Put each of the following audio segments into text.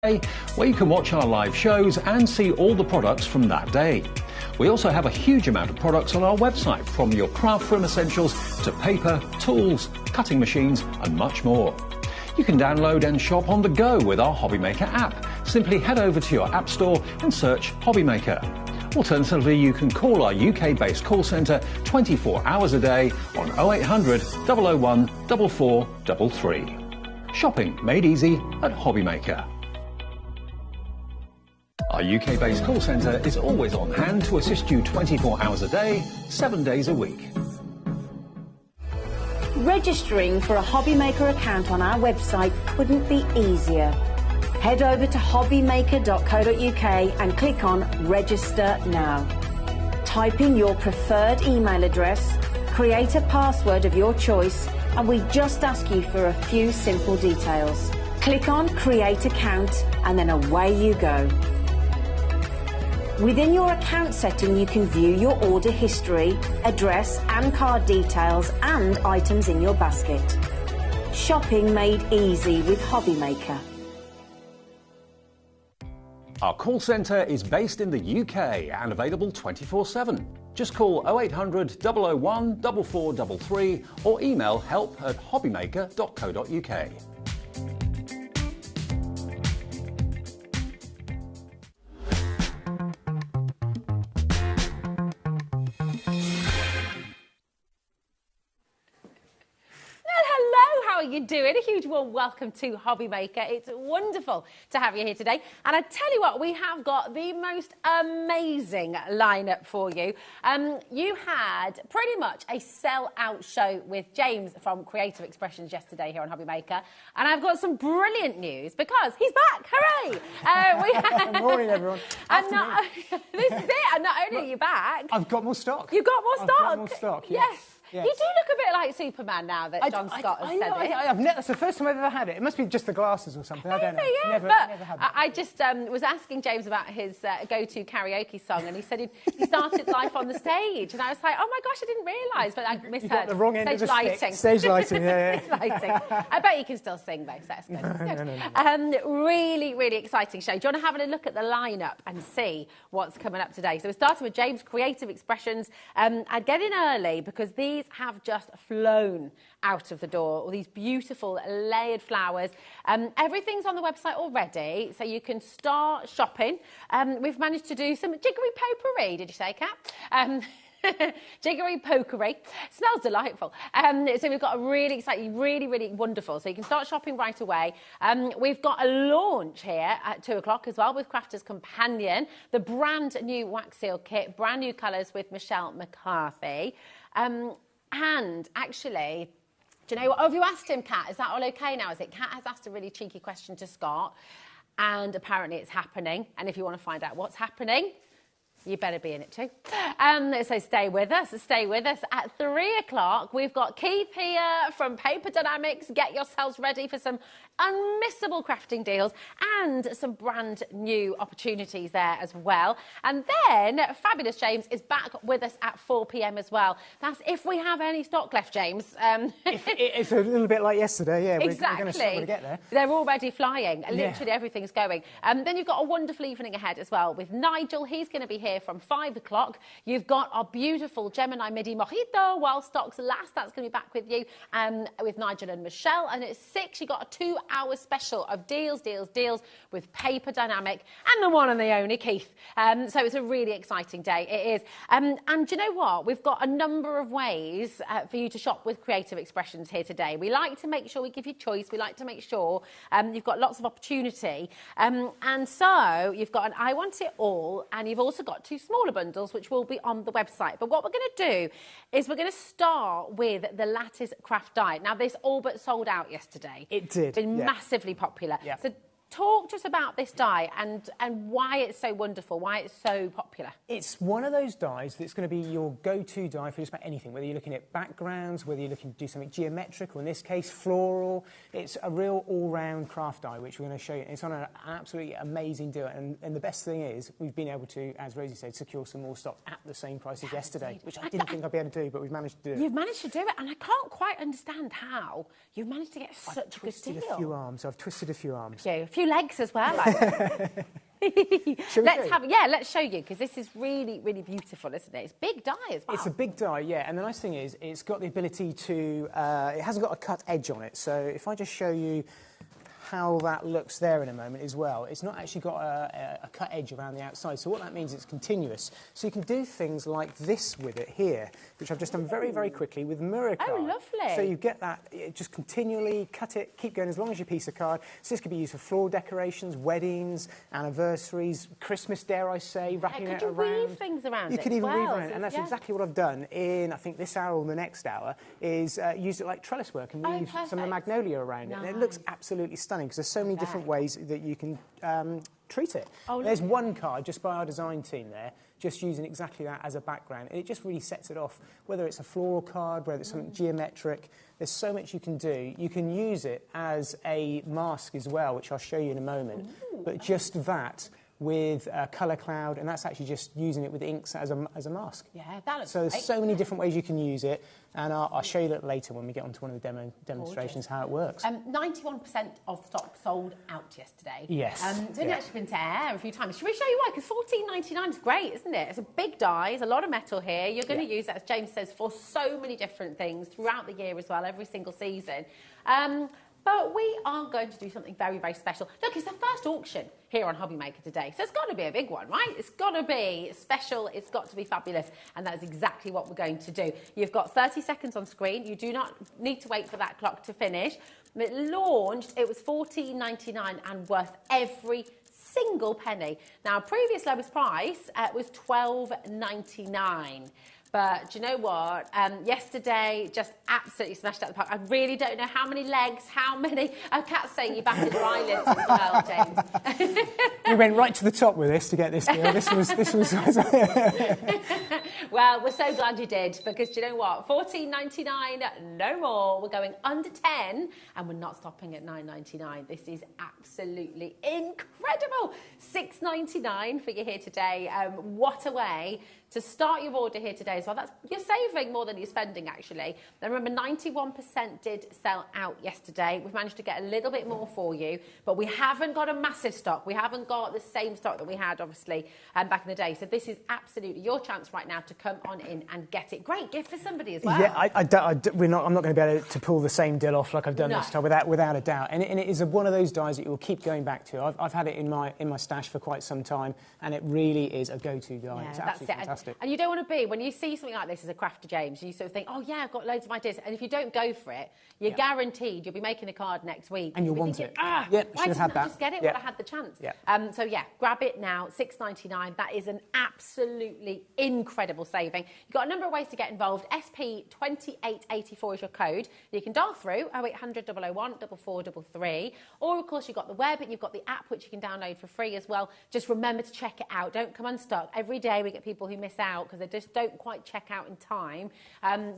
where you can watch our live shows and see all the products from that day. We also have a huge amount of products on our website, from your craft room essentials to paper, tools, cutting machines and much more. You can download and shop on the go with our HobbyMaker app. Simply head over to your app store and search HobbyMaker. Alternatively, you can call our UK-based call centre 24 hours a day on 0800 001 4433. Shopping made easy at HobbyMaker. Our UK-based call centre is always on hand to assist you 24 hours a day, 7 days a week. Registering for a HobbyMaker account on our website couldn't be easier. Head over to hobbymaker.co.uk and click on Register Now. Type in your preferred email address, create a password of your choice, and we just ask you for a few simple details. Click on Create Account and then away you go. Within your account setting, you can view your order history, address and card details and items in your basket. Shopping made easy with HobbyMaker. Our call centre is based in the UK and available 24/7. Just call 0800 001 4433 or email help@hobbymaker.co.uk. How are you doing? A huge warm welcome to HobbyMaker. It's wonderful to have you here today. And I tell you what, we have got the most amazing lineup for you. You had pretty much a sell-out show with James from Creative Expressions yesterday here on HobbyMaker. And I've got some brilliant news because he's back. Hooray! Good morning, everyone. This is it. And not only are you back... I've got more stock. You've got more stock? I've got more stock, yes. You do look a bit like Superman now that John Scott has said it. That's the first time I've ever had it. It must be just the glasses or something. I don't know. Yeah, never had that. I just was asking James about his go-to karaoke song, and he said he started life on the stage, and I was like, oh my gosh, I didn't realise, but I misheard. You got the wrong end of the lighting. Stage lighting, yeah. Stage lighting. I bet you can still sing though, so that's good. No. Really, really exciting show. Do you want to have a look at the lineup and see what's coming up today? So we're starting with James Creative Expressions. I'd get in early because these have just flown out of the door. All these beautiful layered flowers. Everything's on the website already, so you can start shopping. We've managed to do some jiggery potpourri, did you say, Kat? Jiggery potpourri. Smells delightful. So we've got a really exciting, really wonderful. So you can start shopping right away. We've got a launch here at 2 o'clock as well with Crafter's Companion, the brand new wax seal kit, brand new colours with Michelle McCarthy. And actually, do you know what? Oh, have you asked him, Kat? Is that all okay now? Is it? Kat has asked a really cheeky question to Scott, and apparently it's happening. And if you want to find out what's happening, you better be in it too. So stay with us. At 3 o'clock, we've got Keith here from Paper Dynamics. Get yourselves ready for some unmissable crafting deals and some brand new opportunities there as well. And then Fabulous James is back with us at 4 p.m. as well. That's if we have any stock left, James. It's a little bit like yesterday, yeah. Exactly. We're going to get there. They're already flying. Literally everything's going. Then you've got a wonderful evening ahead as well with Nigel. He's going to be here from 5 o'clock. You've got our beautiful Gemini Midi Mojito while stocks last. That's going to be back with you with Nigel and Michelle. And at 6, you've got a 2-hour special of deals with Paper Dynamic and the one and the only Keith. So it's a really exciting day. It is. And do you know what? We've got a number of ways for you to shop with Creative Expressions here today. We like to make sure we give you choice. We like to make sure you've got lots of opportunity. And so you've got an I Want It All, and you've also got 2 smaller bundles, which will be on the website. But what we're going to do is we're going to start with the Lattice Craft Die. Now, this all but sold out yesterday. It did. It's been massively popular. Yeah. So talk to us about this die and why it's so wonderful, why it's so popular. It's one of those dies that's going to be your go-to die for just about anything, whether you're looking at backgrounds, whether you're looking to do something geometrical, in this case floral. It's a real all-round craft die, which we're going to show you. It's on an absolutely amazing deal, and the best thing is we've been able to, as Rosie said, secure some more stock at the same price as yesterday, which I didn't think I'd be able to do, but we've managed to do it. You've managed to do it, and I can't quite understand how you've managed to get such a good deal. I've twisted a few arms. I've twisted a few arms. Yeah, a few legs as well. Let's show you, because this is really, really beautiful, isn't it? It's big die as well. It's a big die, yeah. And the nice thing is, it's got the ability to, it hasn't got a cut edge on it. So if I just show you how that looks there in a moment as well, it's not actually got a cut edge around the outside. So what that means, it's continuous. So you can do things like this with it here, which I've just done very, very quickly with mirror card. Oh, lovely. So you get that, just continually cut it, keep going as long as your piece of card. So this could be used for floral decorations, weddings, anniversaries, Christmas, dare I say, wrapping it around. Could you weave things around it? You could even weave around it, So, and that's exactly what I've done in, I think, this hour or the next hour, is use it like trellis work and weave some of the magnolia around it. And it looks absolutely stunning, because there's so many different ways that you can treat it. There's one card just by our design team there, just using exactly that as a background, and it just really sets it off. Whether it's a floral card, whether it's something geometric, there's so much you can do. You can use it as a mask as well, which I'll show you in a moment. But just that with a colour cloud, and that's actually just using it with inks as a mask. Yeah, that looks So there's great. so many different ways you can use it, and I'll show you that later when we get onto one of the demonstrations how it works. 91% of stock sold out yesterday. Yes. It's only actually been to air a few times. Should we show you why? Because $14.99 is great, isn't it? It's a big die, there's a lot of metal here. You're going to use that, as James says, for so many different things throughout the year as well, every single season. But we are going to do something very, very special. Look, it's the first auction here on HobbyMaker today, so it's got to be a big one, right? It's got to be special, it's got to be fabulous, and that is exactly what we're going to do. You've got 30 seconds on screen. You do not need to wait for that clock to finish. It launched, it was $14.99 and worth every single penny. Now, previous lowest price was $12.99. But do you know what? Yesterday, just absolutely smashed out the park. I really don't know how many legs, how many... Kat's saying you batted your eyelids as well, James. We went right to the top with this to get this deal. This was Well, we're so glad you did, because do you know what? $14.99, no more. We're going under 10, and we're not stopping at $9.99. This is absolutely incredible. $6.99 for you here today. What a way to start your order here today as well. You're saving more than you're spending, actually. Now, remember, 91% did sell out yesterday. We've managed to get a little bit more for you, but we haven't got a massive stock. We haven't got the same stock that we had, obviously, back in the day. So this is absolutely your chance right now to come on in and get it. Great gift for somebody as well. Yeah, I'm not going to be able to pull the same deal off like I've done this time, without a doubt. And it is one of those dies that you will keep going back to. I've had it in my stash for quite some time, and it really is a go-to die. Yeah, it's absolutely fantastic. And you don't want to be, when you see something like this as a crafter, James, you sort of think, oh yeah, I've got loads of ideas. And if you don't go for it, you're guaranteed you'll be making a card next week. And you'll want thinking, it. Why didn't I just get it when I had the chance? So yeah, grab it now, $6.99. That is an absolutely incredible saving. You've got a number of ways to get involved. SP2884 is your code. You can dial through 0800 001 4433. Or of course you've got the web, and you've got the app, which you can download for free as well. Just remember to check it out. Don't come unstuck. Every day we get people who miss out because they just don't quite check out in time.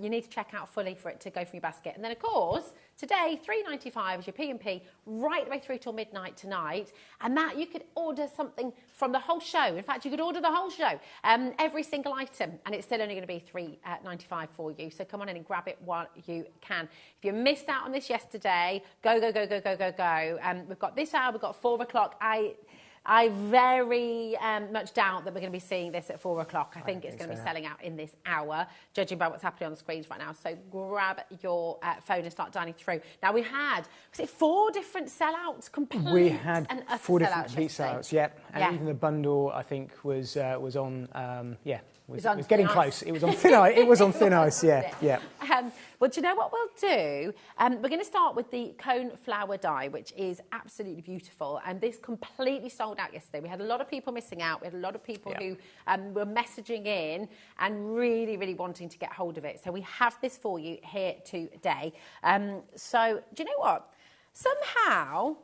You need to check out fully for it to go from your basket. And then, of course, today, $3.95 is your P&P right the way through till midnight tonight. And that, you could order something from the whole show. In fact, you could order the whole show, every single item, and it's still only going to be $3.95 for you. So come on in and grab it while you can. If you missed out on this yesterday, go. We've got this hour, we've got 4 o'clock. I very much doubt that we're going to be seeing this at 4 o'clock. I think it's going to be selling out in this hour, judging by what's happening on the screens right now. So grab your phone and start dialing through. Now, we had, was it 4 different sellouts? Complete. We had and utter 4 different sellouts complete yesterday. sellouts, and even the bundle, I think, was on, was on getting thin close. ice. It was on thin ice. It was on thin ice, yeah. Well, do you know what we'll do? We're going to start with the cone flower die, which is absolutely beautiful. And this completely sold out yesterday. We had a lot of people missing out. We had a lot of people who were messaging in and really, really wanting to get hold of it. So we have this for you here today. So do you know what? Somehow...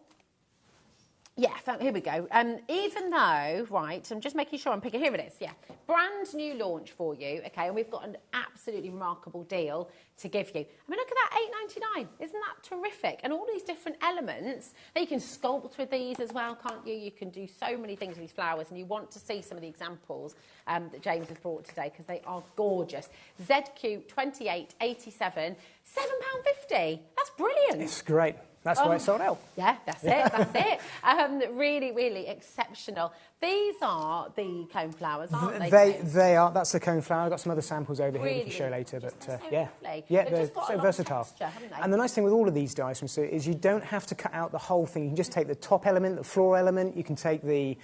Yeah, here we go. Even though, right, I'm just making sure I'm picking, here it is, brand new launch for you, okay, and we've got an absolutely remarkable deal to give you. I mean, look at that, $8.99. Isn't that terrific? And all these different elements, now you can sculpt with these as well, can't you? You can do so many things with these flowers, and you want to see some of the examples that James has brought today, because they are gorgeous. ZQ2887, £7.50. That's brilliant. It's great. That's why it's sold out. Yeah, that's it, that's it. Really, really exceptional. These are the cone flowers, aren't they? They are. That's the cone flower. I've got some other samples over here we can show later. But so yeah, lovely. yeah, They've they're so versatile. Texture, haven't they? And the nice thing with all of these dies from Sue is you don't have to cut out the whole thing. You can just take the top element, the floor element. You can take the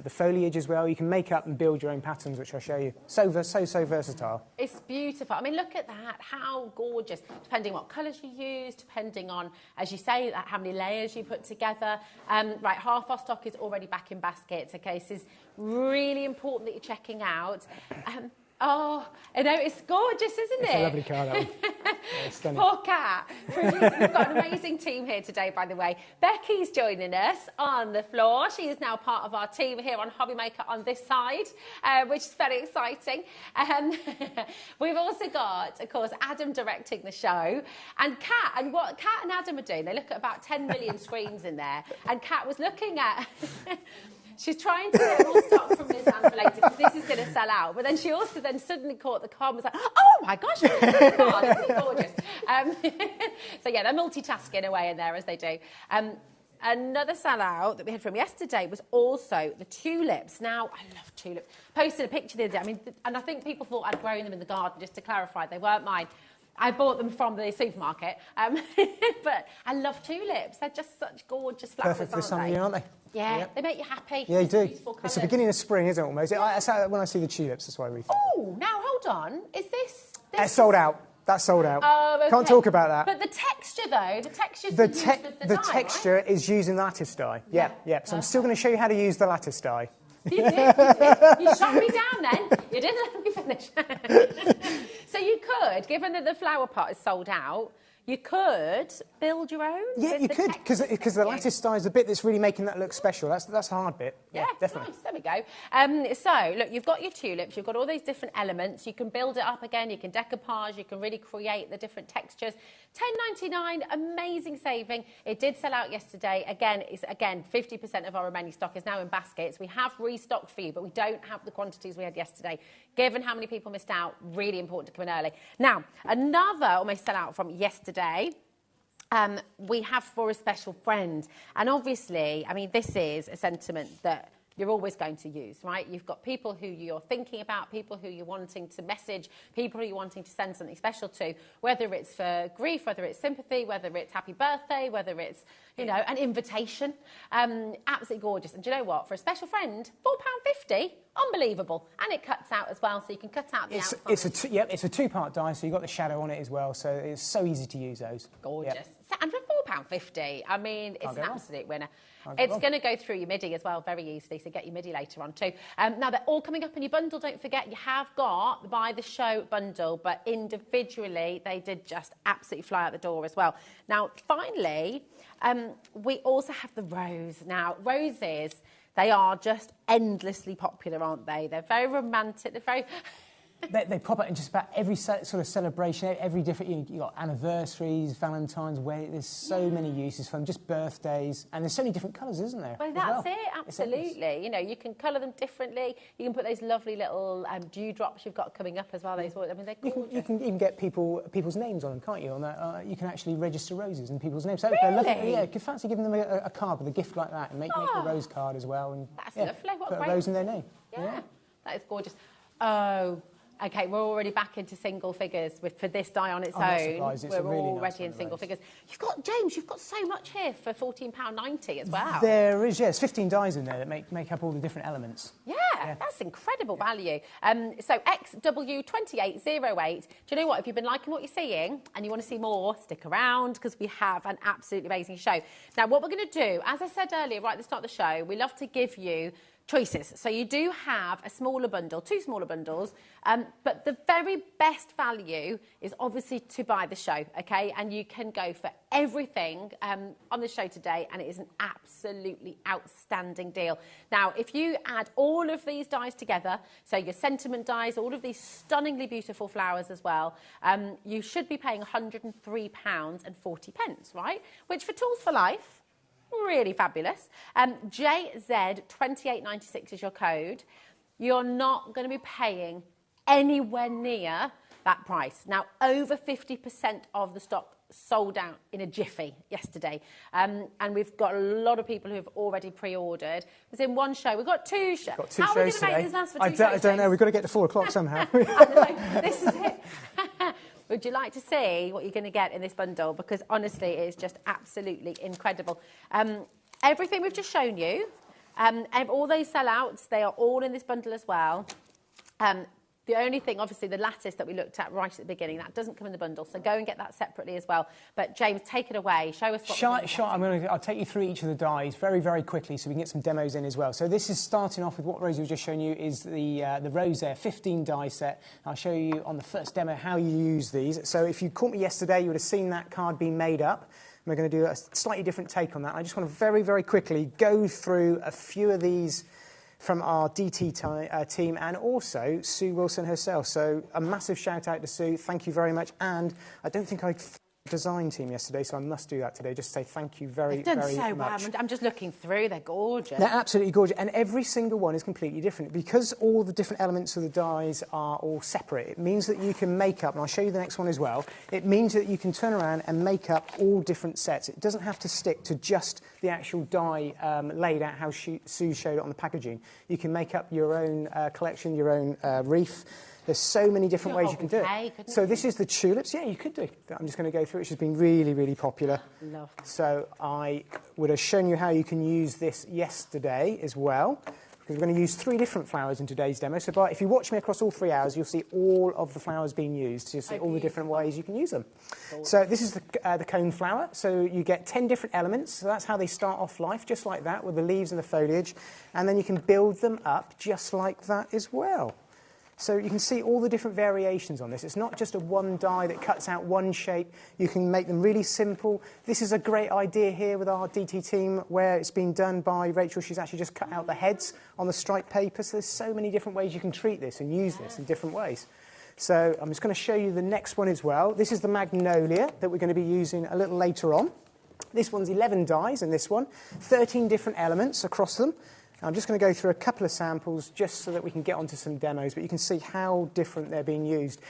foliage as well. You can make up and build your own patterns, which I'll show you. So versatile. It's beautiful. I mean, look at that. How gorgeous. Depending what colours you use, depending on, as you say, how many layers you put together. Right, half our stock is already back in baskets. Okay, so it's really important that you're checking out. Oh, I know, it's gorgeous, isn't it? It's a lovely car, that one. Yeah, it's stunning. Poor Cat. We've got an amazing team here today, by the way. Becky's joining us on the floor. She is now part of our team here on HobbyMaker on this side, which is very exciting. We've also got, of course, Adam directing the show. And Cat, and what Cat and Adam are doing, they look at about 10 million screens in there. And Cat was looking at... She's trying to get more stock from Liz Ann for later because this is going to sell out. But then she also then suddenly caught the car and was like, oh my gosh, it's so car. Isn't it gorgeous? So yeah, they're multitasking away in there as they do. Another sellout that we had from yesterday was also the tulips. Now, I love tulips. Posted a picture the other day. I mean, and I think people thought I'd grown them in the garden. Just to clarify, they weren't mine. I bought them from the supermarket, but I love tulips. They're just such gorgeous flowers, Perfect for this time of year, aren't they? Yeah, they make you happy. Yeah, you do. Beautiful It's the beginning of spring, isn't it, almost? When I see the tulips, that's why I really think. Oh, now, hold on. Is this... It's sold out. That's sold out. Oh, okay. Can't talk about that. But the texture, though, the texture's the texture is using lattice dye. Yeah. So I'm still going to show you how to use the lattice dye. You did. You shot me down then. You didn't let me finish. So you could, given that the flower pot is sold out, you could build your own. Yeah, you could, because the lattice dye is the bit that's really making that look special. That's the hard bit. Yeah, definitely. Nice. There we go. So, look, you've got your tulips, you've got all these different elements. You can build it up again, you can decoupage, you can really create the different textures. $10.99, amazing saving. It did sell out yesterday. Again, 50% of our remaining stock is now in baskets. We have restocked for you, but we don't have the quantities we had yesterday. Given how many people missed out, really important to come in early. Now, another almost sellout from yesterday. We have for a special friend. And obviously, I mean, this is a sentiment that you're always going to use, right? You've got people who you're thinking about, people who you're wanting to message, people who you're wanting to send something special to, whether it's for grief, whether it's sympathy, whether it's happy birthday, whether it's, you know, an invitation. Absolutely gorgeous. And do you know what? For a special friend, £4.50, unbelievable. And it cuts out as well, so you can cut out the outside. It's a two-part die, so you've got the shadow on it as well, so it's so easy to use those. Gorgeous. Yep. And for £4.50, I mean, it's an absolute winner. It's going to go through your MIDI as well very easily, so get your MIDI later on too. Now, they're all coming up in your bundle. Don't forget, you have got the Buy the Show bundle, but individually, they did just absolutely fly out the door as well. Now, finally, we also have the rose. Now, roses, they are just endlessly popular, aren't they? They're very romantic. They're very... They pop up in just about every sort of celebration, every different... You've got anniversaries, Valentine's, there's so many uses for them, just birthdays, and there's so many different colours, isn't there? Well, that's it, absolutely. You know, you can colour them differently. You can put those lovely little dewdrops you've got coming up as well. Those, I mean, they're gorgeous. You can even get people's names on them, can't you? On that, you can actually register roses in people's names. So really? Yeah, you could fancy giving them a card with a gift like that and make a rose card as well. And, that's lovely. What put great. a rose in their name. Yeah, that is gorgeous. Oh... OK, we're already back into single figures for this die on its own. We're really already in single figures. You've got, James, you've got so much here for £14.90 as well. There is, yes. 15 dies in there that make up all the different elements. Yeah, that's incredible value. So XW2808, do you know what? If you've been liking what you're seeing and you want to see more, stick around because we have an absolutely amazing show. Now, what we're going to do, as I said earlier, right at the start of the show, we love to give you choices. So you do have a smaller bundle, two smaller bundles, but the very best value is obviously to buy the show, okay? And you can go for everything on the show today, and it is an absolutely outstanding deal. Now, if you add all of these dies together, so your sentiment dies, all of these stunningly beautiful flowers as well, you should be paying £103.40, right? Which for Tools for Life, really fabulous. JZ2896 is your code. You're not going to be paying anywhere near that price. Now, over 50% of the stock sold out in a jiffy yesterday. And we've got a lot of people who have already pre-ordered. It was in one show. We've got two shows. Got two How shows are we going to today. make this last for two shows? I don't know. We've got to get to 4 o'clock somehow. This is it. Would you like to see what you're going to get in this bundle? Because honestly, it is just absolutely incredible. Everything we've just shown you, all those sellouts, they are all in this bundle as well. The only thing, obviously, the lattice that we looked at right at the beginning, that doesn't come in the bundle, so go and get that separately as well. But James, take it away. Show us what I'll take you through each of the dies very, very quickly so we can get some demos in as well. So this is starting off with what Rosie was just showing you is the Rose Air 15 die set. I'll show you on the first demo how you use these. So if you caught me yesterday, you would have seen that card being made up. We're going to do a slightly different take on that. I just want to very, very quickly go through a few of these from our DT team and also Sue Wilson herself. So a massive shout out to Sue. Thank you very much. And I don't think I design team yesterday, so I must do that today. Just to say thank you very, very much. They've done so well. I'm just looking through. They're gorgeous. They're absolutely gorgeous. And every single one is completely different. Because all the different elements of the dies are all separate, it means that you can make up, and I'll show you the next one as well, it means that you can turn around and make up all different sets. It doesn't have to stick to just the actual die laid out how Sue showed it on the packaging. You can make up your own collection, your own wreath. There's so many different ways you can do it. So this is the tulips. Yeah, you could do. I'm just going to go through it. It's just been really, really popular. Love. So I would have shown you how you can use this yesterday as well. Because we're going to use 3 different flowers in today's demo. So if you watch me across all 3 hours, you'll see all of the flowers being used. So you'll see all the different ways you can use them. So this is the cone flower. So you get 10 different elements. So that's how they start off life, just like that, with the leaves and the foliage. And then you can build them up just like that as well. So you can see all the different variations on this. It's not just a one die that cuts out one shape. You can make them really simple. This is a great idea here with our DT team where it's been done by Rachel. She's actually just cut out the heads on the striped paper. So there's so many different ways you can treat this and use this in different ways. So I'm just going to show you the next one as well. This is the magnolia that we're going to be using a little later on. This one's 11 dies in this one, 13 different elements across them. I'm just going to go through a couple of samples just so that we can get onto some demos, but you can see how different they're being used.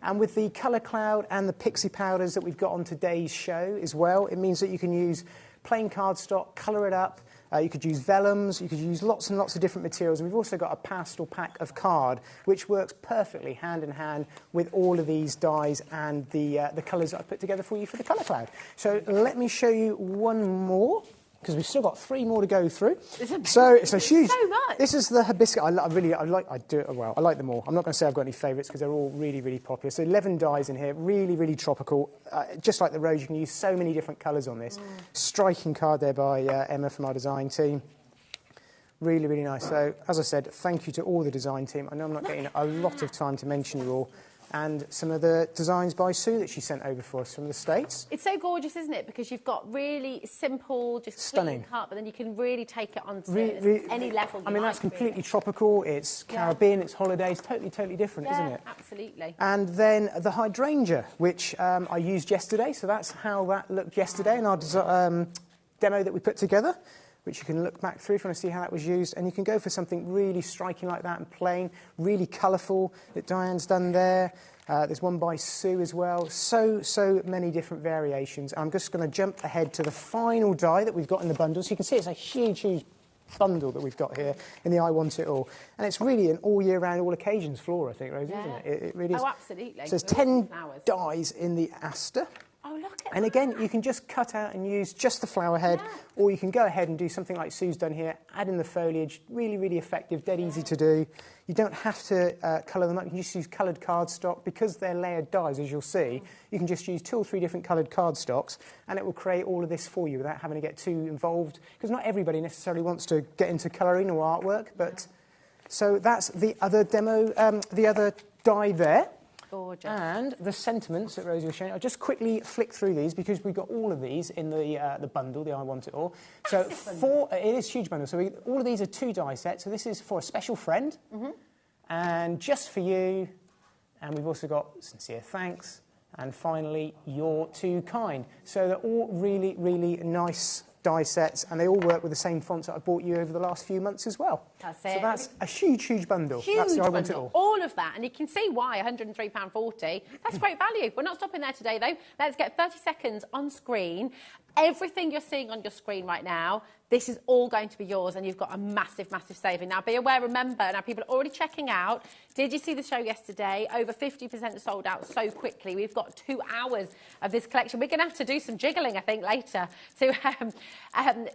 And with the colour cloud and the pixie powders that we've got on today's show as well, it means that you can use plain cardstock, colour it up, you could use vellums, you could use lots and lots of different materials. And we've also got a pastel pack of card, which works perfectly hand in hand with all of these dies and the colours that I put together for you for the colour cloud. So let me show you one more, because we've still got 3 more to go through. So it's a huge. So much. This is the hibiscus. I do it well. I like them all. I'm not going to say I've got any favourites because they're all really, really popular. So 11 dies in here, really, really tropical. Just like the rose, you can use so many different colours on this. Striking card there by Emma from our design team. Really, really nice. So as I said, thank you to all the design team. I know I'm not getting a lot of time to mention you all. And some of the designs by Sue that she sent over for us from the States. It's so gorgeous, isn't it? Because you've got really simple, just stunning cut, but then you can really take it on to any level. I mean, that's completely tropical. It's Caribbean, it's holidays, totally different, isn't it? Absolutely. And then the hydrangea, which I used yesterday. So that's how that looked yesterday in our demo that we put together, which you can look back through if you want to see how that was used. And you can go for something really striking like that and plain, really colourful that Diane's done there. There's one by Sue as well. So many different variations. I'm just going to jump ahead to the final die that we've got in the bundle. So you can see it's a huge bundle that we've got here in the I Want It All. And it's really an all year round, all occasions floor, I think, Rosie, isn't it? It really is. Oh, absolutely. So there's 10 dies in the aster. Oh, look at and again, you can just cut out and use just the flower head, or you can go ahead and do something like Sue's done here, add in the foliage, really, really effective, dead easy to do. You don't have to colour them up, you can just use coloured cardstock. Because they're layered dies, as you'll see, you can just use 2 or 3 different coloured cardstocks, and it will create all of this for you without having to get too involved, because not everybody necessarily wants to get into colouring or artwork. But so that's the other demo, the other die there. Gorgeous. And the sentiments that Rosie was showing, I'll just quickly flick through these because we've got all of these in the bundle, the I Want It All. So it is a huge bundle. So all of these are 2 die sets. So this is for a special friend and just for you. And we've also got sincere thanks. And finally, you're too kind. So they're all really, really nice die sets, and they all work with the same fonts that I bought you over the last few months as well. That's So it. that's a huge, huge bundle. Huge that's the I Want It bundle. All. All of that, and you can see why £103.40. That's great value. We're not stopping there today, though. Let's get 30 seconds on screen. Everything you're seeing on your screen right now, this is all going to be yours, and you've got a massive, massive saving. Now, be aware, remember, now people are already checking out. Did you see the show yesterday? Over 50% sold out so quickly. We've got 2 hours of this collection. We're going to have to do some jiggling, I think, later. So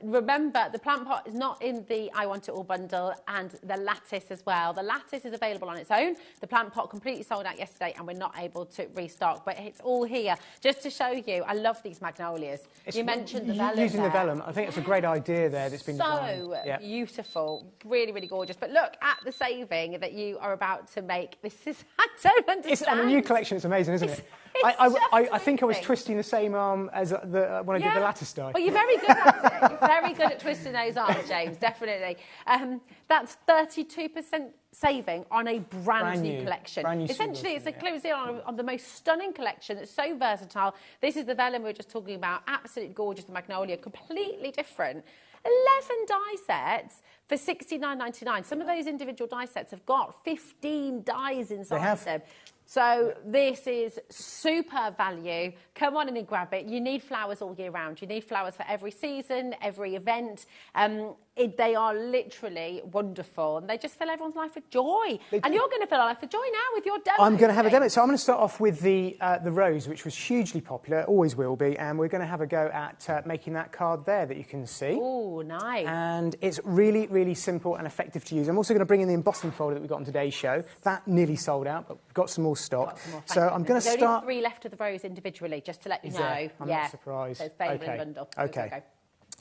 remember, the plant pot is not in the I Want It All bundle, and the lattice as well. The lattice is available on its own. The plant pot completely sold out yesterday, and we're not able to restock, but it's all here. Just to show you, I love these magnolias. You mentioned the vellum Using there. the vellum, I think it's a great idea there that's been designed. So beautiful, really, really gorgeous. But look at the saving that you are about to make. This is, I don't understand. It's, on a new collection, it's amazing, isn't it? I think I was twisting the same arm as when I did the lattice die. Well, you're very good at it. You're very good at twisting those arms, James, definitely. That's 32% saving on a brand new collection. Essentially, it's a close in on the most stunning collection. It's so versatile. This is the vellum we were just talking about. Absolutely gorgeous, the magnolia, completely different. 11 die sets for £69.99. Some of those individual die sets have got 15 dies inside them. So this is super value. Come on in and grab it. You need flowers all year round. You need flowers for every season, every event. They are literally wonderful, and they just fill everyone's life with joy. And you're going to fill our life with joy now with your demo. I'm going to have a demo. So I'm going to start off with the rose, which was hugely popular, always will be, and we're going to have a go at making that card there that you can see. Oh, nice. And it's really, really simple and effective to use. I'm also going to bring in the embossing folder that we've got on today's show. That nearly sold out, but we've got some more stock. So I'm going to start... There's only 3 left of the rose individually, just to let you know. I'm not surprised. So it's available in a bundle. Okay.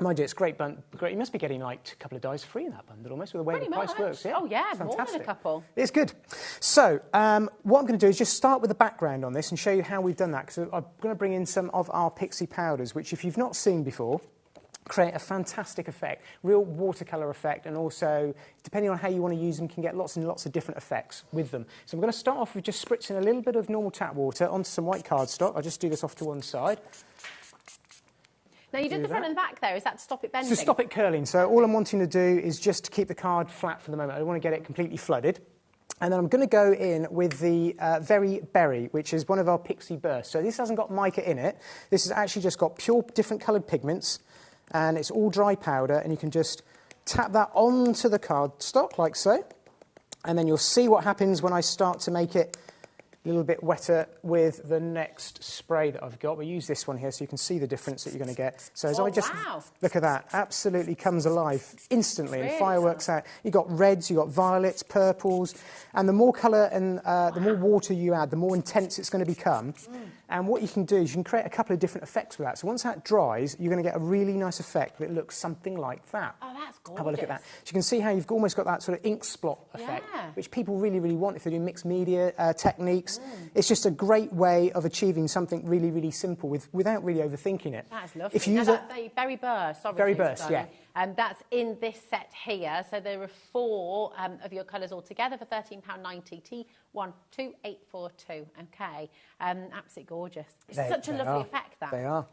Mind you, it's great. You must be getting like a couple of dies free in that bundle almost, with the way the price works. Yeah? Oh, yeah, Fantastic. more than a couple. It's good. So what I'm going to do is just start with the background on this and show you how we've done that, because I'm going to bring in some of our pixie powders, which if you've not seen before, create a fantastic effect, real watercolour effect, and also, depending on how you want to use them, can get lots and lots of different effects with them. So I'm going to start off with just spritzing a little bit of normal tap water onto some white cardstock. I'll just do this off to one side. Now, you did the front and back there. Is that to stop it bending? To stop it curling. So all I'm wanting to do is just to keep the card flat for the moment. I don't want to get it completely flooded. And then I'm going to go in with the Very Berry, which is one of our pixie bursts. So this hasn't got mica in it. This has actually just got pure different coloured pigments. And it's all dry powder, and you can just tap that onto the cardstock like so, and then you'll see what happens when I start to make it a little bit wetter with the next spray that I've got. We'll use this one here so you can see the difference that you're going to get. So as I just look at that, absolutely comes alive instantly and fireworks out. You've got reds, you've got violets, purples, and the more colour and the more water you add, the more intense it's going to become. And what you can do is you can create a couple of different effects with that. So once that dries, you're going to get a really nice effect that looks something like that. Oh, that's gorgeous. Have a look at that. So you can see how you've almost got that sort of ink splot effect, which people really, really want if they're doing mixed media techniques. It's just a great way of achieving something really, really simple without really overthinking it. That's lovely. If you use Berry Burst, sorry. Berry Burst, yeah. That's in this set here. So there are 4 of your colours all together for £13.90. T12842. Okay. Absolutely gorgeous. It's such a lovely effect, that. They are.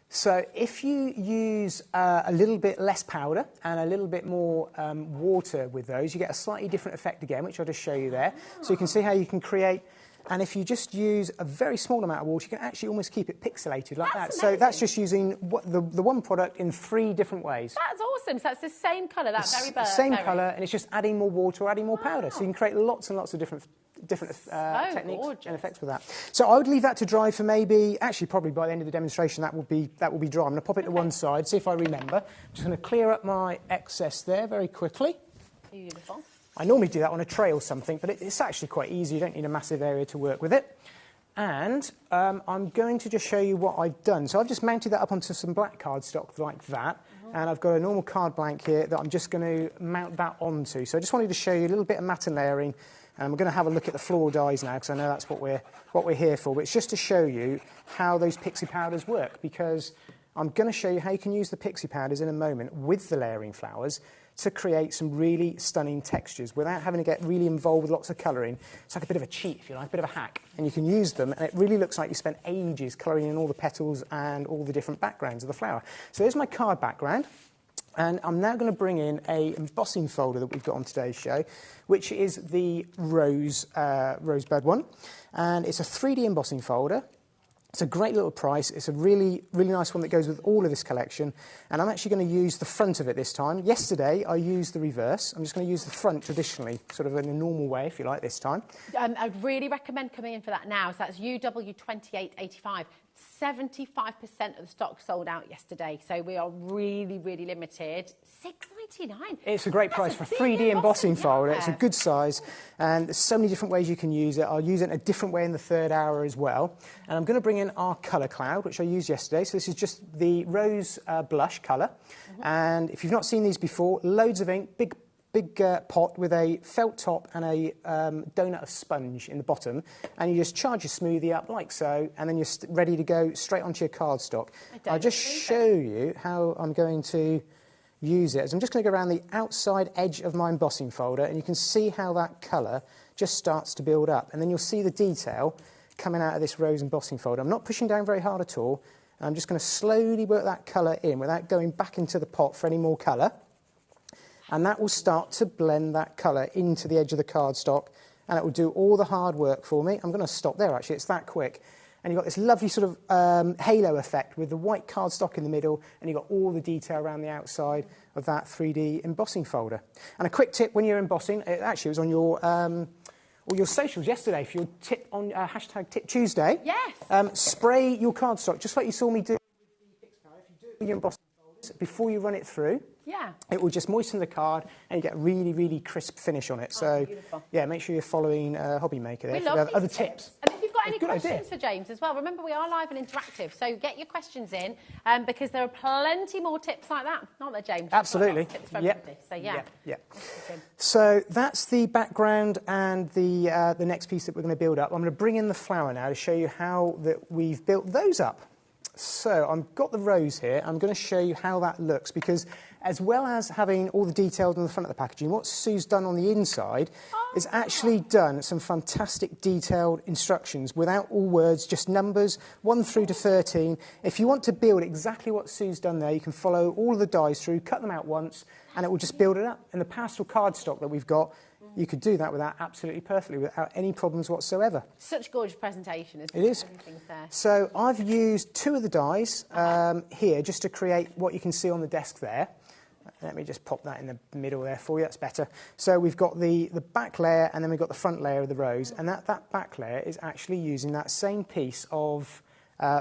So if you use a little bit less powder and a little bit more water with those, you get a slightly different effect again, which I'll just show you there. So you can see how you can create... And if you just use a very small amount of water, you can actually almost keep it pixelated like that. Amazing. So that's just using the one product in 3 different ways. That's awesome. So that's the same colour, that Berry Burst. Same colour, and it's just adding more water or adding more powder. So you can create lots and lots of different techniques and effects with that. So I would leave that to dry for maybe, actually probably by the end of the demonstration, that will be dry. I'm going to pop it to one side, see if I remember. I'm just going to clear up my excess there very quickly. Beautiful. I normally do that on a tray or something, but it's actually quite easy. You don't need a massive area to work with it. And I'm going to just show you what I've done. So I've just mounted that up onto some black cardstock like that. And I've got a normal card blank here that I'm just going to mount that onto. So I just wanted to show you a little bit of matte layering. And we're going to have a look at the floral dyes now, because I know that's what we're here for. But it's just to show you how those pixie powders work, because I'm going to show you how you can use the pixie powders in a moment with the layering flowers to create some really stunning textures without having to get really involved with lots of colouring. It's like a bit of a cheat, if you like, a bit of a hack. And you can use them, and it really looks like you spent ages colouring in all the petals and all the different backgrounds of the flower. So here's my card background. And I'm now going to bring in a embossing folder that we've got on today's show, which is the Rosebud one. And it's a 3D embossing folder. It's a great little price. It's a really, really nice one that goes with all of this collection. And I'm actually going to use the front of it this time. Yesterday, I used the reverse. I'm just going to use the front traditionally, sort of in a normal way, if you like, this time. I'd really recommend coming in for that now. So that's UW2885. 75% of the stock sold out yesterday. So we are really, really limited. $6.99. It's a great price for a 3D embossing folder. It's a good size, and there's so many different ways you can use it. I'll use it in a different way in the third hour as well. And I'm going to bring in our colour cloud, which I used yesterday. So this is just the rose blush colour. And if you've not seen these before, loads of ink, big pot with a felt top and a donut of sponge in the bottom, and you just charge your smoothie up like so, and then you're ready to go straight onto your cardstock. I'll just show you how I'm going to use it. So I'm just going to go around the outside edge of my embossing folder, and you can see how that colour just starts to build up, and then you'll see the detail coming out of this rose embossing folder. I'm not pushing down very hard at all, and I'm just going to slowly work that colour in without going back into the pot for any more colour. And that will start to blend that colour into the edge of the cardstock, and it will do all the hard work for me. I'm going to stop there, actually. It's that quick. And you've got this lovely sort of halo effect with the white cardstock in the middle, and you've got all the detail around the outside of that 3D embossing folder. And a quick tip when you're embossing, it actually was on your all your socials yesterday for your tip on hashtag Tip Tuesday. Yes. Spray your cardstock, just like you saw me do with the Pixar. If you do it with your embossing folders, before you run it through, it will just moisten the card, and you get a really, really crisp finish on it. So, yeah, make sure you're following HobbyMaker there for other tips. And if you've got any questions for James as well, remember we are live and interactive, so get your questions in, because there are plenty more tips like that, aren't there, James? Absolutely. Tips for everybody. So, yeah. So that's the background and the next piece that we're going to build up. I'm going to bring in the flower now to show you how that we've built those up. So I've got the rose here. I'm going to show you how that looks, because as well as having all the details on the front of the packaging, what Sue's done on the inside is actually done some fantastic detailed instructions without all words, just numbers, 1 through to 13. If you want to build exactly what Sue's done there, you can follow all of the dies through, cut them out once, and it will just build it up. And the pastel cardstock that we've got, you could do that without absolutely perfectly, without any problems whatsoever. Such gorgeous presentation, isn't it? It is. Everything's there. So I've used 2 of the dies here just to create what you can see on the desk there. Let me just pop that in the middle there for you, that's better. So we've got the back layer, and then we've got the front layer of the rose, and that back layer is actually using that same piece of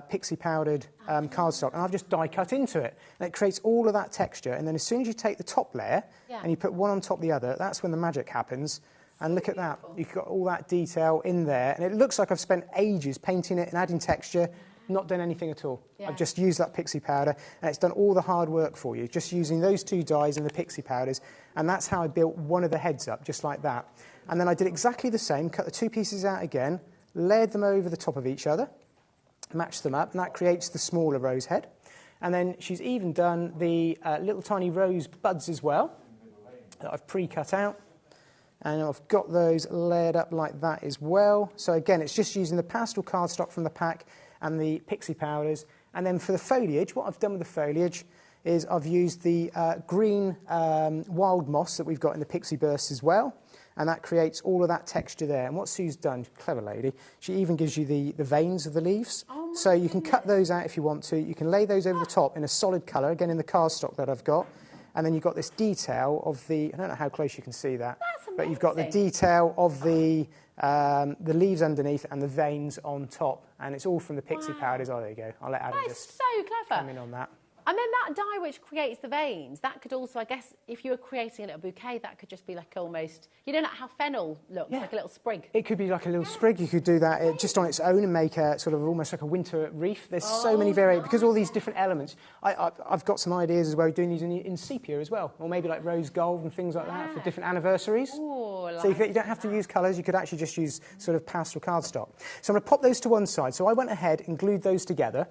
pixie powdered cardstock, and I've just die cut into it, and it creates all of that texture. And then as soon as you take the top layer and you put one on top of the other, that's when the magic happens. And look at that, you've got all that detail in there, and it looks like I've spent ages painting it and adding texture, not done anything at all. I've just used that pixie powder, and it's done all the hard work for you, just using those 2 dyes and the pixie powders. And that's how I built one of the heads up, just like that. And then I did exactly the same, cut the 2 pieces out again, layered them over the top of each other, matched them up, and that creates the smaller rose head. And then she's even done the little tiny rose buds as well that I've pre-cut out. And I've got those layered up like that as well. So again, it's just using the pastel cardstock from the pack and the pixie powders. And then for the foliage, what I've done with the foliage is I've used the green wild moss that we've got in the pixie bursts as well. And that creates all of that texture there. And what Sue's done, clever lady, she even gives you the veins of the leaves. So you can cut those out if you want to. You can lay those over the top in a solid colour, again in the cardstock that I've got. And then you've got this detail of the, I don't know how close you can see that, but you've got the detail of the leaves underneath and the veins on top. And it's all from the pixie powders. Oh, there you go. I'll let Adam just so clever. come in on that. And then that dye which creates the veins, that could also, I guess, if you were creating a little bouquet, that could just be like almost, you know like how fennel looks, like a little sprig. It could be like a little sprig. You could do that just on its own and make a sort of almost like a winter wreath. There's so many variations, because all these different elements. I've got some ideas as well, doing these in sepia as well, or maybe like rose gold and things like that for different anniversaries. So you don't have to use colours, you could actually just use sort of pastel cardstock. So I'm going to pop those to one side. So I went ahead and glued those together.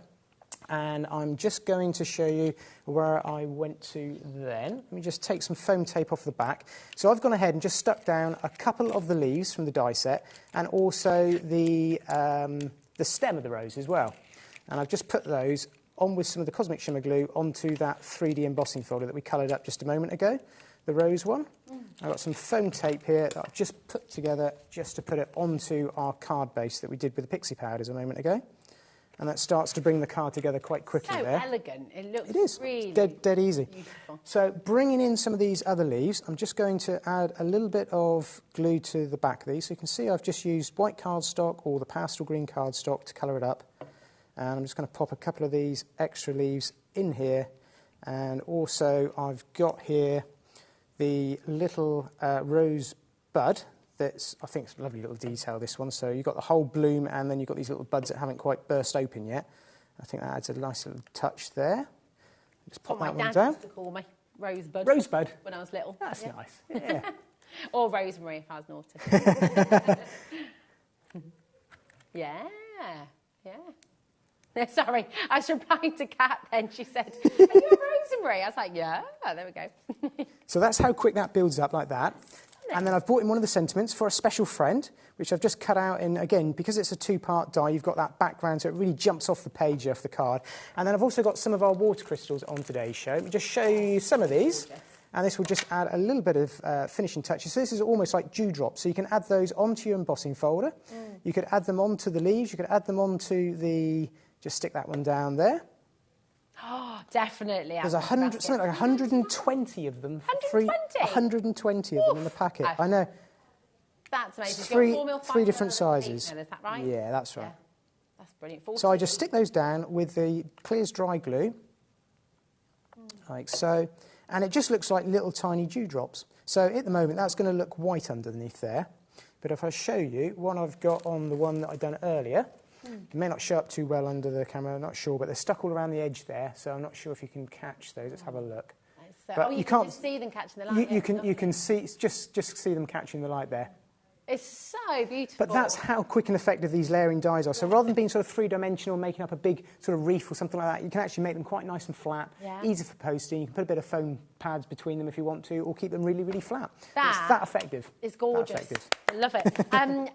and I'm just going to show you where I went to then. Let me just take some foam tape off the back. So I've gone ahead and just stuck down a couple of the leaves from the die set, and also the stem of the rose as well. And I've just put those on with some of the Cosmic Shimmer glue onto that 3D embossing folder that we coloured up just a moment ago, the rose one. I've got some foam tape here that I've just put together just to put it onto our card base that we did with the pixie powders a moment ago. And that starts to bring the card together quite quickly so there. So elegant. It looks really dead easy. Beautiful. So bringing in some of these other leaves, I'm just going to add a little bit of glue to the back of these. So you can see I've just used white cardstock or the pastel green cardstock to colour it up. And I'm just going to pop a couple of these extra leaves in here. And also I've got here the little rose bud. I think it's a lovely little detail, this one. So you've got the whole bloom, and then you've got these little buds that haven't quite burst open yet. I think that adds a nice little touch there. Just pop that one down. My dad used to call me Rosebud. Rosebud? When I was little. That's nice, yeah. Or Rosemary if I was naughty. Yeah. No, sorry, I was replying to Kat then. She said, are you a Rosemary? I was like, yeah. Oh, there we go. So that's how quick that builds up, like that. And then I've brought in one of the sentiments for a special friend, which I've just cut out in, again, because it's a two-part die, you've got that background, so it really jumps off the page, off the card. And then I've also got some of our water crystals on today's show. Let me just show you some of these. And this will just add a little bit of finishing touches. So this is almost like dewdrops. So you can add those onto your embossing folder. You could add them onto the leaves. You could add them onto the... Just stick that one down there. Oh, definitely. There's something like 120 of them. 120? 120 of them in the packet. I know. That's amazing. Three different sizes. Is that right? Yeah, that's right. Yeah. That's brilliant. So I just stick those down with the Clear's dry glue, like so, and it just looks like little tiny dewdrops. So at the moment, that's going to look white underneath there. But if I show you what I've got on the one that I've done earlier, it may not show up too well under the camera, I'm not sure, but they're stuck all around the edge there, so I'm not sure if you can catch those. Let's have a look. But you can't just see them catching the light. You can see, just see them catching the light there. It's so beautiful. But that's how quick and effective these layering dies are. So rather than being sort of three-dimensional, making up a big sort of reef or something like that, you can actually make them quite nice and flat, easy for posting. You can put a bit of foam pads between them if you want to, or keep them really, really flat. It's that effective. It's gorgeous. I love it.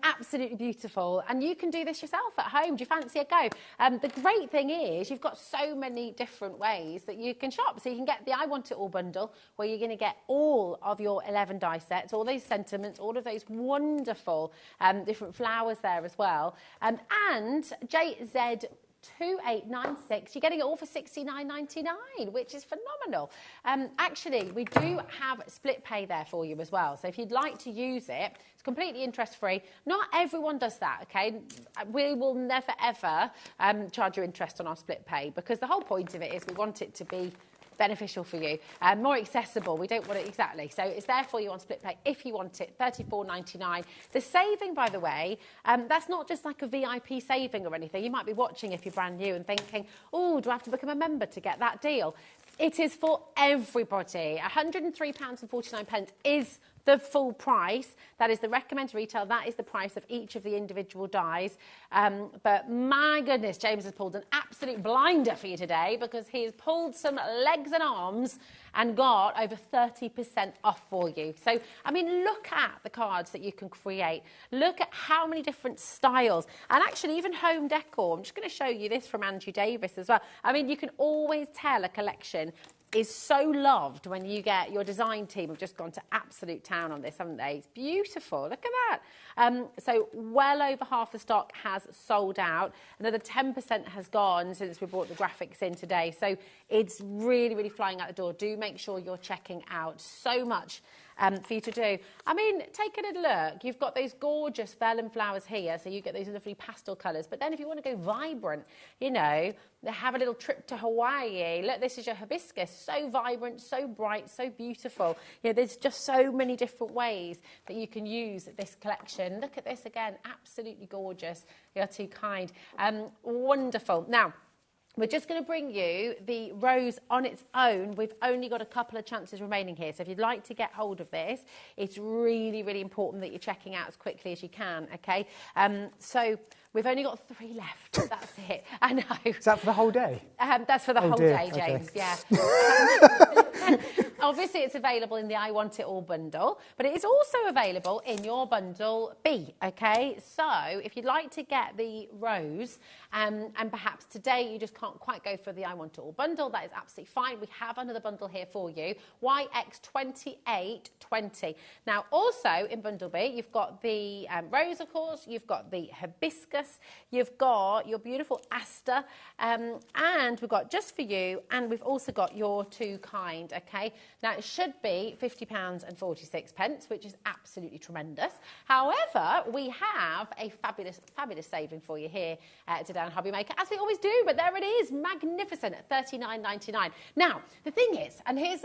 Absolutely beautiful. And you can do this yourself at home. Do you fancy a go? The great thing is you've got so many different ways that you can shop. So you can get the I Want It All bundle, where you're going to get all of your 11 die sets, all those sentiments, all of those wonderful different flowers there as well. And JZ2896, you're getting it all for $69.99, which is phenomenal. Actually, we do have split pay there for you as well. So if you'd like to use it, it's completely interest-free. Not everyone does that, okay? We will never, ever charge you interest on our split pay, because the whole point of it is we want it to be beneficial for you, more accessible. We don't want it exactly. So it's there for you on split pay if you want it, $34.99. The saving, by the way, that's not just like a VIP saving or anything. You might be watching if you're brand new and thinking, oh, do I have to become a member to get that deal? It is for everybody. £103.49 is the full price. That is the recommended retail. That is the price of each of the individual dies. But my goodness, James has pulled an absolute blinder for you today, because he has pulled some legs and arms and got over 30% off for you. So, I mean, look at the cards that you can create. Look at how many different styles. And actually, even home decor. I'm just going to show you this from Andrew Davis as well. I mean, you can always tell a collection is so loved when you get your design team have just gone to absolute town on this, haven't they? It's beautiful. Look at that. So well over half the stock has sold out. Another 10% has gone since we brought the graphics in today. So it's really, really flying out the door. Do make sure you're checking out. So much for you to do. I mean, take a little look. You've got those gorgeous vellum flowers here, so you get those lovely pastel colours. But then if you want to go vibrant, you know, have a little trip to Hawaii. Look, this is your hibiscus. So vibrant, so bright, so beautiful. You know, there's just so many different ways that you can use this collection. Look at this again. Absolutely gorgeous. You're too kind. Wonderful. Now, We're just going to bring you the rose on its own. We've only got a couple of chances remaining here. So if you'd like to get hold of this, it's really, really important that you're checking out as quickly as you can, okay? So we've only got 3 left. That's it. I know. Is that for the whole day? That's for the whole dear. day, James, Okay. yeah. Obviously, it's available in the I Want It All bundle, but it is also available in your bundle B, okay? So if you'd like to get the rose, and perhaps today you just can't quite go for the I Want It All bundle, that is absolutely fine. We have another bundle here for you, YX2820. Now, also in bundle B, you've got the rose, of course, you've got the hibiscus, you've got your beautiful aster, and we've got just for you, and we've also got your two kind, okay? Now, it should be £50.46, which is absolutely tremendous. However, we have a fabulous, fabulous saving for you here today on HobbyMaker, as we always do, but there it is, magnificent at $39.99. Now, the thing is, and here's,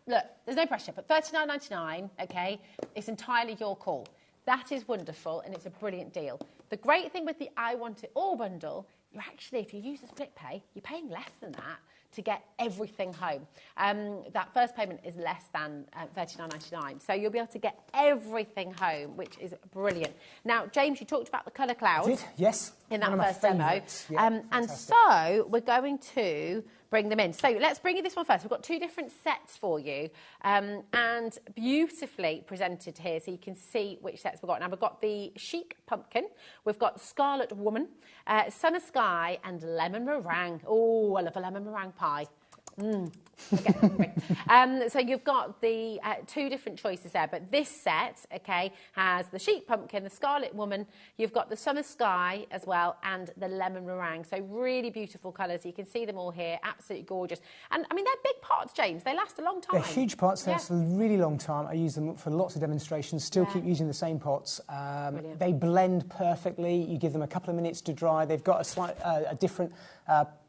look, there's no pressure, but $39.99, okay, it's entirely your call. That is wonderful, and it's a brilliant deal. The great thing with the I Want It All bundle, you're actually, if you use a split pay, you're paying less than that to get everything home. That first payment is less than $39.99, so you'll be able to get everything home, which is brilliant. Now, James, you talked about the colour clouds. I did, yes. In that One of my first demo. favourites. Yeah, and so we're going to bring them in. So let's bring you this one first. We've got 2 different sets for you, and beautifully presented here, so you can see which sets we've got. Now, we've got the Chic Pumpkin, we've got Scarlet Woman, Summer Sky, and Lemon Meringue. Oh, I love a lemon meringue pie. So you've got the 2 different choices there, but this set, okay, has the Chic Pumpkin, the Scarlet Woman, you've got the Summer Sky as well, and the Lemon Meringue. So really beautiful colours. You can see them all here, absolutely gorgeous. And I mean, they're big pots, James. They last a long time. They're huge pots. They last a really long time. I use them for lots of demonstrations. Still keep using the same pots. They blend perfectly. You give them a couple of minutes to dry. They've got a slight, a different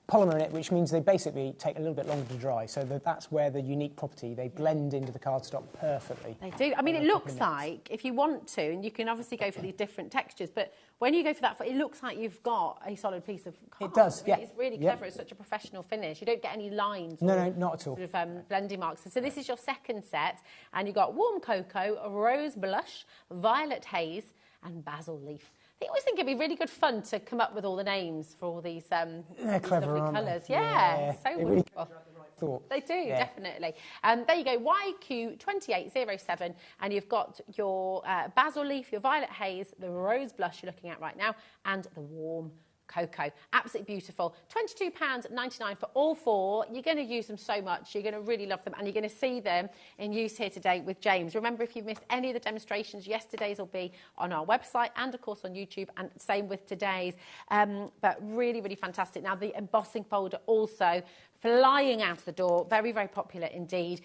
polymer in it, which means they basically take a little bit longer to dry. So that's where the unique property, they blend into the cardstock perfectly. They do. I mean, it looks like, if you want to, and you can obviously go for these different textures, but when you go for that, it looks like you've got a solid piece of card. It does, yeah. It's really clever. It's such a professional finish. You don't get any lines. No, not at all. Sort of blending marks. So this is your second set, and you've got Warm Cocoa, Rose Blush, Violet Haze, and Basil Leaf. I always think it'd be really good fun to come up with all the names for all these, these clever, lovely colours. They? Yeah, so really wonderful. Thought. They do, definitely. There you go, YQ2807, and you've got your Basil Leaf, your Violet Haze, the Rose Blush you're looking at right now, and the Warm Cocoa. Absolutely beautiful. £22.99 for all 4. You're going to use them so much. You're going to really love them, and you're going to see them in use here today with James. Remember, if you've missed any of the demonstrations, yesterday's will be on our website and, of course, on YouTube, and same with today's. But really, really fantastic. Now, the embossing folder also flying out the door. Very, very popular indeed.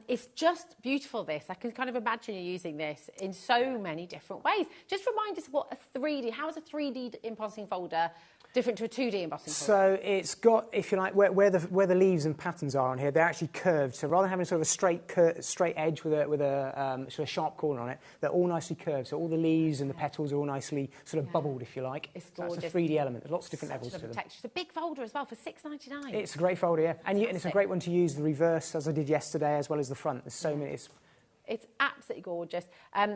It's just beautiful, this. I can kind of imagine you using this in so many different ways. Just remind us what a 3D, how is a 3D embossing folder different to a 2D embossing folder? So it's got, if you like, where the leaves and patterns are on here, they're actually curved. So rather than having sort of a straight edge with a sort of sharp corner on it, they're all nicely curved. So all the leaves and the petals are all nicely sort of bubbled, if you like. It's so gorgeous. that's a 3D element. There's lots of different levels to them. It's a big folder as well for £6.99. It's a great folder, yeah. And it's a great one to use the reverse, as I did yesterday, as well as the front. There's so many. It's absolutely gorgeous.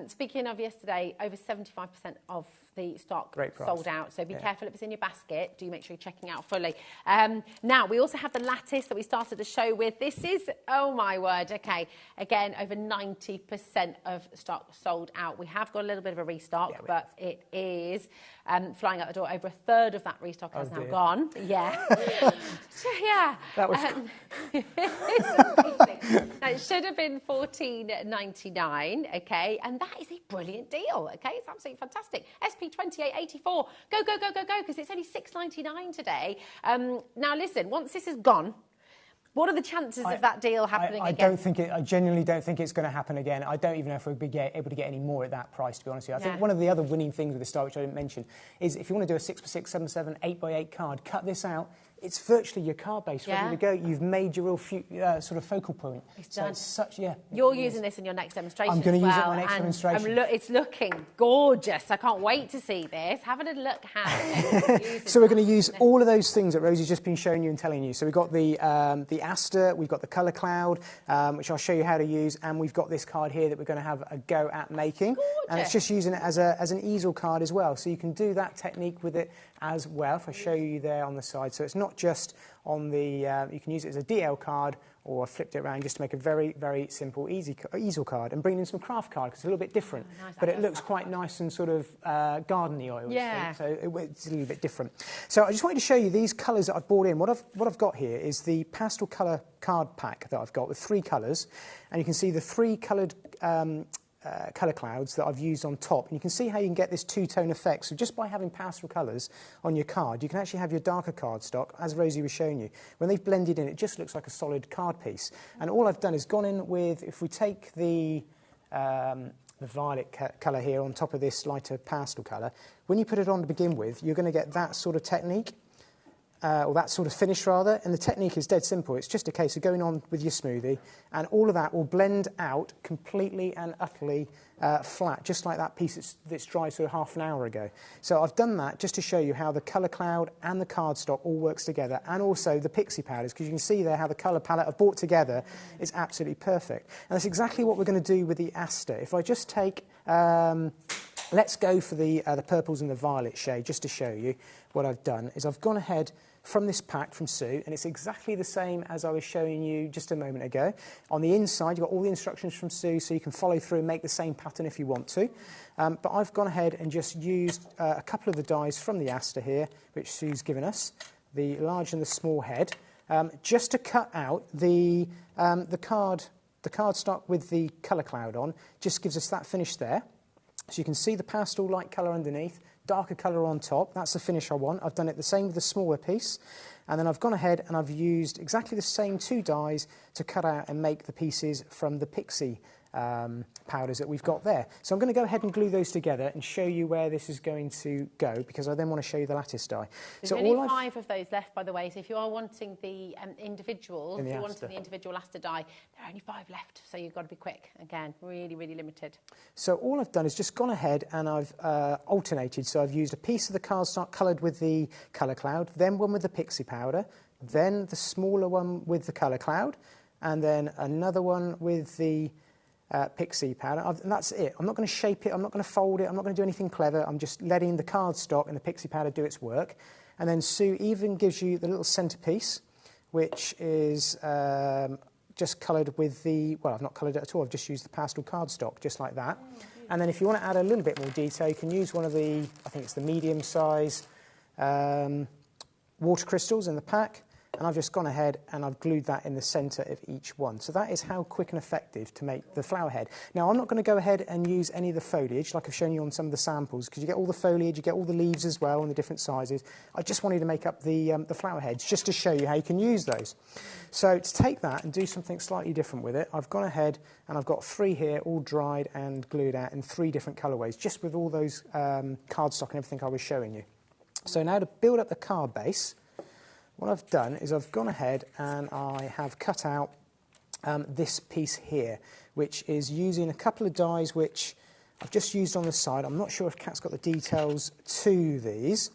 Speaking of yesterday, over 75% of the stock sold out. So be careful if it's in your basket. Do make sure you're checking out fully. Now, we also have the lattice that we started the show with. This is, oh my word, okay. Again, over 90% of stock sold out. We have got a little bit of a restock, but it is flying out the door. Over a third of that restock has now gone. Yeah. Yeah. That was... It's amazing. Now, it should have been $14.99, okay, and that is a brilliant deal, okay? It's absolutely fantastic. SP2884, go, because it's only $6.99 today. Now, listen, once this is gone, what are the chances of that deal happening again? I genuinely don't think it's going to happen again. I don't even know if we'll be able to get any more at that price, to be honest with you. I think one of the other winning things with this style, which I didn't mention, is if you want to do a 6x6, 7x7, 8x8 card, cut this out. it's virtually your card base ready to go. You've made your real sort of focal point. It's done. It's such, yeah. You're using this in your next demonstration I'm going to as use it in well, my next and demonstration. it's looking gorgeous. I can't wait to see this. Have a little look how So we're going to use all of those things that Rosie's just been showing you and telling you. So we've got the Aster, we've got the colour cloud, which I'll show you how to use, and we've got this card here that we're going to have a go at making. Gorgeous. And it's just using it as an easel card as well. So you can do that technique with it as well, if I show you there on the side. So it's not just on the, you can use it as a DL card, or I flipped it around just to make a very, very simple easel card, and bring in some craft card, because it's a little bit different. Oh, nice. But it looks quite nice and sort of garden-y, I always think. So it's a little bit different. So I just wanted to show you these colours that I've brought in. What I've got here is the pastel colour card pack that I've got with 3 colours. And you can see the 3 coloured colour clouds that I've used on top, and you can see how you can get this two-tone effect. So just by having pastel colours on your card, you can actually have your darker cardstock, as Rosie was showing you. When they've blended in, it just looks like a solid card piece. And all I've done is gone in with, if we take the violet colour here on top of this lighter pastel colour, when you put it on to begin with, you're going to get that sort of technique. Or that sort of finish rather, and the technique is dead simple. It's just a case of going on with your smoothie, and all of that will blend out completely and utterly flat, just like that piece that's dried sort of half an hour ago. So I've done that just to show you how the colour cloud and the cardstock all works together, and also the pixie powders, because you can see there how the colour palette I've brought together is absolutely perfect. And that's exactly what we're going to do with the Aster. If I just take, let's go for the purples and the violet shade, just to show you what I've done, is I've gone ahead from this pack from Sue, and it's exactly the same as I was showing you just a moment ago. On the inside, you've got all the instructions from Sue, so you can follow through and make the same pattern if you want to. But I've gone ahead and just used a couple of the dies from the Aster here, which Sue's given us, the large and the small head, just to cut out the cardstock with the colour cloud on. Just gives us that finish there. So you can see the pastel light colour underneath, darker colour on top. That's the finish I want. I've done it the same with the smaller piece. And then I've gone ahead and I've used exactly the same 2 dies to cut out and make the pieces from the pixie powders that we've got there. So I'm going to go ahead and glue those together and show you where this is going to go, because I then want to show you the lattice die. There's only 5 of those left, by the way, so if you are wanting the individual, if you're wanting the individual Aster die, there are only 5 left, so you've got to be quick. Again, really, really limited. So all I've done is just gone ahead and I've alternated. So I've used a piece of the cardstock coloured with the colour cloud, then one with the pixie powder, then the smaller one with the colour cloud, and then another one with the pixie powder, and that's it. I'm not going to shape it, I'm not going to fold it, I'm not going to do anything clever. I'm just letting the cardstock and the pixie powder do its work. And then Sue even gives you the little centrepiece, which is just coloured with the, well, I've not coloured it at all, I've just used the pastel cardstock, just like that. And then if you want to add a little bit more detail, you can use one of the, I think it's the medium size water crystals in the pack. And I've just gone ahead and I've glued that in the centre of each one. So that is how quick and effective to make the flower head. Now, I'm not going to go ahead and use any of the foliage, like I've shown you on some of the samples, because you get all the foliage, you get all the leaves as well in the different sizes. I just wanted to make up the flower heads, just to show you how you can use those. So to take that and do something slightly different with it, I've gone ahead and I've got 3 here, all dried and glued out in 3 different colourways, just with all those cardstock and everything I was showing you. So now to build up the card base, what I've done is I've gone ahead and I have cut out this piece here, which is using a couple of dies which I've just used on the side. I'm not sure if Kat's got the details to these,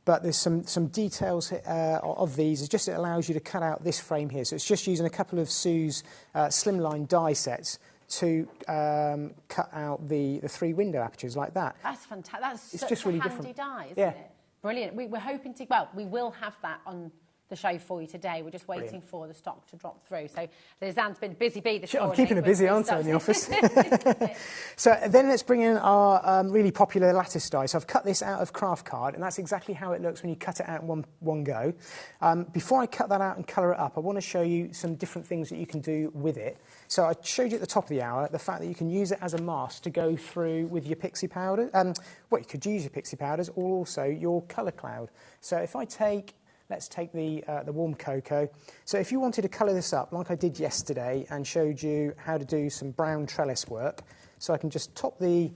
but there's some details of these. It's just, it allows you to cut out this frame here. So it's just using a couple of Sue's slimline die sets to cut out the 3 window apertures like that. That's fantastic. That's it's such just really a handy different. die, isn't it? Brilliant. We're hoping to, well, we will have that on the show for you today. We're just waiting for the stock to drop through. So Lizanne's been busy bee this morning. I'm keeping her busy, aren't I, in the office? So then let's bring in our really popular lattice die. So I've cut this out of craft card, and that's exactly how it looks when you cut it out in one go. Before I cut that out and colour it up, I want to show you some different things that you can do with it. So I showed you at the top of the hour the fact that you can use it as a mask to go through with your pixie powder. Well, you could use your pixie powders or also your colour cloud. So if I take, let's take the warm cocoa. So if you wanted to colour this up like I did yesterday and showed you how to do some brown trellis work, so I can just top the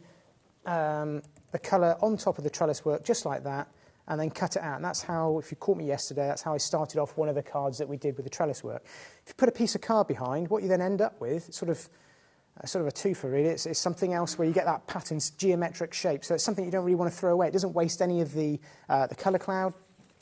colour on top of the trellis work just like that, and then cut it out. And that's how, if you caught me yesterday, that's how I started off one of the cards that we did with the trellis work. If you put a piece of card behind, what you then end up with, sort of a twofer really, it's something else where you get that pattern's geometric shape. So it's something you don't really want to throw away. It doesn't waste any of the colour cloud.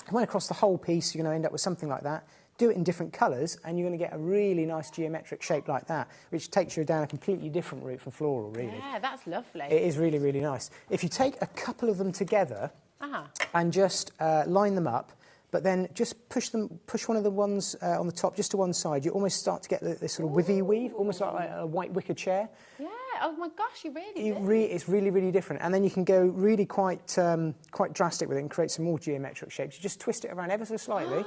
It went across the whole piece, you're going to end up with something like that. Do it in different colours, and you're going to get a really nice geometric shape like that, which takes you down a completely different route from floral, really. Yeah, that's lovely. It is really, really nice. If you take a couple of them together and just line them up, but then just push one of the ones on the top just to one side, you almost start to get this sort of wivy weave, almost like a white wicker chair. Yeah, oh my gosh, you really do. It's really, really different. And then you can go really quite drastic with it and create some more geometric shapes. You just twist it around ever so slightly.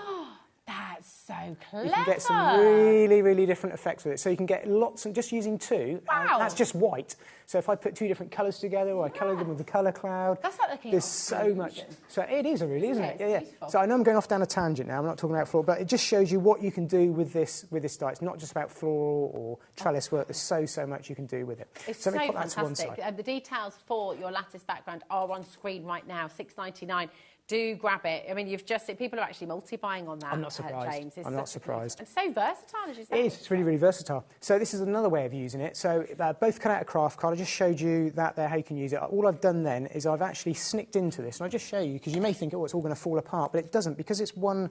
That's so clever. You can get some really, really different effects with it. So you can get lots, and just using two, wow. That's just white. So if I put two different colours together, or I colour them with the colour cloud, that's like looking there's so much. So it is isn't it? Yeah. Beautiful. So I know I'm going off down a tangent now. I'm not talking about floral, but it just shows you what you can do with this die. It's not just about floral or trellis work. There's so much you can do with it. It's so so let me put that to one fantastic. side. The details for your lattice background are on screen right now. $6.99. Do grab it. I mean, people are actually multi-buying on that. I'm not surprised. James. I'm not surprised. And so versatile, as you say. It is. It's really, really versatile. So this is another way of using it. So both cut out a craft card. I just showed you that there, how you can use it. All I've done then is I've actually snicked into this, and I'll just show you, because you may think, oh, it's all going to fall apart, but it doesn't, because it's one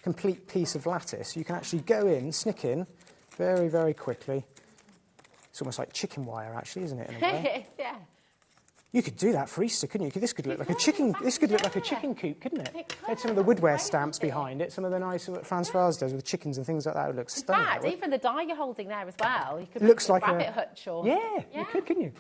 complete piece of lattice. You can actually go in, snick in, very, very quickly. It's almost like chicken wire, actually, isn't it? In a way? Yeah. You could do that for Easter, couldn't you? This could look like a chicken. This could look like a chicken coop, couldn't it? It could. Had some of the woodware stamps behind it. Some of the nice what Francoise does with chickens and things like that. It would look stunning. In fact, even the die you're holding there as well. You could looks make like a rabbit hutch or yeah, you could, couldn't you?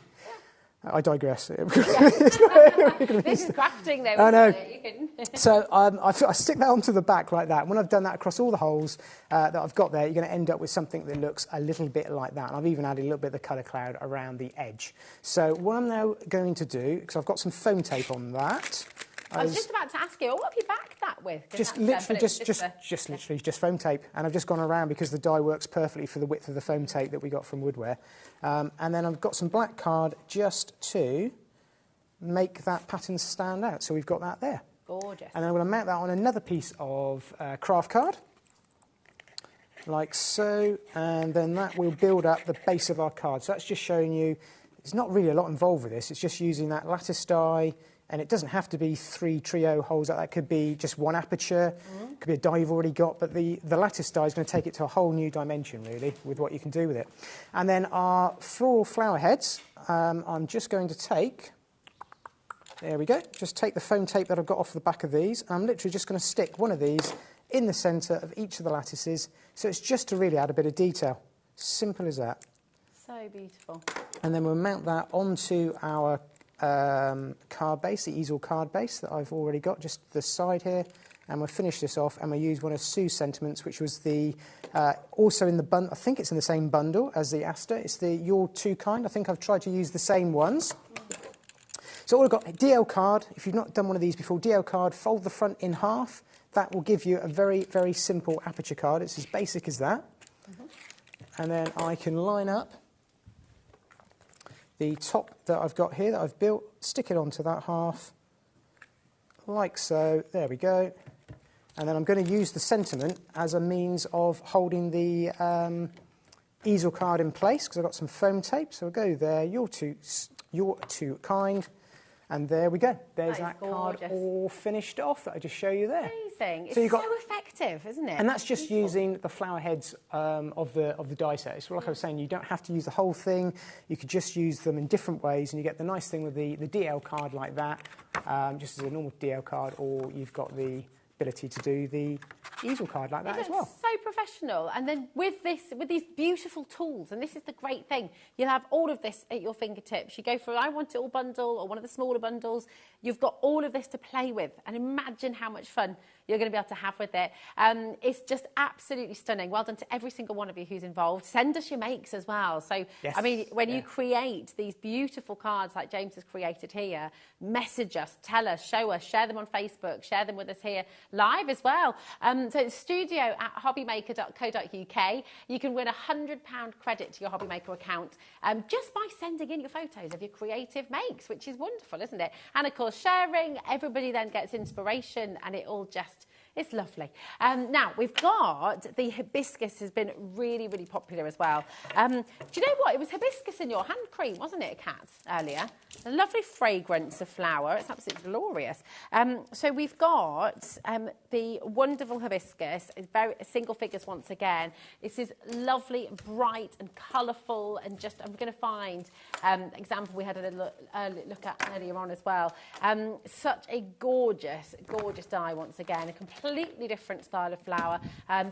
I digress. This is crafting, though. I know. You can... So I stick that onto the back like that. When I've done that across all the holes that I've got there, you're going to end up with something that looks a little bit like that. And I've even added a little bit of the colour cloud around the edge. So what I'm now going to do, because I've got some foam tape on that. I was just about to ask you, what have you backed that with? Just literally just foam tape, and I've just gone around because the die works perfectly for the width of the foam tape that we got from Woodware. And then I've got some black card just to make that pattern stand out. So we've got that there. Gorgeous. And then I'm going to mount that on another piece of craft card, like so, and then that will build up the base of our card. So that's just showing you, there's not really a lot involved with this. It's just using that lattice die. And it doesn't have to be 3 trio holes. That could be just one aperture. It could be a die you've already got. But the lattice die is going to take it to a whole new dimension, really, with what you can do with it. And then our floral flower heads, I'm just going to take, there we go, just take the foam tape that I've got off the back of these. I'm literally just going to stick one of these in the centre of each of the lattices. So it's just to really add a bit of detail. Simple as that. So beautiful. And then we'll mount that onto our card base, the easel card base that I've already got, just the side here, and we'll finish this off, and we'll use one of Sue's sentiments, which was the also in the bundle. I think it's in the same bundle as the Aster. It's the You're Too Kind. I think I've tried to use the same ones. So all I've got, DL card. If you've not done one of these before, DL card, fold the front in half. That will give you a very, very simple aperture card. It's as basic as that. And then I can line up the top that I've got here that I've built, stick it onto that half, like so. There we go. And then I'm going to use the sentiment as a means of holding the easel card in place, because I've got some foam tape. So I'll go there, you're too kind. And there we go. There's that card all finished off that I just show you there. Amazing. It's so so effective, isn't it? And that's just using the flower heads of the die set. So like I was saying, you don't have to use the whole thing. You could just use them in different ways, and you get the nice thing with the DL card like that, just as a normal DL card, or you've got the ability to do the easel card like that as well. So professional. And then with these beautiful tools, and this is the great thing, you'll have all of this at your fingertips. You go for I want it all bundle or one of the smaller bundles. You've got all of this to play with, and imagine how much fun you're going to be able to have with it. It's just absolutely stunning. Well done to every single one of you who's involved. Send us your makes as well. So, yes. I mean, when you create these beautiful cards like James has created here, message us, tell us, show us, share them on Facebook, share them with us here live as well. So it's studio@hobbymaker.co.uk. You can win a £100 credit to your HobbyMaker account just by sending in your photos of your creative makes, which is wonderful, isn't it? And of course, sharing, everybody then gets inspiration and it all just, it's lovely. Now, we've got the hibiscus has been really, really popular as well. Do you know what? It was hibiscus in your hand cream, wasn't it, Kat, earlier? A lovely fragrance of flower. It's absolutely glorious. So we've got the wonderful hibiscus. It's very single figures once again. This is lovely, bright and colourful and just, I'm going to find example we had a little look at earlier on as well. Such a gorgeous, gorgeous die once again. A completely different style of flower.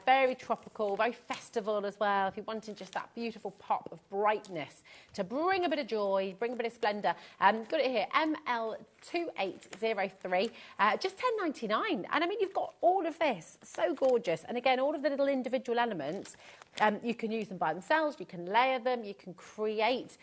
Very tropical, very festival as well. If you're wanting just that beautiful pop of brightness to bring a bit of joy, bring a bit of splendour. Got it here, ML2803, just £10.99. And I mean, you've got all of this, so gorgeous. And again, all of the little individual elements, you can use them by themselves, you can layer them, you can create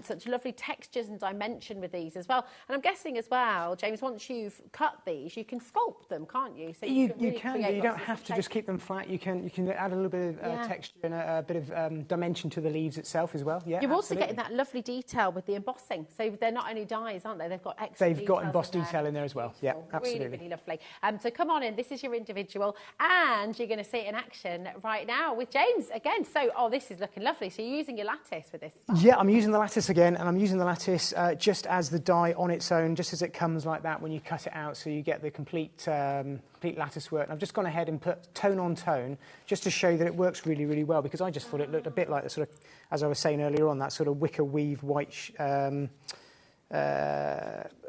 such lovely textures and dimension with these as well. And I'm guessing as well, James, once you've cut these, you can sculpt them, can't you? So you don't have to just keep them flat. You can add a little bit of texture and a bit of dimension to the leaves itself as well. Yeah, you're also getting that lovely detail with the embossing. So they're not only dies, aren't they? They've got extra They've got embossed detail in there as well. Yeah, absolutely. Really, really lovely. So come on in. This is your individual, and you're going to see it in action right now with James again. So, oh, this is looking lovely. So you're using your lattice with this? Yeah, I'm using the lattice again, and I'm using the lattice just as the die on its own, just as it comes like that when you cut it out, so you get the complete lattice work. And I've just gone ahead and put tone on tone, just to show that it works really, really well, because I just thought it looked a bit like the sort of, as I was saying earlier on, that sort of wicker weave white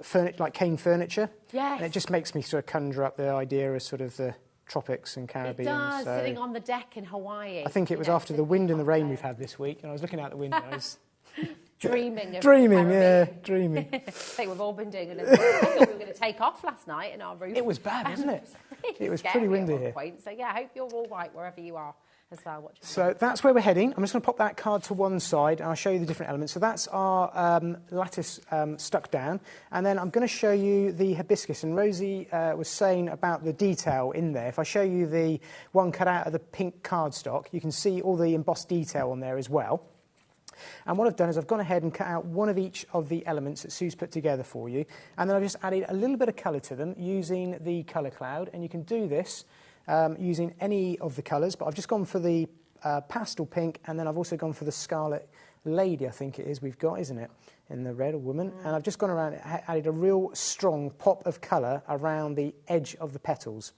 furniture, like cane furniture. Yes. And it just makes me sort of conjure up the idea of sort of the tropics and Caribbean. It does, so sitting on the deck in Hawaii. I think it was after the wind and the rain we've had this week, and I was looking out the window. I was dreaming. Yeah, dreaming. I think we've all been doing a little bit. I thought we were going to take off last night in our roof. It was bad, wasn't it? It was scary pretty windy at one here. point. So yeah, I hope you're all right wherever you are as well. So that's where we're heading. I'm just going to pop that card to one side and I'll show you the different elements. So that's our lattice stuck down, and then I'm going to show you the hibiscus. And Rosie was saying about the detail in there. If I show you the one cut out of the pink cardstock, you can see all the embossed detail on there as well. And what I've done is I've gone ahead and cut out one of each of the elements that Sue's put together for you, and then I've just added a little bit of colour to them using the colour cloud. And you can do this using any of the colours, but I've just gone for the pastel pink, and then I've also gone for the scarlet lady, I think it is we've got, isn't it, in the red, or woman. And I've just gone around and added a real strong pop of colour around the edge of the petals.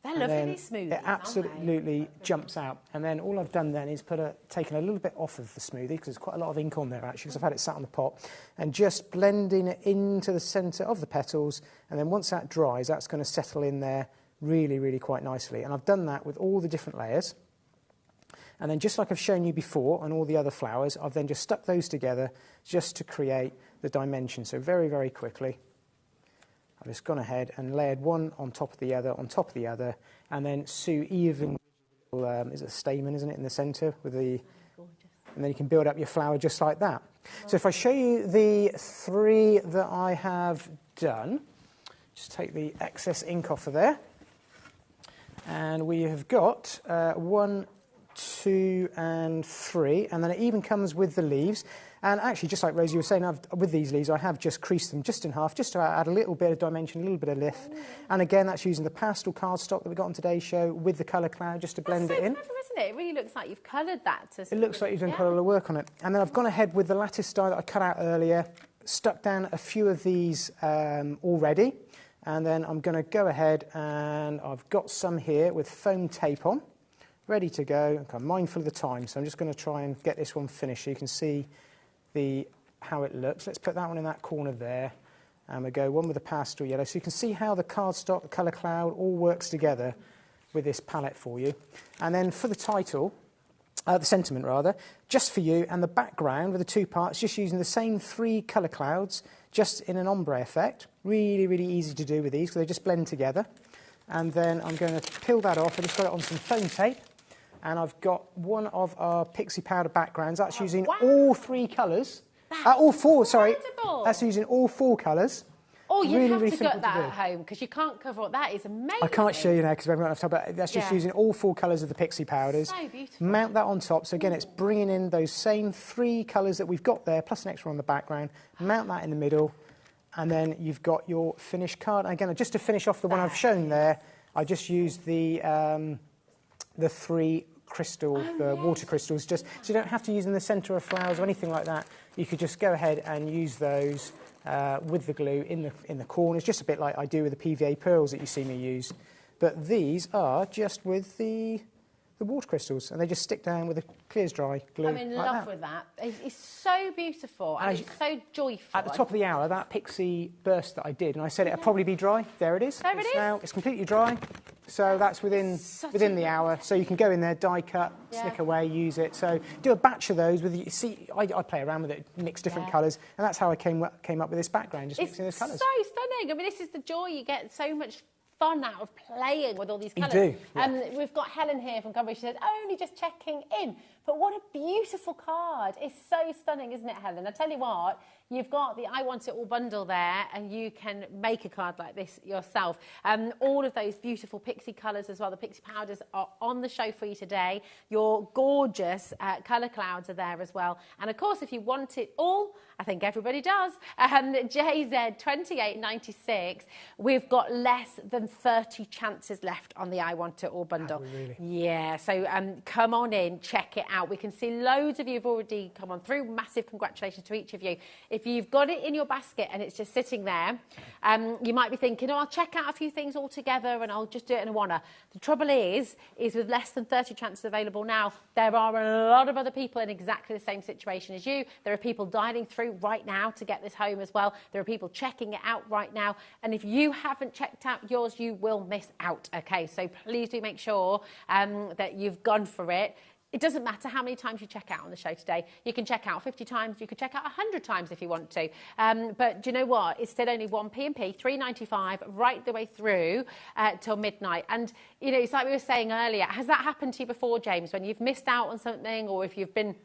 They're lovely smooth. It absolutely jumps out. And then all I've done then is taken a little bit off of the smoothie, because there's quite a lot of ink on there actually, because I've had it sat on the pot, and just blending it into the centre of the petals. And then once that dries, that's going to settle in there really, really quite nicely. And I've done that with all the different layers. And then just like I've shown you before on all the other flowers, I've then just stuck those together just to create the dimension. So very, very quickly, I've just gone ahead and layered one on top of the other, on top of the other, and then Sue even, is it a stamen, isn't it, in the centre with the, and then you can build up your flower just like that. So if I show you the three that I have done, just take the excess ink off of there, and we have got 1, 2 and 3, and then it even comes with the leaves. And actually, just like Rosie was saying, with these leaves, I have just creased them just in half, just to add a little bit of dimension, a little bit of lift. And again, that's using the pastel cardstock that we got on today's show with the colour cloud, just to blend it in. That's so clever, isn't it? It really looks like you've coloured that. It looks like you've done quite a lot of work on it. And then I've gone ahead with the lattice die that I cut out earlier, stuck down a few of these already. And then I'm going to go ahead, and I've got some here with foam tape on, ready to go. I'm mindful of the time, so I'm just going to try and get this one finished so you can see how it looks. Let's put that one in that corner there, and we'll go one with the pastel yellow, so you can see how the cardstock, the colour cloud, all works together with this palette for you. And then for the title, the sentiment rather, just for you, and the background with the two parts, just using the same 3 colour clouds, just in an ombre effect. Really, really easy to do with these, because they just blend together. And then I'm going to peel that off. I just got it on some foam tape. And I've got one of our pixie powder backgrounds. That's using all 3 colours. All 4, sorry. That's using all 4 colours. Oh, you really, have really to get simple that to do. at home because you can't cover all that. Is amazing. I can't show you now because we haven't got enough time, but that's just using all 4 colours of the pixie powders. So beautiful. Mount that on top. So again, it's bringing in those same 3 colours that we've got there, plus an extra on the background. Mount that in the middle, and then you've got your finished card. And again, just to finish off the one I've shown there, I just used the 3 crystal, water crystals, just so you don't have to use in the centre of flowers or anything like that. You could just go ahead and use those with the glue in the corners, just a bit like I do with the PVA pearls that you see me use. But these are just with the water crystals, and they just stick down with a clear as dry glue. I'm in love with that. It's so beautiful and it's so joyful. At the top of the hour, that pixie burst that I did, and I said it'd probably be dry. There it is. There it is. Now it's completely dry. So that's within the hour. So you can go in there, die cut, snick away, use it. So do a batch of those. I play around with it, mix different colours, and that's how I came up with this background, just mixing those colours. It's so stunning. I mean, this is the joy. You get so much fun out of playing with all these colours. You do. Yeah. We've got Helen here from Cumbria. She says, only just checking in. But what a beautiful card. It's so stunning, isn't it, Helen? I tell you what, you've got the I Want It All bundle there, and you can make a card like this yourself. All of those beautiful pixie colours as well, the pixie powders are on the show for you today. Your gorgeous colour clouds are there as well. And of course, if you want it all, I think everybody does, JZ2896, we've got less than 30 chances left on the I Want It All bundle. Oh, really? Yeah, so come on in, check it out. We can see loads of you have already come on through. Massive congratulations to each of you. If you've got it in your basket and it's just sitting there, you might be thinking, oh, I'll check out a few things all together and I'll just do it in a wanna. The trouble is with less than 30 chances available now, there are a lot of other people in exactly the same situation as you. There are people dialing through right now to get this home as well. There are people checking it out right now. And if you haven't checked out yours, you will miss out. Okay, so please do make sure that you've gone for it. It doesn't matter how many times you check out on the show today. You can check out 50 times. You can check out 100 times if you want to. But do you know what? It's still only 1p&p, $3.95 right the way through till midnight. And, you know, it's like we were saying earlier. Has that happened to you before, James, when you've missed out on something, or if you've been...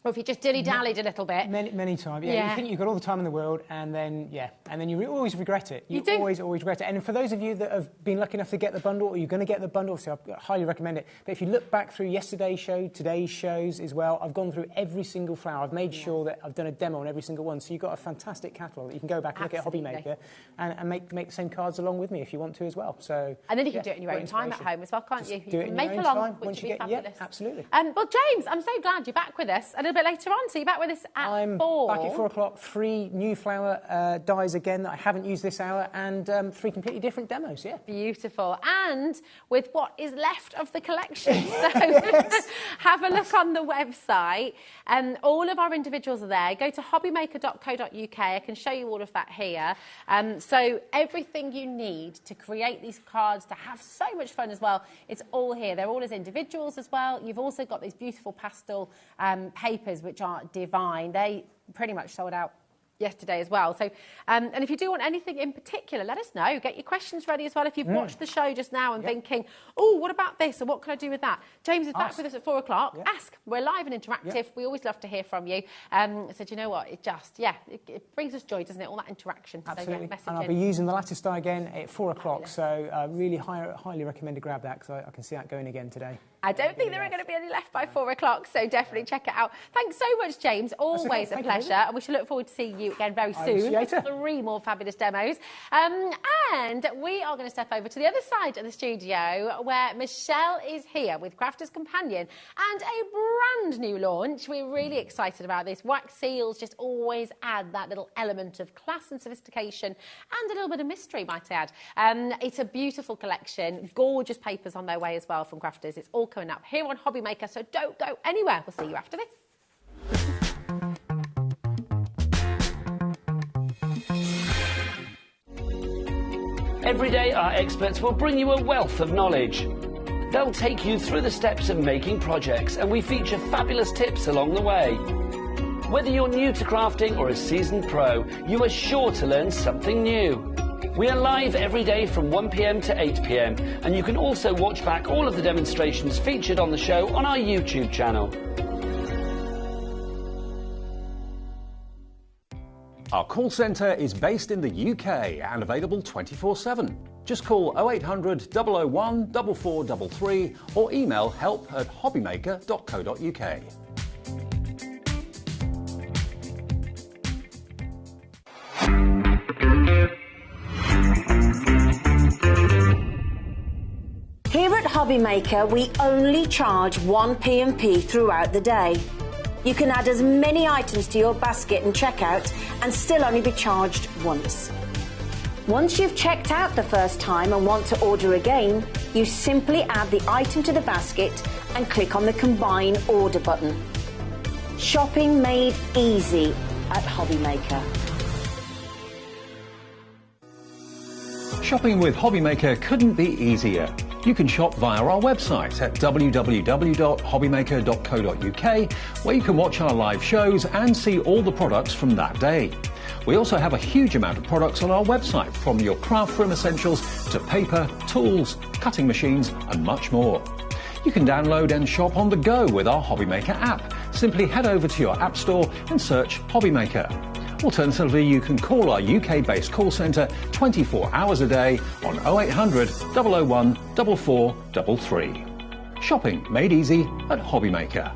Or if you just dilly-dallied a little bit. Many times, yeah. You think you've got all the time in the world, and then, you always regret it. You always regret it. And for those of you that have been lucky enough to get the bundle, or you're going to get the bundle, so I highly recommend it. But if you look back through yesterday's show, today's shows as well, I've gone through every single flower. I've made sure that I've done a demo on every single one. So you've got a fantastic catalogue that you can go back and look at HobbyMaker and make the same cards along with me if you want to as well. So, and then you can do it in your own time at home as well, can't you? Do it in make your own along, time which once you would be get, fabulous. Yeah, absolutely. Well, James, I'm so glad you're back with us a little bit later on. So you're back with us at 4. I'm back at 4 o'clock. 3 new flower dies again that I haven't used this hour, and 3 completely different demos. Yeah, beautiful. And with what is left of the collection, so have a look on the website. All of our individuals are there. Go to hobbymaker.co.uk. I can show you all of that here. So everything you need to create these cards, to have so much fun as well, it's all here. They're all as individuals as well. You've also got these beautiful pastel papers, which are divine. They pretty much sold out yesterday as well. So, and if you do want anything in particular, let us know. Get your questions ready as well. If you've watched the show just now and thinking, oh, what about this? Or what can I do with that? James is back with us at 4 o'clock. Ask. We're live and interactive. We always love to hear from you. So do you know what? It just, it brings us joy, doesn't it? All that interaction. Absolutely. So, and I'll be using the lattice die again at 4 o'clock. So really highly recommend to grab that, because I can see that going again today. I don't think there are going to be any left by 4 o'clock, so definitely check it out. Thanks so much, James. Always a pleasure. And we shall look forward to seeing you again very soon. 3 more fabulous demos. And we are going to step over to the other side of the studio, where Michelle is here with Crafter's Companion and a brand new launch. We're really excited about this. Wax seals just always add that little element of class and sophistication and a little bit of mystery, might I add. It's a beautiful collection. Gorgeous papers on their way as well from Crafters. It's all coming up here on HobbyMaker, so don't go anywhere. We'll see you after this. Every day, our experts will bring you a wealth of knowledge. They'll take you through the steps of making projects, and we feature fabulous tips along the way. Whether you're new to crafting or a seasoned pro, you are sure to learn something new. We are live every day from 1 p.m. to 8 p.m. and you can also watch back all of the demonstrations featured on the show on our YouTube channel. Our call centre is based in the UK and available 24/7. Just call 0800 001 4433 or email help@hobbymaker.co.uk. Here at HobbyMaker, we only charge 1 P&P throughout the day. You can add as many items to your basket and checkout and still only be charged once. Once you've checked out the first time and want to order again, you simply add the item to the basket and click on the Combine Order button. Shopping made easy at HobbyMaker. Shopping with HobbyMaker couldn't be easier. You can shop via our website at www.hobbymaker.co.uk, where you can watch our live shows and see all the products from that day. We also have a huge amount of products on our website, from your craft room essentials to paper, tools, cutting machines and much more. You can download and shop on the go with our HobbyMaker app. Simply head over to your app store and search HobbyMaker. Alternatively, you can call our UK-based call centre 24 hours a day on 0800 001 4433. Shopping made easy at HobbyMaker.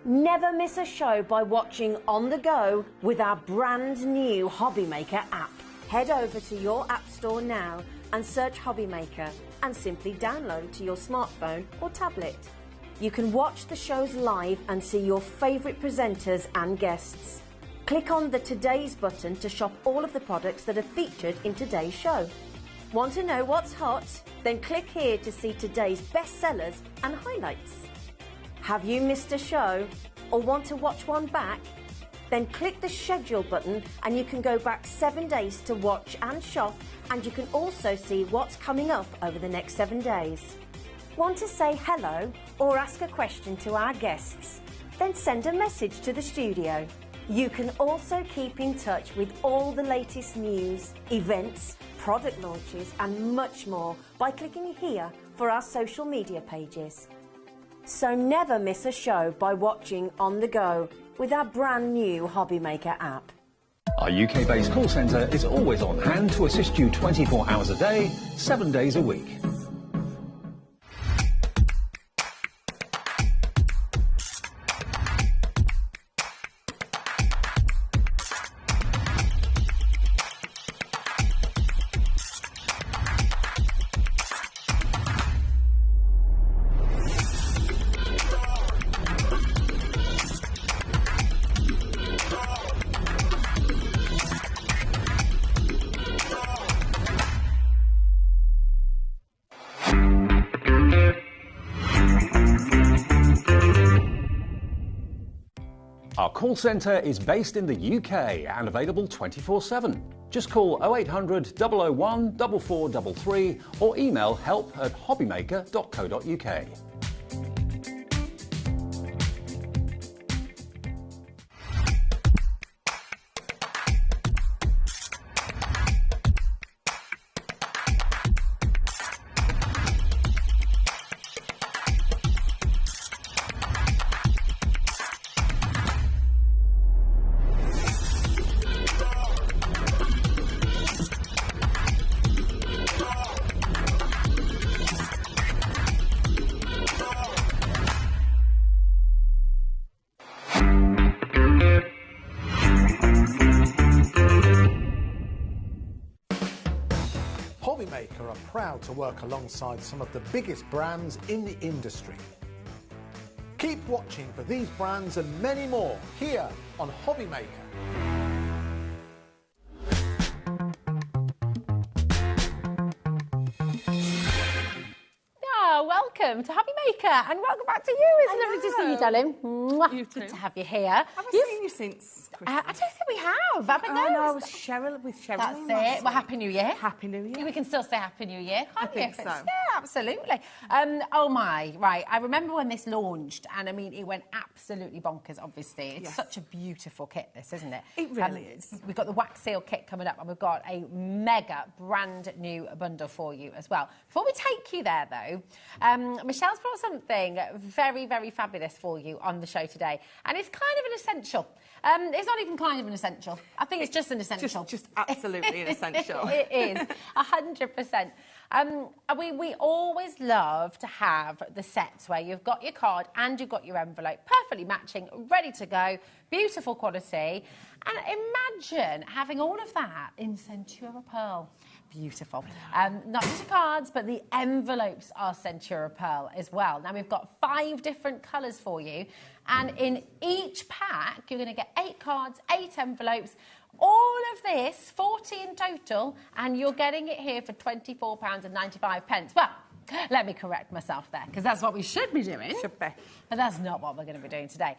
Never miss a show by watching on the go with our brand new HobbyMaker app. Head over to your app store now and search HobbyMaker and simply download to your smartphone or tablet. You can watch the shows live and see your favourite presenters and guests. Click on the Today's button to shop all of the products that are featured in today's show. Want to know what's hot? Then click here to see today's bestsellers and highlights. Have you missed a show or want to watch one back? Then click the schedule button and you can go back 7 days to watch and shop, and you can also see what's coming up over the next 7 days. Want to say hello or ask a question to our guests? Then send a message to the studio. You can also keep in touch with all the latest news, events, product launches and much more by clicking here for our social media pages. So never miss a show by watching on the go with our brand new HobbyMaker app. Our UK-based call centre is always on hand to assist you 24 hours a day, 7 days a week. Our call centre is based in the UK and available 24/7. Just call 0800 001 4433 or email help@hobbymaker.co.uk. HobbyMaker are proud to work alongside some of the biggest brands in the industry. Keep watching for these brands and many more here on HobbyMaker. Welcome to HobbyMaker, and welcome back to you. It's lovely to see you, darling. Mwah. You too. Good to have you here. Have I seen you since Christmas? I don't think we have. I Oh, no, I was with Cheryl. That's it. Well, Happy New Year. Happy New Year. We can still say Happy New Year, can't I think we? so. Yeah, absolutely. Oh my, right. I remember when this launched, and I mean, it went absolutely bonkers, obviously. It's Yes. such a beautiful kit, this, isn't it? It really is. We've got the wax seal kit coming up, and we've got a mega brand new bundle for you as well. Before we take you there, though, Michelle's brought something very, very fabulous for you on the show today, and it's kind of an essential. It's not even kind of an essential. I think it's just an essential. Just absolutely an essential. It is, 100%. We always love to have the sets where you've got your card and you've got your envelope, perfectly matching, ready to go, beautiful quality. And imagine having all of that in Centura Pearl. Beautiful. Not just the cards, but the envelopes are Centura Pearl as well. Now, we've got 5 different colours for you. And in each pack, you're going to get 8 cards, 8 envelopes, all of this, 40 in total, and you're getting it here for £24.95. Well, let me correct myself there, because that's what we should be doing. Should be. But that's not what we're going to be doing today.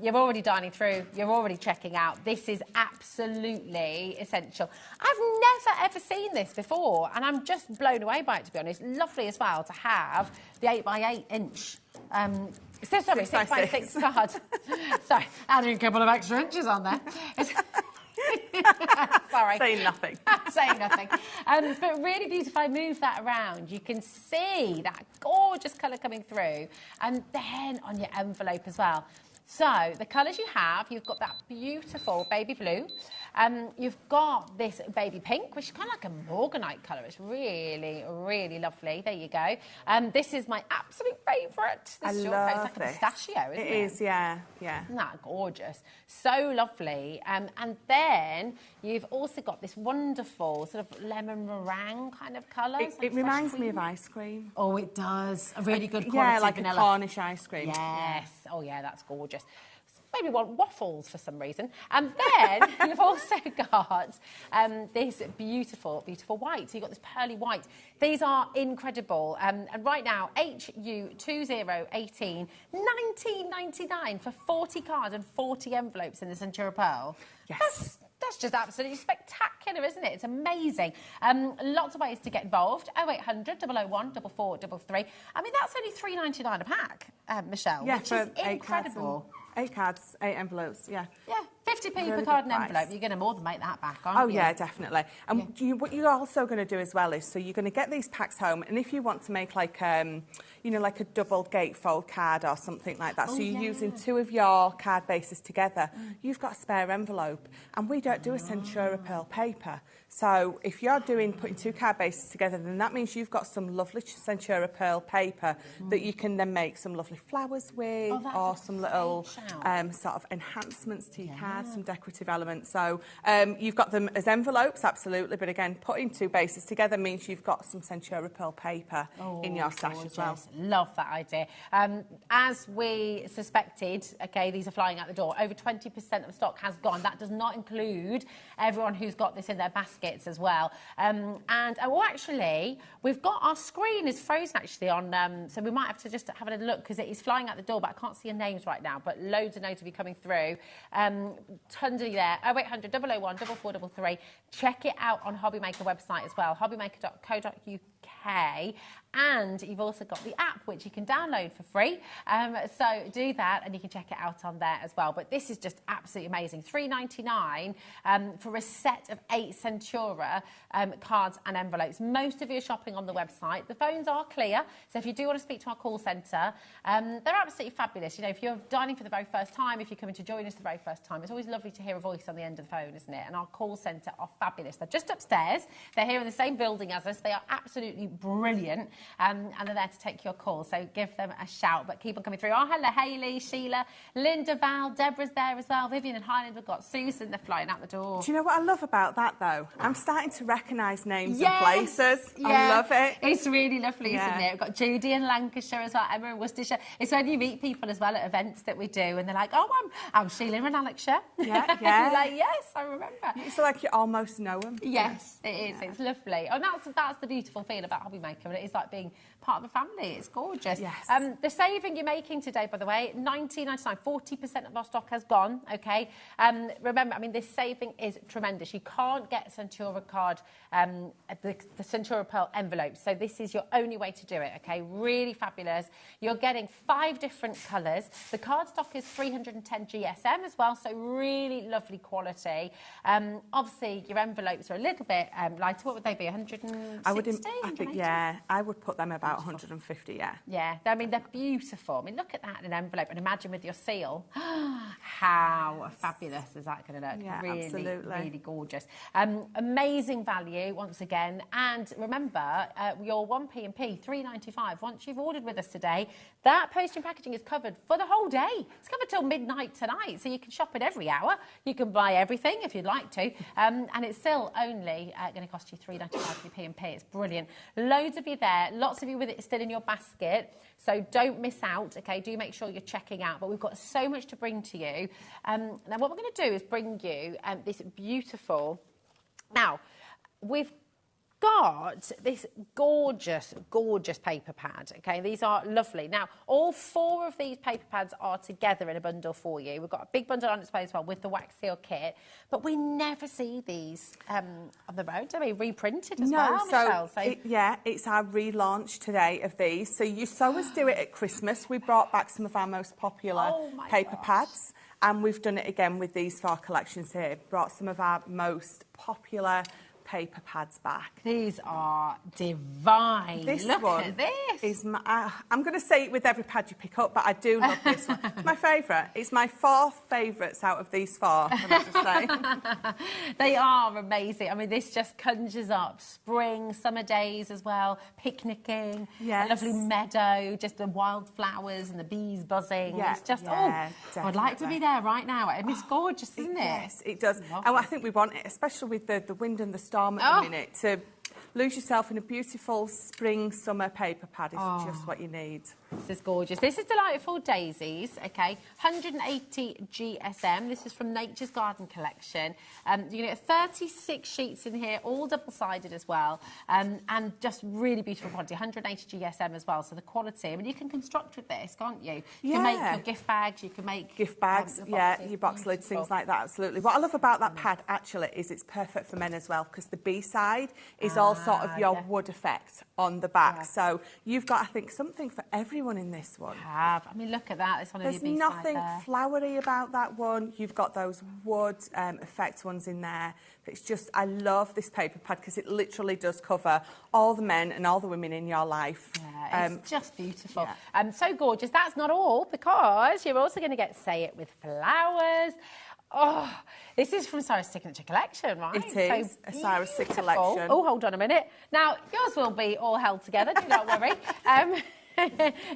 You're already dining through. You're already checking out. This is absolutely essential. I've never, ever seen this before, and I'm just blown away by it, to be honest. Lovely as well to have the 8x8 inch. Sorry, 6x6 card. Sorry, adding a couple of extra inches on there. Sorry. Saying nothing. Saying nothing. But really beautiful. I move that around. You can see that gorgeous colour coming through. And then on your envelope as well. So the colours you have, you've got that beautiful baby blue. You've got this baby pink, which is kind of like a morganite colour. It's really, really lovely. There you go. This is my absolute favourite. I It's love like a this. pistachio, isn't it? It is, yeah. Isn't that gorgeous? So lovely. And then you've also got this wonderful sort of lemon meringue kind of colour. It reminds me of ice cream. Oh, it does. A really good quality Yeah, like vanilla. a Cornish ice cream. Yes. Oh, yeah, that's gorgeous. Maybe want waffles for some reason. And then you've also got this beautiful, beautiful white. So you've got this pearly white. These are incredible. And right now, HU2018, $19.99 for 40 cards and 40 envelopes in the Centura Pearl. Yes. That's just absolutely spectacular, isn't it? It's amazing. Lots of ways to get involved. 0800 001 4433. I mean, that's only $3.99 a pack, Michelle, Yeah, which for is incredible. 8 cards, 8 envelopes, yeah. Yeah, 50p per Really card good and envelope. price. You're going to more than make that back, aren't Oh, you? yeah, definitely. And what you're also going to do as well is, so you're going to get these packs home, and if you want to make like, you know, like a double gatefold card or something like that, so you're using 2 of your card bases together, you've got a spare envelope, and we don't do a Centura Pearl paper. So if you're putting 2 card bases together, then that means you've got some lovely Centura Pearl paper that you can then make some lovely flowers with, or some little sort of enhancements to your cards, some decorative elements. So you've got them as envelopes, absolutely, but again, putting 2 bases together means you've got some Centura Pearl paper in your stash as well. Love that idea. As we suspected, okay, these are flying out the door. Over 20% of stock has gone. That does not include everyone who's got this in their baskets as well. Well, actually, we've got our screen is frozen actually on, so we might have to just have a little look because it is flying out the door, but I can't see your names right now. But loads of notes of you coming through. Tons of you there. 0800 001 4433. Check it out on HobbyMaker website as well. HobbyMaker.co.uk. And you've also got the app, which you can download for free. So do that, and you can check it out on there as well. But this is just absolutely amazing. $3.99 for a set of 8 Centura cards and envelopes. Most of you are shopping on the website. The phones are clear, so if you do want to speak to our call centre, they're absolutely fabulous. You know, if you're dining for the very first time, if you're coming to join us the very first time, it's always lovely to hear a voice on the end of the phone, isn't it? And our call centre are fabulous. They're just upstairs. They're here in the same building as us. They are absolutely brilliant. And they're there to take your call, so give them a shout. But keep on coming through. Oh, hello, Hayley, Sheila, Linda, Val, Deborah's there as well. Vivian and Highland, we've got Susan. They're flying out the door. Do you know what I love about that, though? I'm starting to recognise names and places. Yeah. I love it. It's really lovely, isn't it? We've got Judy in Lancashire as well, Emma in Worcestershire. It's when you meet people as well at events that we do, and they're like, oh, I'm Sheila in Lanarkshire. Yeah, And you're like, yes, I remember. It's like you almost know them. Yes, it is. It's lovely. And that's the beautiful thing about HobbyMaker. And it is like being part of the family. It's gorgeous. Yes. The saving you're making today, by the way, $19.99, 40% of our stock has gone, okay? Remember, I mean, this saving is tremendous. You can't get Centura card, the Centura Pearl envelope, so this is your only way to do it, okay? Really fabulous. You're getting 5 different colours. The card stock is 310 GSM as well, so really lovely quality. Obviously, your envelopes are a little bit lighter. What would they be, 160? I think, yeah, I would put them about 150, yeah. Yeah, I mean, they're beautiful. I mean, look at that in an envelope, and imagine with your seal. How fabulous is that going to look? Yeah, really, absolutely. really gorgeous. Amazing value, once again. And remember, your 1P&P, $3.95. Once you've ordered with us today, that postage packaging is covered for the whole day. It's covered till midnight tonight, so you can shop it every hour. You can buy everything if you'd like to, and it's still only going to cost you $3.95 for your P&P. It's brilliant. Loads of you there, lots of you with it still in your basket, so don't miss out, okay? Do make sure you're checking out, but we've got so much to bring to you. Now, what we're going to do is bring you this beautiful... Now, we've got this gorgeous, gorgeous paper pad, okay? These are lovely. Now, all 4 of these paper pads are together in a bundle for you. We've got a big bundle on display as well with the wax seal kit, but we never see these on the road, do we? Reprinted as well, Michelle. It's our relaunch today of these. So you saw us do it at Christmas. We brought back some of our most popular paper pads, and we've done it again with these 4 collections here. Brought some of our most popular paper pads back. These are divine. Look at this. Is I'm going to say it with every pad you pick up, but I do love this one. It's my favourite. It's my 4th favourites out of these 4, can I just say. They are amazing. I mean, this just conjures up spring, summer days as well, picnicking, a lovely meadow, just the wildflowers and the bees buzzing. Yeah, it's just, definitely. I'd like to be there right now. I mean, it's gorgeous, isn't it? Yes, it does. And I think we want it, especially with the wind and the storm at the minute, to lose yourself in a beautiful spring, summer paper pad is just what you need. This is gorgeous. This is Delightful Daisies, okay? 180 GSM. This is from Nature's Garden collection. You get 36 sheets in here, all double-sided as well, and just really beautiful quality. 180 GSM as well, so the quality. I mean, you can construct with this, can't you? You can make your gift bags, you can make... Gift bags, your box lids, things like that, absolutely. What I love about that pad, actually, is it's perfect for men as well, because the B side is all sort of your wood effect on the back. So you've got, I think, something for everyone in this one. I mean, look at that. It's one of your B-side. There's nothing flowery about that one. You've got those wood effect ones in there. It's just, I love this paper pad because it literally does cover all the men and all the women in your life. Yeah, it's just beautiful. So gorgeous. That's not all, because you're also going to get Say It With Flowers. Oh, this is from Sarah's Signature Collection, right? It is a Sarah's Signature Collection. Oh, hold on a minute. Now, yours will be all held together, do not worry.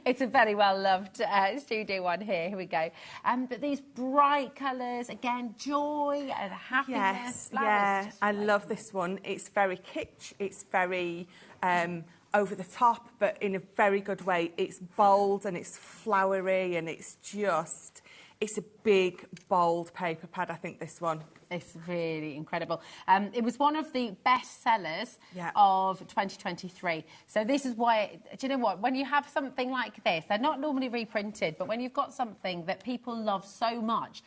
It's a very well-loved studio one here. Here we go. But these bright colours, again, joy and happiness. Yes, I love this one. It's very kitsch. It's very over the top, but in a very good way. It's bold and it's flowery and it's just... It's a big, bold paper pad, I think, this one. It's really incredible. It was one of the best sellers of 2023. So this is why, do you know what? When you have something like this, they're not normally reprinted, but when you've got something that people love so much,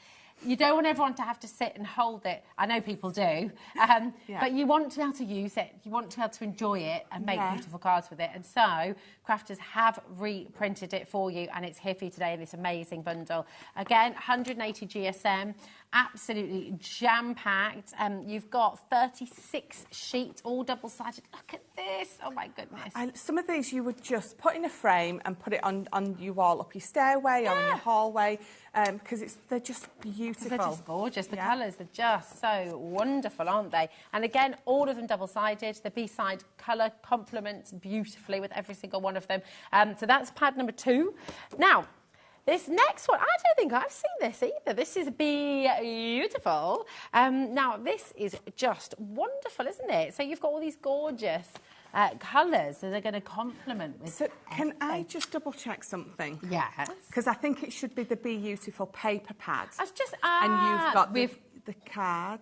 you don't want everyone to have to sit and hold it. I know people do. But you want to be able to use it. You want to be able to enjoy it and make beautiful cards with it. And so crafters have reprinted it for you, and it's here for you today in this amazing bundle. Again, 180 GSM, absolutely jam-packed. You've got 36 sheets, all double-sided. Look at this. Oh, my goodness. Some of these you would just put in a frame and put it on your wall up your stairway or in your hallway, because they're just beautiful. They're just gorgeous. The colours are just so wonderful, aren't they? And again, all of them double-sided. The B-side colour complements beautifully with every single one of them. So that's pad number 2. Now, this next one, I don't think I've seen this either. This is beautiful. Now, this is just wonderful, isn't it? So you've got all these gorgeous colours that are going to complement with. So can I just double check something? Yes. Because I think it should be the Beautiful paper pad. That's just and you've got the card.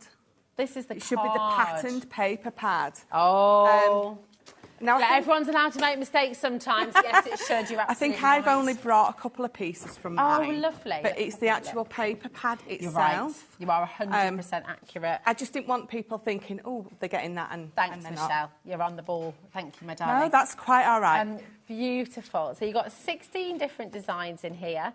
This is the It card. should be the patterned paper pad. Oh. Now, everyone's allowed to make mistakes sometimes. Yes, it should. You're absolutely I think I've right. only brought a couple of pieces from mine. Oh, lovely. But it's the actual paper pad itself. You're right. You are 100% accurate. I just didn't want people thinking, oh, they're getting that and Thanks, and they're Michelle. not. You're on the ball. Thank you, my darling. No, that's quite all right. Beautiful. So you've got 16 different designs in here.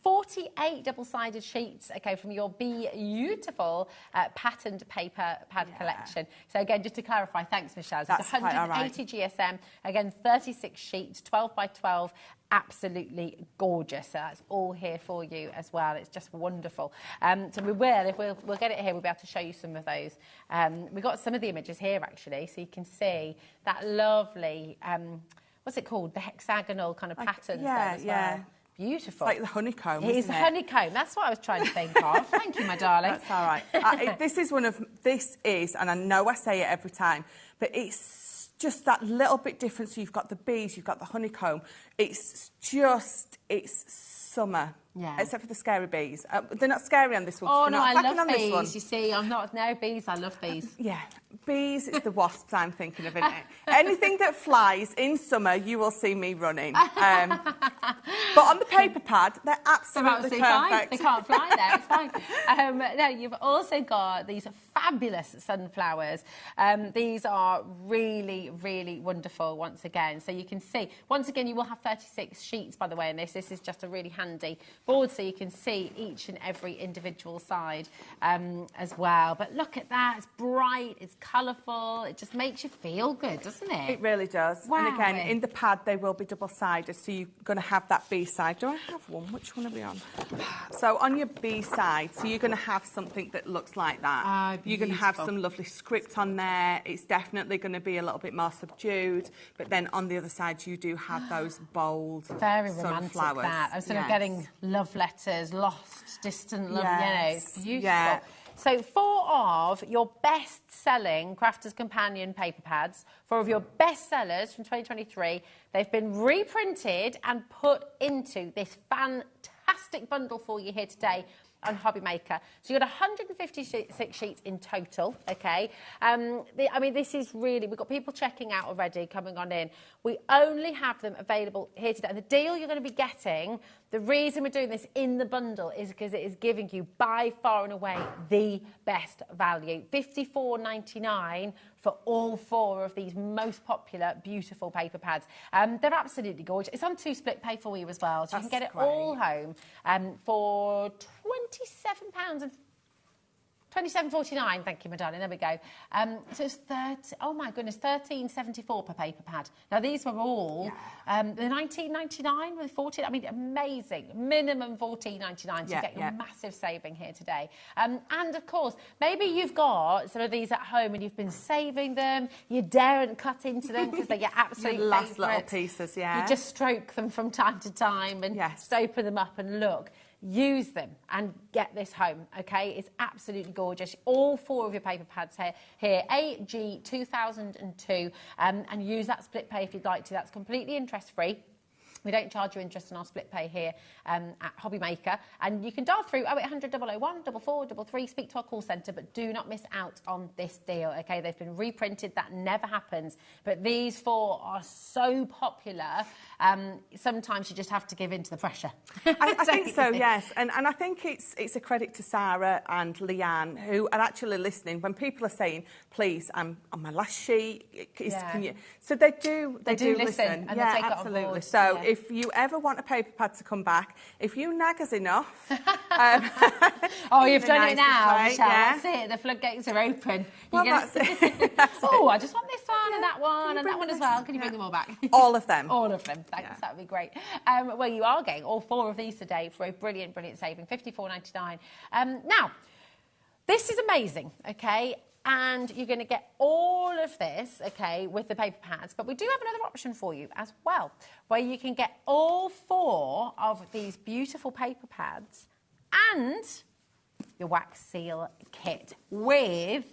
48 double-sided sheets, okay, from your beautiful patterned paper pad collection. So again, just to clarify, thanks, Michelle. So That's it's 180 quite all right. GSM, again, 36 sheets, 12 by 12. Absolutely gorgeous. So that's all here for you as well. It's just wonderful. So we will, if we'll get it here, we'll be able to show you some of those. We've got some of the images here actually, so you can see that lovely, what's it called? The hexagonal kind of patterns there as well. Beautiful. It's like the honeycomb, It is isn't it? honeycomb. That's what I was trying to think of. Thank you, my darling. That's all right. This is, and I know I say it every time, but it's just that little bit different. So you've got the bees, you've got the honeycomb. It's summer. Yeah. Except for the scary bees. They're not scary on this one. Oh, no, I love on this bees. one. You see, I'm not, no, bees, I love bees. Yeah, bees, it's the wasps I'm thinking of, isn't it? Anything that flies in summer, you will see me running. But on the paper pad, they're absolutely perfect. Fine. They can't fly there, it's fine. No, you've also got these fabulous sunflowers. These are really, really wonderful once again. So you can see, once again, you will have 36 sheets, by the way, in this. This is just a really handy board so you can see each and every individual side as well. But look at that, it's bright, it's colourful, it just makes you feel good, doesn't it? It really does. Wow. And again, in the pad, they will be double-sided, so you're going to have that B side. Do I have one? Which one are we on? So on your B side, so you're going to have something that looks like that. You're going to have some lovely script on there. It's definitely going to be a little bit more subdued, but then on the other side, you do have those bold Very romantic, sunflowers. that. I'm sort of getting love letters, lost, distant love, you know, it's beautiful. Yeah. So 4 of your best-selling Crafter's Companion paper pads, 4 of your best sellers from 2023, they've been reprinted and put into this fantastic bundle for you here today on HobbyMaker. So you've got 156 sheets in total, okay? I mean, this is really, we've got people checking out already, coming on in. We only have them available here today. And the deal you're going to be getting, the reason we're doing this in the bundle is because it is giving you, by far and away, the best value. $54.99 for all 4 of these most popular, beautiful paper pads. They're absolutely gorgeous. It's on 2 split pay for you as well, so you can get it all home for £27 £27.49, thank you, my darling. There we go. So it's £13.74 per paper pad. Now these were all the $19.99 with 14. I mean, amazing. Minimum $14.99 to get your massive saving here today. And of course, maybe you've got some of these at home and you've been saving them. You daren't cut into them because they're your absolute last little favourites. pieces. You just stroke them from time to time and just open them up and look. Use them and get this home, okay? It's absolutely gorgeous. All 4 of your paper pads here AG 2002, and use that split pay if you'd like to. That's completely interest-free. We don't charge you interest on our split pay here at HobbyMaker. And you can dial through 0800 001 4433, speak to our call centre, but do not miss out on this deal, OK? They've been reprinted. That never happens. But these 4 are so popular, sometimes you just have to give in to the pressure. I think so, yes. And I think it's a credit to Sarah and Leanne, who are actually listening. When people are saying, please, I'm on my last sheet, can you... So they do listen. And they take it absolutely. On board. So if you ever want a paper pad to come back, if you nag us enough... oh, you've done it now, Michelle. That's it. The floodgates are open. Well, that's it. Oh, I just want this one and that one and that one as well. Can you bring them all back? All of them. All of them. Thanks. That would be great. Well, you are getting all 4 of these today for a brilliant, brilliant saving, $54.99. Now, this is amazing, okay? And you're going to get all of this, okay, with the paper pads. But we do have another option for you as well, where you can get all 4 of these beautiful paper pads and your wax seal kit with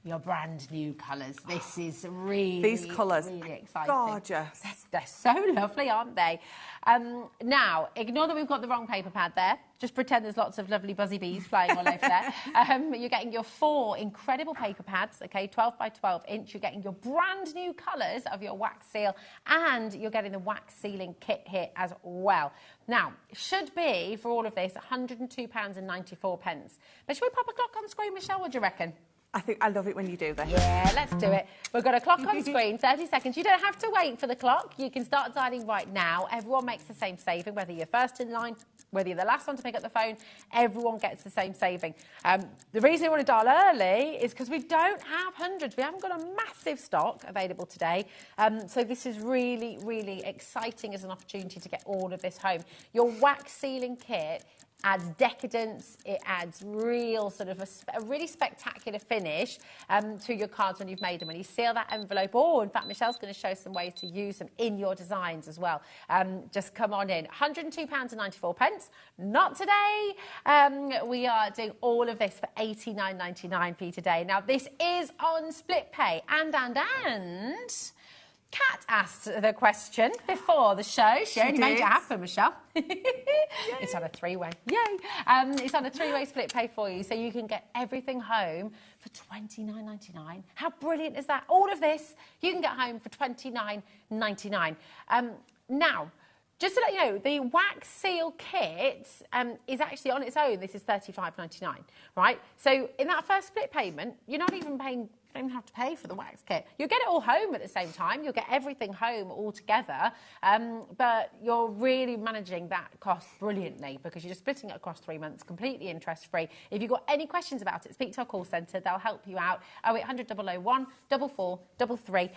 your brand new colours. This is really, these colours, really exciting. Gorgeous. They're so lovely, aren't they? Now, ignore that we've got the wrong paper pad there. Just pretend there's lots of lovely buzzy bees flying all over there. You're getting your 4 incredible paper pads, okay, 12 by 12 inch. You're getting your brand new colours of your wax seal, and you're getting the wax sealing kit here as well. Now, it should be, for all of this, £102.94. But should we pop a clock on screen, Michelle? What do you reckon? I love it when you do this. Yeah, let's do it. We've got a clock on screen, 30 seconds. You don't have to wait for the clock. You can start dialing right now. Everyone makes the same saving, whether you're first in line, whether you're the last one to pick up the phone, everyone gets the same saving. The reason I want to dial early is because we don't have hundreds. We haven't got a massive stock available today. So this is really, really exciting as an opportunity to get all of this home. Your wax sealing kit adds decadence, it adds real sort of a really spectacular finish to your cards when you've made them. When you seal that envelope, in fact, Michelle's going to show some ways to use them in your designs as well. Just come on in. £102.94. Not today. We are doing all of this for £89.99 for you today. Now, this is on split pay. And Kat asked the question before the show. She only made it happen, Michelle. It's on a 3-way. Yay! It's on a 3-way split pay for you, so you can get everything home for £29.99. How brilliant is that? All of this you can get home for £29.99. Now, just to let you know, the wax seal kit is actually on its own. This is £35.99, right? So in that first split payment, you're not even paying. You don't even have to pay for the wax kit. You'll get it all home at the same time. You'll get everything home all together. But you're really managing that cost brilliantly because you're just splitting it across 3 months, completely interest-free. If you've got any questions about it, speak to our call centre. They'll help you out. 0800 001 4433.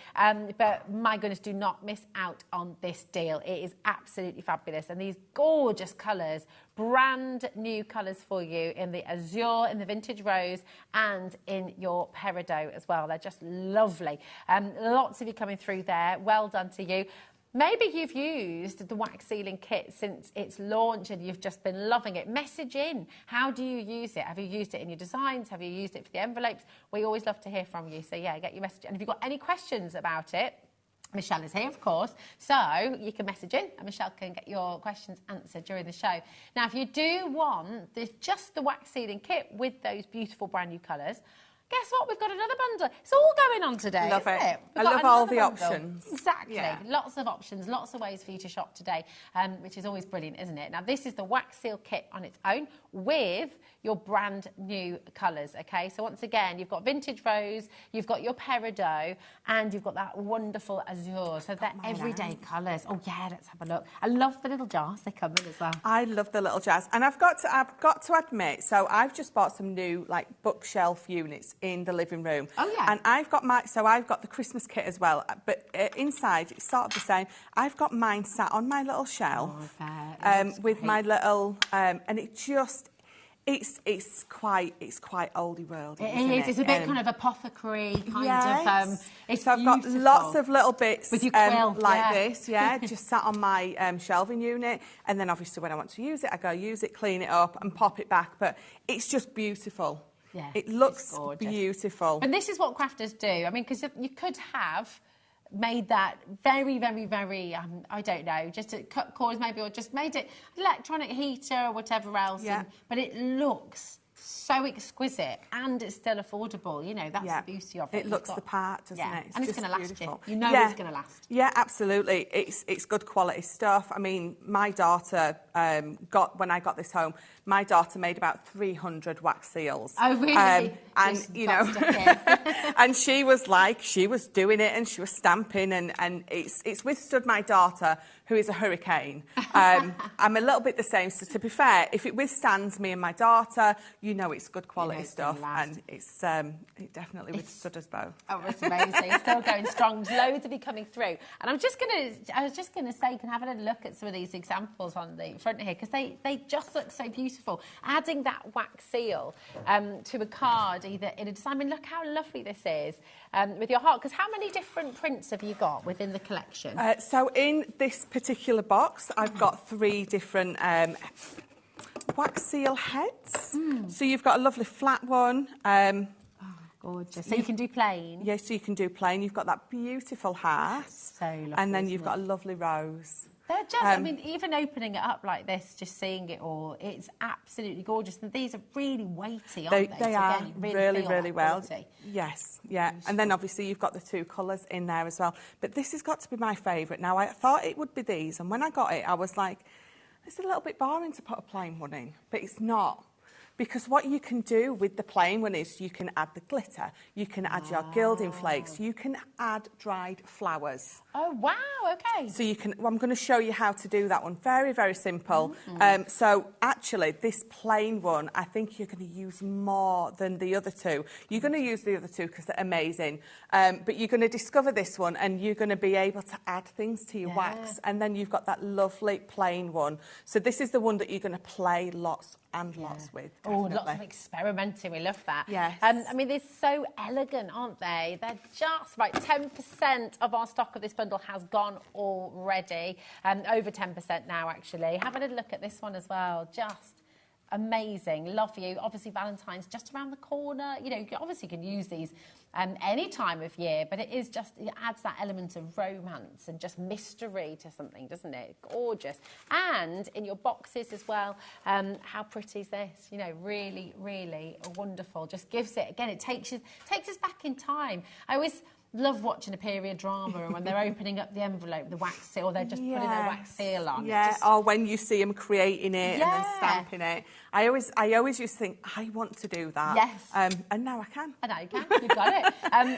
But my goodness, do not miss out on this deal. It is absolutely fabulous. And these gorgeous colours, brand new colours for you in the azure, in the vintage rose, and in your peridot as well. They're just lovely. Lots of you coming through there. Well done to you. Maybe you've used the wax sealing kit since its launch and you've just been loving it. Message in. How do you use it? Have you used it in your designs? Have you used it for the envelopes? We always love to hear from you. So, yeah, get your message. And if you've got any questions about it, Michelle is here, of course, so you can message in and Michelle can get your questions answered during the show. Now, if you do want just the wax sealing kit with those beautiful brand new colours, guess what? We've got another bundle. It's all going on today, Love isn't it? I love all the options. Exactly. Yeah. Lots of options, lots of ways for you to shop today, which is always brilliant, isn't it? Now, this is the wax seal kit on its own with your brand new colours, okay? So once again, you've got vintage rose, you've got your peridot, and you've got that wonderful azure. So they're everyday colours. Oh, yeah, let's have a look. I love the little jars they come in as well. I love the little jars. And I've got to admit, so I've just bought some new, like, bookshelf units in the living room. Oh, yeah. And I've got the Christmas kit as well, but inside it's sort of the same. I've got mine sat on my little shelf with my little, and it just, it's quite oldie worldy. It is. It's a bit kind of apothecary kind of. It's so I've got lots of little bits with your quill, like this, just sat on my shelving unit, and then obviously when I want to use it, I go use it, clean it up, and pop it back. But it's just beautiful. Yeah, it looks beautiful. And this is what crafters do. I mean, because you could have made that very, very, very, I don't know, just to cut corners maybe, or just made it electronic heater or whatever else. Yeah. But it looks so exquisite and it's still affordable. You know, that's the beauty of it. It looks the part, doesn't it? And it's going to last beautiful. you. You know it's going to last. Yeah, absolutely. It's good quality stuff. I mean, my daughter when I got this home, my daughter made about 300 wax seals. Oh, really? And, you know, and she was doing it and she was stamping and it's withstood my daughter, who is a hurricane. I'm a little bit the same. So to be fair, if it withstands me and my daughter, you know it's good quality stuff. And it definitely withstood us both. Oh, it's amazing. It's still going strong. There's loads of you coming through. And I was just going to say, you can have a little look at some of these examples on the front here, because they just look so beautiful. Adding that wax seal to a card, either in a design. I mean, look how lovely this is with your heart. Because how many different prints have you got within the collection? So in this particular box, I've got 3 different wax seal heads. So you've got a lovely flat one. Gorgeous. So you can do plain? Yes, so you can do plain. You've got that beautiful heart. So lovely, and then you've got a lovely rose. They're just, I mean, even opening it up like this, just seeing it all, it's absolutely gorgeous. And these are really weighty, aren't they? They So are again, you really well. quality. Yes, yeah. And then obviously you've got the 2 colours in there as well. But this has got to be my favourite. Now, I thought it would be these. And when I got it, I was like, it's a little bit boring to put a plain one in. But it's not. Because what you can do with the plain one is you can add the glitter, you can add your gilding flakes, you can add dried flowers. Oh, wow, okay. So you can, well, I'm going to show you how to do that one. Very, very simple. So actually, this plain one, I think you're going to use more than the other 2. You're going to use the other 2 because they're amazing. But you're going to discover this one and you're going to be able to add things to your wax. And then you've got that lovely plain one. So this is the one that you're going to play lots and lots with. Oh, lots of experimenting. We love that. Yes. I mean, they're so elegant, aren't they? They're just right. 10% of our stock of this bundle has gone already. Over 10% now, actually. Have a little look at this one as well. Just amazing. Love you. Obviously, Valentine's just around the corner. You know, you obviously can use these any time of year, but it is just, it adds that element of romance and just mystery to something, doesn't it? Gorgeous. And in your boxes as well, how pretty is this? You know, really, really wonderful. Just gives it, again, it takes us back in time. I always love watching a period drama and when they're opening up the envelope, the wax seal, or they're just putting their wax seal on. Yeah, just... or when you see them creating it and then stamping it. I always used to think, I want to do that. Yes. And now I can. I know you can. You've got it.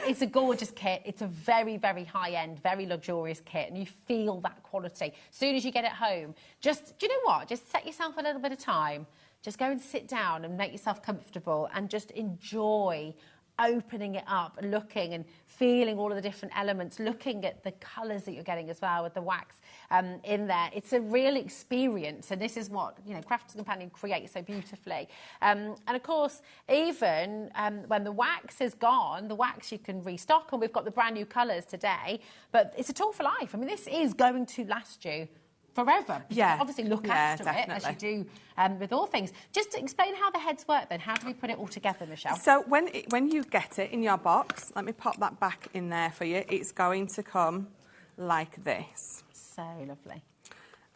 It's a gorgeous kit. It's a very, very high-end, very luxurious kit, and you feel that quality. As soon as you get it home, just, do you know what? Just set yourself a little bit of time. Just go and sit down and make yourself comfortable and just enjoy opening it up and looking and feeling all of the different elements, looking at the colours that you're getting as well with the wax in there. It's a real experience, and this is what, you know, Crafters Companion creates so beautifully. And of course, even when the wax is gone, the wax you can restock, and we've got the brand new colours today, but it's a tool for life. I mean, this is going to last you forever. Yeah. Obviously look after it, as you do with all things. Just to explain how the heads work then, how do we put it all together, Michelle? So when you get it in your box, let me pop that back in there for you, it's going to come like this. So lovely.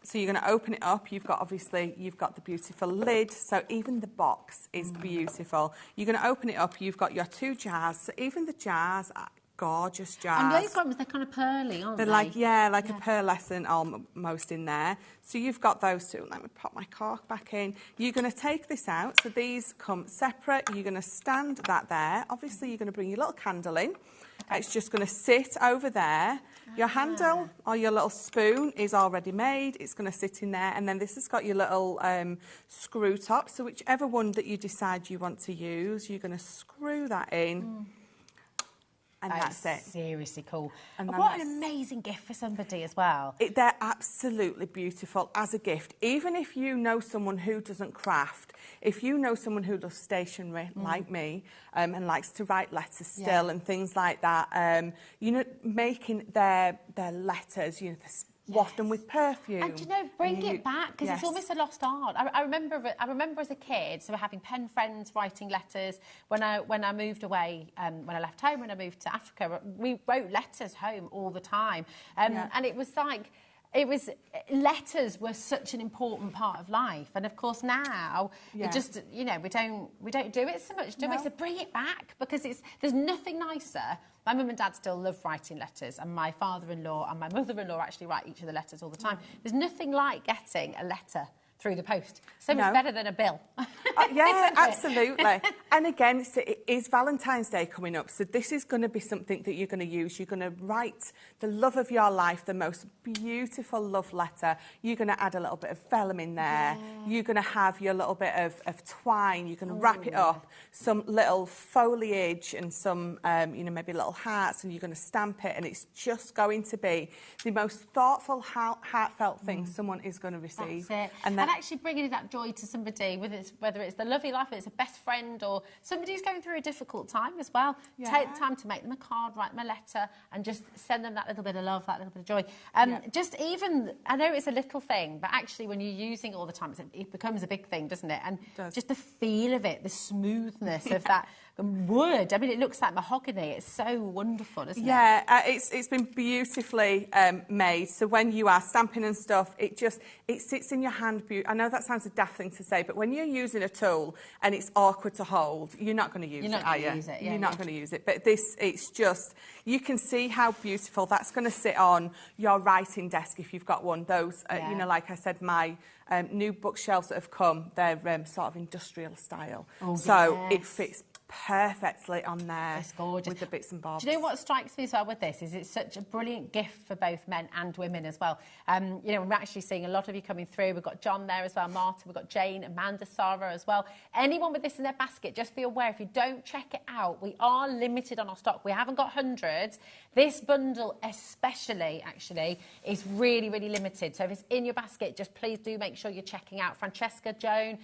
So you're going to open it up. You've got the beautiful lid. So even the box is beautiful. You're going to open it up. You've got your 2 jars. So even the jars are gorgeous jars. And those ones, they're kind of pearly, aren't they? They're like, a pearlescent almost in there. So you've got those 2. Let me pop my cork back in. You're going to take this out. So these come separate. You're going to stand that there. Obviously, you're going to bring your little candle in. It's just going to sit over there. Your handle or your little spoon is already made. It's going to sit in there. And then this has got your little screw top. So whichever one that you decide you want to use, you're going to screw that in. And that's it. Seriously cool. And what an amazing gift for somebody as well. They're absolutely beautiful as a gift. Even if you know someone who doesn't craft, if you know someone who does stationery like me and likes to write letters still and things like that, you know, making their letters, you know, waft them with perfume. And you know, bring it back, because it's almost a lost art. I remember as a kid, so we're having pen friends writing letters. When I moved away, when I left home, when I moved to Africa, we wrote letters home all the time. And it was like, letters were such an important part of life, and of course now it just, you know, we don't do it so much, do we? So bring it back, because there's nothing nicer. My mum and dad still love writing letters, and my father-in-law and my mother-in-law actually write each other letters all the time. There's nothing like getting a letter through the post. So much better than a bill. Yeah, absolutely. And again, so it is Valentine's Day coming up, so this is going to be something that you're going to use. You're going to write the love of your life, the most beautiful love letter. You're going to add a little bit of vellum in there. You're going to have your little bit of twine. You're going to wrap it up, some little foliage and some, you know, maybe little hearts, and you're going to stamp it, and it's just going to be the most thoughtful, heartfelt thing someone is going to receive. That's it. And then actually bringing that joy to somebody, whether it's the lovely life, whether it's a best friend or somebody who's going through a difficult time as well. Yeah. Take the time to make them a card, write them a letter, and just send them that little bit of love, that little bit of joy. Just even, I know it's a little thing, but actually when you're using it all the time, it becomes a big thing, doesn't it? And just the feel of it, the smoothness of that wood. I mean, it looks like mahogany. It's so wonderful, isn't it? Yeah, it's been beautifully made. So when you are stamping and stuff, it sits in your hand. I know that sounds a daft thing to say, but when you're using a tool and it's awkward to hold, you're not going to use it, are you? You're not going to use it. But this, it's just, you can see how beautiful that's going to sit on your writing desk if you've got one. Those, you know, like I said, my new bookshelves that have come, they're sort of industrial style. Oh, so it fits perfectly on there. It's gorgeous. With the bits and bobs. Do you know what strikes me as well with this is it's such a brilliant gift for both men and women as well. You know, we're actually seeing a lot of you coming through. We've got John there as well, Martin, we've got Jane, Amanda, Sarah as well. Anyone with this in their basket, just be aware, if you don't check it out, we are limited on our stock. We haven't got hundreds. This bundle especially, actually, is really, really limited. So if it's in your basket, just please do make sure you're checking out. Francesca, Joan,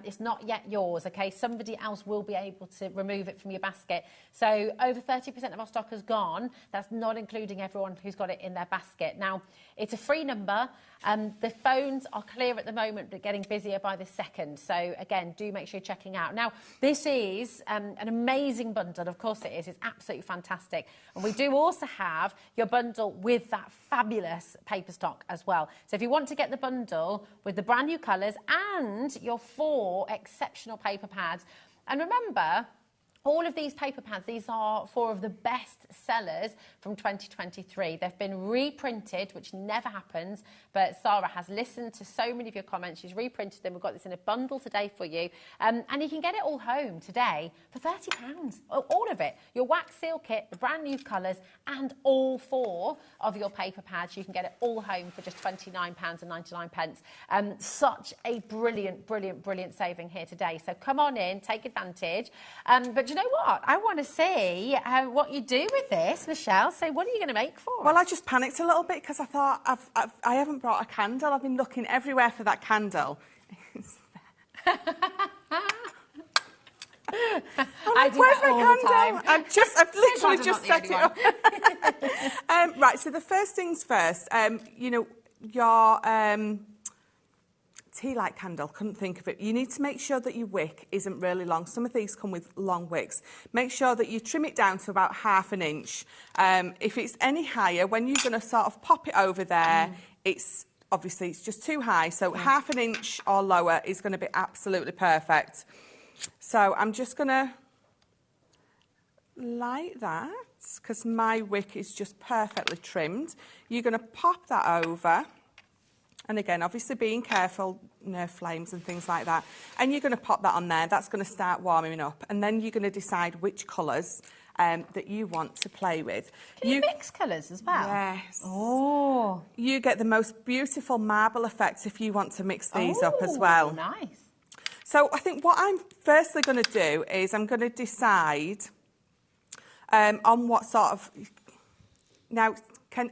it's not yet yours, okay? Somebody else will be able to remove it from your basket. So over 30% of our stock has gone. That's not including everyone who's got it in their basket. Now, it's a free number. The phones are clear at the moment, but getting busier by the second. So again, do make sure you're checking out. Now, this is an amazing bundle. Of course it is. It's absolutely fantastic. And we do also have your bundle with that fabulous paper stock as well. So if you want to get the bundle with the brand new colours and your 4 exceptional paper pads, and remember, all of these paper pads, these are 4 of the best sellers from 2023. They've been reprinted, which never happens, but Sarah has listened to so many of your comments. She's reprinted them. We've got this in a bundle today for you. And you can get it all home today for £30. All of it. Your wax seal kit, the brand new colours, and all 4 of your paper pads. You can get it all home for just £29.99. Such a brilliant, brilliant, brilliant saving here today. So come on in, take advantage. But you know what? I want to see what you do with this, Michelle. So what are you going to make for us? Well, I just panicked a little bit because I thought I haven't brought a candle. I've been looking everywhere for that candle. Where's my candle? I've literally just set it up. Right, so the first things first, you know, your tea light candle, couldn't think of it. You need to make sure that your wick isn't really long. Some of these come with long wicks. Make sure that you trim it down to about ½ an inch. If it's any higher, when you're going to sort of pop it over there, it's obviously it's just too high. So ½ an inch or lower is going to be absolutely perfect. So I'm just going to light that because my wick is just perfectly trimmed. You're going to pop that over. And again, obviously being careful, no flames and things like that. And you're going to pop that on there. That's going to start warming up. And then you're going to decide which colours that you want to play with. Can you mix colours as well? Yes. Oh. You get the most beautiful marble effects if you want to mix these up as well. Nice. So I think what I'm firstly going to do is I'm going to decide on what sort of... Now, can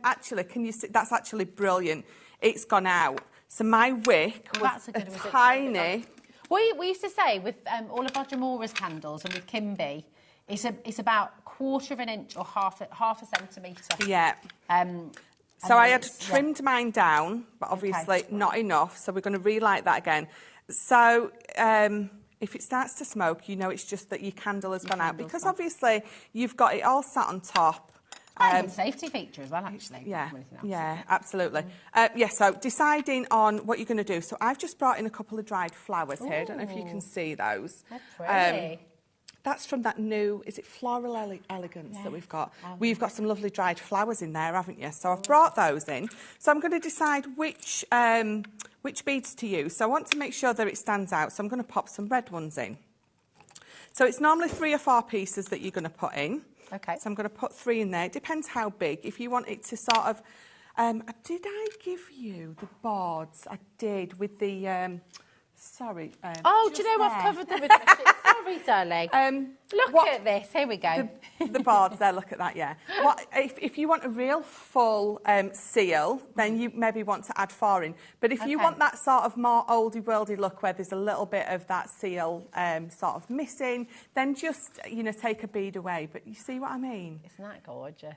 you see? That's actually brilliant. It's gone out. So my wick was a tiny... We used to say with all of our Jamora's candles and with Kimby, it's about ½ of an inch or half a centimetre. Yeah. So I had trimmed mine down, but obviously not enough. So we're going to relight that again. So if it starts to smoke, you know it's just that your candle has gone out. Because obviously you've got it all sat on top. Quite a good safety feature as well, actually. Yeah, absolutely. So deciding on what you're going to do. So I've just brought in a couple of dried flowers here. I don't know if you can see those. They're pretty. That's from that new, is it Floral Elegance that we've got? We've got some lovely dried flowers in there, haven't you? So I've brought those in. So I'm going to decide which beads to use. So I want to make sure that it stands out. So I'm going to pop some red ones in. So it's normally 3 or 4 pieces that you're going to put in. Okay. So I'm going to put 3 in there. It depends how big. If you want it to sort of... did I give you the boards? I did, with the Sorry. Oh, do you know I've covered them with Sorry, darling. Look at this. Here we go. The boards there, look at that, yeah. If you want a real full seal, then you maybe want to add 4 in. But if you want that sort of more oldie-worldy look where there's a little bit of that seal sort of missing, then just, you know, take a bead away. But you see what I mean? Isn't that gorgeous?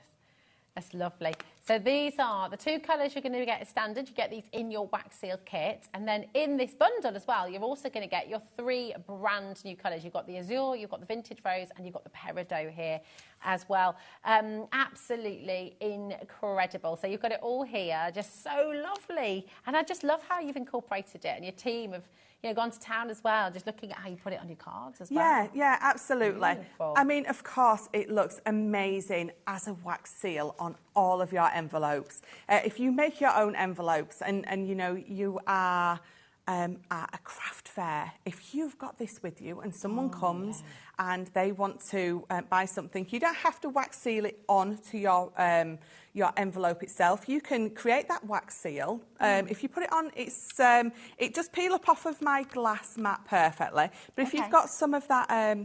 That's lovely. So these are the 2 colours you're going to get as standard. You get these in your wax seal kit. And then in this bundle as well, you're also going to get your 3 brand new colours. You've got the Azure, you've got the Vintage Rose, and you've got the Peridot here as well. Absolutely incredible. So you've got it all here, just so lovely. And I just love how you've incorporated it, and your team have, you know, gone to town as well, just looking at how you put it on your cards as well. Yeah, absolutely. Beautiful. I mean, of course, it looks amazing as a wax seal on all of your envelopes. If you make your own envelopes and you know, you are at a craft fair, if you've got this with you and someone comes and they want to buy something, you don't have to wax seal it onto your envelope itself. You can create that wax seal. If you put it on, it does peel up off of my glass mat perfectly. But if you've got some of that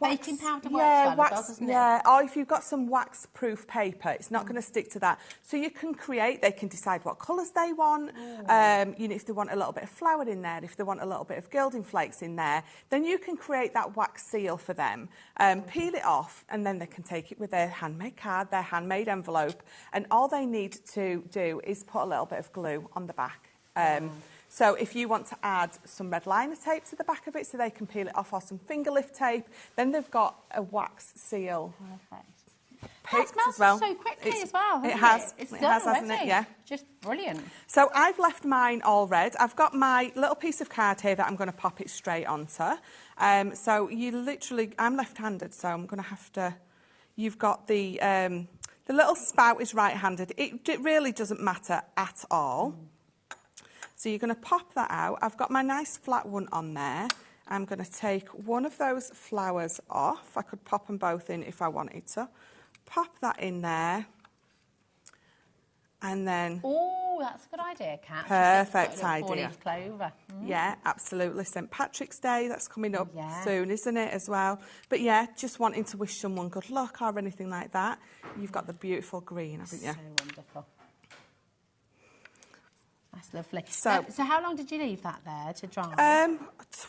baking powder works doesn't it? Or if you've got some wax-proof paper, it's not going to stick to that. So you can create, they can decide what colours they want, you know, if they want a little bit of flower in there, if they want a little bit of gilding flakes in there, then you can create that wax seal for them, peel it off, and then they can take it with their handmade card, their handmade envelope, and all they need to do is put a little bit of glue on the back. So if you want to add some red liner tape to the back of it so they can peel it off, or some finger lift tape, then they've got a wax seal. Perfect. It smells so quickly as well. It has. It has, already. hasn't it? Yeah. Just brilliant. So I've left mine all red. I've got my little piece of card here that I'm going to pop it straight onto. So you literally, I'm left-handed, so I'm going to have to. You've got the little spout is right-handed. It really doesn't matter at all. So you're going to pop that out. I've got my nice flat one on there. I'm going to take one of those flowers off. I could pop them both in if I wanted to. Pop that in there. And then... Oh, that's a good idea, Kat. Perfect idea. 4-leaf clover. Yeah, absolutely. St. Patrick's Day, that's coming up soon, isn't it, as well? But yeah, just wanting to wish someone good luck or anything like that. You've got the beautiful green, haven't you? So wonderful. That's lovely. So how long did you leave that there to dry?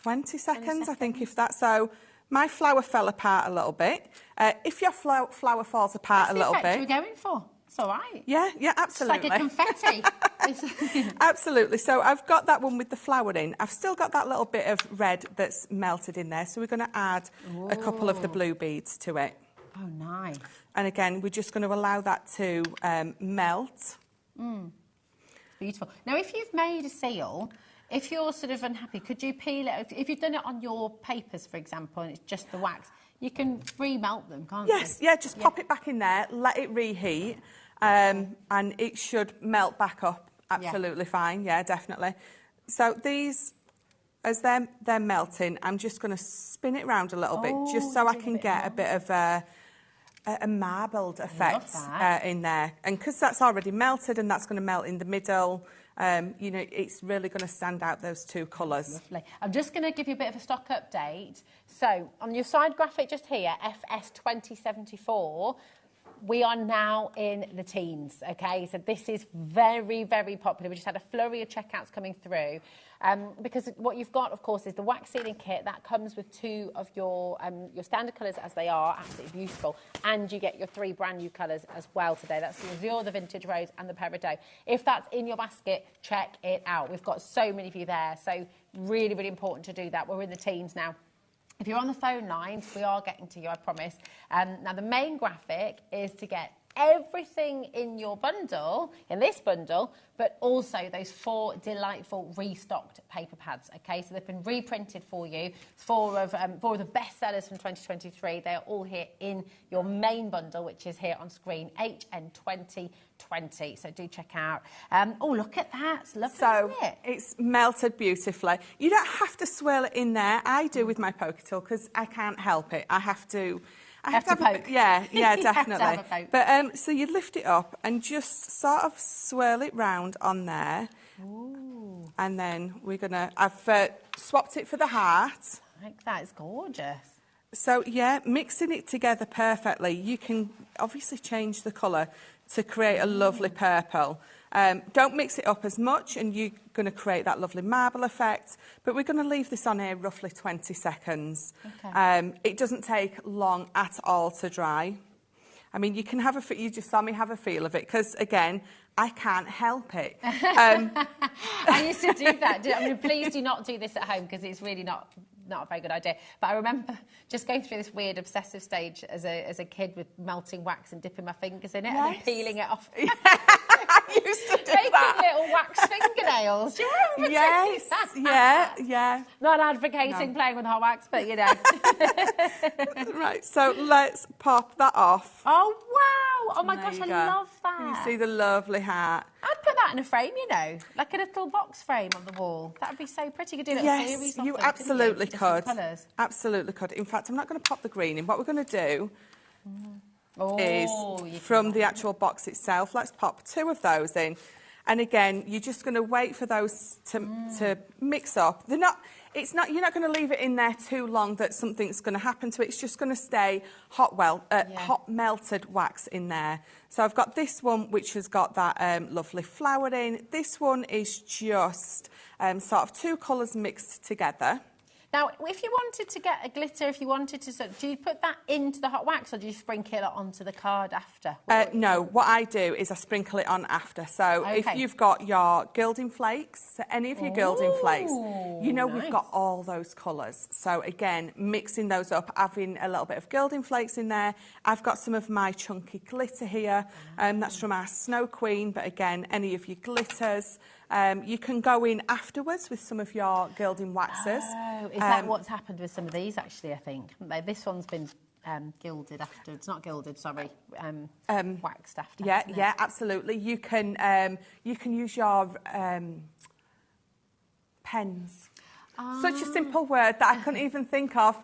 20 seconds, I think, if that's so. My flower fell apart a little bit. If your flower falls apart a little bit... That's the effect you're going for. It's all right. Yeah, absolutely. It's like a confetti. Absolutely. So I've got that one with the flower in. I've still got that little bit of red that's melted in there. So we're going to add a couple of the blue beads to it. Oh, nice. And again, we're just going to allow that to melt. Beautiful. Now, if you've made a seal, if you're sort of unhappy, could you peel it? If you've done it on your papers, for example, and it's just the wax, you can remelt them, can't you? Yes, yeah, just pop it back in there, let it reheat, and it should melt back up absolutely fine. Yeah, definitely. So these, as they're melting, I'm just going to spin it around a little bit, just so I can get a bit of a marbled effect in there. And because that's already melted and that's going to melt in the middle, you know, it's really going to stand out those 2 colours. Lovely. I'm just going to give you a bit of a stock update. So on your side graphic just here, FS 2074, we are now in the teens, okay? So this is very, very popular. We just had a flurry of checkouts coming through. Because what you've got, of course, is the wax sealing kit. That comes with 2 of your standard colours as they are, absolutely beautiful. And you get your 3 brand new colours as well today. That's the Azure, the Vintage Rose and the Peridot. If that's in your basket, check it out. We've got so many of you there. So really, really important to do that. We're in the teens now. If you're on the phone lines, we are getting to you, I promise. Now, the main graphic is to get everything in your bundle, in this bundle, but also those 4 delightful restocked paper pads, okay? So they've been reprinted for you. 4 of the best sellers from 2023. They're all here in your main bundle, which is here on screen, HN 2020. So do check out. Oh, look at that. It's lovely, isn't it? It's melted beautifully. You don't have to swirl it in there. I do with my poker tool because I can't help it. I have to poke. Yeah, definitely. Have a poke. But so you lift it up and just sort of swirl it round on there. Ooh. And then we're going to, I've swapped it for the heart. Like that, it's gorgeous. So, yeah, mixing it together perfectly, you can obviously change the colour to create a lovely purple. Don't mix it up as much and you're going to create that lovely marble effect. But we're going to leave this on here roughly 20 seconds. Okay. It doesn't take long at all to dry. I mean, you can have you just saw me have a feel of it because, again, I can't help it. I used to do that. I mean, please do not do this at home because it's really not a very good idea. But I remember just going through this weird obsessive stage as a kid with melting wax and dipping my fingers in it and then peeling it off. I used to do Making that. little wax fingernails. Do you remember Yes, doing that? yeah. Not advocating playing with hot wax, but you know. Right, so let's pop that off. Oh, wow. Oh, my There gosh, you I go. love that. Can you see the lovely heart? I'd put that in a frame, you know, like a little box frame on the wall. That would be so pretty. You could do a little series Yes, of you them, absolutely different could. colours. Absolutely could. In fact, I'm not going to pop the green in. What we're going to do Oh, is, from the actual box itself, let's pop 2 of those in. And again, you're just going to wait for those to mix up. You're not going to leave it in there too long that something's going to happen to it. It's just going to stay hot melted wax in there. So I've got this one, which has got that lovely flower in. This one is just sort of 2 colours mixed together. Now, if you wanted to get a glitter, if you wanted to, do you put that into the hot wax or do you sprinkle it onto the card after? No, what I do is I sprinkle it on after. So if you've got your gilding flakes, any of your gilding flakes, you know we've got all those colours. So again, mixing those up, having a little bit of gilding flakes in there. I've got some of my chunky glitter here. That's from our Snow Queen, but again, any of your glitters. You can go in afterwards with some of your gilding waxes. Oh, is that what's happened with some of these, actually, I think? This one's been gilded after. It's not gilded, sorry. Waxed after. Yeah, absolutely. You can use your pens. Such a simple word that I couldn't even think of.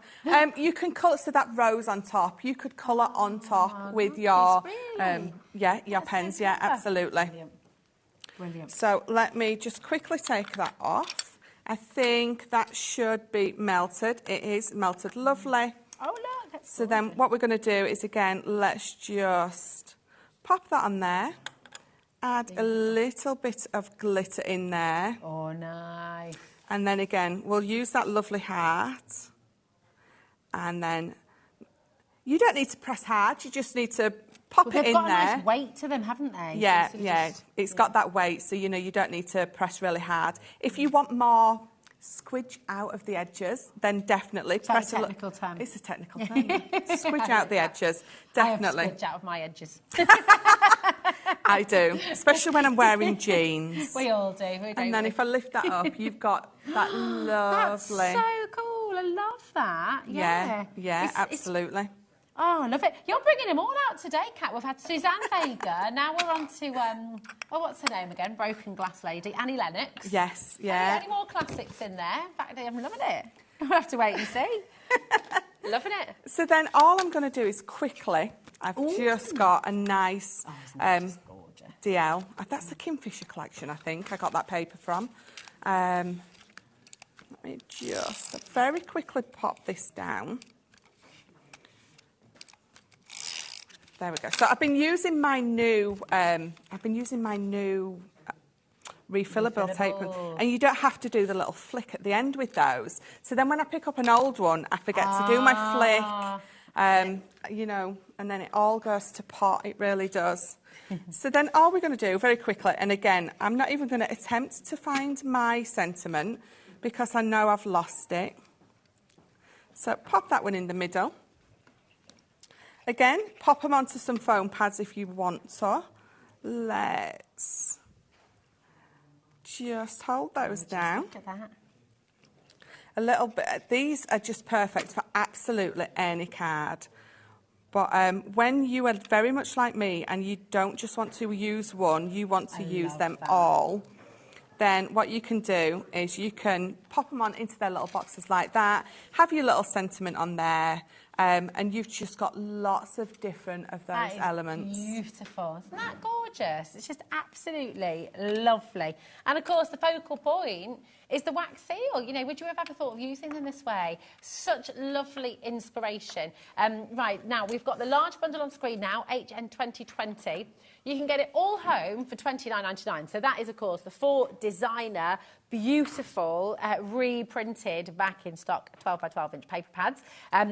You can colour, so that rose on top, you could colour on top with your, your pens. So yeah, absolutely. Brilliant. Brilliant. So let me just quickly take that off. I think that should be melted. It is melted lovely. Oh, look. That's So then what we're going to do is, again, let's just pop that on there. Add a little bit of glitter in there. Oh, nice. And then again, we'll use that lovely heart. And then you don't need to press hard. You just need to pop it in there. They've got a nice weight to them, haven't they? Yeah, So it's got that weight, so you know you don't need to press really hard. If you want more squidge out of the edges, then definitely press a technical term. It's a technical term. Squidge out the edges, definitely. I have squidge out of my edges. I do, especially when I'm wearing jeans. We all do. And then if I lift that up, you've got that lovely. That's so cool. I love that. Yeah, absolutely. Oh, I love it. You're bringing them all out today, Kat. We've had Suzanne Vega. Now we're on to, what's her name again? Broken Glass Lady. Annie Lennox. Yes, yeah. Any more classics in there? In fact, I'm loving it. We'll have to wait and see. Loving it. So then all I'm going to do is quickly, I've just got a nice DL. That's the Kingfisher collection, I think. I got that paper from. Let me just very quickly pop this down. There we go. So I've been using my new, refillable tape, and you don't have to do the little flick at the end with those. So then when I pick up an old one, I forget to do my flick, you know, and then it all goes to pot. It really does. So then all we're going to do very quickly, and again, I'm not even going to attempt to find my sentiment because I know I've lost it. So pop that one in the middle. Again, pop them onto some foam pads if you want to. Let's just hold those down. Look at that. A little bit. These are just perfect for absolutely any card. But when you are very much like me and you don't just want to use one, you want to use them all, then what you can do is you can pop them on into their little boxes like that, have your little sentiment on there, And you've just got lots of different of those elements. Beautiful. Isn't that gorgeous? It's just absolutely lovely. And of course, the focal point is the wax seal. You know, would you have ever thought of using them this way? Such lovely inspiration. Right, now we've got the large bundle on screen now, HN 2020. You can get it all home for $29.99. So that is, of course, the 4 designer, beautiful, reprinted, back in stock 12 by 12 inch paper pads,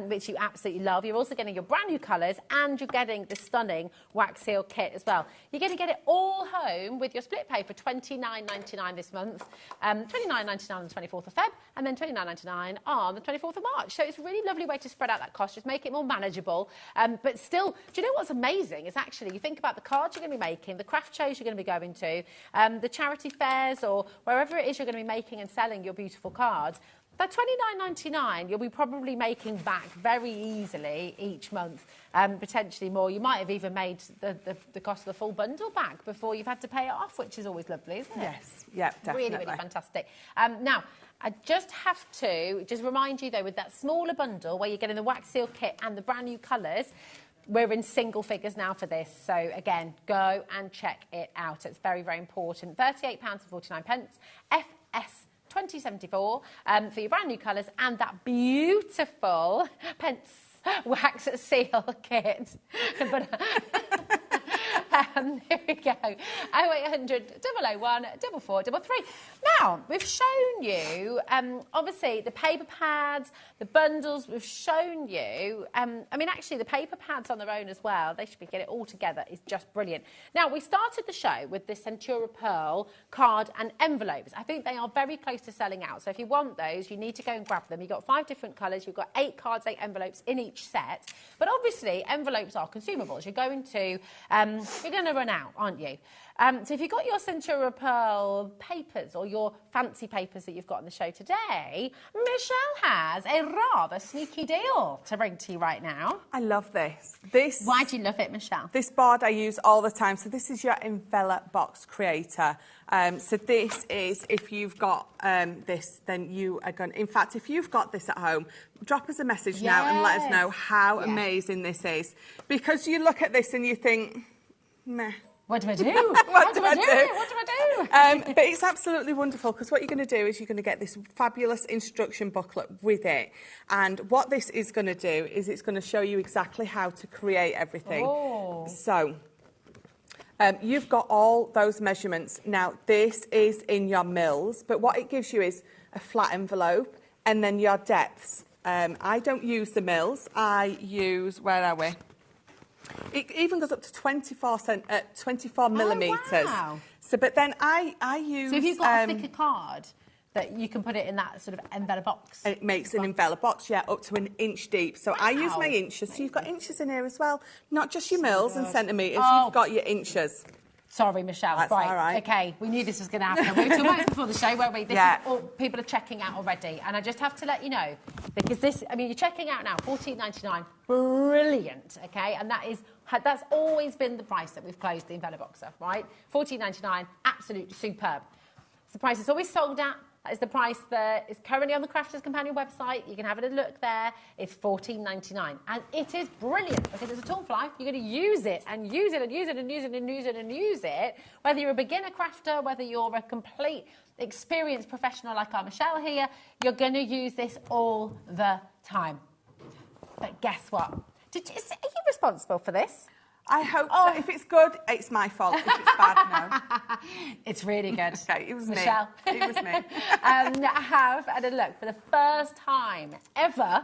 which you absolutely love. You're also getting your brand new colours and you're getting the stunning wax seal kit as well. You're going to get it all home with your split pay for $29.99 this month, $29.99 on the 24th of Feb, and then $29.99 on the 24th of March. So it's a really lovely way to spread out that cost, just make it more manageable. But still, do you know what's amazing? Is actually, you think about the cards you're going to be making, the craft shows you're going to be going to, the charity fairs, or wherever it is you're going to be making and selling your beautiful cards. That $29.99 you'll be probably making back very easily each month, potentially more. You might have even made the cost of the full bundle back before you've had to pay it off, which is always lovely, isn't it? Yes, yeah, definitely. Really, really fantastic. Now, I just have to just remind you, though, with that smaller bundle where you're getting the wax seal kit and the brand new colours, we're in single figures now for this. So, again, go and check it out. It's very, very important. £38.49, FS 2074 for your brand new colours and that beautiful pence wax seal kit. But here we go. 0800 001 4433. Now, we've shown you, obviously, the paper pads, the bundles. We've shown you, I mean, actually, the paper pads on their own as well. They should get it all together. It's just brilliant. Now, we started the show with the Centura Pearl card and envelopes. I think they are very close to selling out. So if you want those, you need to go and grab them. You've got 5 different colours. You've got 8 cards, 8 envelopes in each set. But obviously, envelopes are consumables. You're going to run out, aren't you? So if you've got your Centura Pearl papers or your fancy papers that you've got on the show today, Michelle has a rather sneaky deal to bring to you right now. I love this. Why do you love it, Michelle? This board I use all the time. So this is your envelope box creator. So this is, if you've got this, then you are going to... In fact, if you've got this at home, drop us a message now and let us know how amazing this is. Because you look at this and you think, meh. What do I do? What do I do? But it's absolutely wonderful because what you're going to do is you're going to get this fabulous instruction booklet with it. And what this is going to do is it's going to show you exactly how to create everything. Oh. So you've got all those measurements. Now, this is in your mils, but what it gives you is a flat envelope and then your depths. I don't use the mils. I use, where are we? It even goes up to 24 millimetres. Wow. So, but then I use... So if you've got a thicker card, that you can put it in that sort of envelope box. It makes an envelope box, yeah, up to 1 inch deep. So I use my inches. So you've got inches in here as well. Not just your mils and centimetres, you've got your inches. Sorry, Michelle. That's all right. Okay, we knew this was going to happen. We were talking about it before the show, weren't we? This is all, people are checking out already. And I just have to let you know, because this, I mean, you're checking out now, $14.99. Brilliant, okay? And that's always been the price that we've closed the envelope boxer, right? $14.99, absolutely superb. It's the price it's always sold at. That is the price that is currently on the Crafters Companion website. You can have a look there. It's $14.99. And it is brilliant because it's a tool for life. You're going to use it and use it and use it and use it and use it and use it. Whether you're a beginner crafter, whether you're a complete experienced professional like our Michelle here, you're going to use this all the time. But guess what? Are you responsible for this? I hope so. If it's good, it's my fault. If it's bad, no. It's really good. Okay, it was Michelle. me. It was me. I have had a look for the first time ever.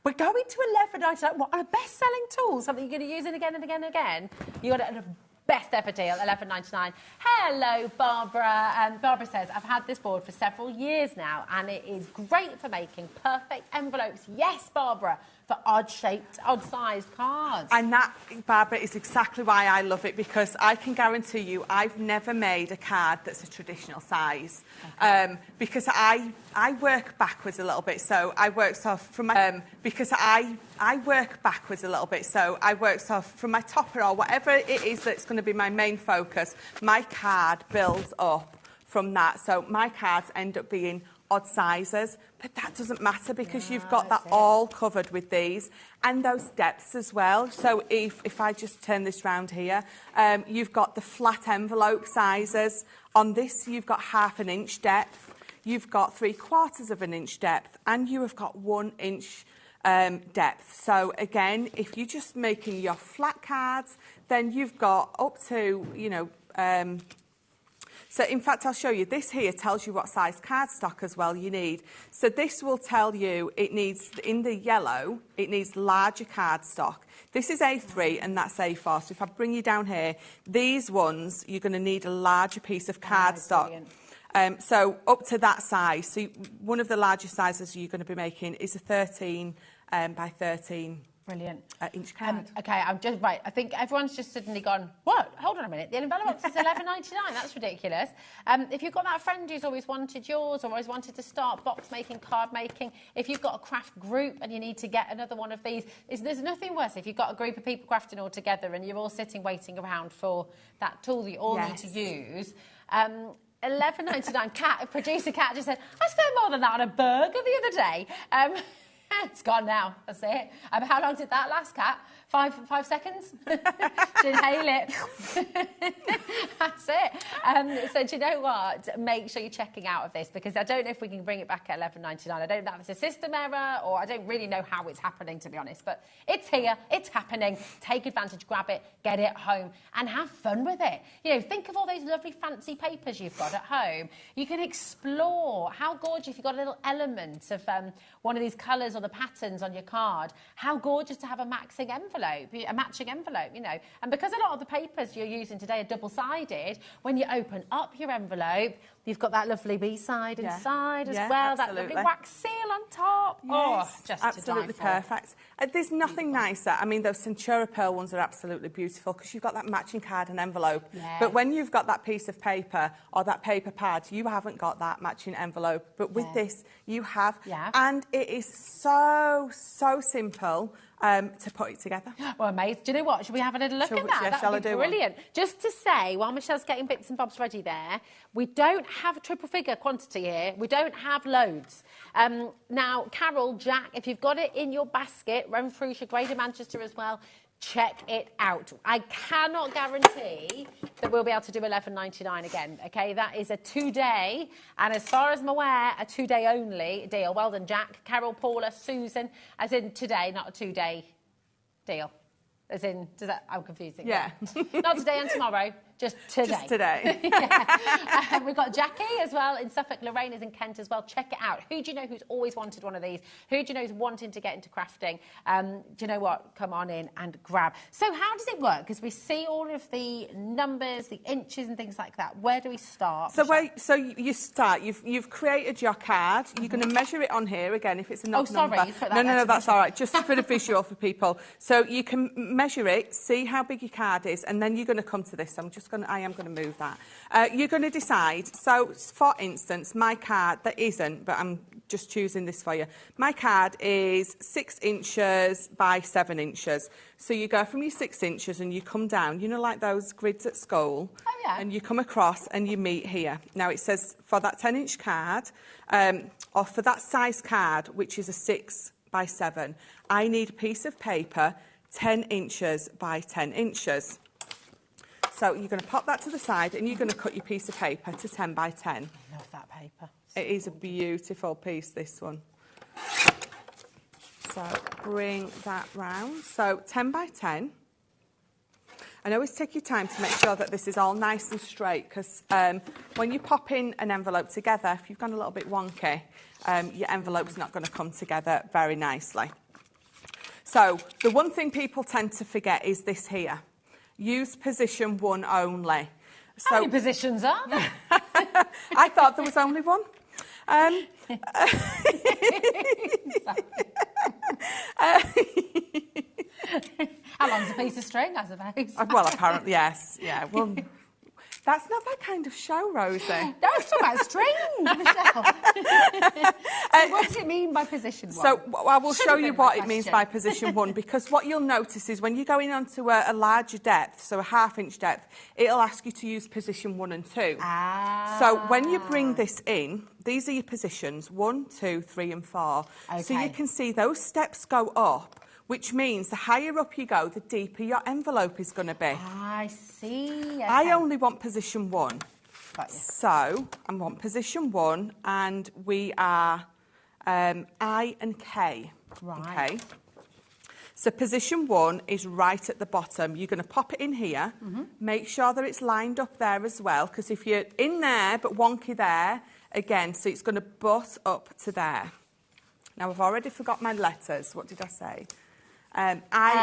We're going to $11.99. What, a best-selling tool, something you're going to use it again and again and again. You got it at a best ever deal, $11.99. Hello, Barbara. Barbara says, I've had this board for several years now, and it is great for making perfect envelopes. Yes, Barbara. For odd-shaped, odd-sized cards. And that, Barbara, is exactly why I love it, because I can guarantee you I've never made a card that's a traditional size. Okay. Because I work backwards a little bit, so I work from my... because I work backwards a little bit, so I work from my topper or whatever it is that's going to be my main focus, my card builds up from that. So my cards end up being odd sizes, but that doesn't matter because you've got that all covered with these and those depths as well. So if I just turn this round here, you've got the flat envelope sizes. On this, you've got 1/2 inch depth, you've got 3/4 inch depth, and you have got 1 inch depth. So again, if you're just making your flat cards, then you've got up to, you know, so in fact, I'll show you. This here tells you what size cardstock as well you need. So this will tell you it needs, in the yellow, it needs larger cardstock. This is A3 and that's A4. So if I bring you down here, these ones, you're going to need a larger piece of cardstock. So up to that size. So one of the largest sizes you're going to be making is a 13 by 13 Brilliant. Inch card. Okay, I'm just right. I think everyone's just suddenly gone, what? Hold on a minute. The envelope is $11.99. That's ridiculous. If you've got that friend who's always wanted yours or always wanted to start box making, card making, if you've got a craft group and you need to get another one of these, there's nothing worse if you've got a group of people crafting all together and you're all sitting waiting around for that tool that you all need to use. $11.99. Producer Kat just said, I spent more than that on a burger the other day. It's gone now. That's it. How long did that last, Kat? 5 seconds? To inhale it. That's it. So do you know what? Make sure you're checking out of this because I don't know if we can bring it back at $11.99. I don't know if it's a system error or I don't really know how it's happening, to be honest. But it's here. It's happening. Take advantage. Grab it. Get it home and have fun with it. You know, think of all those lovely fancy papers you've got at home. You can explore. How gorgeous. You've got a little element of one of these colours or the patterns on your card. How gorgeous to have a matching envelope, you know. And because a lot of the papers you're using today are double-sided, when you open up your envelope, you've got that lovely B-side inside as well, absolutely. that lovely wax seal on top. Yes, oh, just absolutely perfect. There's nothing nicer. I mean, those Centura Pearl ones are absolutely beautiful because you've got that matching card and envelope. Yes. But when you've got that piece of paper or that paper pad, you haven't got that matching envelope. But with this, you have. Yeah. And it is so simple to put it together. Well, amazing. Do you know what? Should we have a little look at that? Yeah, shall I do brilliant. One? Just to say, while Michelle's getting bits and bobs ready there, we don't have a triple figure quantity here. We don't have loads. Now, Carol, Jack, if you've got it in your basket, Renfrewshire, Greater Manchester as well, check it out. I cannot guarantee that we'll be able to do $11.99 again, OK? That is a 2-day, and as far as I'm aware, a 2-day only deal. Well done, Jack, Carol, Paula, Susan, as in today, not a 2-day deal. As in, I'm confusing. Yeah. Not today and tomorrow, just today. Just today. We've got Jackie as well in Suffolk. Lorraine is in Kent as well. Check it out. Who do you know who's always wanted one of these? Who do you know is wanting to get into crafting? Do you know what? Come on in and grab. So how does it work? Because we see all of the numbers, the inches and things like that. Where do we start? So you start. You've created your card. You're going to measure it on here again. If it's a number. No, that's all right. Just for the visual for people. So you can measure it, see how big your card is, and then you're going to come to this. I am going to move that. You're going to decide. So, for instance, my card, that isn't, but I'm just choosing this for you. My card is 6 inches by 7 inches. So you go from your 6 inches and you come down, you know, like those grids at school. Oh, yeah. And you come across and you meet here. Now, it says for that 10-inch card, or for that size card, which is a 6 by 7, I need a piece of paper 10 inches by 10 inches. So you're going to pop that to the side and you're going to cut your piece of paper to 10 by 10. I love that paper. It is a beautiful piece, this one. So bring that round. So 10 by 10. And always take your time to make sure that this is all nice and straight because when you pop in an envelope together, if you've gone a little bit wonky, your envelope's not going to come together very nicely. So the one thing people tend to forget is this here. Use position 1 only. So, how many positions are there? I thought there was only one. How long's a piece of string, I suppose? Well, apparently, yes. Yeah. Well, That's not that kind of show, Rosie. No, it's talking about string, Michelle. So what does it mean by position 1? So I will Should show have you been my what it means by question. position 1, because what you'll notice is when you're going onto a larger depth, so a 1/2 inch depth, it'll ask you to use position 1 and 2. So when you bring this in, these are your positions, 1, 2, 3 and 4. So you can see those steps go up, which means the higher up you go, the deeper your envelope is going to be. I see. Okay. I only want position 1. Got you. So I want position 1, and we are I and K. Right. Okay. So position 1 is right at the bottom. You're going to pop it in here. Make sure that it's lined up there as well, because if you're in there but wonky there, again, so it's going to butt up to there. Now, I've already forgot my letters. What did I say? I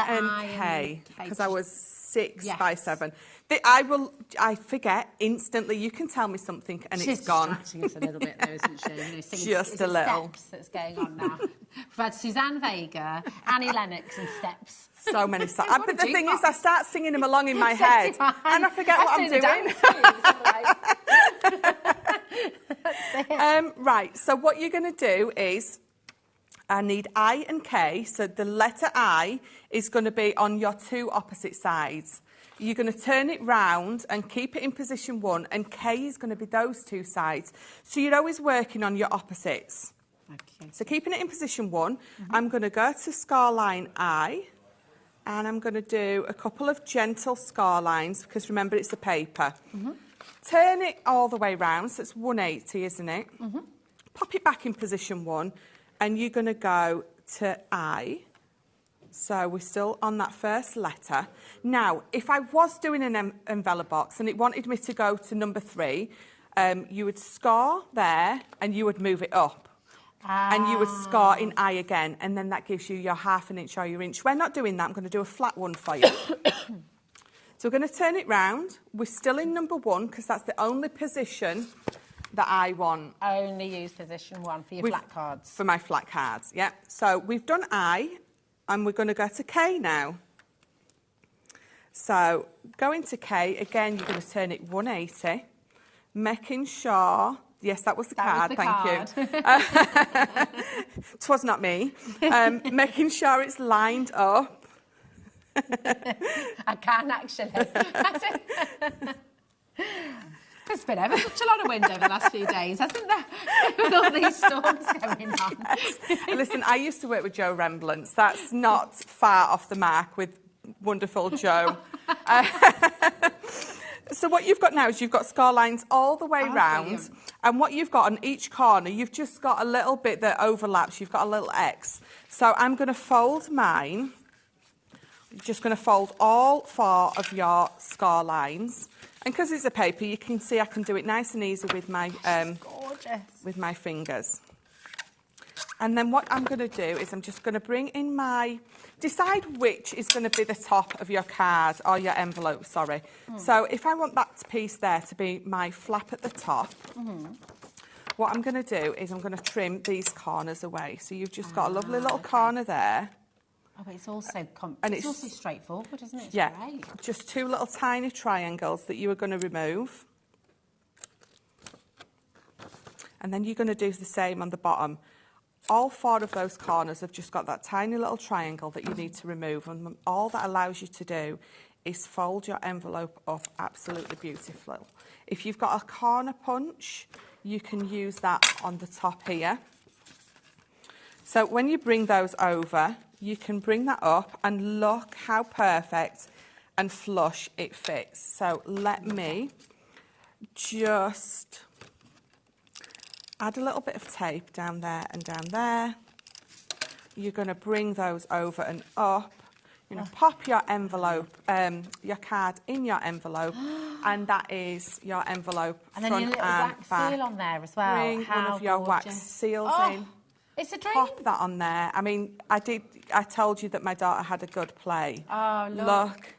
and K, because I was 6 by 7. I forget instantly. You can tell me something and She's it's gone. distracting us a little bit, though, isn't she? You know, singing, Just a little. Steps that's going on now. We've had Suzanne Vega, Annie Lennox, and Steps. So many songs. What But a the thing is, jukebox. I start singing them along in my So head, do I. and I forget what I'm doing the dance moves, Right, so what you're going to do is, I need I and K, so the letter I is going to be on your 2 opposite sides. You're going to turn it round and keep it in position 1, and K is going to be those 2 sides. So you're always working on your opposites. Okay. So keeping it in position 1, I'm going to go to score line I, and I'm going to do a couple of gentle score lines, because remember it's the paper. Turn it all the way round, so it's 180, isn't it? Pop it back in position 1, and you're going to go to I. So we're still on that first letter. Now, if I was doing an envelope box and it wanted me to go to number 3, you would score there and you would move it up. And you would score in I again, and then that gives you your 1/2 inch or your inch. We're not doing that. I'm going to do a flat one for you. So we're going to turn it round. We're still in number 1, because that's the only position that I want. Only use position 1 for your flat cards. For my flat cards, yeah. So we've done I, and we're going to go to K now. So going to K, again, you're going to turn it 180, making sure... Yes, that was the card, thank you. It was not me. Making sure it's lined up. I can, actually. There's been ever such a lot of wind over the last few days, hasn't there? With all these storms going on. Yes. Listen, I used to work with Joe Remblance. That's not far off the mark with wonderful Joe. So what you've got now is you've got score lines all the way round. Brilliant. And what you've got on each corner, you've just got a little bit that overlaps. You've got a little X. So I'm going to fold mine. I'm just going to fold all 4 of your score lines. And because it's a paper, you can see I can do it nice and easy with my Gorgeous. with my fingers. And then what I'm going to do is I'm just going to bring in my... Decide which is going to be the top of your card, or your envelope, sorry. So if I want that piece there to be my flap at the top, what I'm going to do is I'm going to trim these corners away. So you've just got a lovely little corner there. Oh, but it's also And it's it's- also straightforward, isn't it? It's Yeah, great. just 2 little tiny triangles that you are going to remove. And then you're going to do the same on the bottom. All 4 of those corners have just got that tiny little triangle that you need to remove, and all that allows you to do is fold your envelope up absolutely beautifully. If you've got a corner punch, you can use that on the top here. So when you bring those over, you can bring that up, and look how perfect and flush it fits. So let me just... add a little bit of tape down there and down there. You're going to bring those over and up. You're going to pop your envelope, your card in your envelope, and that is your envelope And then front your little and wax back. seal on there as well. Bring one of your wax seals in. It's a dream. Pop that on there. I mean, I told you that my daughter had a good play. Oh, look. Look.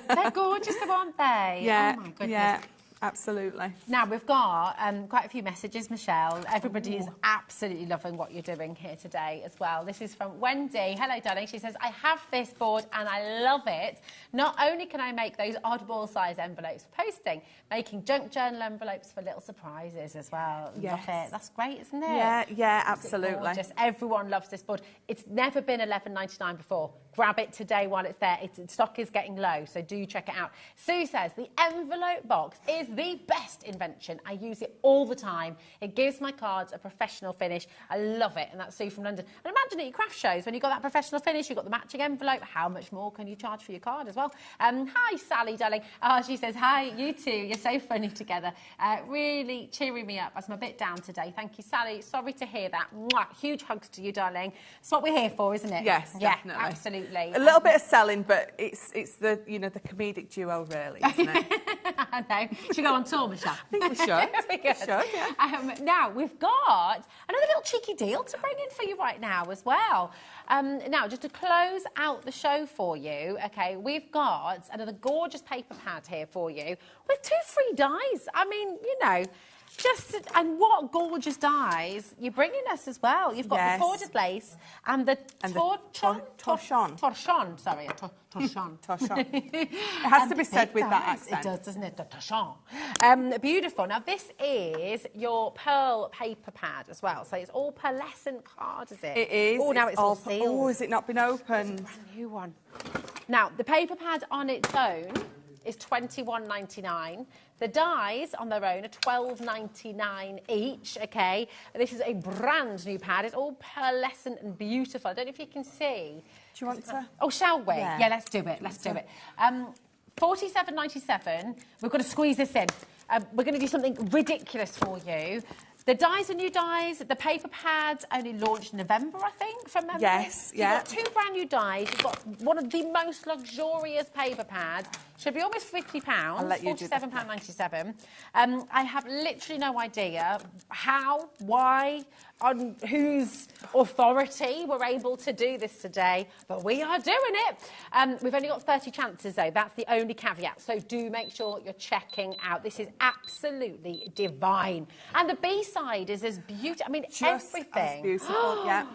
They're gorgeous, though, aren't they? Yeah, Oh, my goodness. yeah. Absolutely. Now, we've got quite a few messages, Michelle. Everybody is absolutely loving what you're doing here today as well. This is from Wendy. Hello, darling. She says, I have this board and I love it. Not only can I make those oddball size envelopes for posting, making junk journal envelopes for little surprises as well. Yes. Love it. That's great, isn't it? Yeah, absolutely. Just everyone loves this board. It's never been $11.99 before. Grab it today while it's there. Stock is getting low, so do check it out. Sue says, the envelope box is the best invention. I use it all the time. It gives my cards a professional finish. I love it. And that's Sue from London. And imagine at your craft shows, when you've got that professional finish, you've got the matching envelope, how much more can you charge for your card as well? Hi, Sally, darling. She says, hi, you two. You're so funny together. Really cheering me up as I'm a bit down today. Thank you, Sally. Sorry to hear that. Mwah. Huge hugs to you, darling. It's what we're here for, isn't it? Yes, yeah, definitely. Absolutely. A little bit of selling, but it's the the comedic duo really, isn't it? I know. Should we go on tour, Michelle? I think we should. We should, yeah. Now, we've got another little cheeky deal to bring in for you right now as well. Now, just to close out the show for you, okay, we've got another gorgeous paper pad here for you with 2 free dies. I mean, and what gorgeous dies you're bringing us as well. You've got the corded lace and the torchon. Sorry, torchon. Torchon. It has to be said with that accent. It does, doesn't it? The torchon. Beautiful. Now, this is your pearl paper pad as well. So it's all pearlescent card, is it? It is. Oh, now it's all sealed. Oh, has it not been opened? It's a new one. Now, the paper pad on its own is $21.99. The dies on their own are $12.99 each, okay? This is a brand new pad. It's all pearlescent and beautiful. I don't know if you can see. Do you want to? Oh, shall we? Yeah, let's do it. Let's do it. $47.97. We've got to squeeze this in. We're going to do something ridiculous for you. The dies are new dies. The paper pads only launched in November, I think, from memory. Yes, so you've got 2 brand new dies. You've got one of the most luxurious paper pads. Should be almost £50. I'll let you do that. £47.97. I have literally no idea how, why, on whose authority we're able to do this today, but we are doing it. We've only got 30 chances, though. That's the only caveat. So do make sure you're checking out. This is absolutely divine. And the B-side is as beautiful. I mean, just everything. As beautiful, yeah.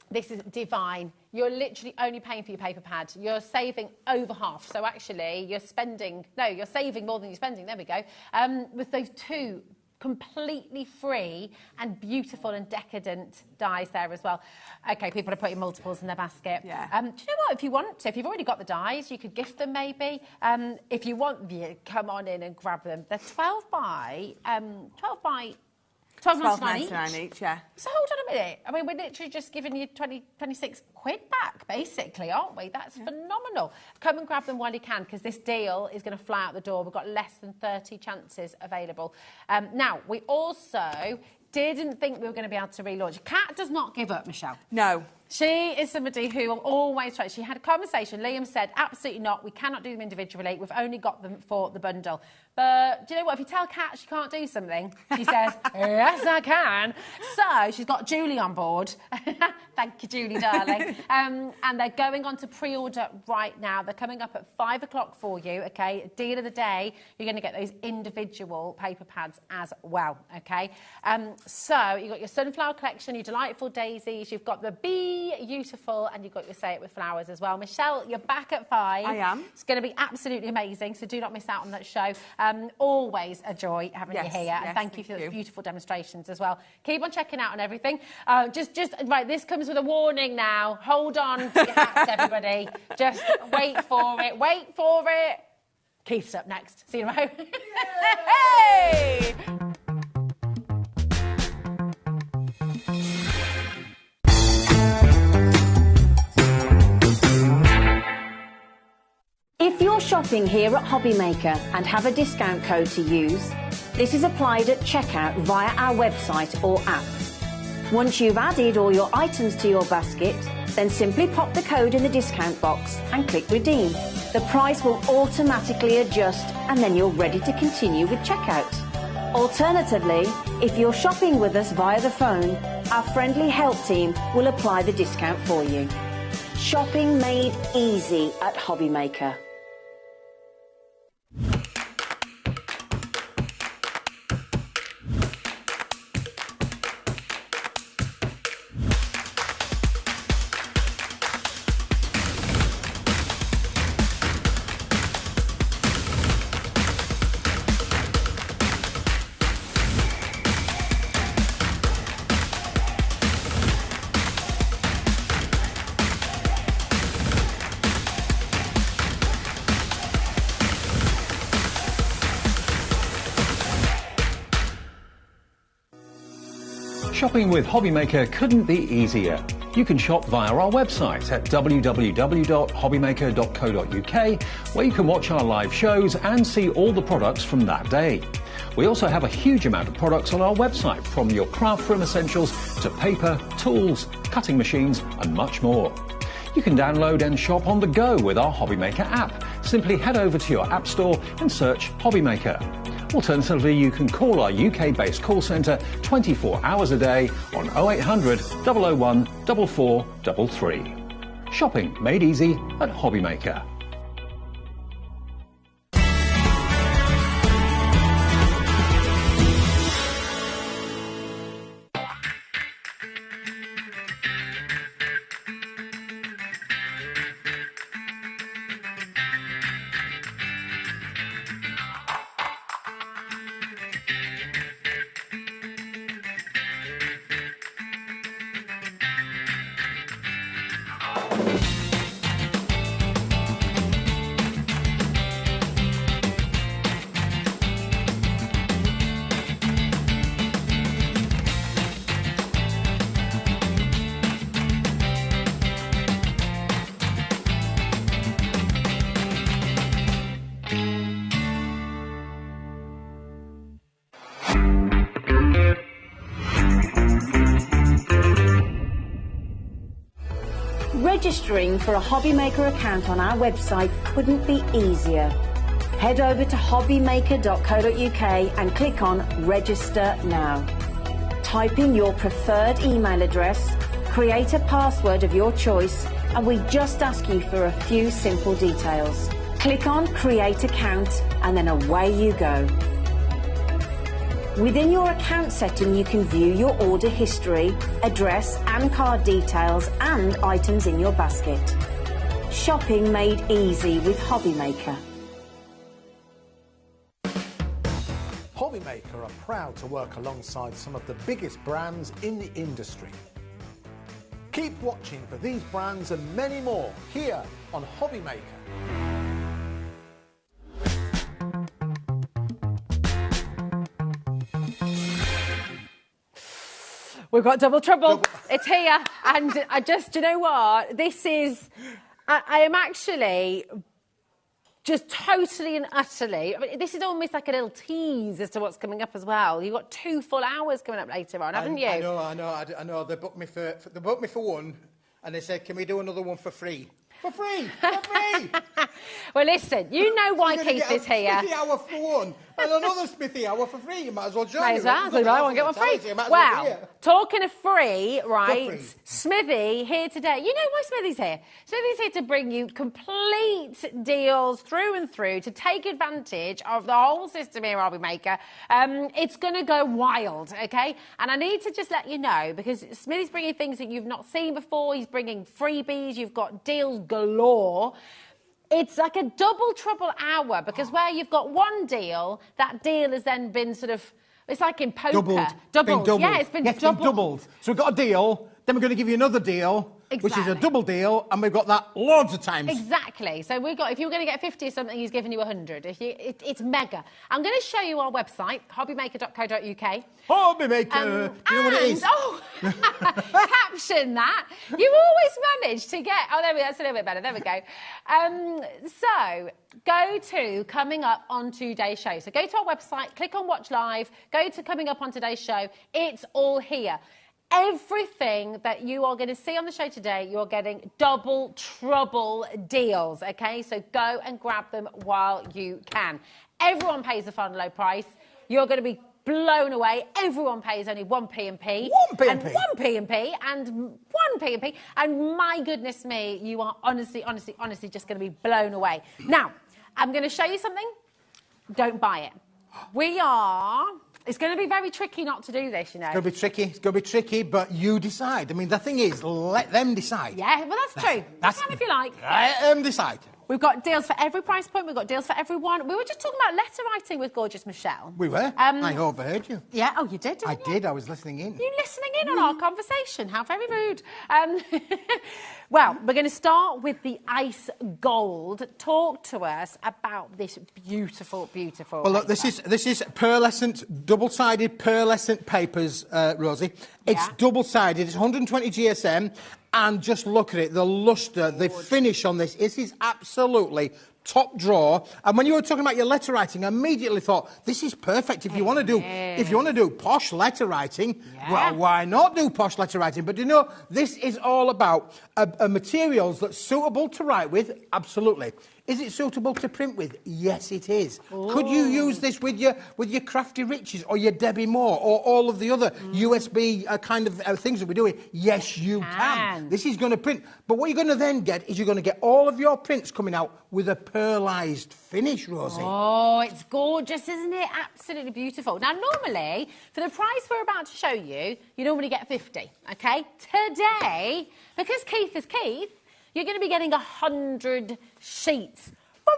This is divine. You're literally only paying for your paper pad. You're saving over half. So actually, you're saving more than you're spending. There we go. With those 2 completely free and beautiful and decadent dies there as well. Okay, people are putting multiples in their basket. Yeah. Do you know what? If you want to, if you've already got the dies, you could gift them maybe. If you want, come on in and grab them. They're 12 by $12.99 each, yeah. So hold on a minute. I mean, we're literally just giving you 26 quid back, basically, aren't we? That's phenomenal. Come and grab them while you can, because this deal is going to fly out the door. We've got less than 30 chances available. Now, we also didn't think we were going to be able to relaunch. Kat does not give up, Michelle. No. She is somebody who will always try. She had a conversation. Liam said, absolutely not. We cannot do them individually. We've only got them for the bundle. But do you know what? If you tell Kat she can't do something, she says, yes, I can. So she's got Julie on board. Thank you, Julie, darling. And they're going on to pre-order right now. They're coming up at 5 o'clock for you, OK? Deal of the day. You're going to get those individual paper pads as well, OK? So you've got your sunflower collection, your delightful daisies. You've got the beautiful, and you've got your Say It With Flowers as well. Michelle, you're back at 5. I am. It's going to be absolutely amazing, so do not miss out on that show. Always a joy having you here, and thank you for the beautiful demonstrations as well. Keep on checking out on everything. Right, this comes with a warning now. Hold on to your hats, everybody. Just wait for it. Wait for it. Keith's up next. See you in a moment. Hey! If you're shopping here at HobbyMaker and have a discount code to use, this is applied at checkout via our website or app. Once you've added all your items to your basket, then simply pop the code in the discount box and click redeem. The price will automatically adjust and then you're ready to continue with checkout. Alternatively, if you're shopping with us via the phone, our friendly help team will apply the discount for you. Shopping made easy at HobbyMaker. Shopping with HobbyMaker couldn't be easier. You can shop via our website at www.hobbymaker.co.uk, where you can watch our live shows and see all the products from that day. We also have a huge amount of products on our website, from your craft room essentials to paper, tools, cutting machines and much more. You can download and shop on the go with our HobbyMaker app. Simply head over to your app store and search HobbyMaker. Alternatively, you can call our UK-based call centre 24 hours a day on 0800 001 4433. Shopping made easy at HobbyMaker. Registering for a HobbyMaker account on our website couldn't be easier. Head over to hobbymaker.co.uk and click on Register Now. Type in your preferred email address, create a password of your choice, and we just ask you for a few simple details. Click on Create Account and then away you go. Within your account setting, you can view your order history, address and card details and items in your basket. Shopping made easy with HobbyMaker. HobbyMaker are proud to work alongside some of the biggest brands in the industry. Keep watching for these brands and many more here on HobbyMaker. We've got double trouble. It's here. And I just, you know what? This is, I am actually just totally and utterly, I mean, this is almost like a little tease as to what's coming up as well. You've got 2 full hours coming up later on, haven't you? I know. They booked me for one, and they said, can we do another one for free? For free! For free! Well, listen, you know why Keith is here. Smithy hour for one, and another Smithy hour for free. You might as well join me. Might as well, so I won't get one free. Well, talking of free, right, Smithy here today. You know why Smithy's here? Smithy's here to bring you complete deals through and through to take advantage of the whole system here, HobbyMaker. It's going to go wild, okay? And I need to just let you know, because Smithy's bringing things that you've not seen before. He's bringing freebies. You've got deals galore. It's like a double trouble hour, because where you've got one deal, that deal has then been sort of, it's like in poker. Doubled. Yeah, it's been doubled. So we've got a deal, then we're going to give you another deal, which is a double deal, and we've got that loads of times. Exactly. So we've got, if you're going to get 50 or something, he's giving you 100. It's mega. I'm going to show you our website, hobbymaker.co.uk. HobbyMaker! Do you know what it is? Oh, caption that. You always manage to get... Oh, there we go. That's a little bit better. There we go. So, go to Coming Up on Today's Show. So, go to our website, click on Watch Live, go to Coming Up on Today's Show. It's all here. Everything that you are going to see on the show today, you're getting double trouble deals, okay? So go and grab them while you can. Everyone pays the fun low price. You're going to be blown away. Everyone pays only 1p&p. 1p&p? 1p&p and 1p&p. And my goodness me, you are honestly just going to be blown away. Now, I'm going to show you something. Don't buy it. It's going to be very tricky not to do this, you know. It's going to be tricky, but you decide. I mean, the thing is, let them decide. Yeah, well, that's true. You can if you like. Let them decide. We've got deals for every price point. We've got deals for everyone. We were just talking about letter writing with gorgeous Michelle. We were. I overheard you. Yeah, oh, you did, I didn't you? did. I was listening in. You listening in on our conversation? How very rude. Well, we're going to start with the ice gold. Talk to us about this beautiful, beautiful. Well, look, this is pearlescent, double-sided pearlescent papers, Rosie. It's double-sided. It's 120 GSM, and just look at it, the lustre, the finish on this. This is absolutely top drawer. And when you were talking about your letter writing, I immediately thought this is perfect if you want to do posh letter writing. Well, why not do posh letter writing? But you know, this is all about materials that's suitable to write with. Absolutely. Is it suitable to print with? Yes, it is. Ooh. Could you use this with your Crafty Riches or your Debbie Moore or all of the other USB kind of things that we're doing? Yes, you can. This is going to print. But what you're going to then get is you're going to get all of your prints coming out with a pearlised finish, Rosie. Oh, it's gorgeous, isn't it? Absolutely beautiful. Now, normally, for the price we're about to show you, you normally get 50, OK? Today, because Keith is Keith, you're going to be getting 100 sheets for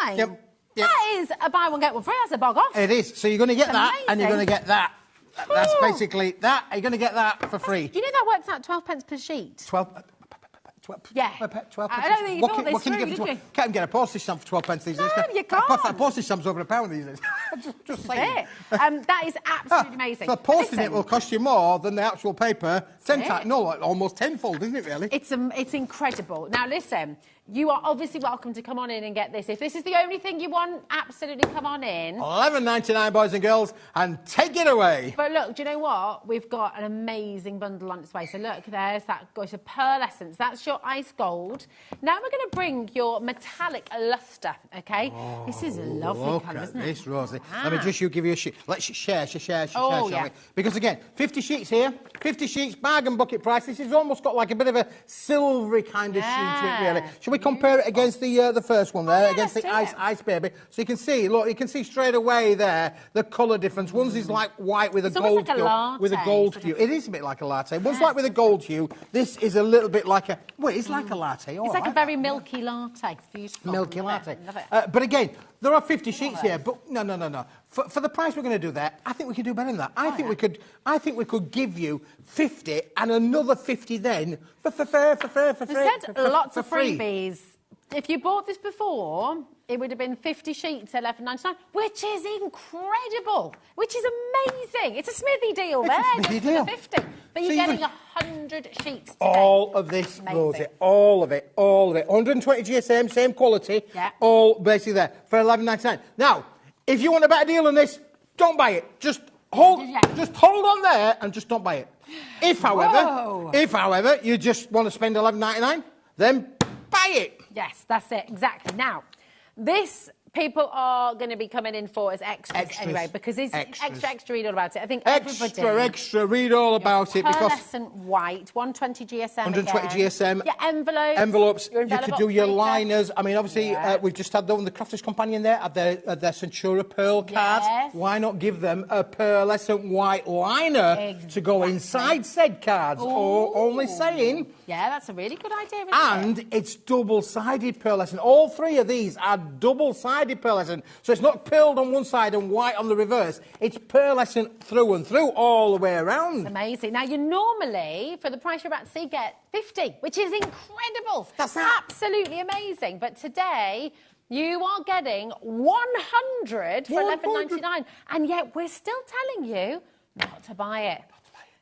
£11.99. Yep. That is a buy one, get one free. That's a bog off. It is. So you're going to get that, amazing. and you're going to get that. That's basically that. You're going to get that for free. Do you know that works out 12 pence per sheet? 12. Yeah. 12 I don't think you thought this through, did you? Can't even get a postage stamp for 12 pence these days. No, you can't. A postage stamp's over £1 these days. just saying. That is absolutely amazing. So posting it will cost you more than the actual paper. Almost tenfold, isn't it, really? It's incredible. Now, listen, you are obviously welcome to come on in and get this. If this is the only thing you want, absolutely come on in. £11.99, boys and girls, and take it away. But look, do you know what? We've got an amazing bundle on its way. So look, there's that. It's a pearl essence. That's your ice gold. Now we're going to bring your metallic lustre, OK? Oh, this is a lovely colour, isn't it? This, Rosie. Let me just give you a sheet. Let's share, Oh, shall we? Because, again, 50 sheets here, 50 sheets, bargain bucket price. This has almost got like a bit of a silvery kind of sheen to it, really. Shall we compare it against the first one there, against the ice baby? So you can see, look, you can see straight away there the colour difference. One's is like white with a gold hue. With a gold hue. It is a bit like a latte. One's like with a gold hue. This is a little bit like a... Well, it's like a latte. It's like a very milky latte. It's beautiful. Milky latte. But again, there are 50 sheets here, but no. For the price we're going to do there, I think we can do better than that. I think we could give you 50 and another 50 then for free. We said lots of freebies. If you bought this before, it would have been 50 sheets at £11.99, which is incredible, which is amazing. It's a Smithy deal there, just for the 50. But you're getting 100 sheets today. All of this, Rosie, all of it. 120 GSM, same quality, all basically there for £11.99. Now, if you want a better deal on this, don't buy it. Just hold on there and just don't buy it. If, however, you just want to spend £11.99, then buy it. Yes, that's it, exactly. Now, this people are going to be coming in for as extras anyway, because it's extra, read all about it. I think Extra, read all about it. Because pearlescent white, 120 GSM 120 GSM. Your envelopes. You could do your liners. I mean, obviously, we've just had the Crafter's Companion there, at their Centura Pearl cards. Yes. Why not give them a pearlescent white liner to go inside said cards? Or only saying... Yeah, that's a really good idea, isn't it? It's double-sided pearlescent. All three of these are double-sided pearlescent. So it's not pearled on one side and white on the reverse. It's pearlescent through and through, all the way around. It's amazing. Now, you normally, for the price you're about to see, get 50, which is incredible. That's absolutely amazing. But today... you are getting 100 for £11.99, and yet we're still telling you not to buy it.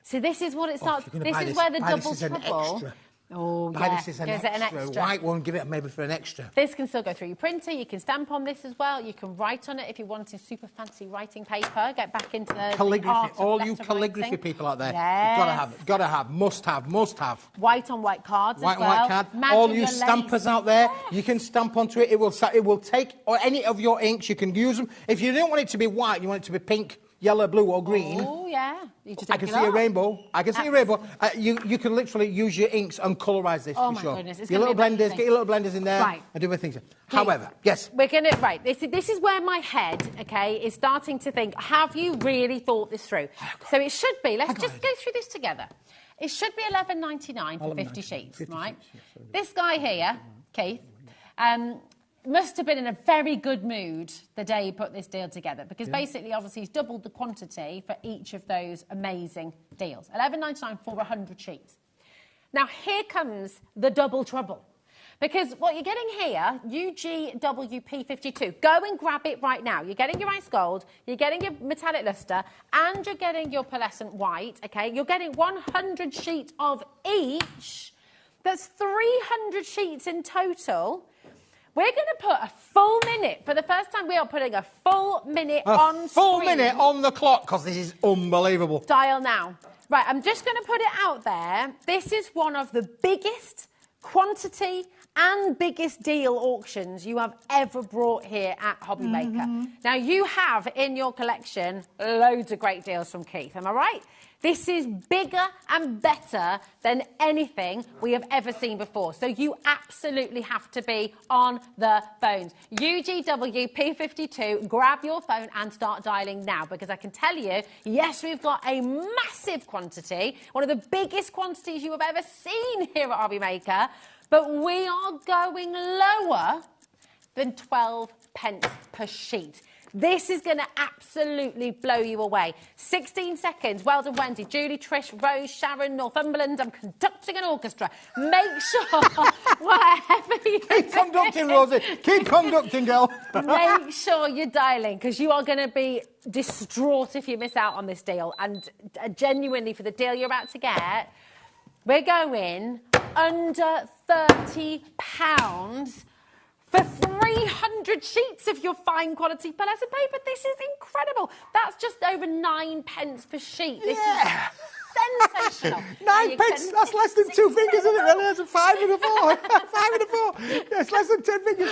So this is what it starts. This is where the double trouble. Oh, buy this as an extra. White one, give it maybe for an extra. This can still go through your printer. You can stamp on this as well. You can write on it if you want in super fancy writing paper. Get back into the calligraphy. All you calligraphy people out there, gotta have, must have. White on white cards white as well. White card. All you stampers out there, you can stamp onto it. It will take any of your inks. You can use them. If you don't want it to be white, you want it to be pink, yellow, blue or green. Oh, yeah. I can see a rainbow. You can literally use your inks and colorise this, oh for sure. Oh, my goodness. It's get your little blenders in there and do things. However, yes. We're going to... this is where my head, is starting to think, have you really thought this through? So it should be, let's just go through this together. It should be £11.99 for 50 sheets, right? This guy here, Keith, must have been in a very good mood the day he put this deal together, because basically, obviously, he's doubled the quantity for each of those amazing deals. $11.99 for 100 sheets. Now, here comes the double trouble. Because what you're getting here, UGWP52, go and grab it right now. You're getting your ice gold, you're getting your metallic luster, and you're getting your pearlescent white, okay? You're getting 100 sheets of each. That's 300 sheets in total. We're going to put a full minute. For the first time, we are putting a full minute on screen. A full minute on the clock, because this is unbelievable. Dial now. Right, I'm just going to put it out there. This is one of the biggest quantity and biggest deal auctions you have ever brought here at HobbyMaker. Now, you have in your collection loads of great deals from Keith, am I right? This is bigger and better than anything we have ever seen before. So you absolutely have to be on the phones. UGWP52, grab your phone and start dialing now, because I can tell you, yes, we've got a massive quantity, one of the biggest quantities you have ever seen here at HobbyMaker, but we are going lower than 12 pence per sheet. This is going to absolutely blow you away. 16 seconds. Well done, Wendy, Julie, Trish, Rose, Sharon, Northumberland. I'm conducting an orchestra. Make sure, whatever you Keep conducting, Rosie. Keep conducting, girl. Make sure you're dialing, because you are going to be distraught if you miss out on this deal. And genuinely, for the deal you're about to get, we're going under £30 for 300 sheets of your fine quality pearlescent paper. This is incredible. That's just over 9 pence per sheet. This is sensational. 9 pence, that's less than 2 fingers, isn't it, really? That's a 5 and a 4. 5 and a 4. That's less than 10 fingers.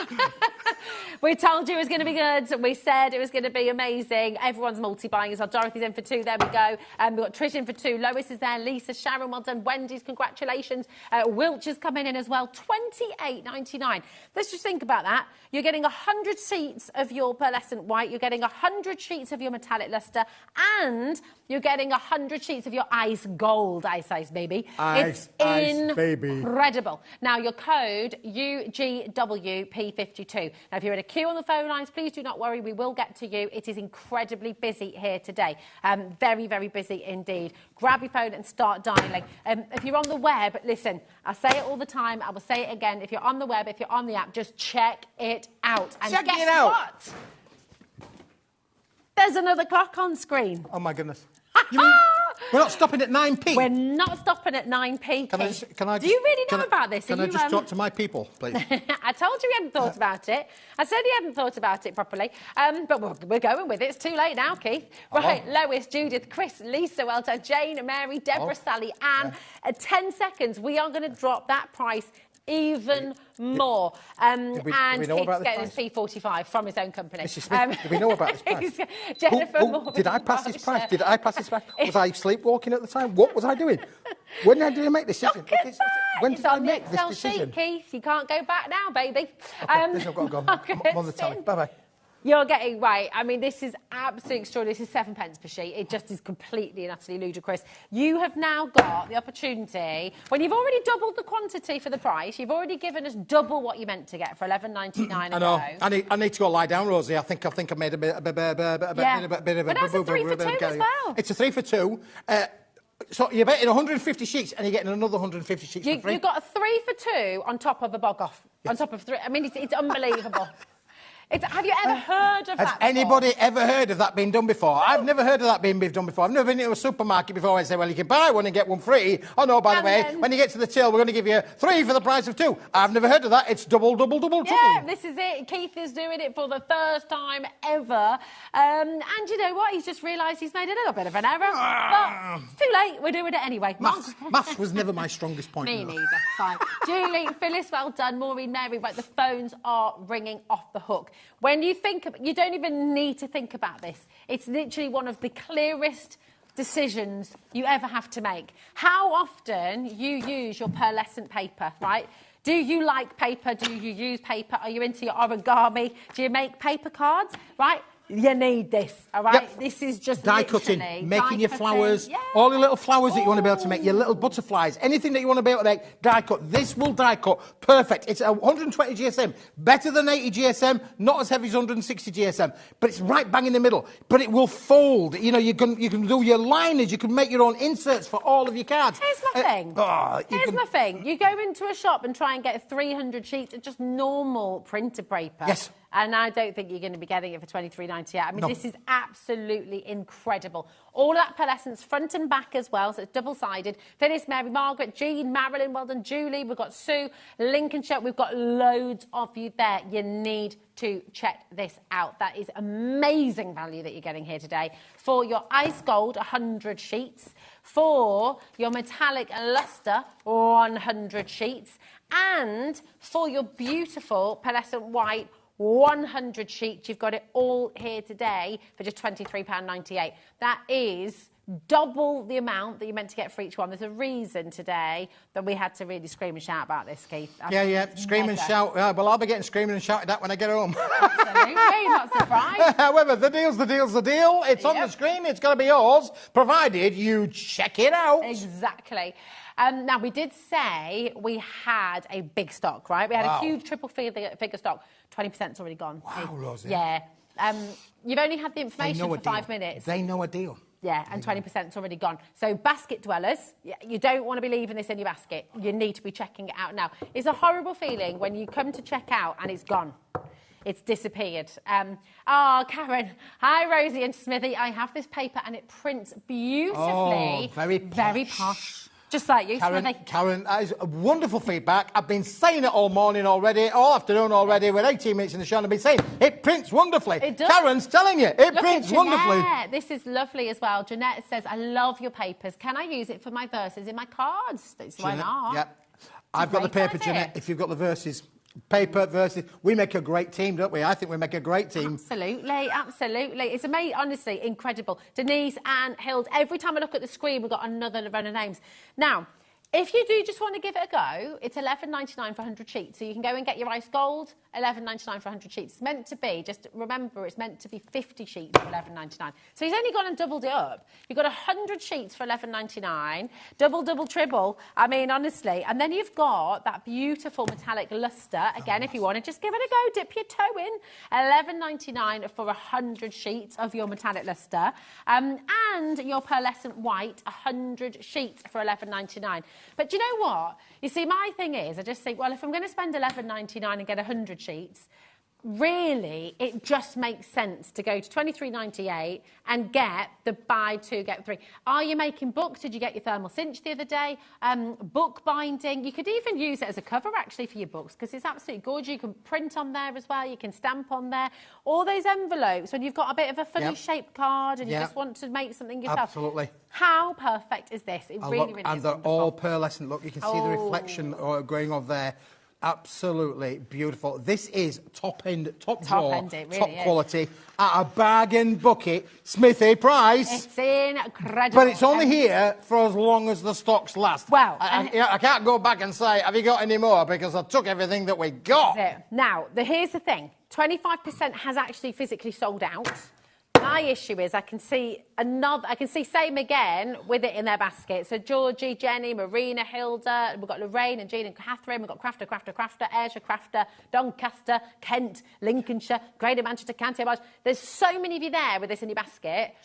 We told you it was going to be good. We said it was going to be amazing. Everyone's multi-buying as well. Dorothy's in for 2. There we go. We've got Trish in for 2. Lois is there. Lisa, Sharon, well done. Wendy's, congratulations. Wiltshire's coming in as well. $28.99. Let's just think about that. You're getting 100 sheets of your pearlescent white. You're getting 100 sheets of your metallic luster. And you're getting 100 sheets of your ice gold. Ice, baby. It's incredible. Now, your code, UGWP52. Now, if you're in a queue on the phone lines, please do not worry. We will get to you. It is incredibly busy here today. Very, very busy indeed. Grab your phone and start dialing. If you're on the web, listen, I say it all the time. I will say it again. If you're on the web, if you're on the app, just check it out. And check guess it out. What? There's another clock on screen. Oh, my goodness. You mean we're not stopping at 9p? We're not stopping at 9p. Do you really know about this? Can I just talk to my people, please? I told you we hadn't thought about it. I said he hadn't thought about it properly. But we're going with it. It's too late now, Keith. Right, Lois, Judith, Chris, Lisa, well done, Jane, Mary, Deborah, Sally, Anne. At 10 seconds, we are going to drop that price even more. And Keith's getting his P45 from his own company. Mrs. Smith, do we know about this price? Jennifer, did I pass this price? Did I pass this price? Was I sleepwalking at the time? What was I doing? When did I make this decision? When did I make this decision? Keith, you can't go back now, baby. I've got to go. I'm on the telly. Bye-bye. You're getting right. I mean, this is absolutely extraordinary. This is 7 pence per sheet. It just is completely and utterly ludicrous. You have now got the opportunity, when you've already doubled the quantity for the price, you've already given us double what you meant to get for $11.99 I know. I need to go lie down, Rosie. I think I made a bit of a But that's a 3 for 2 as well. It's a 3 for 2. So you're betting 150 sheets and you're getting another 150 sheets for free. You've got a 3 for 2 on top of a bog off. Yes. On top of 3. I mean, it's unbelievable. Have you ever heard of that before? Has anybody ever heard of that being done before? I've never heard of that being done before. I've never been to a supermarket before and say, well, you can buy one and get one free. Oh, no, by the way, when you get to the till, we're going to give you 3 for the price of 2. I've never heard of that. It's double. Yeah, this is it. Keith is doing it for the first time ever. And you know what? He's just realised he's made a little bit of an error. But it's too late. We're doing it anyway. Maths was never my strongest point. Me neither. Fine. Julie, Phyllis, well done. Maureen, Mary, right, the phones are ringing off the hook. When you think you don't even need to think about this. It's literally one of the clearest decisions you ever have to make. How often you use your pearlescent paper, right? Do you like paper? Do you use paper? Are you into your origami? Do you make paper cards, right? You need this, all right? Yep. This is just die literally cutting, making your die flowers, cutting. all the little flowers that you want to be able to make, your little butterflies, anything that you want to be able to make, die cut. This will die cut. Perfect. It's a 120 GSM, better than 80 GSM, not as heavy as 160 GSM, but it's right bang in the middle. But it will fold. You know, you can do your liners, you can make your own inserts for all of your cards. Here's my thing. Here's my thing. You go into a shop and try and get 300 sheets of just normal printer paper. Yes. And I don't think you're going to be getting it for $23.98. I mean, No. this is absolutely incredible. All of that pearlescence, front and back as well, so it's double-sided. Phyllis, Mary, Margaret, Jean, Marilyn, well done, Julie. We've got Sue, Lincolnshire. We've got loads of you there. You need to check this out. That is amazing value that you're getting here today. For your ice gold, 100 sheets. For your metallic luster, 100 sheets. And for your beautiful pearlescent white, 100 sheets. You've got it all here today for just £23.98. That is double the amount that you meant to get for each one. There's a reason today that we had to really scream and shout about this, Keith. Scream and shout. Well, I'll be getting screaming and shouted at when I get home. Absolutely, not surprised. However, the deal's the deal. It's on the screen. It's got to be yours, provided you check it out. Exactly. Now, we did say we had a big stock, right? We had a huge triple figure stock. 20%'s already gone. Wow, Rosie. Yeah. You've only had the information for 5 minutes. They know a deal. Yeah, and 20%'s already gone. So basket dwellers, you don't want to be leaving this in your basket. You need to be checking it out now. It's a horrible feeling when you come to check out and it's gone. It's disappeared. Karen. Hi, Rosie and Smithy. I have this paper and it prints beautifully. Oh, very posh. Just like you, Smithy. Karen, that is a wonderful feedback. I've been saying it all morning already, all afternoon already. We're 18 minutes in the show and I've been saying it prints wonderfully. It does. Karen's telling you, it Look prints at wonderfully. This is lovely as well. Jeanette says, I love your papers. Can I use it for my verses in my cards? Why not? Yeah. I've got the paper, Jeanette, if you've got the verses. Paper versus... We make a great team, don't we? I think we make a great team. Absolutely, absolutely. It's amazing, honestly, incredible. Denise, Anne, Hild, every time I look at the screen, we've got another run of names. Now, if you do just want to give it a go, it's $11.99 for 100 sheets. So you can go and get your ice gold, $11.99 for 100 sheets. It's meant to be, just remember, it's meant to be 50 sheets for $11.99. So he's only gone and doubled it up. You've got 100 sheets for $11.99, double, triple. I mean, honestly. And then you've got that beautiful metallic luster. Again, if you want to just give it a go, dip your toe in. $11.99 for 100 sheets of your metallic luster. And your pearlescent white, 100 sheets for $11.99. But do you know what? You see, my thing is, I just think, well, if I'm going to spend $11.99 and get 100 sheets, really, it just makes sense to go to $23.98 and get the buy two, get three. Are you making books? Did you get your thermal cinch the other day? Book binding. You could even use it as a cover, actually, for your books, because it's absolutely gorgeous. You can print on there as well. You can stamp on there. All those envelopes, when you've got a bit of a funny shaped card and you just want to make something yourself. Absolutely. How perfect is this? It really is. And they're all pearlescent. Look, you can see the reflection going on there. Absolutely beautiful. This is top drawer, really top is. quality at a bargain bucket Smithy price. It's incredible. But it's only here for as long as the stocks last. Well, I can't go back and say, have you got any more? Because I took everything that we got. Now, here's the thing. 25% has actually physically sold out. My issue is I can see same again with it in their basket. So Georgie, Jenny, Marina, Hilda, we've got Lorraine and Jean and Catherine, we've got Crafter, Ayrshire, Crafter, Doncaster, Kent, Lincolnshire, Greater Manchester, Canterbury. There's so many of you there with this in your basket.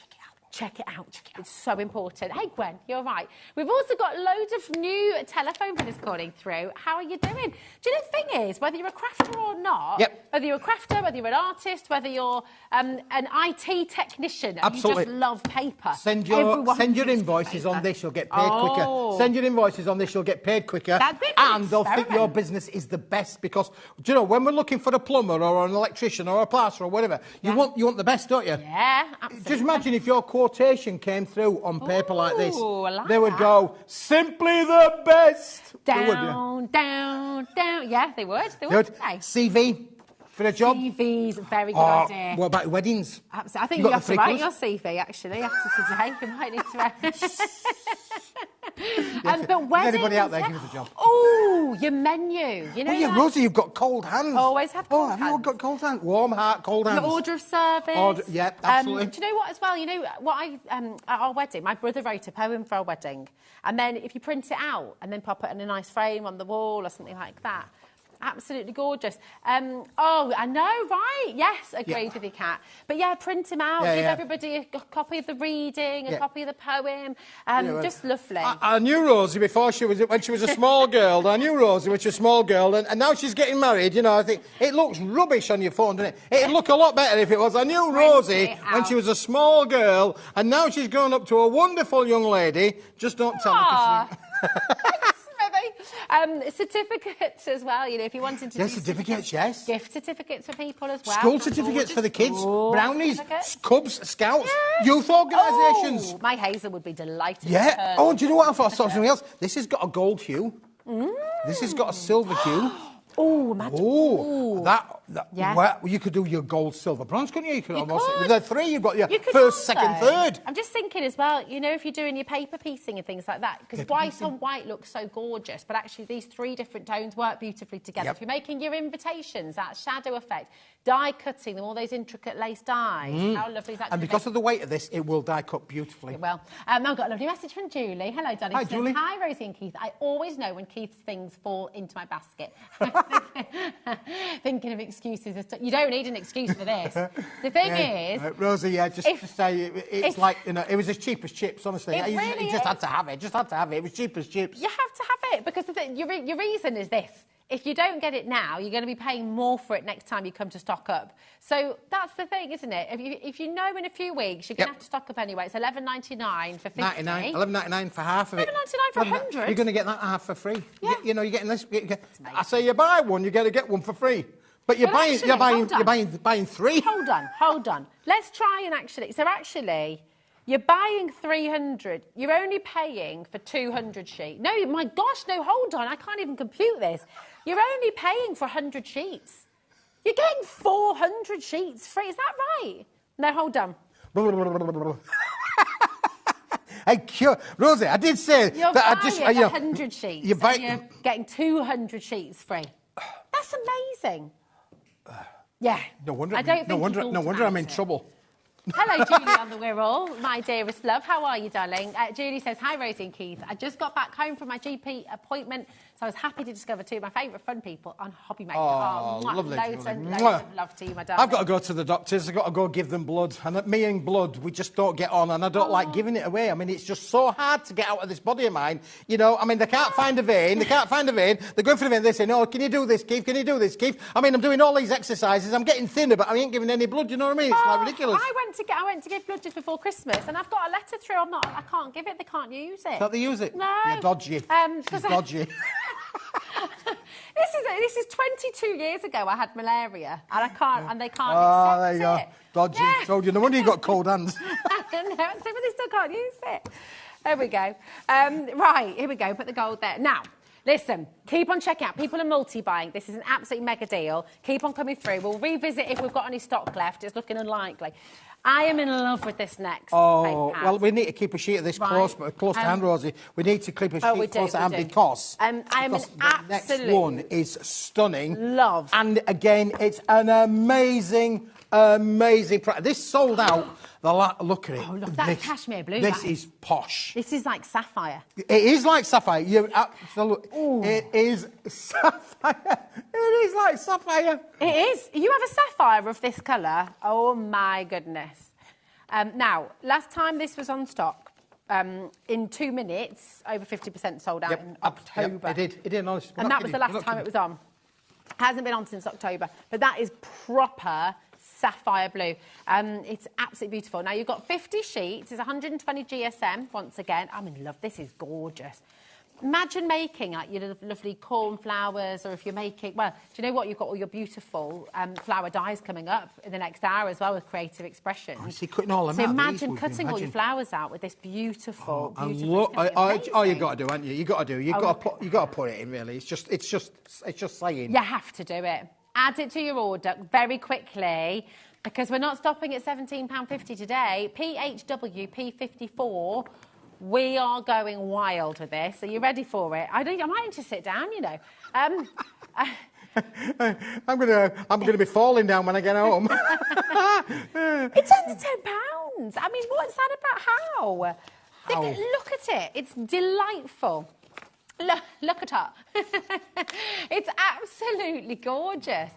Check it out. It's so important. Hey, Gwen, you're right. We've also got loads of new telephone bidders calling through. How are you doing? Do you know the thing is, whether you're a crafter or not, whether you're a crafter, whether you're an artist, whether you're an IT technician, and you just love paper. Send your invoices on this, you'll get paid quicker. Send your invoices on this, you'll get paid quicker. And they'll think your business is the best because, do you know, when we're looking for a plumber or an electrician or a plasterer or whatever, you want the best, don't you? Yeah, absolutely. Just imagine if your quotation came through on paper like this. They would go, simply the best. Down. Yeah, they would. They would. CV for a job. CV's a very good idea. What about weddings? Absolutely. I think you have to write your CV, actually, after today. You might need to write. But weddings, anybody out there, give us a job. Oh, Oh, your menu. You know, Oh, yeah, like, Rosie, you've got cold hands. always have cold have you hands. got cold hands? Warm heart, cold hands. The order of service. Yeah, absolutely. Do you know what as well? You know what at our wedding, my brother wrote a poem for our wedding. And then if you print it out and then pop it in a nice frame on the wall or something like that, absolutely gorgeous. Oh, I know, right? Yes, agreed with you, Kat. But yeah, print them out. Give everybody a copy of the reading, a copy of the poem. Just lovely. I knew Rosie before when she was a small girl. I knew Rosie when she was a small girl, and now she's getting married. You know, I think it looks rubbish on your phone, doesn't it? It'd look a lot better if it was. I knew Rosie when she was a small girl, and now she's grown up to a wonderful young lady. Just don't tell her. Certificates as well, you know, if you wanted to do certificates, yes. Gift certificates for people as well. School certificates for the kids, brownies, Cubs, Scouts, youth organisations. Oh, my Hazel would be delighted. Yeah. Oh, do you know what? I thought I saw something else. This has got a gold hue. This has got a silver hue. Oh, imagine. Oh, yeah. Well, you could do your gold, silver, bronze, couldn't you? You could almost. With the three, you've got your first, also, second, third. I'm just thinking as well, you know, if you're doing your paper piecing and things like that, because white on white looks so gorgeous, but actually these three different tones work beautifully together. Yep. If you're making your invitations, that shadow effect, die cutting them, all those intricate lace dies, how lovely is that? And because of the weight of this, it will die cut beautifully. Well, I've got a lovely message from Julie. Hello, darling. Hi, She says, Julie. Hi, Rosie and Keith. I always know when Keith's things fall into my basket. Thinking of excuses. You don't need an excuse for this. The thing is... Rosie, just to say, it's like, you know, it was as cheap as chips, honestly. You just had to have it. Just had to have it. It was cheap as chips. You have to have it, because your reason is this. If you don't get it now, you're going to be paying more for it next time you come to stock up. So that's the thing, isn't it? If you know in a few weeks you're going to have to stock up anyway, it's $11.99 for 50. $11.99 for half of it. $11.99 for 100. You're going to get that half for free. Yeah. You know, you're getting this. I say you buy one, you're going to get one for free. But you're buying three. Hold on. Let's try and actually... So actually... You're buying 300. You're only paying for 200 sheets. No, my gosh, no, hold on. I can't even compute this. You're only paying for 100 sheets. You're getting 400 sheets free. Is that right? No, hold on. Hey, Rosie, I did say you're that buying I just... you know, 100 sheets. You're getting 200 sheets free. That's amazing. Yeah. No wonder I'm in trouble. Hello, Julie on the Wirral, my dearest love. How are you, darling? Julie says, hi, Rosie and Keith. I just got back home from my GP appointment, so I was happy to discover two of my favourite fun people on HobbyMaker. Oh, lovely, loads Julie. and loads of love to you, my darling. I've got to go to the doctors. I've got to go give them blood. And me and blood, we just don't get on, and I don't like giving it away. I mean, it's just so hard to get out of this body of mine. You know, I mean, they can't find a vein. They're going for the vein. They say, no, can you do this, Keith? Can you do this, Keith? I mean, I'm doing all these exercises. I'm getting thinner, but I ain't giving any blood. You know what I mean? It's like ridiculous. I went to give blood just before Christmas, and I've got a letter through. I can't give it. They can't use it. Can't they use it? No. You're dodgy. She's dodgy. This is 22 years ago. I had malaria, and they can't accept there you go. Dodgy. Yeah. Told you. No wonder you got cold hands. No, so they still can't use it. There we go. Right, here we go. Put the gold there. Now, listen, keep on checking out. People are multi-buying. This is an absolute mega deal. Keep on coming through. We'll revisit if we've got any stock left. It's looking unlikely. I am in love with this next paper pad. Well, we need to keep a sheet of this close to hand, Rosie. We need to keep a sheet close to hand because the next one is stunning. Love. And again, it's an amazing product. This sold out. Look at it. Oh, look, that's cashmere blue. This is posh. This is like sapphire. It is like sapphire. It is sapphire. It is like sapphire. It is. You have a sapphire of this colour. Oh, my goodness. Now, last time this was on stock, in 2 minutes, over 50% sold out in October. Yep, it did. Honestly. And that was the last time it was on. Hasn't been on since October. But that is proper sapphire blue. It's absolutely beautiful. Now, you've got 50 sheets. It's 120 GSM, once again. I'm in love. This is gorgeous. Imagine making like your lovely cornflowers, or if you're making, well, do you know what? You've got all your beautiful flower dyes coming up in the next hour as well with creative expressions. I see, cutting all them out. So imagine cutting all your flowers out with this beautiful, you got to do, haven't you? You got to do. You got to put it in. Really, it's just saying. You have to do it. Add it to your order very quickly, because we're not stopping at £17.50 today. PHW P54. We are going wild with this. Are you ready for it? I might need to sit down, you know. I'm gonna be falling down when I get home. It's under £10. I mean, what's that about? How? Look at it. It's delightful. Look at her. It's absolutely gorgeous.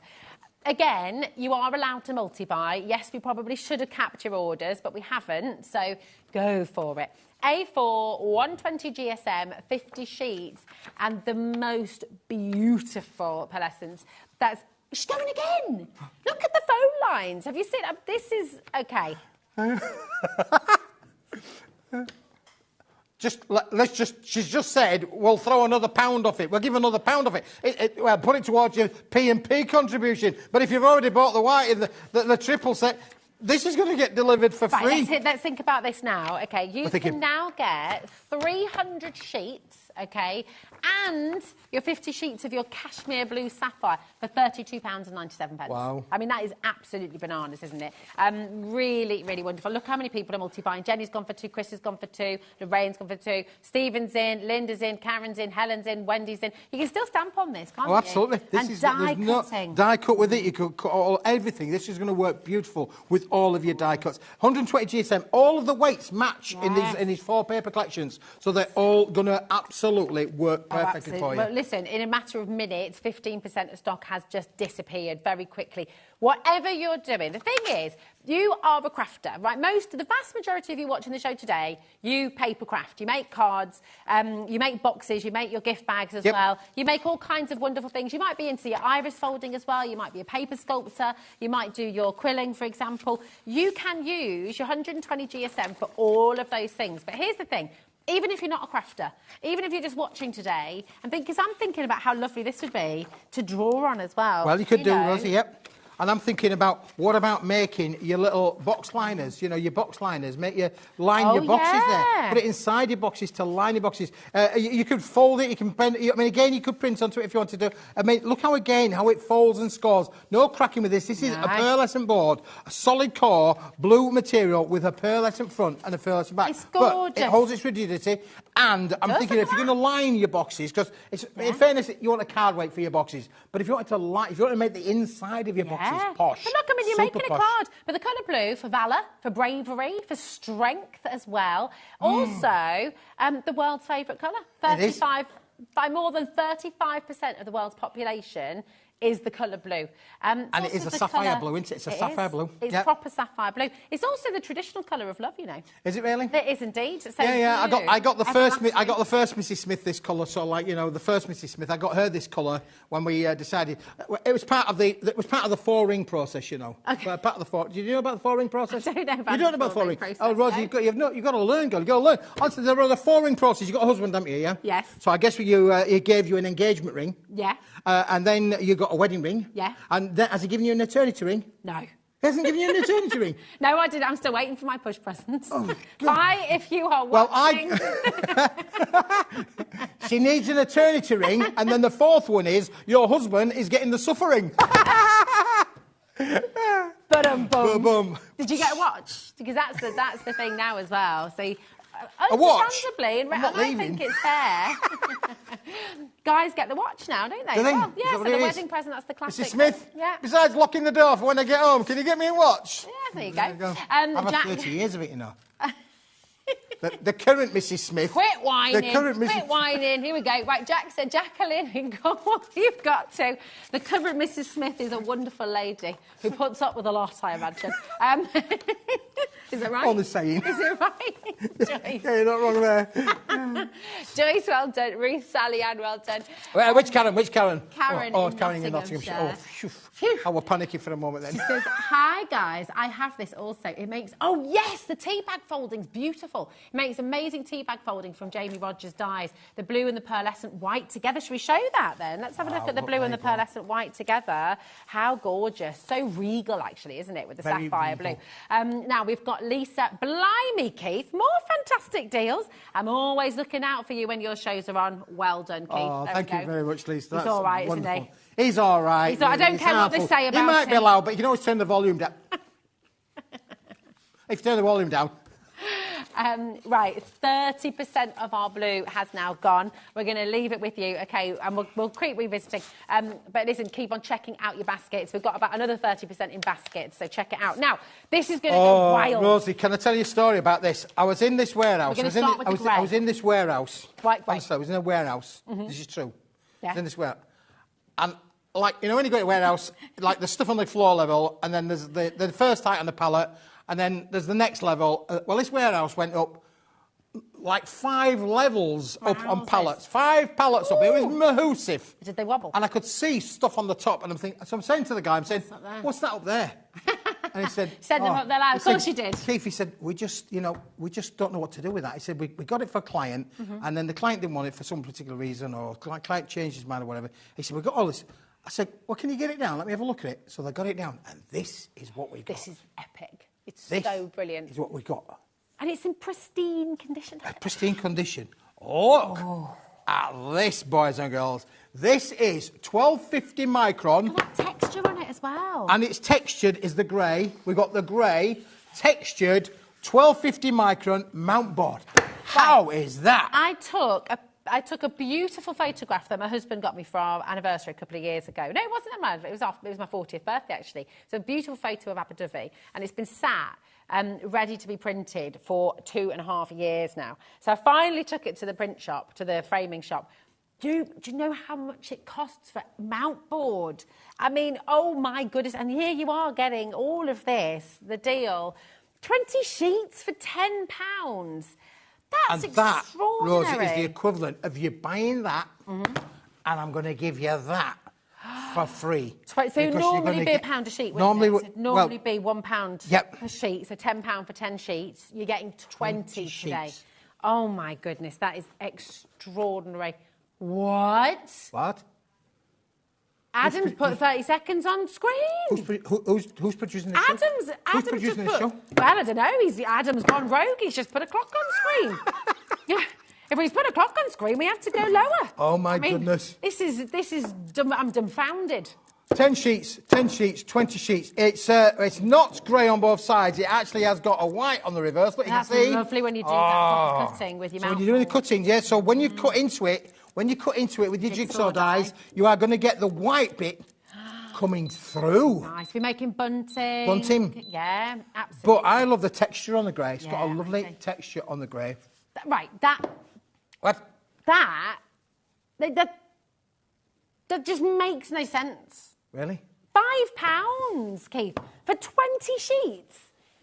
Again, you are allowed to multi-buy. Yes, we probably should have capped your orders, but we haven't, so go for it. A4, 120 GSM, 50 sheets, and the most beautiful pearlescence. She's going again. Look at the phone lines. Have you seen? This is okay. She's just said, we'll throw another £1 off it. We'll give another £1 off it. Well, put it towards your P&P contribution. But if you've already bought the white, the triple set, this is going to get delivered for free. Let's think about this now. Okay, you can now get 300 sheets, okay, and your 50 sheets of your cashmere blue sapphire for £32.97. Wow. I mean, that is absolutely bananas, isn't it? Really, really wonderful. Look how many people are multi-buying. Jenny's gone for 2, Chris has gone for 2, Lorraine's gone for 2, Stephen's in, Linda's in, Karen's in, Helen's in, Wendy's in. You can still stamp on this, can't you? Oh, absolutely. Die cutting. Die cut with it. You could cut everything. This is going to work beautiful with all of your die cuts. 120 GSM. All of the weights match in these 4 paper collections, so they're all going to absolutely work perfectly for you. Well, listen, in a matter of minutes, 15% of stock has just disappeared very quickly. Whatever you're doing, the thing is, you are a crafter, right? The vast majority of you watching the show today, you paper craft. You make cards, you make boxes, you make your gift bags as well. You make all kinds of wonderful things. You might be into your iris folding as well. You might be a paper sculptor. You might do your quilling, for example. You can use your 120 GSM for all of those things. But here's the thing. Even if you're not a crafter, even if you're just watching today, because I'm thinking about how lovely this would be to draw on as well. Well, you could do, Rosie, yep. And I'm thinking about, what about making your little box liners, you know, your box liners, make your line your boxes there. Put it inside your boxes to line your boxes. You could fold it, you can print, I mean, again, you could print onto it if you wanted to. I mean, look how it folds and scores. No cracking with this. This is a pearlescent board, a solid core, blue material with a pearlescent front and a pearlescent back. It's gorgeous. But it holds its rigidity. And I'm thinking, if you're going to line your boxes, because in fairness, you want a card weight for your boxes. But if you want to make the inside of your boxes posh. But look, I mean, you're making a card. But the colour blue for valour, for bravery, for strength as well. Also, the world's favourite colour. 35, by more than 35% of the world's population is the colour blue. And it is a sapphire blue, isn't it? It's a sapphire blue. It's proper sapphire blue. It's also the traditional colour of love, you know. Is it really? It is indeed. So I got the first Mrs. Smith this colour. So, like, you know, the first Mrs. Smith, I got her this colour when we decided. It was part of the 4-ring process, you know. Okay. Part of the 4. Do you know about the 4-ring process? I don't know about you don't know about the 4-ring process. Oh, Rosie, no. you've got to learn, girl. You've got to learn. Honestly, there was a 4-ring process. You got a husband, haven't you? Yeah. Yes. So I guess he gave you an engagement ring. Yeah. And then you got a wedding ring. Yeah. And then, has he given you an eternity ring? No. He hasn't given you an eternity ring? No, I didn't. I'm still waiting for my push presents. Oh, Bye if you are watching. She needs an eternity ring, and then the 4th one is your husband is getting the suffering. Boom. Did you get a watch? Because that's the thing now as well. So. A watch? And I think it's fair. Guys get the watch now, don't they? Do they? Well, yeah, so the wedding present, that's the classic. Mrs. Smith, yeah. Besides locking the door for when I get home, can you get me a watch? Yeah, there you go. I've had 30 years of it, you know. The current Mrs. Smith. Quit whining. Quit whining. Here we go. Right, Jack said, Jacqueline, go on, you've got to. The current Mrs. Smith is a wonderful lady who puts up with a lot, I imagine. Is it right? On the saying. Is it right? Joyce. Yeah, you're not wrong there. Joyce, well done. Ruth, Sally Ann, well done. Which Karen? Karen in Nottinghamshire. Oh, I was panicking for a moment then. She says, hi, guys. I have this also. It makes... Oh, yes, the tea bag folding's beautiful. It makes amazing tea bag folding from Jamie Rogers Dyes. The blue and the pearlescent white together. Should we show that then? Let's have a look at the blue and the pearlescent white together. How gorgeous. So regal, actually, isn't it, with the sapphire blue. Now, we've got Lisa. Blimey, Keith. More fantastic deals. I'm always looking out for you when your shows are on. Well done, Keith. Oh, thank you very much, Lisa. He's all right, isn't he? He's all right. I don't care what they say about him. He might be loud, but you can always turn the volume down. If you turn the volume down. Right, 30% of our blue has now gone. We're going to leave it with you, okay, and we'll keep revisiting. But listen, keep on checking out your baskets. We've got about another 30% in baskets, so check it out. Now, this is going to go wild. Rosie, can I tell you a story about this? I was in this warehouse. We're going to start with the grey. I was in this warehouse. Right. Honestly, I was in a warehouse. This is true. Yeah. I was in this warehouse. And, like, you know, when you go to a warehouse, like, there's stuff on the floor level, and then there's the first height on the pallet, and then there's the next level. Well, this warehouse went up like 5 levels up on pallets. 5 pallets up. It was massive. Did they wobble? And I could see stuff on the top, and I'm saying to the guy, I'm saying, what's that up there? And he said, Send them up there loud. Of course you did. Keith, he said, we just don't know what to do with that. He said, we got it for a client, and then the client didn't want it for some particular reason, or client changed his mind or whatever. He said, we've got all this. I said, well, can you get it down? Let me have a look at it. So they got it down, and this is what we got. This is epic. It's so brilliant. This is what we got. And it's in pristine condition. Pristine condition. Look at this, boys and girls. This is 1250 micron. And that texture on it as well. And it's textured is the grey. We've got the grey, textured, 1250 micron mount board. How is that? I took a beautiful photograph that my husband got me for our anniversary a couple of years ago. No, it wasn't my anniversary. It was my 40th birthday, actually. So a beautiful photo of Abu Dhabi. And it's been sat ready to be printed for 2.5 years now. So I finally took it to the print shop, to the framing shop. Do you know how much it costs for mount board? I mean, oh, my goodness. And here you are getting all of this, the deal. 20 sheets for £10. That's extraordinary. Rosie, is the equivalent of you buying that, and I'm going to give you that for free. So normally be £1 a sheet, wouldn't it? So normally be £1 per sheet, so £10 for 10 sheets. You're getting 20 today. Sheets. Oh, my goodness, that is extraordinary. What? What? Adam's put 30 seconds on screen. Who's producing the show? Adam's producing just the put... show? Well, I don't know. Adam's gone rogue. He's just put a clock on screen. Yeah. If he's put a clock on screen, we have to go lower. Oh, my goodness. This is... I'm dumbfounded. 10 sheets, 20 sheets. It's not grey on both sides. It actually has got a white on the reverse. Look, That's you can see. lovely when you do that cutting with your mouth. When you're doing the cutting, yeah. So when you cut into it, with your jigsaw dies, you are going to get the white bit coming through. Nice. We're making bunting. Bunting. Yeah, absolutely. But I love the texture on the grey. It's got a lovely texture on the grey. Right, that... What? That just makes no sense. Really? £5, Keith, for 20 sheets.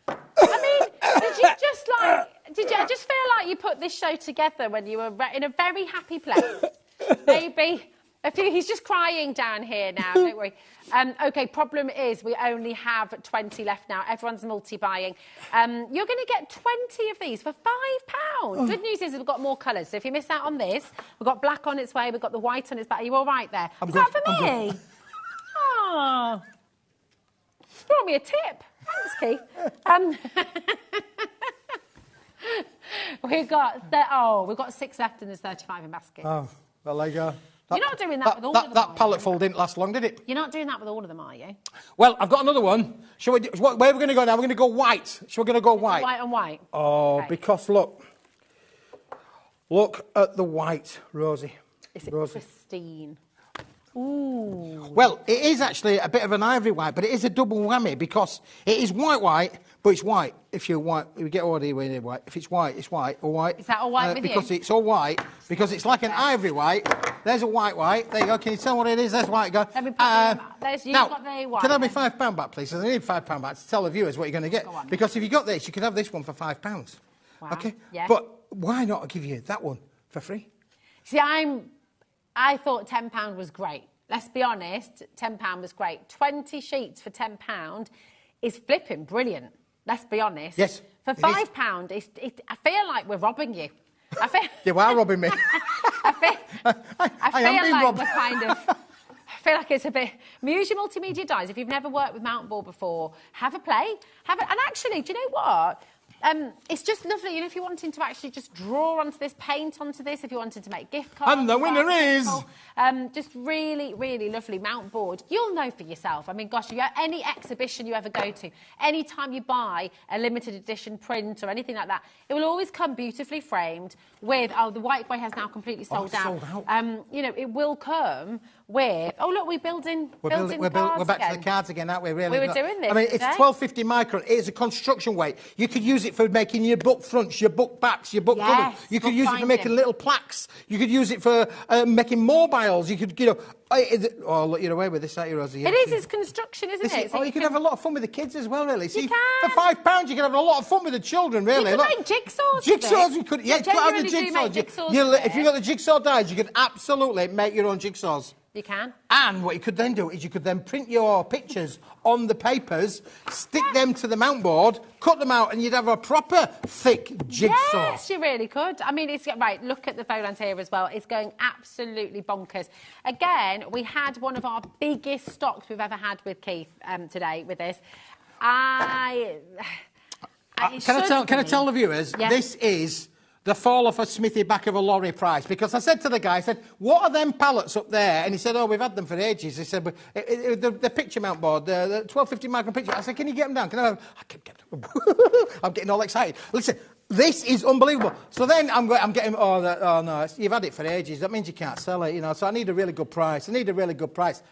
I mean, did you just feel like you put this show together when you were in a very happy place? Maybe a few... He's just crying down here now, don't worry. OK, problem is we only have 20 left now. Everyone's multi-buying. You're going to get 20 of these for £5. Good news is we've got more colours. So if you miss out on this, we've got black on its way, we've got the white on its back. Are you all right there? Is that for me? Oh. Brought me a tip. Thanks, Keith. We've got 6 left and there's 35 in baskets. Oh, well, there you go. You're not doing that with all of them, That pallet full didn't last long, did it? You're not doing that with all of them, are you? Well, I've got another one. Where are we going to go now? We're going to go white. We're going to go white. White on white. Oh, okay. Because look at the white, Rosie. Is it pristine? Ooh. Well, it is actually a bit of an ivory white, but it is a double whammy because it is white, but it's white. If you're white, we get order when you're white. If it's white, it's white or white. Is that all white with because you? It's all white, because it's like an ivory white. There's a white. There you go. Can you tell what it is? There's white. Go. Let me put you've got the white. Can I have me £5 back, please? I need £5 back to tell the viewers what you're going to get. Because if you got this, you could have this one for £5. Wow. Okay. Yeah. But why not give you that one for free? See, I thought £10 was great. Let's be honest, £10 was great. 20 sheets for £10 is flipping brilliant. Let's be honest. Yes. For £5, I feel like we're robbing you. You are robbing me. I feel like it's a bit... Use your multimedia dies. If you've never worked with mount board before, have a play. And actually, do you know what? It's just lovely, you know, if you're wanting to actually just draw onto this, paint onto this, if you wanted to make gift cards. And the winner is... Just really, really lovely mount board. You'll know for yourself. I mean, gosh, any exhibition you ever go to, any time you buy a limited edition print or anything like that, it will always come beautifully framed with, oh, the white grey has now completely sold out. You know, it will come with, oh, look, we're building cards we're back again. to the cards again, aren't we? Really? We were doing this I mean, it's today. 1250 micron. It is a construction weight. You could use it for making your book fronts, your book backs, your book covers. You could use it for making little plaques. You could use it for making mobiles. You could, you know... Oh, look, you're away with this, aren't you, Rosie? It is, it's construction, isn't it? So you can have a lot of fun with the kids as well, really. See, you can. For £5, you can have a lot of fun with the children, really. You can make jigsaws. Jigsaws, you could. Yeah, you could have the Genuinely do jigsaws. make jigsaws If you've got the jigsaw dies, you could absolutely make your own jigsaws. You can. And what you could then do is you could then print your pictures on the papers, stick them to the mount board, cut them out, and you'd have a proper thick jigsaw. Yes, you really could. I mean, it's right. Look at the Volant here as well. It's going absolutely bonkers. Again, we had one of our biggest stocks we've ever had with Keith today with this. Can I tell the viewers? Yes. This is the fall off a smithy back of a lorry price, because I said to the guy, I said, what are them pallets up there? And he said, oh, we've had them for ages. He said, but the picture mount board, the 1250 micron picture. I said, can you get them down? Can I can get them. I'm getting all excited. Listen, this is unbelievable. So then I'm getting, oh no, you've had it for ages. That means you can't sell it, you know. So I need a really good price.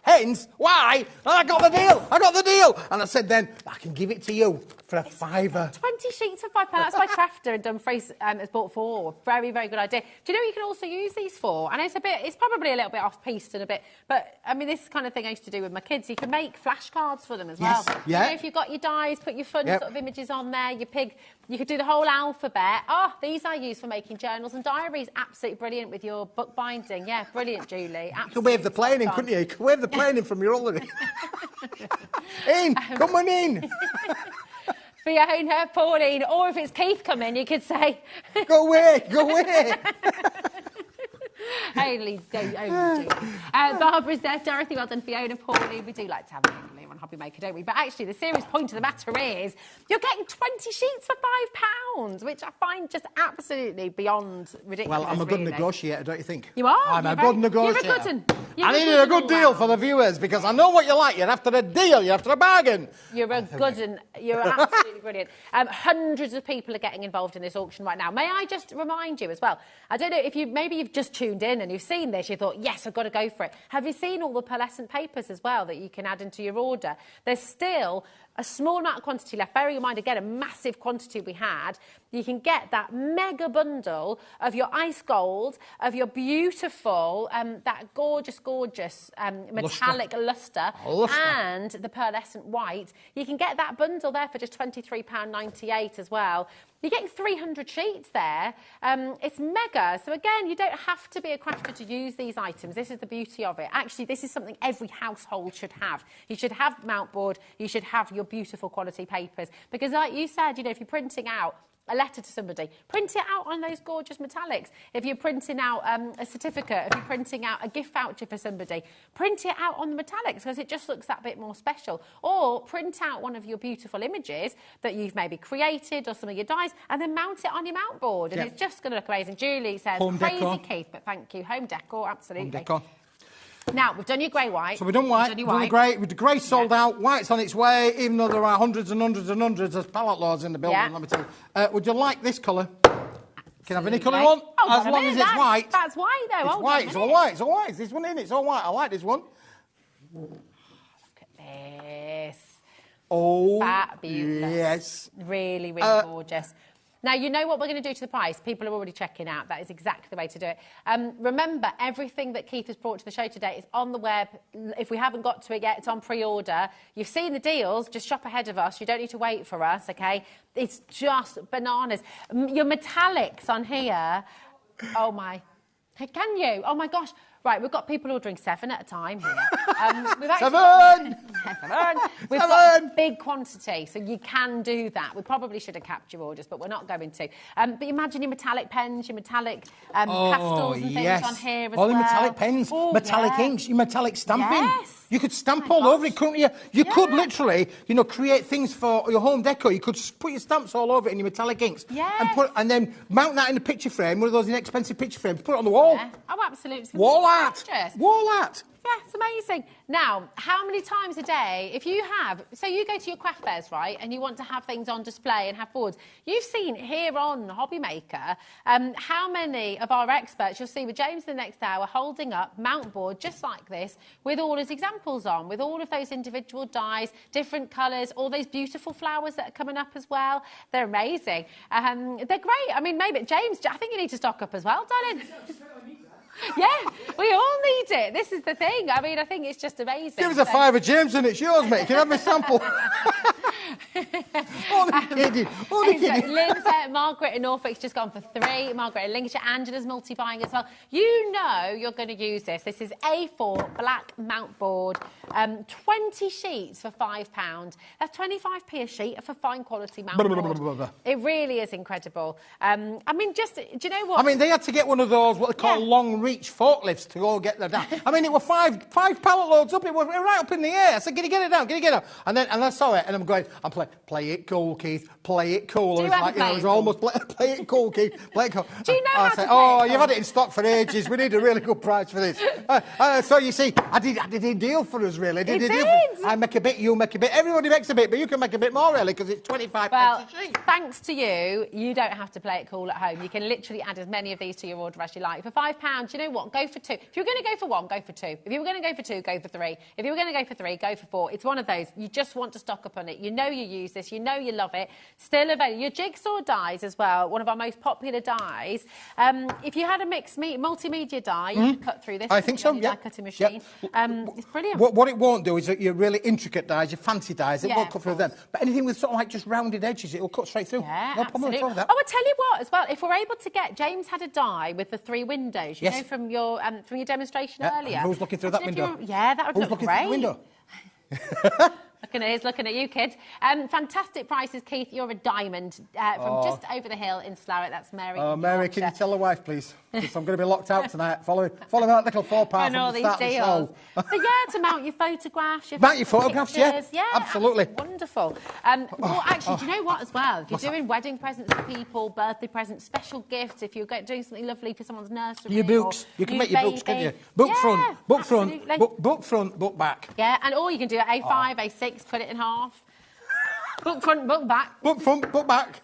Hence, why? I got the deal. And I said then, I can give it to you for a £5. 20 sheets for £5. That's by Crafter and Dumfries has bought 4. Very, very good idea. Do you know what you can also use these for? And it's probably a little bit off-piste and a bit, but I mean, this is the kind of thing I used to do with my kids. You can make flashcards for them as well. Yeah. You know, if you've got your dies, put your fun sort of images on there, your pig, you could do the whole alphabet. Oh, these I use for making journals and diaries. Absolutely brilliant with your book binding. Yeah, brilliant, Julie. You could wave the plane in, couldn't you? You could wave the plane in from your holiday. Come on in. Fiona, Pauline, or if it's Keith coming, you could say... Go away. Only Barbara's there, Dorothy, well done, Fiona, Pauline. We do like to have a name on HobbyMaker, don't we? But actually, the serious point of the matter is you're getting 20 sheets for £5, which I find just absolutely beyond ridiculous. Well, I'm a good negotiator, don't you think? You are. I'm a good negotiator. You're a good one. I needed a good deal for the viewers, because I know what you like. You're after a deal. You're after a bargain. You're a good one. You're absolutely brilliant. Hundreds of people are getting involved in this auction right now. May I just remind you as well, I don't know if maybe you've just tuned in and you've seen this, you thought, yes, I've got to go for it. Have you seen all the pearlescent papers as well that you can add into your order? There's still a small amount of quantity left. Bearing in mind, again, a massive quantity we had. You can get that mega bundle of your ice gold, of your beautiful, that gorgeous metallic luster, and the pearlescent white. You can get that bundle there for just £23.98 as well. You're getting 300 sheets there. It's mega. So again, you don't have to be a crafter to use these items. This is the beauty of it. Actually, this is something every household should have. You should have mount board. You should have your beautiful quality papers. Because like you said, you know, if you're printing out a letter to somebody, print it out on those gorgeous metallics. If you're printing out a certificate, if you're printing out a gift voucher for somebody, print it out on the metallics because it just looks that bit more special. Or print out one of your beautiful images that you've maybe created or some of your dies and then mount it on your mount board and it's just going to look amazing. Julie says, Home crazy decor. Keith, but thank you. Home decor, absolutely. Home decor. Now, we've done your grey white. So we've done white, the grey sold out, white's on its way, even though there are hundreds and hundreds and hundreds of pallet loads in the building, let me tell you. Would you like this colour? Can I have any colour you want? As long as it's white. That's white, though. It's white, it's all white, it's all white. Is this one in? It's all white. I like this one. Look at this. Oh, fabulous. Yes. Really, really gorgeous. Now, you know what we're going to do to the price. People are already checking out. That is exactly the way to do it. Remember, everything that Keith has brought to the show today is on the web. If we haven't got to it yet, it's on pre-order. You've seen the deals. Just shop ahead of us. You don't need to wait for us, OK? It's just bananas. Your metallics on here. Oh, my. Can you? Oh, my gosh. Right, we've got people ordering 7 at a time here. Seven! We've got a big quantity, so you can do that. We probably should have capped your orders, but we're not going to. But imagine your metallic pens, your metallic pastels and things on here as well. All the metallic pens, metallic inks, your metallic stamping. Yes. You could stamp all over it, couldn't you? You could literally, you know, create things for your home decor. You could put your stamps all over it in your metallic inks. Yes. And then mount that in a picture frame, one of those inexpensive picture frames, put it on the wall. wall. Yeah. Oh, absolutely. Wall art. Gorgeous. Wall art. Yeah, it's amazing. Now, how many times a day, if you have, so you go to your craft fairs, right, and you want to have things on display and have boards, you've seen here on HobbyMaker how many of our experts, you'll see with James the next hour, holding up mount board just like this with all his examples on, with all of those individual dies, different colours, all those beautiful flowers that are coming up as well. They're amazing. They're great. I mean, maybe, James, I think you need to stock up as well, darling. Yeah, we all need it. This is the thing. I mean, I think it's just amazing. Give us a fiver, James, and it's yours, mate. You can have my sample. Only kidding. Only kidding. Lynn's Margaret in Norfolk's just gone for 3. Margaret in Lincolnshire. Angela's multi-buying as well. You know you're going to use this. This is A4 black mount board. 20 sheets for £5. That's 25p a sheet for fine quality mount board. It really is incredible. I mean, just, do you know what? I mean, they had to get one of those, what they call long reach forklifts to go get them down. I mean, it were five pallet loads up. It was right up in the air. I said, "Can you get it down? Can you get it down?" And I saw it, and I'm going, play it cool, Keith. Play it cool. It was almost play it cool, Keith. Play it cool. Do you know how to play "Oh, it you've had it in stock for ages. We need a really good price for this." So you see, I did a deal for us, really. I make a bit, you make a bit. Everybody makes a bit, but you can make a bit more, really, because it's 25 pence a sheet. Thanks to you, you don't have to play it cool at home. You can literally add as many of these to your order as you like. For £5, you know what? Go for 2. If you're going to go for 1, go for 2. If you were going to go for 2, go for 3. If you were going to go for 3, go for 4. It's one of those. You just want to stock up on it. You know you use this. You know you love it. Still available. Your jigsaw dies as well, one of our most popular dies. If you had a mixed multimedia die, you could cut through this. I think so, Die cutting machine. It's brilliant. What it won't do is that your really intricate dies, your fancy dies, it won't cut through them. But anything with sort of like just rounded edges, it will cut straight through. Yeah, no problem at all with that. Oh, I tell you what, as well, if we're able to get, James had a die with the 3 windows, you know, from your demonstration earlier. Who's looking through that window? Yeah, that would look great. Who's looking through the window? He's looking at you, kid. Fantastic prices, Keith. You're a diamond from just over the hill in Slough. That's Mary. Oh, Mary, can you tell the wife, please? Because I'm going to be locked out tonight. Follow that little £4 and from all the these start deals. of the show. But yeah, to mount your photographs. Mount your photographs, pictures. yeah. Absolutely. Wonderful. Well, actually, do you know what as well? If you're doing wedding presents for people, birthday presents, special gifts, if you're doing something lovely for someone's nursery. Your books. You can make your books, can't you? Book front, book front, book back. Yeah, and or you can do it A5, A6, cut it in half. Book front, book back. Book front, book back.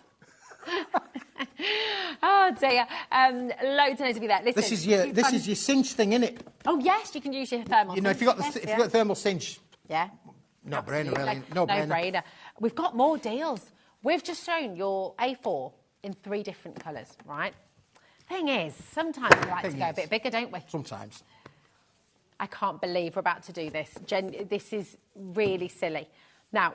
Oh dear. Loads of things to be there. Listen, this is your cinch thing, isn't it? Oh yes, you can use your thermal. You know, if you've got thermal cinch. Yeah. No brainer, really. No brainer. We've got more deals. We've just shown your A4 in 3 different colours, right? Thing is, sometimes we like to go a bit bigger, don't we? Sometimes. I can't believe we're about to do this. This is really silly. Now,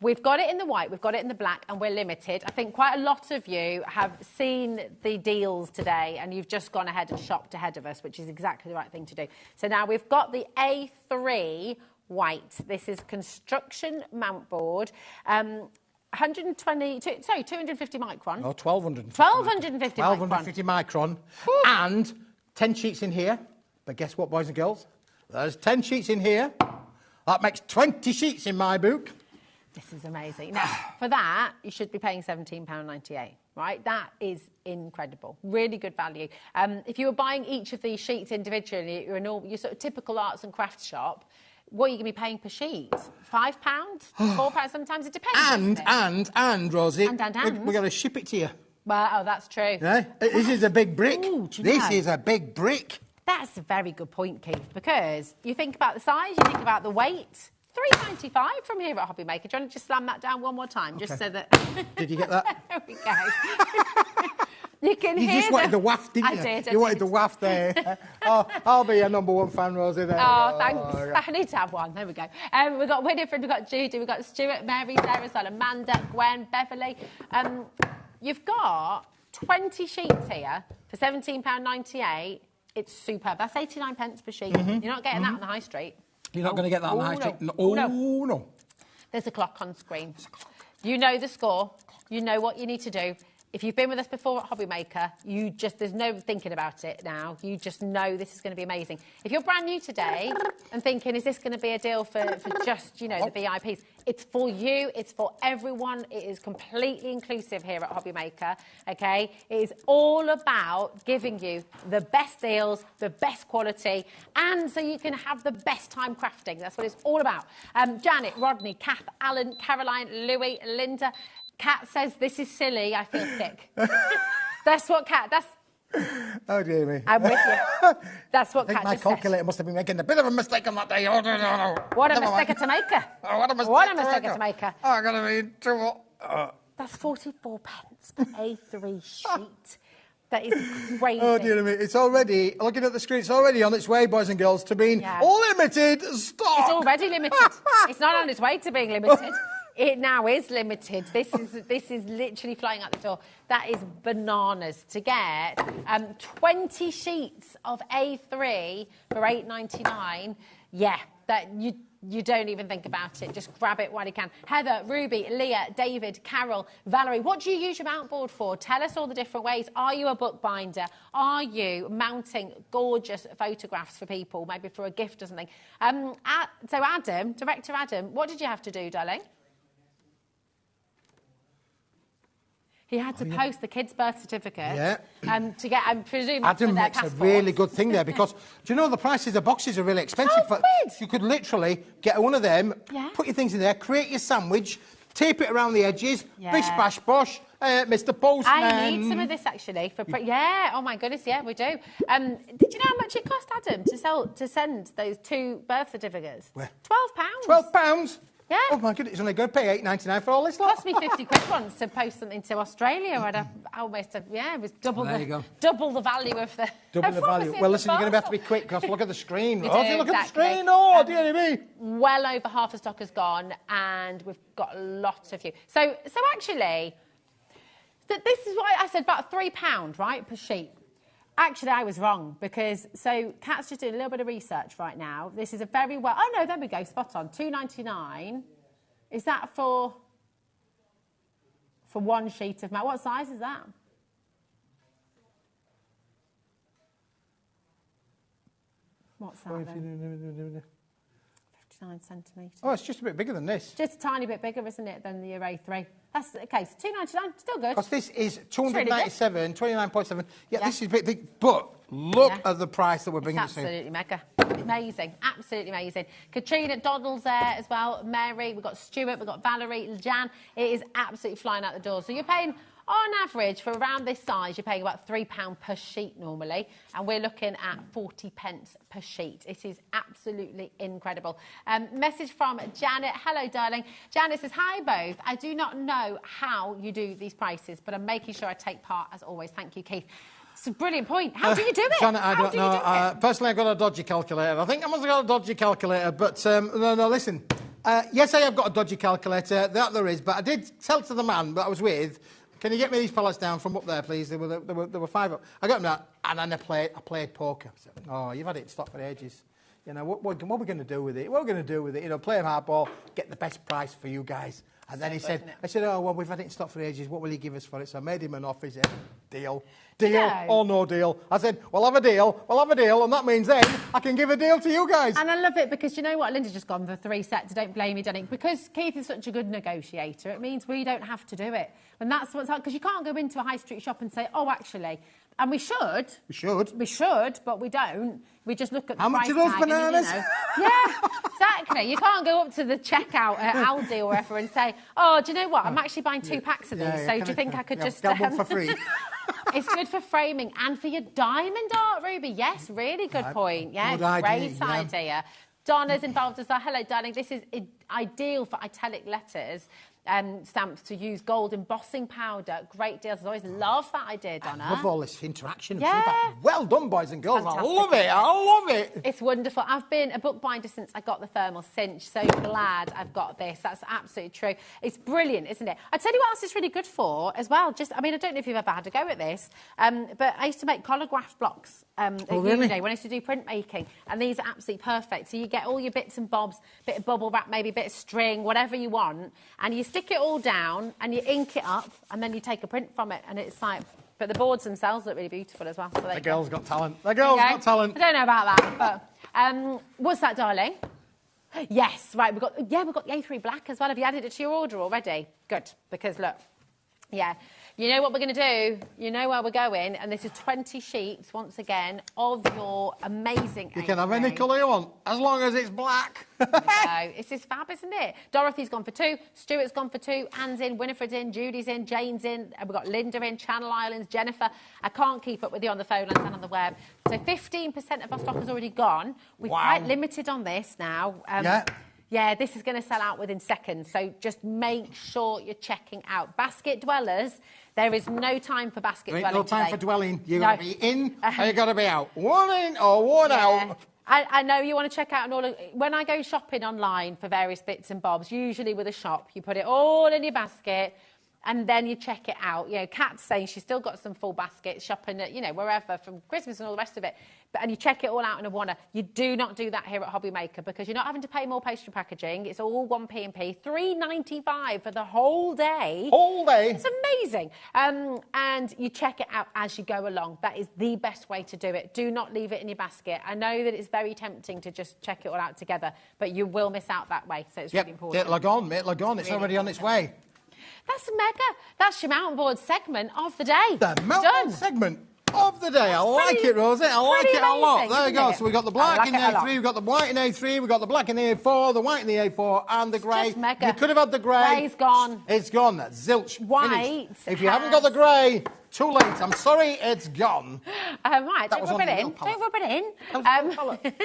we've got it in the white, we've got it in the black, and we're limited. I think quite a lot of you have seen the deals today, and you've just gone ahead and shopped ahead of us, which is exactly the right thing to do. So now we've got the A3 white. This is construction mount board. 250 micron. No, 1250. 1250 micron. 1250 micron. And 10 sheets in here. But guess what, boys and girls? There's 10 sheets in here. That makes 20 sheets in my book. This is amazing. Now, for that, you should be paying £17.98, right? That is incredible. Really good value. If you were buying each of these sheets individually, you're your sort of typical arts and crafts shop, what are you going to be paying per sheet? £5? £4? Sometimes it depends. And Rosie, we're going to ship it to you. Well, oh, that's true. Yeah? This is a big brick. Ooh, this is a big brick. That's a very good point, Keith, because you think about the size, you think about the weight. £3.95 from here at HobbyMaker. Do you want to just slam that down one more time, just so that... Did you get that? There we go. You can hear just wanted the waft, didn't you? I did. You wanted the waft there. I'll be your #1 fan, Rosie. There. Oh, thanks. I need to have one. There we go. We've got Winifred, we've got Judy, we've got Stuart, Mary, Sarah, as well, Amanda, Gwen, Beverly. You've got 20 sheets here for £17.98. It's superb. That's 89 pence per sheet. You're not getting that on the high street. You're not going to get that on the high street? No. There's a clock on screen. You know the score. You know what you need to do. If you've been with us before at HobbyMaker, there's no thinking about it now. You just know this is going to be amazing. If you're brand new today and thinking, is this going to be a deal for just, you know, the VIPs? It's for you. It's for everyone. It is completely inclusive here at HobbyMaker, okay? It is all about giving you the best deals, the best quality, and so you can have the best time crafting. That's what it's all about. Janet, Rodney, Kath, Alan, Caroline, Louis, Linda. Kat says, this is silly, I feel sick. That's what Kat, Oh, dear me. I'm with you. That's what Kat my just said. calculator must have been making a bit of a mistake on that day. Oh, no. What a mistake to make her. Oh, what a mistake, What a mistake to make her. Oh, I'm going to be in trouble. That's 44 pence per A3 sheet. That is crazy. Oh, dear me. It's already, looking at the screen, it's already on its way, boys and girls, to being limited stock. It's already limited. It's not on its way to being limited. It now is limited. This is literally flying out the door. That is bananas to get 20 sheets of A3 for $8.99. Yeah, that you don't even think about it. Just grab it while you can. Heather, Ruby, Leah, David, Carol, Valerie, what do you use your mount board for? Tell us all the different ways. Are you a bookbinder? Are you mounting gorgeous photographs for people, maybe for a gift or something? So Adam, Director Adam, what did you have to do, darling? He had to post the kids' birth certificates to get, I'm presuming, Adam for their makes passports. a really good thing there because, do you know, the prices of boxes are really expensive. £12. You could literally get one of them, put your things in there, create your sandwich, tape it around the edges, bish, bash, bosh, Mr. Postman. I need some of this, actually. Oh, my goodness, yeah, we do. Did you know how much it cost, Adam, to send those 2 birth certificates? Where? £12. £12? Yeah. Oh, my goodness, it's only going to pay $8.99 for all this lot. It cost me 50 quid once to post something to Australia. It was double the value of the... Double the value. Well, listen, you're going to have to be quick because look at the screen. We Look do, at the exactly. screen. Oh, dear me. Well over half the stock has gone and we've got lots of you. So actually, this is why I said about £3, right, per sheet. Actually, I was wrong because, Kat's just doing a little bit of research right now. This is a very well... Oh, no, there we go, spot on. $2.99. Is that for one sheet of mount? What size is that? What's that then? 59 centimetres. Oh, it's just a bit bigger than this. Just a tiny bit bigger, isn't it, than the Array 3? That's okay, so $2.99, still good. Because this is 297, 29.7. Yeah, this is a bit big, but look at the price that we're bringing it to. Absolutely mega. Amazing, absolutely amazing. Katrina, Donald's there as well, Mary, we've got Stuart, we've got Valerie, Jan. It is absolutely flying out the door. So you're paying, on average, for around this size, you're paying about £3 per sheet normally, and we're looking at 40 pence per sheet. It is absolutely incredible. Message from Janet. Hello, darling. Janet says, hi, both. I do not know how you do these prices, but I'm making sure I take part, as always. Thank you, Keith. It's a brilliant point. How do you do it? Janet, I don't know. Personally, I've got a dodgy calculator. I think I must have got a dodgy calculator, but no, listen. Yes, I have got a dodgy calculator. That there is, but I did tell to the man that I was with, can you get me these pallets down from up there, please? There were 5 up. I got them down, and then I played poker. I said, oh, you've had it in stock for ages. You know, what are we going to do with it? What are we going to do with it? You know, play hardball, get the best price for you guys. And then he said, I said, oh, well, we've had it in stock for ages. What will he give us for it? So I made him an offer. He said, deal or no deal. I said, we'll have a deal. And that means then I can give a deal to you guys. And I love it because you know what? Linda's just gone for 3 sets. Don't blame me, darling. Because Keith is such a good negotiator, it means we don't have to do it. And that's what's hard, because you can't go into a high street shop and say, oh, actually, and we should. We should, but we don't. We just look at the price tag. How much are those bananas? Yeah, exactly. You can't go up to the checkout at Aldi or whatever and say, oh, do you know what? I'm actually buying 2 packs of these, so do you think I could just... Get one for free. It's good for framing and for your diamond art, Ruby. Yes, really good point. Yeah, good great idea. Donna's involved as well. Hello, darling. This is ideal for italic letters. Stamps to use gold embossing powder. Great deals. I always love that idea, Donna. I love all this interaction. Yeah. Feedback. Well done, boys and girls. Fantastic. I love it. It's wonderful. I've been a bookbinder since I got the thermal cinch. So glad I've got this. That's absolutely true. It's brilliant, isn't it? I tell you what else it's really good for as well. I don't know if you've ever had a go at this, but I used to make collograph blocks at really? uni when I used to do printmaking, and these are absolutely perfect. So you get all your bits and bobs, bit of bubble wrap, maybe a bit of string, whatever you want, and you stick it all down and you ink it up, and then you take a print from it, and it's like... But the boards themselves look really beautiful as well. So The girl's got talent. The girl's got talent. I don't know about that, but what's that, darling? Yes, right. We've got the A3 black as well. Have you added it to your order already? Good, because look, yeah. You know what we're going to do? You know where we're going, and this is 20 sheets, once again, of your amazing You can have any colour you want, as long as it's black. No, it's just fab, isn't it? Dorothy's gone for 2, Stuart's gone for 2, Anne's in, Winifred's in, Judy's in, Jane's in, and we've got Linda in, Channel Islands, Jennifer. I can't keep up with you on the phone lines and on the web. So 15% of our stock has already gone. We're quite limited on this now. Yeah, this is going to sell out within seconds, so just make sure you're checking out. Basket dwellers, there is no time for basket dwelling No time today. for dwelling. You've got to be in and you've got to be out. One in or one out. I know you want to check out when I go shopping online for various bits and bobs, usually with a shop, you put it all in your basket and then you check it out. You know, Kat's saying she's still got some full baskets shopping at, you know, wherever from Christmas and all the rest of it. And you check it all out in a wanna. You do not do that here at HobbyMaker because you're not having to pay more postage packaging. It's all one P&P, $3.95 for the whole day. Whole day. It's amazing. And you check it out as you go along. That is the best way to do it. Do not leave it in your basket. I know that it's very tempting to just check it all out together, but you will miss out that way. So it's really important. Log on, mate, log on. It's Really already on its way. That's mega. That's your mountain board segment of the day. The mountain segment of the day. I like it, Rosie. I like it a lot. There we go. So we've got the black in the A3, we've got the white in A3, we've got the black in the A4, the white in the A4, and the grey. Just mega. You could have had the grey. Grey's gone. It's gone. Zilch. White. If you haven't got the grey, too late. I'm sorry, it's gone. Right, don't rub it in. Don't rub it in.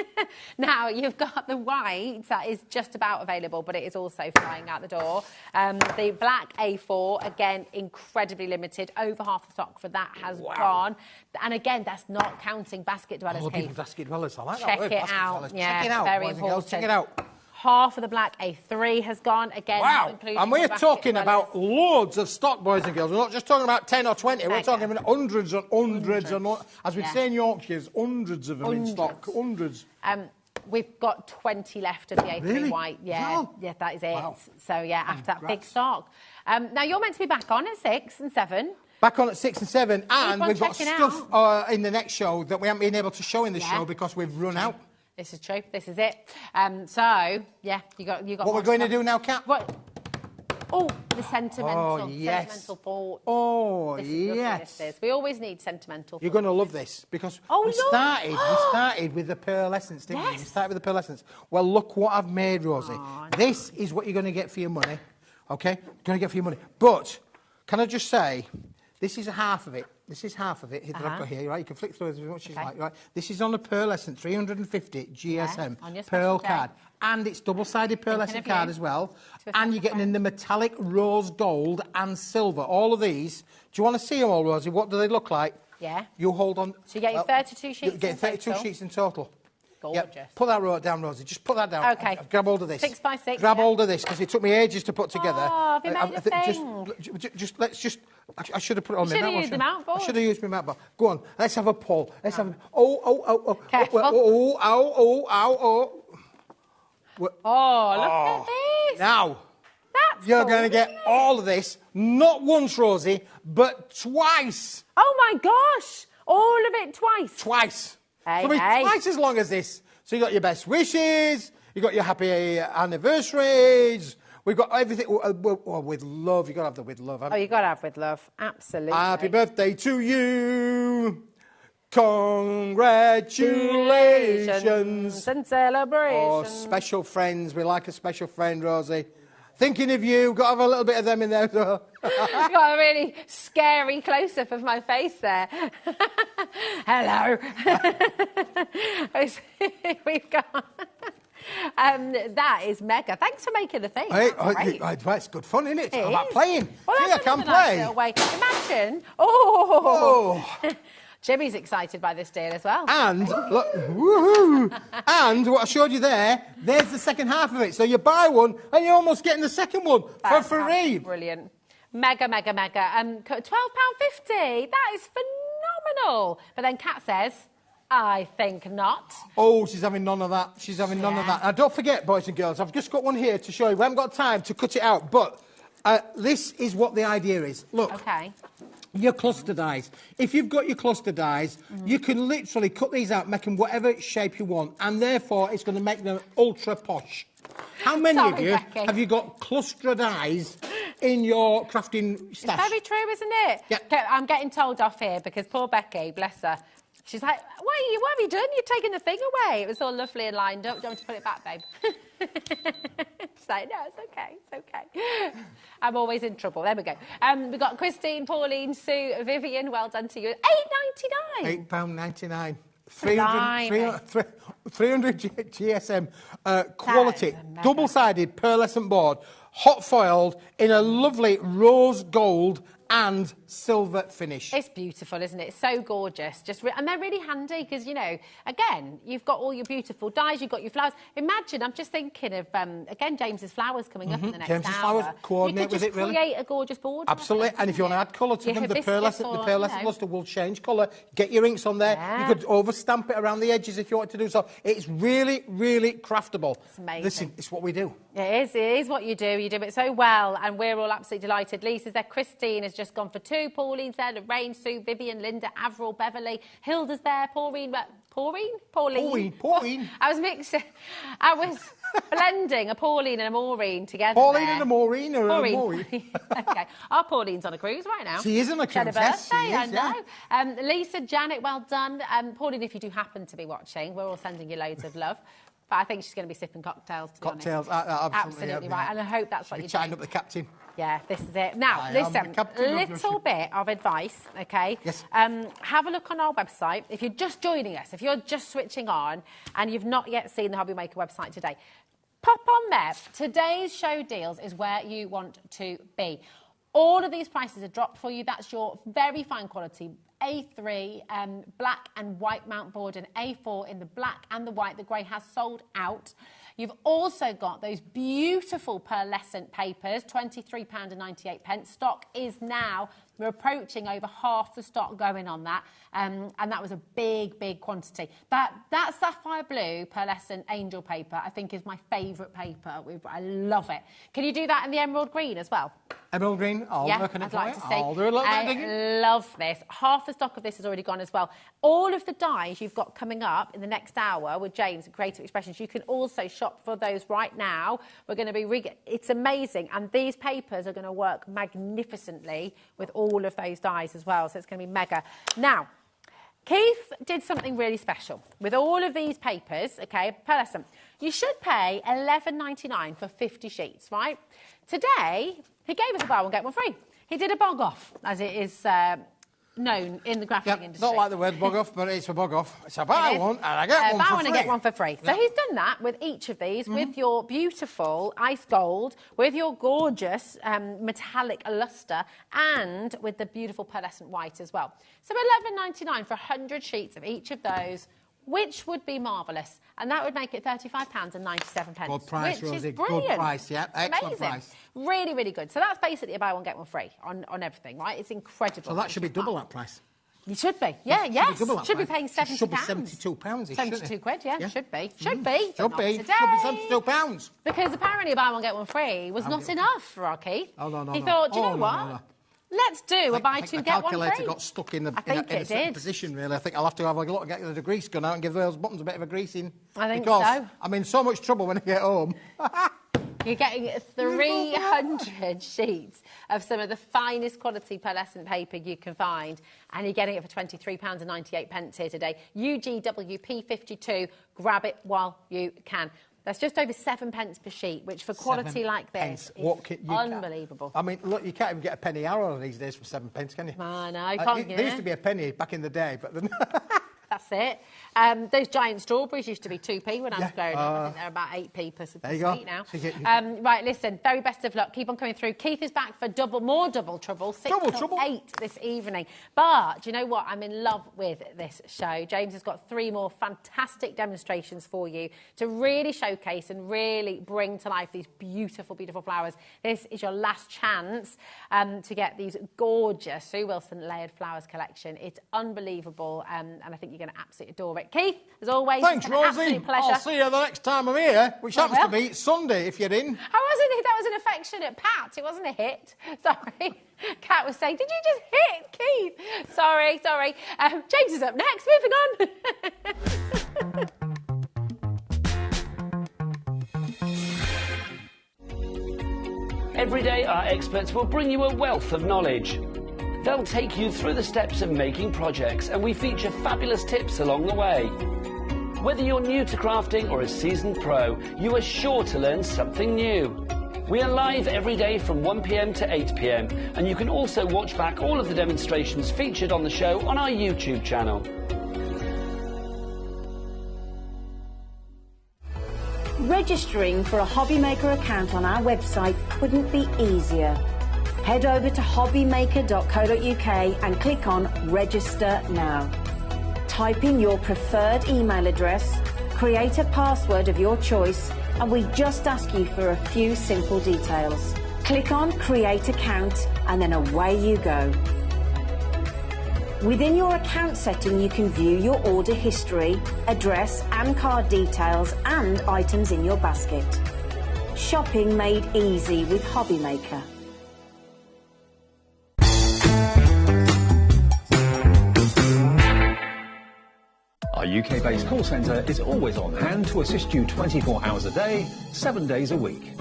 Now, you've got the white that is just about available, but it is also flying out the door. The black A4, again, incredibly limited. Over half the stock for that has gone. And again, that's not counting basket dwellers, Keith. Basket dwellers. I like Check that word, it out. Yeah, check it out, very boys and girls. important. Check it out. Half of the black A3 has gone. Again, not including and we're the basket talking dwellers. about loads of stock, boys and girls. We're not just talking about 10 or 20. We're talking about hundreds and hundreds. And, as we'd say in Yorkshire, hundreds of them in stock. Hundreds. We've got 20 left of the A3 white. Yeah, yeah, that is it. Wow. So, yeah, after that big stock. Now, you're meant to be back on at 6 and 7. Back on at 6 and 7, and we've got stuff in the next show that we haven't been able to show in the show because we've run out. This is true. This is it. So, yeah, you got. What we're going to do now, Kat? What? Oh, the sentimental. Oh, yes. Sentimental port. Oh, this yes. Is. We always need sentimental. You're going to love this because we started with the pearl essence, didn't we? We started with the pearl essence. Well, look what I've made, Rosie. This is what you're going to get for your money. Okay? You're going to get for your money. But can I just say, this is half of it. This is half of it that I've got here, right? You can flick through as much as you like, right? This is on a pearlescent 350 GSM pearl card. And it's double-sided pearlescent card as well. And you're getting in the metallic rose gold and silver. All of these. Do you want to see them all, Rosie? What do they look like? Yeah. You hold on. So you get your 32 sheets you get 32 sheets in total. Gorgeous. Yep. Put that down, Rosie. Just put that down. Okay. Grab hold of this. 6 by 6. Grab hold of this because it took me ages to put together. Oh, have you made a thing? Let's I should have put it on my mouth. Used the mouth board. I should have used my mouth board. Go on. Let's have a pull. Let's have. Oh. Careful. Oh. Oh, look at this. Now. That's you're going to get all of this, not once, Rosie, but twice. Oh, my gosh. All of it twice. Twice. Hey, twice as long as this. So you got your best wishes, you got your happy anniversaries, we've got everything with love. You got to have the with love. Oh, you got to have with love. Absolutely. Happy birthday to you. Congratulations. And celebrations. Oh, special friends. We like a special friend, Rosie. Thinking of you. Got to have a little bit of them in there as well. I've got a really scary close-up of my face there. Hello. We've got... that is mega. Thanks for making the thing. It's good fun, isn't it? It's about playing. Well, see, I can play. Nice imagine. Oh. Jimmy's excited by this deal as well. And, look, woohoo! And what I showed you there's the second half of it. So you buy one and you're almost getting the second one for free. Brilliant. Mega. £12.50. That is phenomenal. But then Kat says, I think not. Oh, she's having none of that. She's having none of that. Now, don't forget, boys and girls, I've just got one here to show you. We haven't got time to cut it out, but this is what the idea is. Look. Okay. Your cluster dies. If you've got your cluster dies, you can literally cut these out, make them whatever shape you want, and therefore it's going to make them ultra posh. How many of you have you got cluster dies in your crafting stash? It's very true, isn't it? Yeah. Okay, I'm getting told off here because poor Becky, bless her, she's like, what have you done? You've taken the thing away. It was all lovely and lined up. Do you want me to put it back, babe? She's like, no, it's okay, it's okay. I'm always in trouble. There we go. We've got Christine, Pauline, Sue, Vivian. Well done to you. £8.99. £8.99. 300 GSM quality, double-sided pearlescent board, hot foiled in a lovely rose gold and silver finish. It's beautiful, isn't it? It's so gorgeous. And they're really handy because, you know, again, you've got all your beautiful dyes, you've got your flowers. Imagine, I'm just thinking of, again, James's flowers coming up in the next James's hour. flowers, coordinate with it, really. You could just create a gorgeous board. Absolutely, and if you want to add colour to them, the pearlescent luster will change colour. Get your inks on there. Yeah. You could over-stamp it around the edges if you want to do so. It's really, really craftable. It's amazing. Listen, it's what we do. It is what you do. You do it so well, and we're all absolutely delighted. Lisa's there, Christine has just gone for 2, Pauline's there, Lorraine, Sue, Vivian, Linda, Avril, Beverly, Hilda's there, Pauline. I was mixing. I was blending a Pauline and a Maureen together. Pauline and a Maureen or a Maureen? Okay. Our Pauline's on a cruise right now. She is on a cruise, yes, she is, I know. Lisa, Janet, well done. Pauline, if you do happen to be watching, we're all sending you loads of love. But I think she's going to be sipping cocktails, to be honest. Absolutely right. And I hope that's what you're doing. Chatting up the captain. Yeah, this is it. Now, listen, little bit of advice, OK? Yes. Have a look on our website. If you're just joining us, if you're just switching on and you've not yet seen the HobbyMaker website today, pop on there. Today's show deals is where you want to be. All of these prices are dropped for you. That's your very fine quality A3 black and white mount board and A4 in the black and the white. The grey has sold out. You've also got those beautiful pearlescent papers, £23.98. Stock is now, we're approaching over half the stock going on that. And that was a big, big quantity. That sapphire blue pearlescent angel paper, I think, is my favourite paper. I love it. Can you do that in the emerald green as well? Emerald green, I'll work on it for you. I'll do a little bit. I love this. Half the stock of this has already gone as well. All of the dyes you've got coming up in the next hour with James at Creative Expressions, you can also shop for those right now. We're going to be... It's amazing. And these papers are going to work magnificently with all of those dyes as well. So it's going to be mega. Now, Keith did something really special. With all of these papers, OK, pearlescent, you should pay £11.99 for 50 sheets, right? Today, he gave us a buy one, get one free. He did a bog off, as it is known in the graphic industry. Not like the word bog off, but it's a bog off. It's a buy one and I get one for free. Buy one and get one for free. So he's done that with each of these, with your beautiful ice gold, with your gorgeous metallic luster, and with the beautiful pearlescent white as well. So £11.99 for 100 sheets of each of those, which would be marvellous. And that would make it £35.97. Good price, which Rosie. Is brilliant. Good price, yeah. Excellent price. Really, really good. So that's basically a buy one, get one free on everything, right? It's incredible. So that should be double that price. You should be. Yeah, yes. Should be paying £70. Should be £72. 72 quid, yeah. Should be. Should be £72. Because apparently buy one, get one free was not enough for our Keith. Oh, no. He thought, do you know what? Let's do a buy two, get one free. The calculator got stuck in a certain position, really. I think I'll have to have a look and get the grease gun out and give those buttons a bit of a greasing. I think so. I'm in so much trouble when I get home. You're getting 300 sheets of some of the finest quality pearlescent paper you can find, and you're getting it for £23.98 here today. UGWP52, grab it while you can. That's just over 7 pence per sheet, which for quality like this is unbelievable. I mean, look, you can't even get a penny arrow these days for 7 pence, can you? I know, can't you? There used to be a penny back in the day, but... That's it. Those giant strawberries used to be 2p when I was growing up. I think they're about 8p per sweet now. Right, listen, very best of luck. Keep on coming through. Keith is back for more double trouble, 6 till 8 this evening. But do you know what? I'm in love with this show. James has got 3 more fantastic demonstrations for you to really showcase and really bring to life these beautiful, beautiful flowers. This is your last chance to get these gorgeous Sue Wilson layered flowers collection. It's unbelievable, and I think you're going to to absolutely adore it. Keith, as always, Thanks, it's been an Rosie. absolute pleasure. I'll see you the next time I'm here, which happens to be Sunday, if you're in. That was an affectionate pat. It wasn't a hit. Sorry. Kat was saying, did you just hit Keith? Sorry. James is up next. Moving on. Every day, our experts will bring you a wealth of knowledge. They'll take you through the steps of making projects, and we feature fabulous tips along the way. Whether you're new to crafting or a seasoned pro, you are sure to learn something new. We are live every day from 1 p.m. to 8 p.m, and you can also watch back all of the demonstrations featured on the show on our YouTube channel. Registering for a HobbyMaker account on our website couldn't be easier. Head over to hobbymaker.co.uk and click on Register Now. Type in your preferred email address, create a password of your choice, and we just ask you for a few simple details. Click on Create Account and then away you go. Within your account setting, you can view your order history, address and card details and items in your basket. Shopping made easy with HobbyMaker. Our UK-based call centre is always on hand to assist you 24 hours a day, 7 days a week.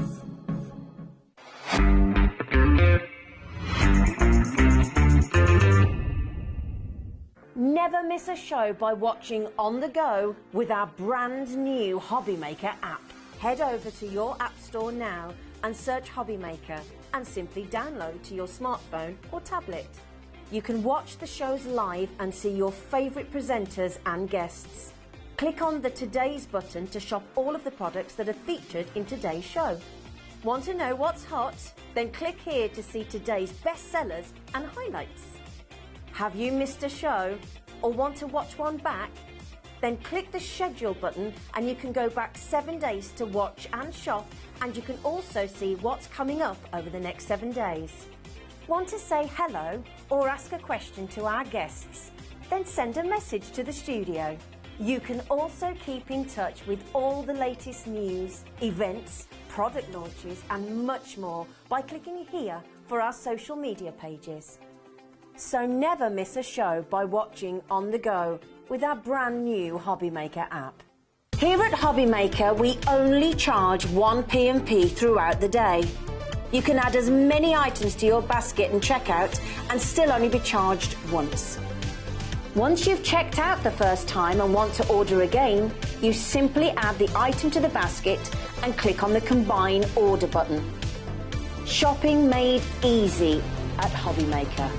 Never miss a show by watching on the go with our brand new HobbyMaker app. Head over to your app store now and search HobbyMaker and simply download to your smartphone or tablet. You can watch the shows live and see your favourite presenters and guests. Click on the Today's button to shop all of the products that are featured in today's show. Want to know what's hot? Then click here to see today's bestsellers and highlights. Have you missed a show or want to watch one back? Then click the schedule button and you can go back 7 days to watch and shop, and you can also see what's coming up over the next 7 days. Want to say hello or ask a question to our guests? Then send a message to the studio. You can also keep in touch with all the latest news, events, product launches and much more by clicking here for our social media pages. So never miss a show by watching on the go with our brand new HobbyMaker app. Here at HobbyMaker, we only charge 1 P&P throughout the day. You can add as many items to your basket and checkout and still only be charged once. Once you've checked out the first time and want to order again, you simply add the item to the basket and click on the Combine Order button. Shopping made easy at HobbyMaker.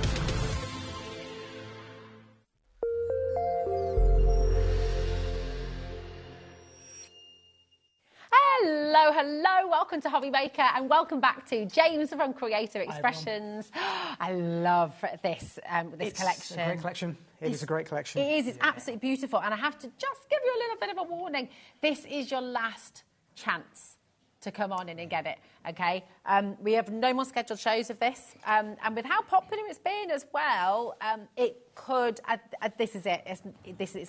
Hello, welcome to HobbyMaker and welcome back to James from Creative Expressions. I love this collection. It's a great collection. It is a great collection. It is, it's absolutely beautiful, and I have to just give you a little bit of a warning. This is your last chance to come on in and get it, okay? We have no more scheduled shows of this, and with how popular it's been as well, it could, this is it, it's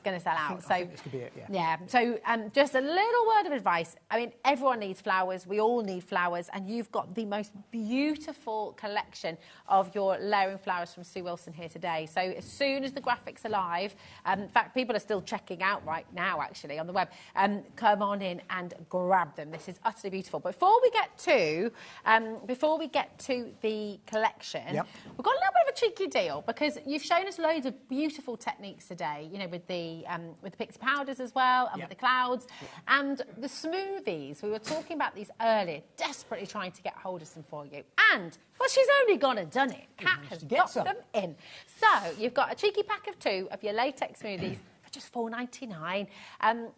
going to sell out. I think this could be it, yeah. Yeah, so just a little word of advice. I mean, everyone needs flowers, we all need flowers, and you've got the most beautiful collection of your layering flowers from Sue Wilson here today. So as soon as the graphics are live, in fact, people are still checking out right now, actually, on the web, come on in and grab them. This is utterly beautiful. Before we get to the collection, we've got a little bit of a cheeky deal, because you've shown us loads of beautiful techniques today, you know, with the pixie powders as well, and with the clouds, and the smoothies. We were talking about these earlier, desperately trying to get hold of some for you. And, well, she's only gone and done it. Kat has got them in. So, you've got a cheeky pack of 2 of your latex smoothies, just $4.99.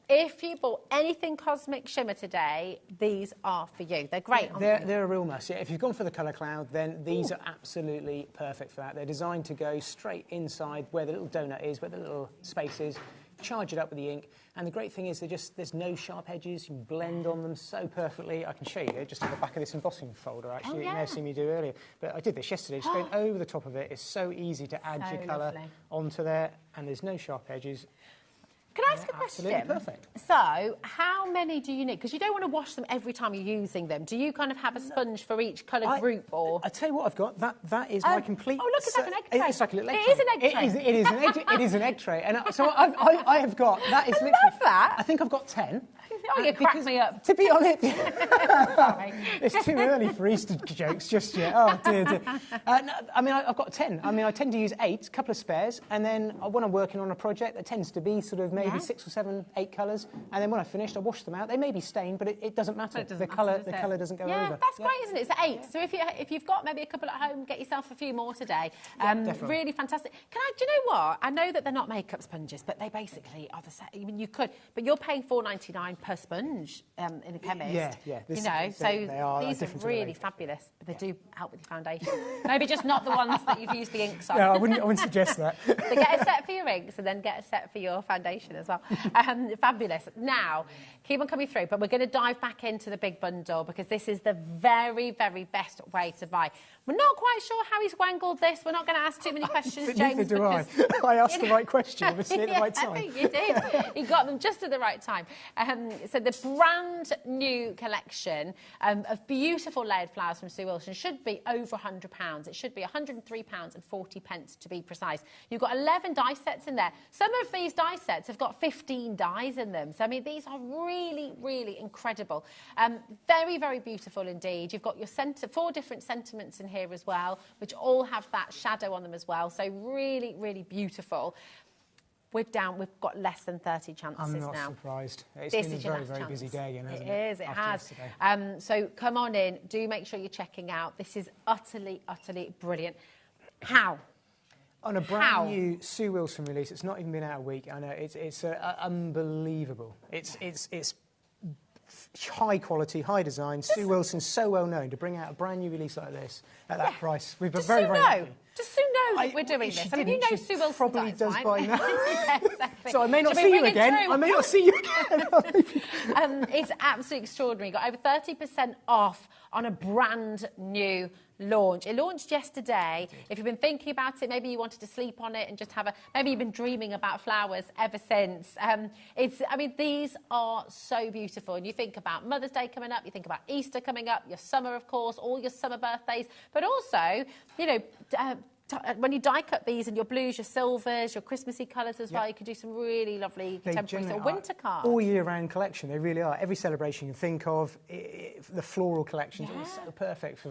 If you bought anything Cosmic Shimmer today, these are for you. They're great. They're a real must. Yeah, if you've gone for the colour cloud, then these are absolutely perfect for that. They're designed to go straight inside where the little donut is, where the little space is. Charge it up with the ink, and the great thing is there's no sharp edges. You blend on them so perfectly. I can show you just at the back of this embossing folder, actually. You may have seen me do earlier, but I did this yesterday, just going over the top of it. It's so easy to add your colour onto there, and there's no sharp edges. Can I ask a question? Absolutely perfect. So, how many do you need? Because you don't want to wash them every time you're using them. Do you kind of have a sponge for each colour group, or? I tell you what, I've got that is my complete. Oh, look, it's like an egg tray. It's like a little egg It tray. is an egg tray. It is an egg. It is an egg tray, and so I have got that. Is literally. Love that. I think I've got 10. Oh, you cracked me up. To be honest, Sorry. it's too early for Easter jokes just yet. Oh dear. No, I mean, I've got 10. I mean, I tend to use 8, a couple of spares, and then when I'm working on a project, that tends to be sort of maybe 6 or 7, 8 colours, and then when I've finished, I wash them out. They may be stained, but it doesn't matter. The colour doesn't go over. Yeah, that's great, isn't it? It's 8. So if you've got maybe a couple at home, get yourself a few more today. Really fantastic. Do you know what? I know that they're not makeup sponges, but they basically are the same. I mean, you could, but you're paying $4.99 per sponge in a chemist. Yeah. These are really fabulous. But they do help with your foundation. Maybe just not the ones that you've used the inks on. No, I wouldn't suggest that. So get a set for your inks and then get a set for your foundation as well. Fabulous. Now, keep on coming through, but we're going to dive back into the big bundle because this is the very, very best way to buy. We're not quite sure how he's wangled this. We're not going to ask too many questions, James. Neither do I. I asked the right question, obviously, at the right time. I think you did. You got them just at the right time. So the brand new collection of beautiful layered flowers from Sue Wilson should be over £100. It should be £103.40 to be precise. You've got 11 die sets in there. Some of these die sets have got 15 dies in them. So, I mean, these are really, really incredible. Very, very beautiful indeed. You've got your 4 different sentiments in here as well, which all have that shadow on them as well. So really, really beautiful. We've got less than 30 chances now. I'm not surprised. It's This been a is your very, last very chance. busy day again, hasn't it? It is, it After has. yesterday. So come on in. Do make sure you're checking out. This is utterly, utterly brilliant. How? On a brand new Sue Wilson release, it's not even been out a week. I know it's unbelievable. It's high quality, high design. Sue Wilson's so well known to bring out a brand new release like this at that price. We've been very, very happy. Does Sue know that we're doing this? I mean, you know Sue Wilson probably does right? by now. Yeah, exactly. So I may not Should see we you bring it again. through? I may not see you again. It's absolutely extraordinary. Got over 30% off on a brand new launch. It launched yesterday. If you've been thinking about it, maybe you wanted to sleep on it and just have maybe you've been dreaming about flowers ever since. I mean, these are so beautiful. And you think about Mother's Day coming up, you think about Easter coming up, your summer, of course, all your summer birthdays, but also, you know, when you die cut these in your blues, your silvers, your Christmassy colours as well, you can do some really lovely contemporary or winter cards. All year round collection, they really are. Every celebration you can think of, the floral collections are so perfect for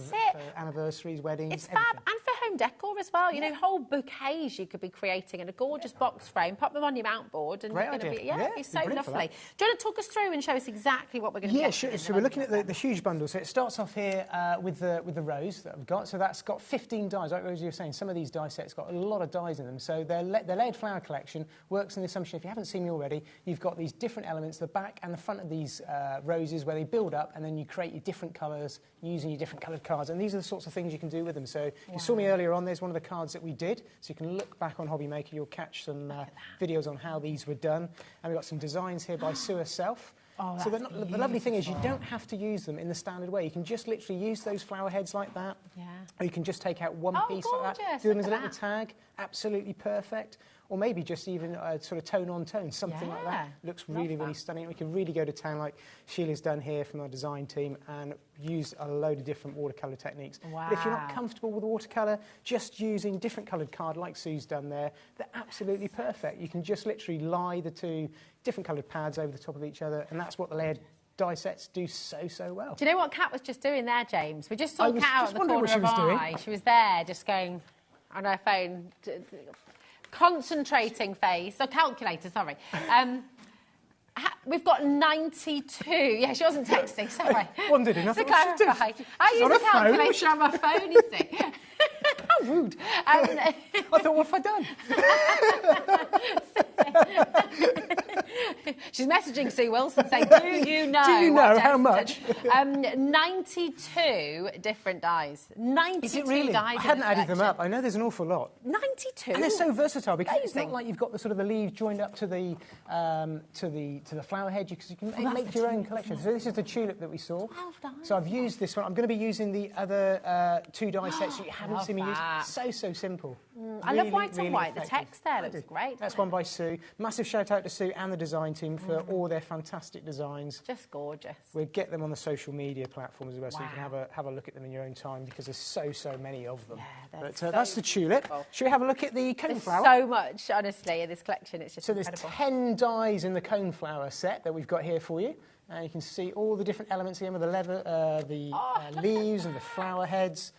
anniversaries, weddings, It's everything. fab, and for home decor as well. You know, whole bouquets you could be creating in a gorgeous box frame, pop them on your mount board, and Great you're going to idea. be, Yeah, it's so brilliant for lovely. Do you want to talk us through and show us exactly what we're going to get? Yeah, sure. So we're looking at the huge bundle. So it starts off here with the rose that I've got. So that's got 15 dies. Like Rosie was saying, some of these die sets got a lot of dies in them. So their layered flower collection works on the assumption, if you haven't seen me already, you've got these different elements, the back and the front of these roses where they build up, and then you create your different colours using your different coloured cards. And these are the sorts of things you can do with them. So you saw me earlier on, there's one of the cards that we did. So you can look back on HobbyMaker, you'll catch some videos on how these were done. And we've got some designs here by Sue herself. Oh, so the lovely thing is you don't have to use them in the standard way. You can just literally use those flower heads like that. Yeah. Or you can just take out one piece like that. Do them as a little tag. Absolutely perfect. Or maybe just even sort of tone on tone, something like that. Looks really, really stunning. We can really go to town like Sheila's done here from our design team and use a load of different watercolour techniques. Wow. But if you're not comfortable with watercolour, just using different coloured card like Sue's done there, they're absolutely perfect. You can just literally lie the two different coloured pads over the top of each other, and that's what the layered die sets do so well. Do you know what Kat was just doing there, James? We just saw Kat out in the corner of our eye. She was there just going on her phone, concentrating face, or calculator, sorry. We've got 92. Yeah, she wasn't texting, sorry. Wondered enough. To clarify, I use a calculator on my phone, you see. How rude. I thought, what have I done? She's messaging Sue Wilson saying, do you know how much? 92 different dies. 92 Is it really? dies. I hadn't added them up. I know there's an awful lot. 92? And they're so versatile because it's not like you've got the sort of the leaves joined up to the flower head, because you can make your own collection. So this is the tulip that we saw. 12 dies. So I've used this one. I'm going to be using the other 2 die sets that you haven't seen me use. So simple. I love white on white. The text there looks great. That's one by Sue. Sue. Massive shout out to Sue and the design team for all their fantastic designs. Just gorgeous. We'll get them on the social media platforms as well, so you can have a look at them in your own time, because there's so many of them. Yeah, but that's the tulip. Should we have a look at the coneflower? So much, honestly, in this collection. It's just incredible. There's 10 dies in the coneflower set that we've got here for you. And you can see all the different elements here with the leather, leaves and the flower heads.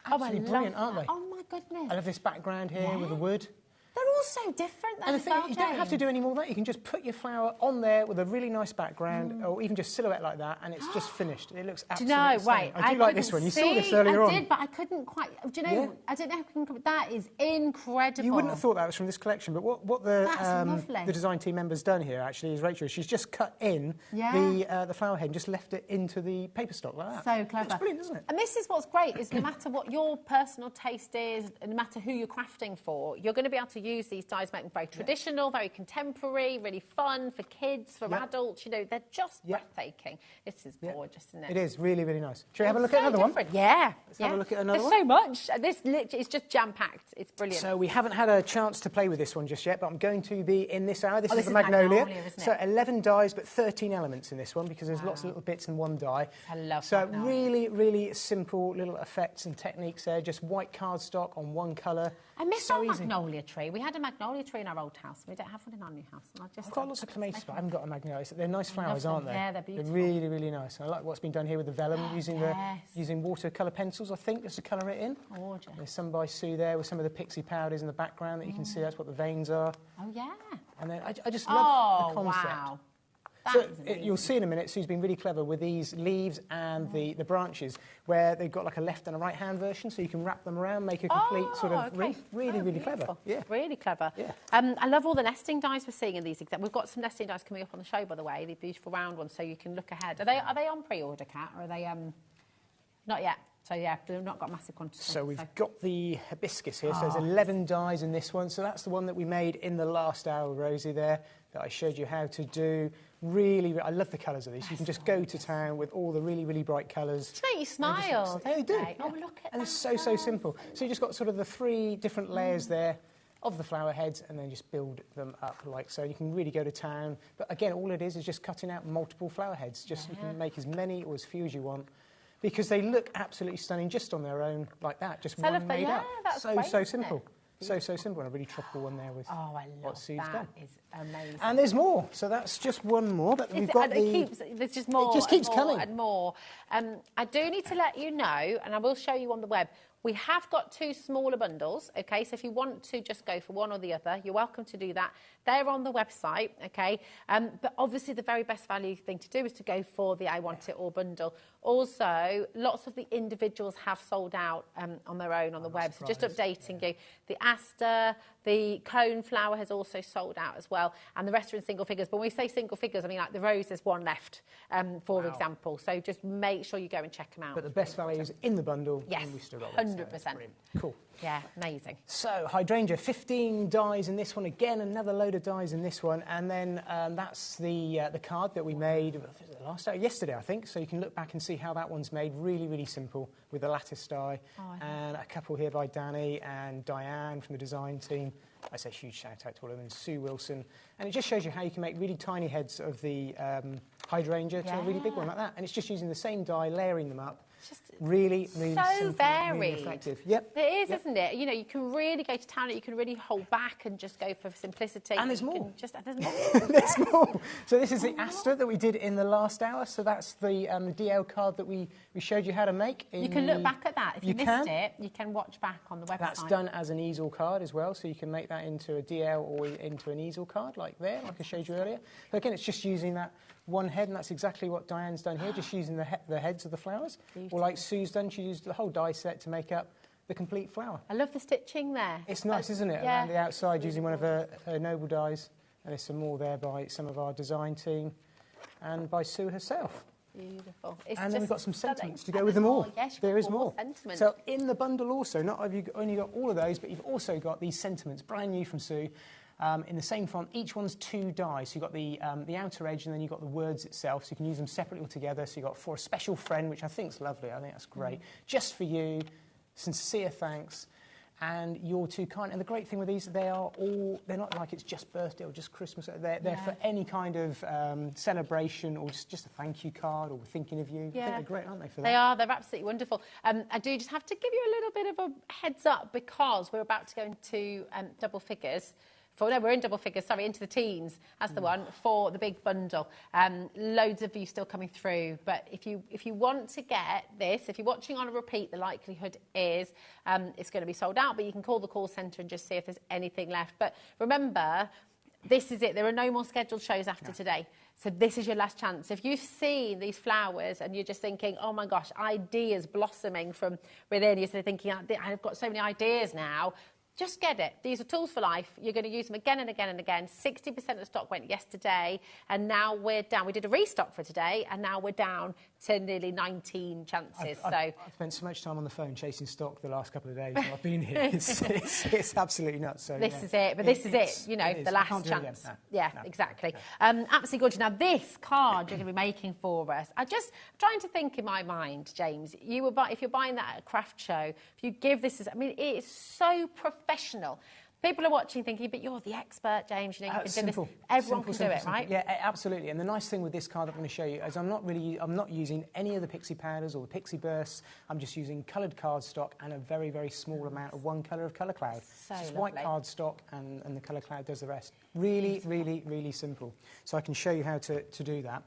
Absolutely brilliant, aren't they? Oh my goodness. I love this background here with the wood. They're all so different. And the thing, you don't have to do any more of that. You can just put your flower on there with a really nice background, or even just silhouette like that, and it's just finished. It looks absolutely stunning. I do like this one. You saw this earlier on. I did, but I couldn't quite. Do you know? I don't know how I can. That is incredible. You wouldn't have thought that was from this collection, but what the design team member's done here actually is Rachel. She's just cut in the flower head and just left it into the paper stock like that. So clever. It's brilliant, isn't it? And this is what's great: is no matter what your personal taste is, no matter who you're crafting for, you're going to be able to use these dies. Make them very traditional, very contemporary, really fun for kids, for adults. You know, they're just breathtaking. This is gorgeous, isn't it? It is really, really nice. Shall we have a look at another one? Yeah. Let's have a look at another one. There's so much. This literally is just jam-packed. It's brilliant. So we haven't had a chance to play with this one just yet, but I'm going to be in this hour. This is the Magnolia, Magnolia. isn't it? So 11 dies, but 13 elements in this one, because there's lots of little bits in one die. I love So Magnolia. really, really simple little effects and techniques there. Just white cardstock on one colour. I miss our magnolia tree. We had a magnolia tree in our old house. We don't have one in our new house. And I've got lots of clematis, but I haven't got a magnolia. They're nice flowers, aren't they? Yeah, they're beautiful. They're really, really nice. I like what's been done here with the vellum, using watercolour pencils, I think, just to colour it in. Gorgeous. There's some by Sue there with some of the pixie powders in the background that you can see. That's what the veins are. Oh, yeah. And then I just love the concept. Wow. So you'll see in a minute, Sue's been really clever with these leaves and the branches, where they've got like a left and a right-hand version, so you can wrap them around, make a complete sort of wreath. Really, really clever. Yeah. Really clever. Yeah. I love all the nesting dies we're seeing in these. We've got some nesting dies coming up on the show, by the way, the beautiful round ones, so you can look ahead. Are they on pre-order, Kat, or are they not yet? So yeah, they've not got massive quantities. So we've got the hibiscus here. So there's 11 dies in this one. So that's the one that we made in the last hour, Rosie, there, that I showed you how to do. Really, I love the colours of these. You can just go to town with all the really, really bright colours. Just make you smile. They do. Yeah. Oh, look at that. And it's so simple. So you just got sort of the 3 different layers there of the flower heads, and then just build them up like so. You can really go to town. But again, all it is just cutting out multiple flower heads. Just you can make as many or as few as you want, because they look absolutely stunning just on their own like that. Just one made up. That's so great, simple. So simple, and a really tropical one there with what Sue's done. That is amazing. And there's more, so that's just one more, but we've got there's just more. It just keeps coming. And more. I do need to let you know, and I will show you on the web, we have got 2 smaller bundles, okay? So if you want to just go for one or the other, you're welcome to do that. They're on the website, okay? But obviously the very best value thing to do is to go for the I Want It All bundle. Also, lots of the individuals have sold out on their own on the web. So just updating you. The aster, the cone flower has also sold out as well. And the rest are in single figures. But when we say single figures, I mean like the rose, there's one left, for example. So just make sure you go and check them out. But the best value is in the bundle. Yes, and we've still got 100%. Cool. Yeah, amazing. So, hydrangea, 15 dies in this one. Again, another load of dies in this one. And then that's the card that we made yesterday, I think. So you can look back and see how that one's made. Really, really simple with the lattice die. And a couple here by Danny and Diane from the design team. I say huge shout out to all of them, and Sue Wilson. And it just shows you how you can make really tiny heads of the hydrangea to a really big one like that. And it's just using the same die, layering them up. Just really, really so simple, varied. really effective. Yep. It is, isn't it? You know, you can really go to town, you can really hold back and just go for simplicity. And there's more. There's more. There's more. So this is the aster that we did in the last hour. So that's the DL card that we showed you how to make. You can look back at that. If you missed it, you can watch back on the website. That's done as an easel card as well. So you can make that into a DL or into an easel card like there, like I showed you earlier. But again, it's just using that one head, and that's exactly what Diane's done here, just using the heads of the flowers. Beautiful. Or like Sue's done, she used the whole die set to make up the complete flower. I love the stitching there. It's nice, isn't it? Yeah. Around the outside, using one of her noble dies. And there's some more there by some of our design team and by Sue herself. Beautiful. And then we've got some sentiments to go with them all. Yes, there is more. Sentiments. So in the bundle also, not have you only got all of those, but you've also got these sentiments, brand new from Sue. In the same font, each one's 2 dies. So you've got the outer edge, and then you've got the words itself. So you can use them separately or together. So you've got for a special friend, which I think is lovely. I think that's great. Just for you, sincere thanks. and you're too kind. And the great thing with these, they're not like it's just birthday or just Christmas. They're for any kind of celebration or just a thank you card or thinking of you. I think they're great, aren't they, for that? They are. They're absolutely wonderful. I do just have to give you a little bit of a heads up because we're about to go into double figures. We're in double figures, sorry, into the teens. That's the one for the big bundle. Loads of you still coming through. But if you want to get this, if you're watching on a repeat, the likelihood is it's going to be sold out. But you can call the call centre and just see if there's anything left. But remember, this is it. There are no more scheduled shows after today. So this is your last chance. If you've seen these flowers and you're just thinking, oh my gosh, ideas blossoming from within, you're sort of thinking, I've got so many ideas now. Just get it. These are tools for life. You're going to use them again and again and again. 60% of the stock went yesterday, and now we're down. We did a restock for today, and now we're down to nearly 19 chances. I've spent so much time on the phone chasing stock the last couple of days while I've been here. It's absolutely nuts. So, this is it. But this is it. You know, the last chance. No, exactly. No. Absolutely gorgeous. Now, this card you're going to be making for us, I'm just trying to think in my mind, James, if you're buying that at a craft show, if you give this as, I mean, it is so professional. People are watching thinking, but you're the expert, James. You know, you can do this. Everyone can do it, right? Yeah, absolutely. And the nice thing with this card that I'm going to show you is I'm not using any of the pixie powders or the pixie bursts. I'm just using coloured cardstock and a very, very small amount of one colour of colour cloud. So just white cardstock and the colour cloud does the rest. Really, really, really simple. So I can show you how to do that.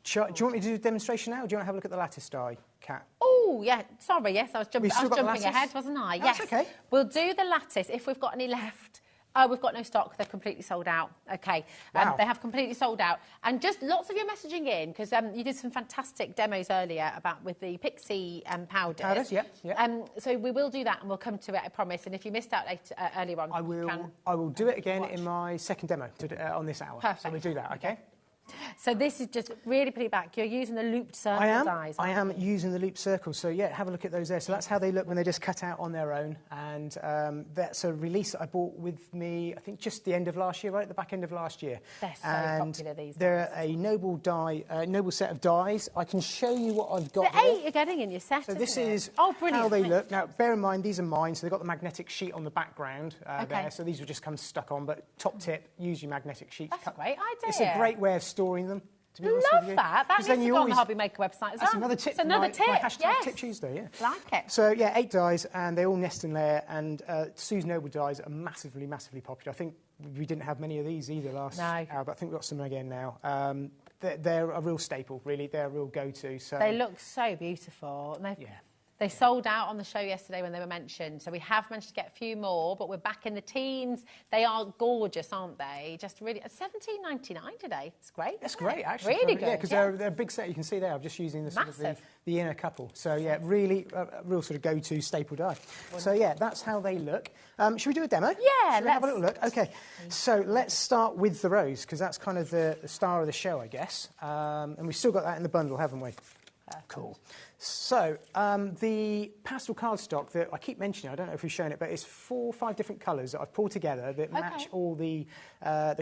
Do you want me to do a demonstration now, or do you want to have a look at the lattice die, Kat? Oh, yeah. Sorry, yes, I was jumping ahead, wasn't I? That's yes. okay. We'll do the lattice if we've got any left. Oh, we've got no stock. They're completely sold out. Okay. Wow. They have completely sold out. And just lots of you messaging in, because you did some fantastic demos earlier with the pixie powders. Powders, yeah. So we will do that, and we'll come to it, I promise. And if you missed out earlier on, I will do it again in my second demo on this hour. Perfect. So we do that, okay? So this is just really put it back. You're using the looped circle dies. I am using the looped circles. So yeah, have a look at those there. So that's how they look when they're just cut out on their own. And that's a release that I bought with me, I think, just the end of last year, right at the back end of last year. They're so popular these days. They're a noble set of dies. I can show you what I've got. The 8 you're getting in your set. So this is brilliant. how they look. Now, bear in mind, these are mine. So they've got the magnetic sheet on the background there. So these will just come stuck on. But top tip, use your magnetic sheet. That's a great idea. It's a great way of storing them. Love that. That needs to go on the HobbyMaker website as well. That's another tip. It's another tip. My hashtag Tip Tuesday, yeah. Like it. So, yeah, 8 dies, and they all nest in layer, and Sue's Noble dies are massively, massively popular. I think we didn't have many of these either last hour, but I think we've got some again now. They're a real staple, really. They're a real go-to. So they look so beautiful. They sold out on the show yesterday when they were mentioned, so we have managed to get a few more, but we're back in the teens. They are gorgeous, aren't they? Just really, $17.99 today. It's great. That's great, actually. Really good. Yeah, because they're a big set. You can see there. I'm just using the sort of the inner couple. So yeah, really, a real sort of go-to staple die. Wonderful. So yeah, that's how they look. Should we do a demo? Yeah, let's have a little look. Okay, so let's start with the rose because that's kind of the star of the show, I guess. And we've still got that in the bundle, haven't we? Cool. So, the pastel cardstock that I keep mentioning, I don't know if we've shown it, but it's 4 or 5 different colours that I've pulled together that match all the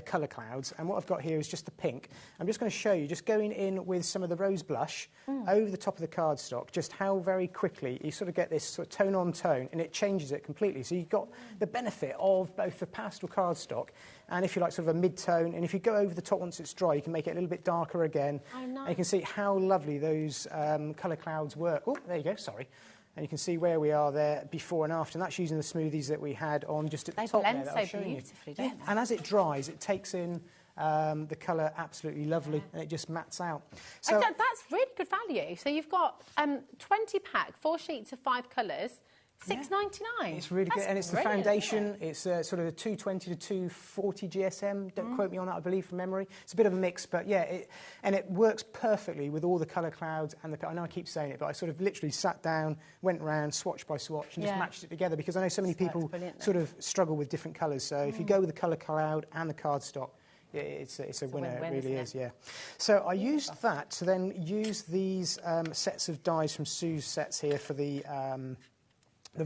colour clouds. And what I've got here is just the pink. I'm just going to show you, just going in with some of the rose blush over the top of the cardstock, just how very quickly you sort of get this sort of tone on tone, and it changes it completely. So you've got the benefit of both the pastel cardstock and, if you like, sort of a mid-tone. And if you go over the top once it's dry, you can make it a little bit darker again. Oh, nice. And you can see how lovely those colour clouds work. Oh, there you go, sorry. And you can see where we are there before and after. And that's using the smoothies that we had on just at the top there. They blend so beautifully, don't they? And as it dries, it takes in the colour absolutely lovely, and it just mats out. So that's really good value. So you've got 20 pack, 4 sheets of 5 colours, $6.99. It's really good, and it's the foundation. It's sort of a 220 to 240 GSM. Don't quote me on that, I believe, from memory. It's a bit of a mix, but yeah, it works perfectly with all the colour clouds and I know I keep saying it, but I sort of literally sat down, went round swatch by swatch, and just matched it together because I know so many people sort of struggle with different colours. So if you go with the colour cloud and the cardstock, it's a winner, it really is, yeah. So I used that to then use these sets of dies from Sue's sets here for the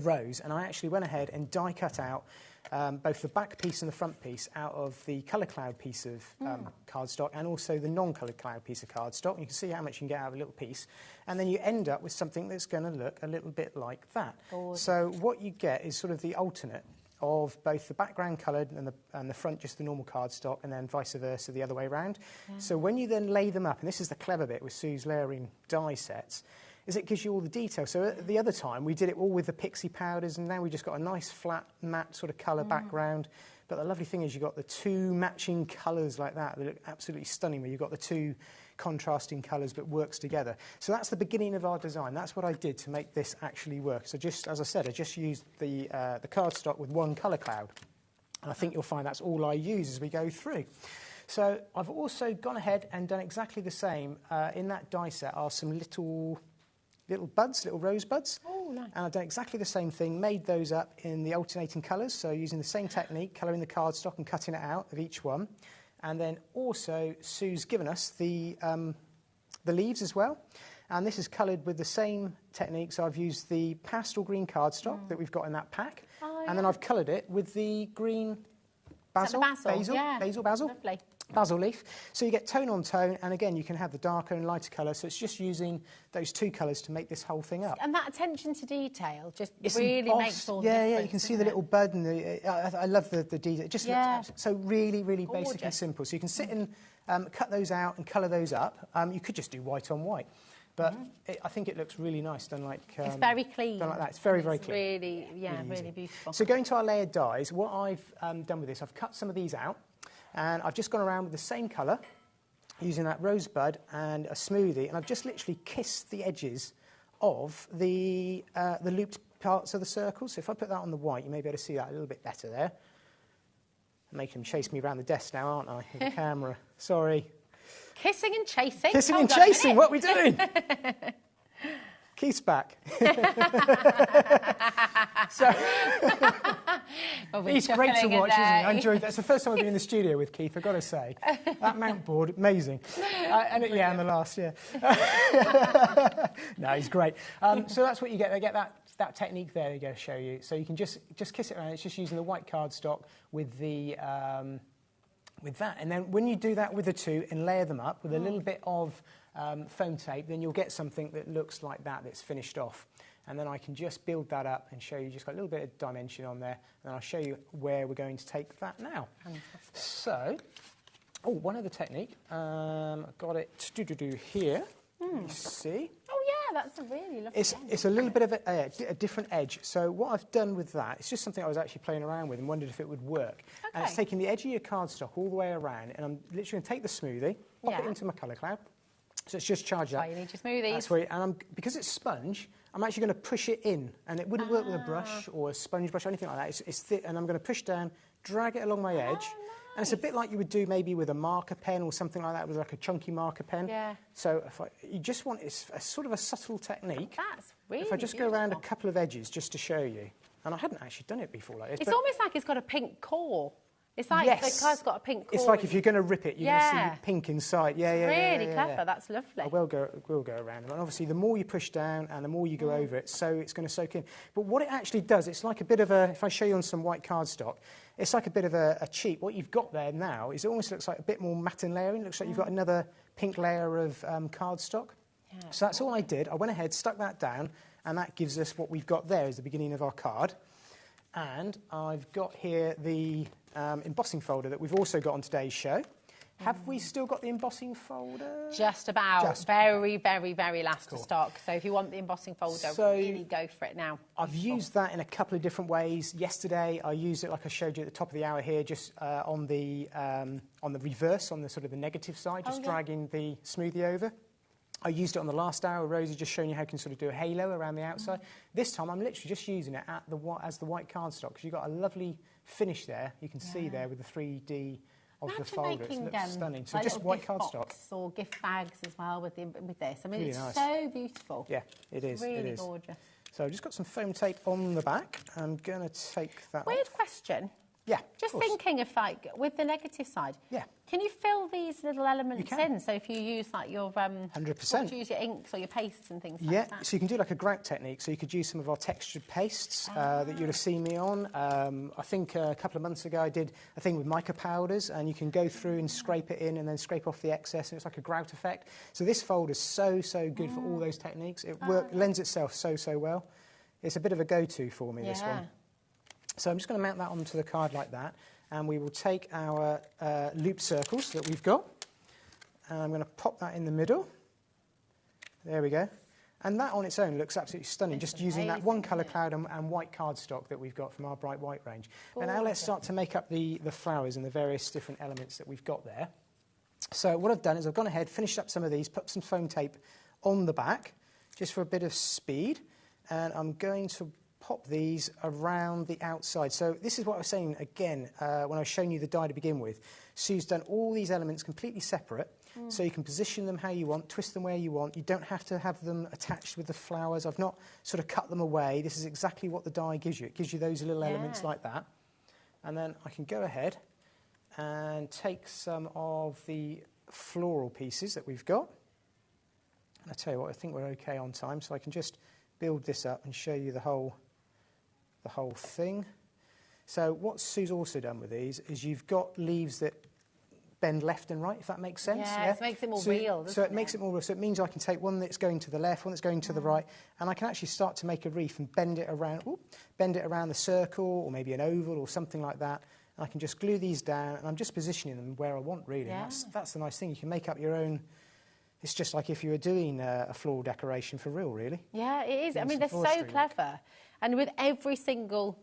rose, and I actually went ahead and die cut out both the back piece and the front piece out of the colour cloud piece of cardstock and also the non-coloured cloud piece of cardstock. You can see how much you can get out of a little piece. And then you end up with something that's going to look a little bit like that. Gorgeous. So what you get is sort of the alternate of both the background coloured and the front just the normal cardstock, and then vice versa the other way around. Yeah. So when you then lay them up, and this is the clever bit with Sue's layering die sets, is it gives you all the detail. So at the other time, we did it all with the pixie powders, and now we just got a nice flat, matte sort of colour background. But the lovely thing is you've got the two matching colours like that. They look absolutely stunning, where you've got the two contrasting colours but works together. So that's the beginning of our design. That's what I did to make this actually work. So just, as I said, I just used the cardstock with one colour cloud. And I think you'll find that's all I use as we go through. So I've also gone ahead and done exactly the same. In that die set are some little buds, little rose buds. Oh, nice. And I've done exactly the same thing, made those up in the alternating colours, so using the same technique, colouring the cardstock and cutting it out of each one. And then also Sue's given us the leaves as well. And this is coloured with the same technique, so I've used the pastel green cardstock that we've got in that pack. Oh, and then I've coloured it with the green basil. Lovely. Basil leaf. So you get tone on tone, and again, you can have the darker and lighter colour, so it's just using those two colours to make this whole thing up. And that attention to detail just It's really embossed. makes all the difference. Yeah, you can see the little bud, and I love the detail. It just looks so really, really basic and Gorgeous. simple. So you can sit and cut those out and colour those up. You could just do white on white. But I think it looks really nice, done like... it's very clean. Done like that. It's very, very clean. Really, really easy. beautiful. So going to our layered dies, what I've done with this, I've cut some of these out, and I've just gone around with the same colour, using that rosebud and a smoothie, and I've just literally kissed the edges of the looped parts of the circles. So if I put that on the white, you may be able to see that a little bit better there. I'm making them chase me around the desk now, aren't I, with the camera? Sorry. Kissing and chasing? Kissing and chasing, what are we doing? Keith's back. So, he's great to watch, isn't he? I enjoyed that. It's the first time I've been in the studio with Keith, I've got to say. That mount board, amazing. And the last, yeah. No, he's great. So that's what you get. They get that technique there, they're going to show you. So you can just kiss it around. It's just using the white cardstock with the... with that. And then when you do that with the two and layer them up with a little bit of foam tape, then you'll get something that looks like that, that's finished off. And then I can just build that up and show you just got a little bit of dimension on there. And then I'll show you where we're going to take that now. Fantastic. So, one other technique. I've got it here. You see? Oh, yeah, that's a really lovely edge. It's a little bit of a different edge. So what I've done with that, it's just something I was actually playing around with and wondered if it would work. Okay. And it's taking the edge of your cardstock all the way around, and I'm literally going to take the smoothie, pop it into my colour cloud. So it's just charged up. That's why you need your smoothies. That's why, and because it's sponge, I'm actually going to push it in, and it wouldn't work with a brush or a sponge brush or anything like that. It's thick, and I'm going to push down, drag it along my edge. Nice. And it's a bit like you would do maybe with a marker pen or something like that, with like a chunky marker pen. Yeah. So you just want, it's a sort of a subtle technique. That's really If I just go around a couple of edges just to show you. And I hadn't actually done it before like this. It's almost like it's got a pink core. It's like yes. the card's got a pink core. It's like if you're going to rip it, you're going to see pink inside. Yeah, really clever. That's lovely. We'll go around. And obviously, the more you push down and the more you go over it, so it's going to soak in. But what it actually does, it's like a bit of a, if I show you on some white cardstock, it's like a bit of a cheat. What you've got there now is it almost looks like a bit more matte and layering. It looks like you've got another pink layer of cardstock. Yeah, so that's all I did. I went ahead, stuck that down, and that gives us what we've got there as the beginning of our card. And I've got here the embossing folder that we've also got on today's show. Have we still got the embossing folder? Just about. Very, very, very last to stock. So if you want the embossing folder, really go for it now. I've used that in a couple of different ways. Yesterday, I used it, like I showed you at the top of the hour here, just on the reverse, on the sort of the negative side, just dragging the smoothie over. I used it on the last hour. Rosie just showing you how you can sort of do a halo around the outside. This time, I'm literally just using it as the white cardstock, because you've got a lovely finish there. You can see there with the 3D of the folder. It looks stunning. So like just white cardstock. Box or gift bags as well with this. I mean, really it's nice. so beautiful. Yeah, it is. Really it is. Gorgeous. So I've just got some foam tape on the back. I'm going to take that Weird off. question. Yeah. Just of course. thinking of like with the negative side. Yeah. Can you fill these little elements You can. in? So if you use like your 100%. you use your inks or your pastes and things Yeah, like that. so you can do like a grout technique. So you could use some of our textured pastes that you'd have seen me on. I think a couple of months ago I did a thing with mica powders, and you can go through and scrape it in and then scrape off the excess, and it's like a grout effect. So this folder is so good for all those techniques. It lends itself so well. It's a bit of a go-to for me, this one. So I'm just going to mount that onto the card like that, and we will take our looped circles that we've got, and I'm going to pop that in the middle. There we go. And that on its own looks absolutely stunning, just using that one colour cloud and white cardstock that we've got from our bright white range. And now let's start to make up the flowers and the various different elements that we've got there. So what I've done is I've gone ahead, finished up some of these, put some foam tape on the back, just for a bit of speed, and I'm going to pop these around the outside. So this is what I was saying again when I was showing you the die to begin with. Sue's done all these elements completely separate, so you can position them how you want, twist them where you want. You don't have to have them attached with the flowers. I've not sort of cut them away. This is exactly what the die gives you. It gives you those little elements like that. And then I can go ahead and take some of the floral pieces that we've got. And I tell you what, I think we're okay on time, so I can just build this up and show you the whole thing. So what Sue's also done with these is you've got leaves that bend left and right, if that makes sense. Yeah, it makes it more real, doesn't it? So it makes it more real. So it means I can take one that's going to the left, one that's going to the right, and I can actually start to make a wreath and bend it around the circle, or maybe an oval or something like that. And I can just glue these down, and I'm just positioning them where I want, really. Yeah. That's the nice thing. You can make up your own. It's just like if you were doing a floral decoration for real, really. Yeah, it is. I mean, some they're so forestry work. clever. And with every single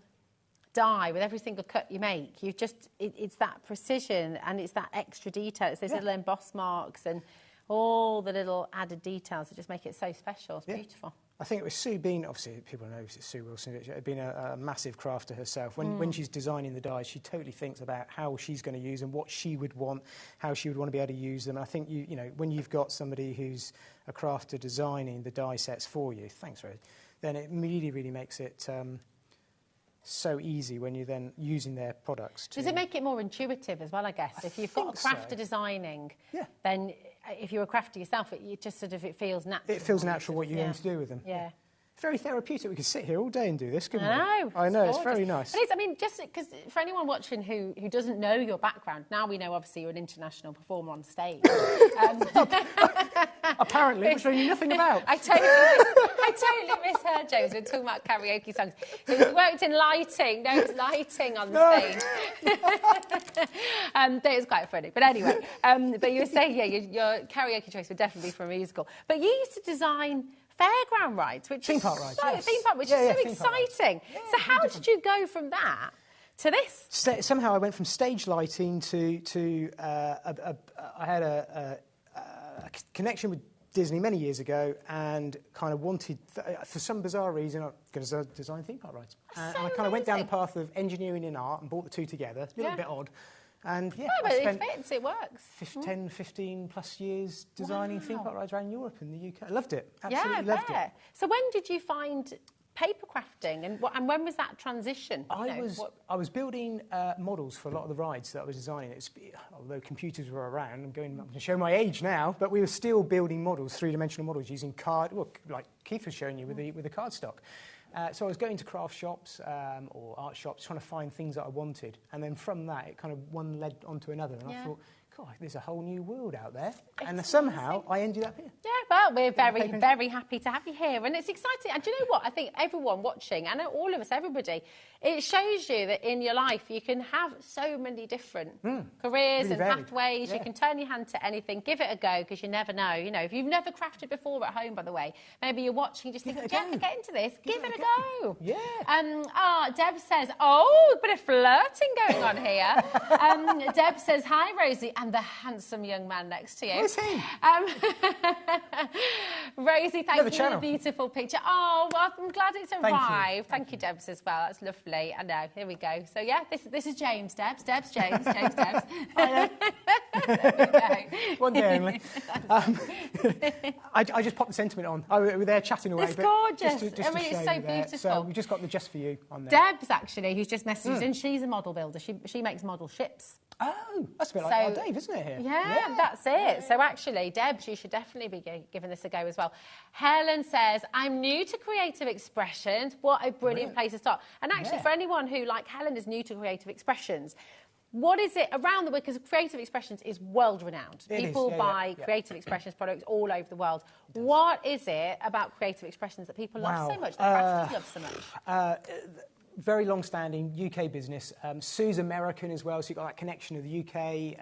die, with every single cut you make, it's that precision and it's that extra detail. It's those little emboss marks and all the little added details that just make it so special. It's beautiful. I think it was Sue being, obviously people know it's Sue Wilson, being a massive crafter herself. When she's designing the dies, she totally thinks about how she's going to use them, what she would want, how she would want to be able to use them. And I think, you know, when you've got somebody who's a crafter designing the die sets for you, thanks Rose, then it really makes it so easy when you're then using their products. Does it make it more intuitive as well, I guess? If you've got a crafter designing, then if you're a crafter yourself, it just sort of, it feels natural. It feels natural what you're going to do with them. Yeah. It's very therapeutic. We could sit here all day and do this, couldn't we? I know. It's very nice. It is, I mean, just because for anyone watching who doesn't know your background, now we know obviously you're an international performer on stage. Apparently, which I knew nothing about. I totally misheard James. We're talking about karaoke songs. So you worked in lighting. No, it's lighting on the stage. That was quite funny. But anyway, but you were saying, your karaoke choice would definitely be for a musical. But you used to design fairground rides, which theme park rides, theme park, which is so exciting. So how did you go from that to this? Somehow I went from stage lighting to I had a connection with Disney many years ago, and kind of wanted, for some bizarre reason, I'm going to design theme park rides. And I kind of went down the path of engineering and art and brought the two together. It's a little bit odd. And but I spent it fits, it works. 15 plus years designing theme park rides around Europe and the UK. I loved it. Absolutely loved it. So when did you find paper crafting, and when was that transition? I was building models for a lot of the rides that I was designing. Although computers were around, I'm going to show my age now, but we were still building models, three-dimensional models, using card, like Keith was showing you with the cardstock. So I was going to craft shops or art shops, trying to find things that I wanted, and then from that, it kind of one led onto another, and I thought, God, there's a whole new world out there, and somehow I ended up here. Yeah, well, we're very happy to have you here, and it's exciting. And do you know what? I think everyone watching, and all of us, everybody, it shows you that in your life you can have so many different careers really and pathways. You can turn your hand to anything, give it a go, because you never know. You know, if you've never crafted before at home, by the way, maybe you're watching, just thinking, get into this, give it a go. Yeah. Deb says, a bit of flirting going on here. Deb says, hi, Rosie, and and the handsome young man next to you. Where's he? Rosie, thank you for the channel. beautiful picture. Oh, well, I'm glad it's you. arrived. Thank you, Debs, as well. That's lovely. I know. Here we go. So, yeah, this is James, Debs. Debs, James, James, Debs. There we go. One day only. I just popped the sentiment on. We were there chatting away. It's but gorgeous. Just I mean, to it's show so you there. beautiful. So we just got the Just For You on there. Debs, actually, who's just messaged in, she's a model builder. She makes model ships. Oh, that's a bit like our Dave, isn't it, here? Yeah, that's it. So actually, Debs, you should definitely be giving this a go as well. Helen says, I'm new to creative expressions. What a brilliant place to start. And actually, for anyone who, like Helen, is new to creative expressions, what is it around the world? Because creative expressions is world-renowned. People buy creative expressions products all over the world. What is it about creative expressions that people love so much, that crafters love so much? Very long-standing UK business. Sue's American as well, so you've got that connection of the UK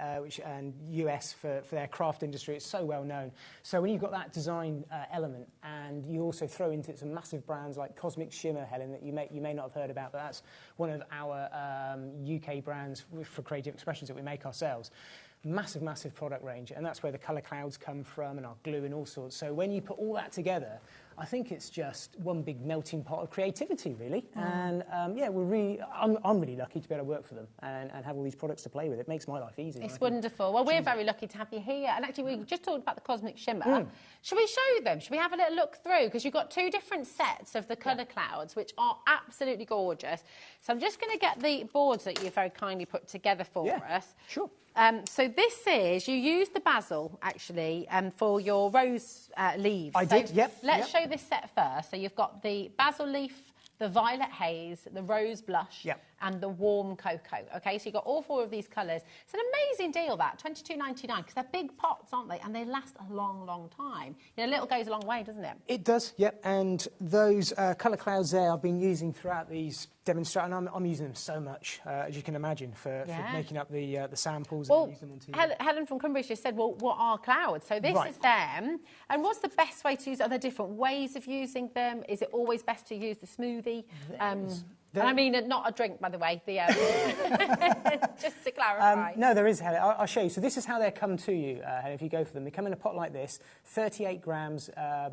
and US for their craft industry. It's so well known. So when you've got that design element, and you also throw into it some massive brands like Cosmic Shimmer, Helen, that you may not have heard about, but that's one of our UK brands for creative expressions that we make ourselves. Massive, massive product range, and that's where the colour clouds come from and our glue and all sorts. So when you put all that together, I think it's just one big melting pot of creativity, really. And yeah, I'm really lucky to be able to work for them and have all these products to play with. It makes my life easy. It's wonderful. Well, we're very lucky to have you here. And actually, we just talked about the Cosmic Shimmer. Should we show them? Should we have a little look through? Because you've got two different sets of the colour clouds, which are absolutely gorgeous. So I'm just going to get the boards that you've very kindly put together for us. Sure. So this is, you use the basil, actually, for your rose leaves. I did, yep. Let's show this set first. So you've got the basil leaf, the violet haze, the rose blush, and the warm cocoa. Okay, so you've got all four of these colours. It's an amazing deal, that, $22.99, because they're big pots, aren't they? And they last a long, long time. You know, little goes a long way, doesn't it? It does, yep. And those colour clouds there I've been using throughout these demonstrations. I'm using them so much, as you can imagine, for making up the samples. Well, and using them on TV. Helen from Cumbria just said, well, what are clouds? So this is them. And what's the best way to use? Are there different ways of using them? Is it always best to use the smoothie? And I mean, not a drink, by the way, just to clarify. No, there is, Helen. I'll show you. So this is how they come to you, Helen, if you go for them. They come in a pot like this, 38 grams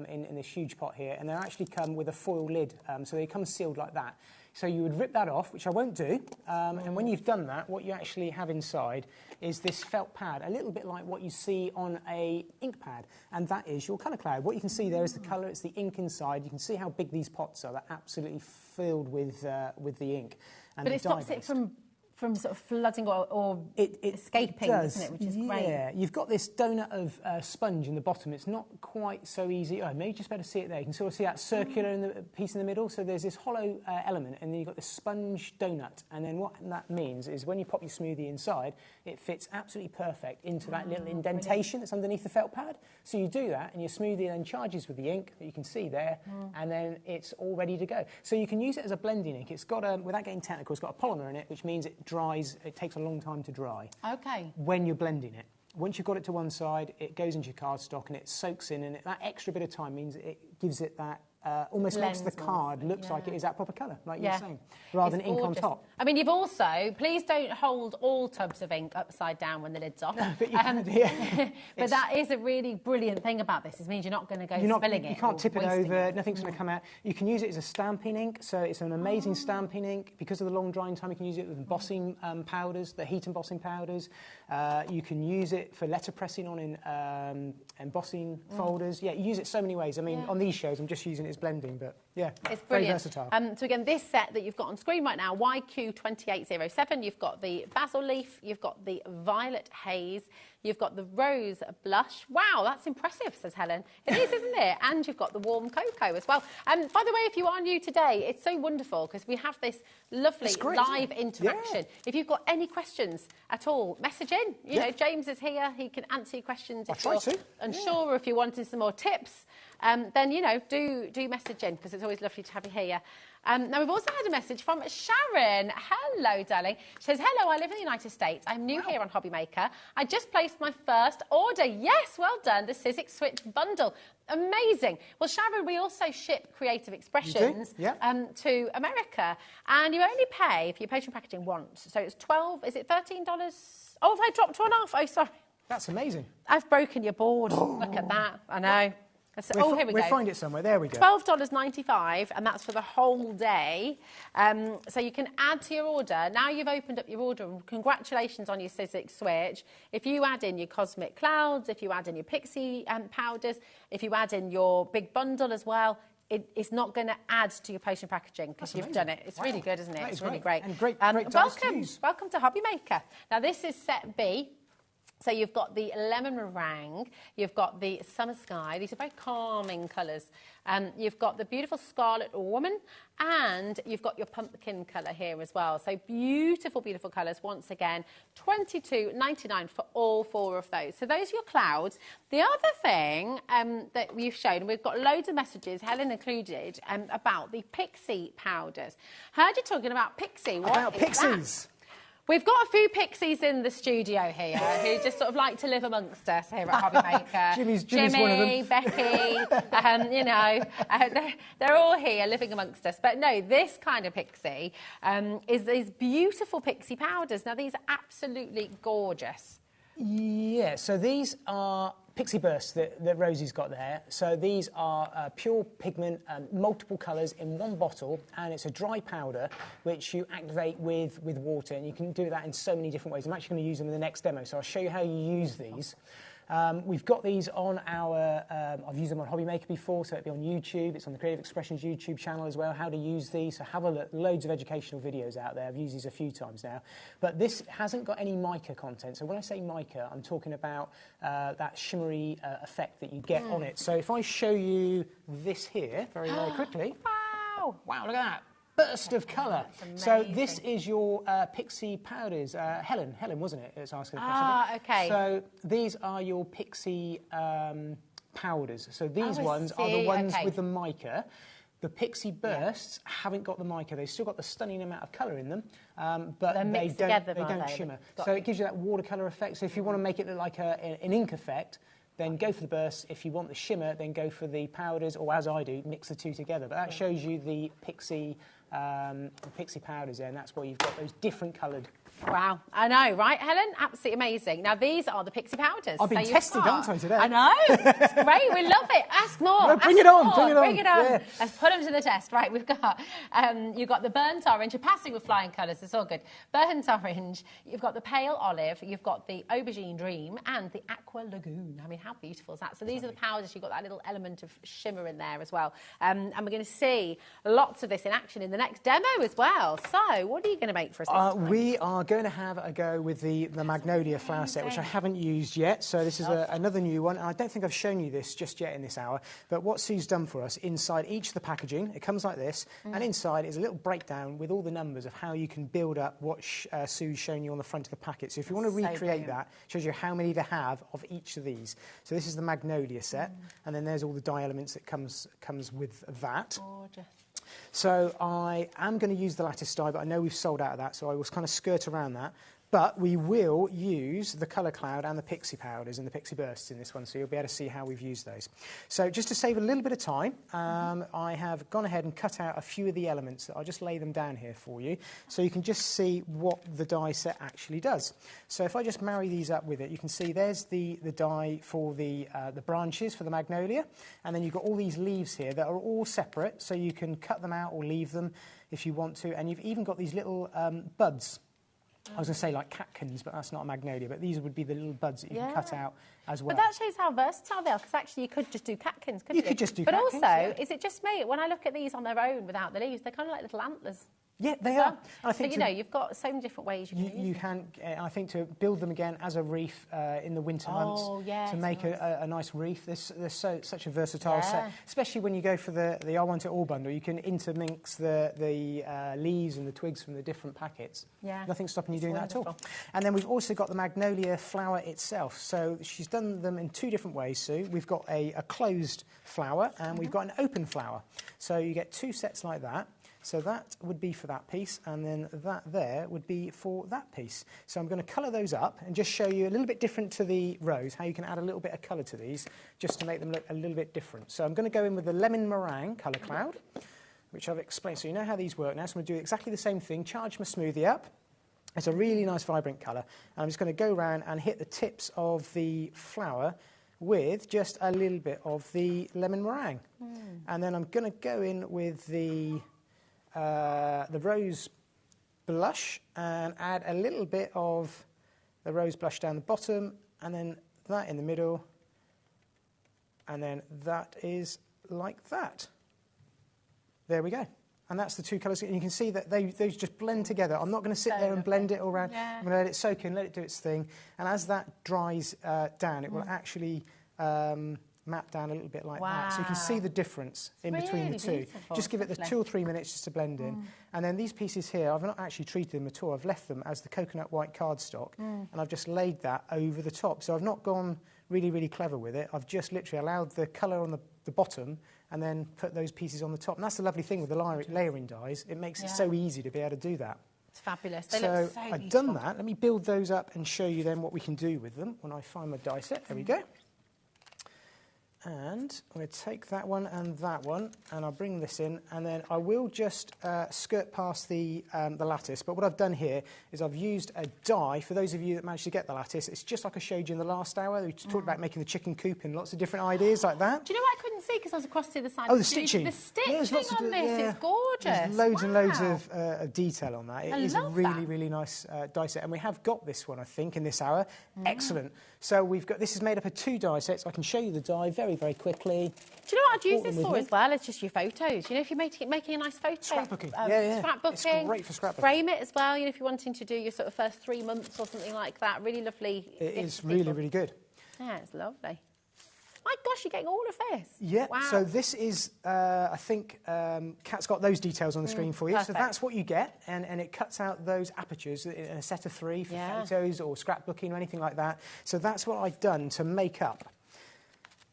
in this huge pot here, and they actually come with a foil lid. So they come sealed like that. So you would rip that off, which I won't do, and when you've done that, what you actually have inside is this felt pad, a little bit like what you see on a ink pad, and that is your colour cloud. What you can see there is the colour, it's the ink inside. You can see how big these pots are. They're absolutely filled with the ink. And but it stops it from sort of flooding or escaping, doesn't it? Which is great. Yeah, you've got this donut of sponge in the bottom. It's not quite so easy. Oh, maybe just better see it there. You can sort of see that circular in the piece in the middle. So there's this hollow element, and then you've got this sponge donut. And then what that means is when you pop your smoothie inside, it fits absolutely perfect into that little indentation that's underneath the felt pad. So you do that, and your smoothie then charges with the ink that you can see there, and then it's all ready to go. So you can use it as a blending ink. It's got without getting technical, it's got a polymer in it, which means it dries. It takes a long time to dry. Okay. When you're blending it. Once you've got it to one side, it goes into your cardstock and it soaks in, and that extra bit of time means it gives it that almost makes the card looks like it is that proper colour, like you were saying, rather than ink on top. I mean, you've also, please don't hold all tubs of ink upside down when the lid's off. But you can, but that is a really brilliant thing about this. It means you're not going to go spilling it. You can't tip it over, nothing's going to come out. You can use it as a stamping ink, so it's an amazing stamping ink. Because of the long drying time, you can use it with embossing powders, the heat embossing powders. You can use it for letterpressing on in embossing folders. Yeah, you use it so many ways. I mean, on these shows, I'm just using it as blending, but yeah, it's very brilliant. versatile. So again, this set that you've got on screen right now, YQ2807, you've got the basil leaf, you've got the violet haze, you've got the rose blush. Wow, that's impressive, says Helen. It is, isn't it? And you've got the warm cocoa as well. By the way, if you are new today, it's so wonderful because we have this lovely live interaction. Yeah. If you've got any questions at all, message in. You know, James is here. He can answer your questions if you're unsure or if you're wanting some more tips. Then, you know, do message in because it's always lovely to have you here. Now, we've also had a message from Sharon. Hello, darling. She says, hello, I live in the United States. I'm new here on HobbyMaker. I just placed my first order. Yes, well done. The Sizzix Switch bundle. Amazing. Well, Sharon, we also ship creative expressions to America. And you only pay for your postage and packaging once. So it's $12, is it $13? Oh, have I dropped one off? Oh, sorry. That's amazing. I've broken your board. Look at that. I know. Oh, here we go. We'll find it somewhere. There we go. $12.95, and that's for the whole day. So you can add to your order. Now you've opened up your order, congratulations on your Sizzix switch. If you add in your Cosmic Clouds, if you add in your Pixie powders, if you add in your big bundle as well, it's not going to add to your potion packaging because you've done it. It's really good, isn't it? It's really great. And great dice to use. Welcome to HobbyMaker. Now this is set B. So you've got the lemon meringue, you've got the summer sky. These are very calming colours. You've got the beautiful scarlet woman, and you've got your pumpkin colour here as well. So beautiful, beautiful colours. Once again, $22.99 for all 4 of those. So those are your clouds. The other thing that we've shown, we've got loads of messages, Helen included, about the pixie powders. Heard you talking about pixie. What about is pixies? That? We've got a few pixies in the studio here who just sort of like to live amongst us here at HobbyMaker. Jimmy's one of them. Becky, you know, they're all here living amongst us. But no, this kind of pixie is these beautiful pixie powders. Now, these are absolutely gorgeous. Yeah, so these are Pixie Bursts that Rosie's got there. So these are pure pigment, multiple colours in one bottle, and it's a dry powder which you activate with water, and you can do that in so many different ways. I'm actually going to use them in the next demo, so I'll show you how you use these. We've got these on our, I've used them on HobbyMaker before, so it'll be on YouTube. It's on the Creative Expressions YouTube channel as well, how to use these. So have a look, loads of educational videos out there. I've used these a few times now. But this hasn't got any mica content. So when I say mica, I'm talking about that shimmery effect that you get on it. So if I show you this here very, very quickly. Wow! Wow, look at that. Burst of colour. So this is your pixie powders. Helen, wasn't it? It's asking a question. Ah, okay. So these are your pixie powders. So these ones are the ones with the mica. The Pixie Bursts haven't got the mica. They've still got the stunning amount of colour in them, but they don't shimmer. So it gives you that watercolour effect. So if you want to make it look like an ink effect, then go for the bursts. If you want the shimmer, then go for the powders, or as I do, mix the two together. But that shows you the pixie powders there, and that's why you've got those different coloured. Wow, I know, right, Helen? Absolutely amazing. Now, these are the pixie powders. I've been tested, haven't I, today? I know. It's great. We love it. Ask more. No, bring it on. Bring it on. Yeah. Let's put them to the test. Right, we've got you've got the burnt orange. You're passing with flying colours. It's all good. Burnt orange. You've got the pale olive. You've got the aubergine dream and the aqua lagoon. I mean, how beautiful is that? So these are the powders. You've got that little element of shimmer in there as well. And we're going to see lots of this in action in the next demo as well. So, what are you going to make for us this time? We are going to have a go with the Magnolia flower set, which I haven't used yet. So this is another new one. I don't think I've shown you this just yet in this hour. But what Sue's done for us, inside each of the packaging, it comes like this. And inside is a little breakdown with all the numbers of how you can build up what Sue's shown you on the front of the packet. So if you want to recreate that, it shows you how many to have of each of these. So this is the Magnolia set. And then there's all the dye elements that comes with that. Gorgeous. So I am going to use the lattice dye, but I know we've sold out of that, so I will kind of skirt around that. But we will use the colour cloud and the pixie powders and the pixie bursts in this one, so you'll be able to see how we've used those. So just to save a little bit of time, I have gone ahead and cut out a few of the elements. I'll just lay them down here for you, so you can just see what the dye set actually does. So if I just marry these up with it, you can see there's the dye for the branches for the Magnolia, and then you've got all these leaves here that are all separate, so you can cut them out or leave them if you want to, and you've even got these little buds. I was going to say like catkins, but that's not a magnolia. But these would be the little buds that you can cut out as well. But that shows how versatile they are, because actually you could just do catkins, couldn't you? You could just do catkins. But also, yeah. is it just me? When I look at these on their own without the leaves, they're kind of like little antlers. Yeah, they are. I think so, you know, you've got so many different ways you can use them. I think, to build them again as a wreath in the winter months, to make a nice wreath. There's such a versatile set, especially when you go for the I Want It All bundle. You can intermix the leaves and the twigs from the different packets. Yeah. Nothing's stopping you doing that at all. And then we've also got the Magnolia flower itself. So she's done them in two different ways, Sue. We've got a closed flower and we've got an open flower. So you get two sets like that. So that would be for that piece, and then that there would be for that piece. So I'm going to colour those up and just show you a little bit different to the rose, how you can add a little bit of colour to these, just to make them look a little bit different. So I'm going to go in with the lemon meringue colour cloud, which I've explained. So you know how these work now. So I'm going to do exactly the same thing, charge my smoothie up, It's a really nice vibrant colour. And I'm just going to go around and hit the tips of the flower with just a little bit of the lemon meringue. And then I'm going to go in with the rose blush and add a little bit of the rose blush down the bottom, and then that in the middle, and then that is like that. There we go. And that's the two colours. And you can see that those just blend together. I'm not going to sit there and blend it all around. Yeah. I'm going to let it soak in, let it do its thing. And as that dries down, it will actually map down a little bit like that. So you can see the difference in between the two. Beautiful. Just give it the 2 or 3 minutes just to blend in. And then these pieces here, I've not actually treated them at all. I've left them as the coconut white cardstock, and I've just laid that over the top. So I've not gone really, really clever with it. I've just literally allowed the colour on the bottom and then put those pieces on the top. And that's the lovely thing with the layering dies. It makes it so easy to be able to do that. It's fabulous. They So look so I've beautiful. done that. Let me build those up and show you then what we can do with them when I find my die set. There we go. And I'm going to take that one, and I'll bring this in, and then I will just skirt past the lattice. But what I've done here is I've used a die. For those of you that managed to get the lattice, it's just like I showed you in the last hour. We talked about making the chicken coop and lots of different ideas like that. Do you know what I couldn't see because I was across to the side? Oh, the stitching. The stitching Yeah, there's lots on of this is gorgeous. There's loads and loads Wow. of detail on that. It I is a love really, that. really nice die set. And we have got this one, I think, in this hour. Excellent. So we've got, this is made up of 2 die sets. I can show you the die very, very quickly. Do you know what I'd use Brought them this with for me. as well? It's just your photos. You know, if you're making a nice photo. Scrapbooking. Yeah. Scrapbooking. It's great for scrapbooking. Frame it as well, you know, if you're wanting to do your sort of first 3 months or something like that. Really lovely. It gift is for really, people. really good. Yeah, it's lovely. My gosh, you're getting all of this. Yeah, Wow. so this is, I think, Kat's got those details on the screen for you. perfect. So that's what you get, and it cuts out those apertures in a set of 3 for photos or scrapbooking or anything like that. So that's what I've done to make up.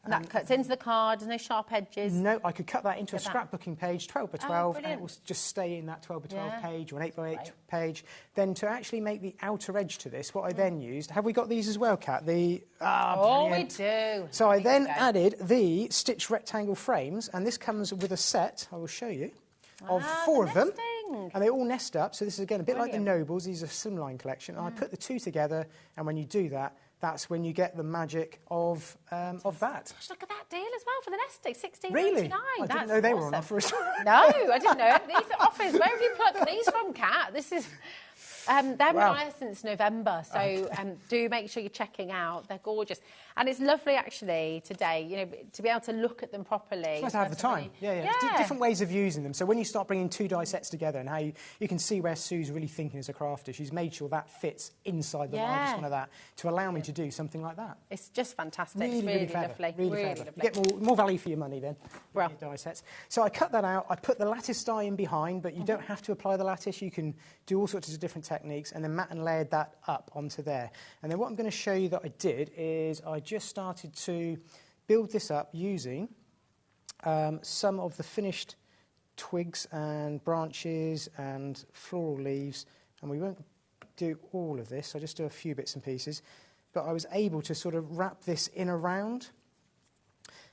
And that cuts into the card, there's no sharp edges. No, I could cut that into a Look at scrapbooking page, 12 by 12, and it brilliant. will just stay in that 12 by 12 Yeah. page or an 8 by 8 Right. page. Then to actually make the outer edge to this, what I then used, have we got these as well, Kat? Brilliant. We do. So I then go. added the stitched rectangle frames, and this comes with a set, I will show you, of Ah, 4 the of them. nesting. And they all nest up, so this is again a bit like the Brilliant. Nobles, these are slimline collection. And I put the 2 together, and when you do that, that's when you get the magic of that. Gosh, look at that deal as well for the nesting, $16.99. Really? I didn't know they were on awesome. offer as well. No, I didn't know. These are offers. Where have you plucked these from, Kat? This is... they've been Wow. on air since November, so do make sure you're checking out. They're gorgeous. And it's lovely, actually, today, you know, to be able to look at them properly. It's nice to have the time. Yeah. Different ways of using them. So when you start bringing 2 die sets together, and how you can see where Sue's really thinking as a crafter. She's made sure that fits inside the largest one of that to allow me to do something like that. It's just fantastic. Really, it's really clever. lovely. Really clever. lovely. You get more value for your money then. Well. Your die sets. So I cut that out. I put the lattice die in behind, but you don't have to apply the lattice. You can do all sorts of different techniques, and then mat and layered that up onto there. And then what I'm going to show you that I did is I just started to build this up using some of the finished twigs and branches and floral leaves, and we won't do all of this, I'll just do a few bits and pieces, but I was able to sort of wrap this in around,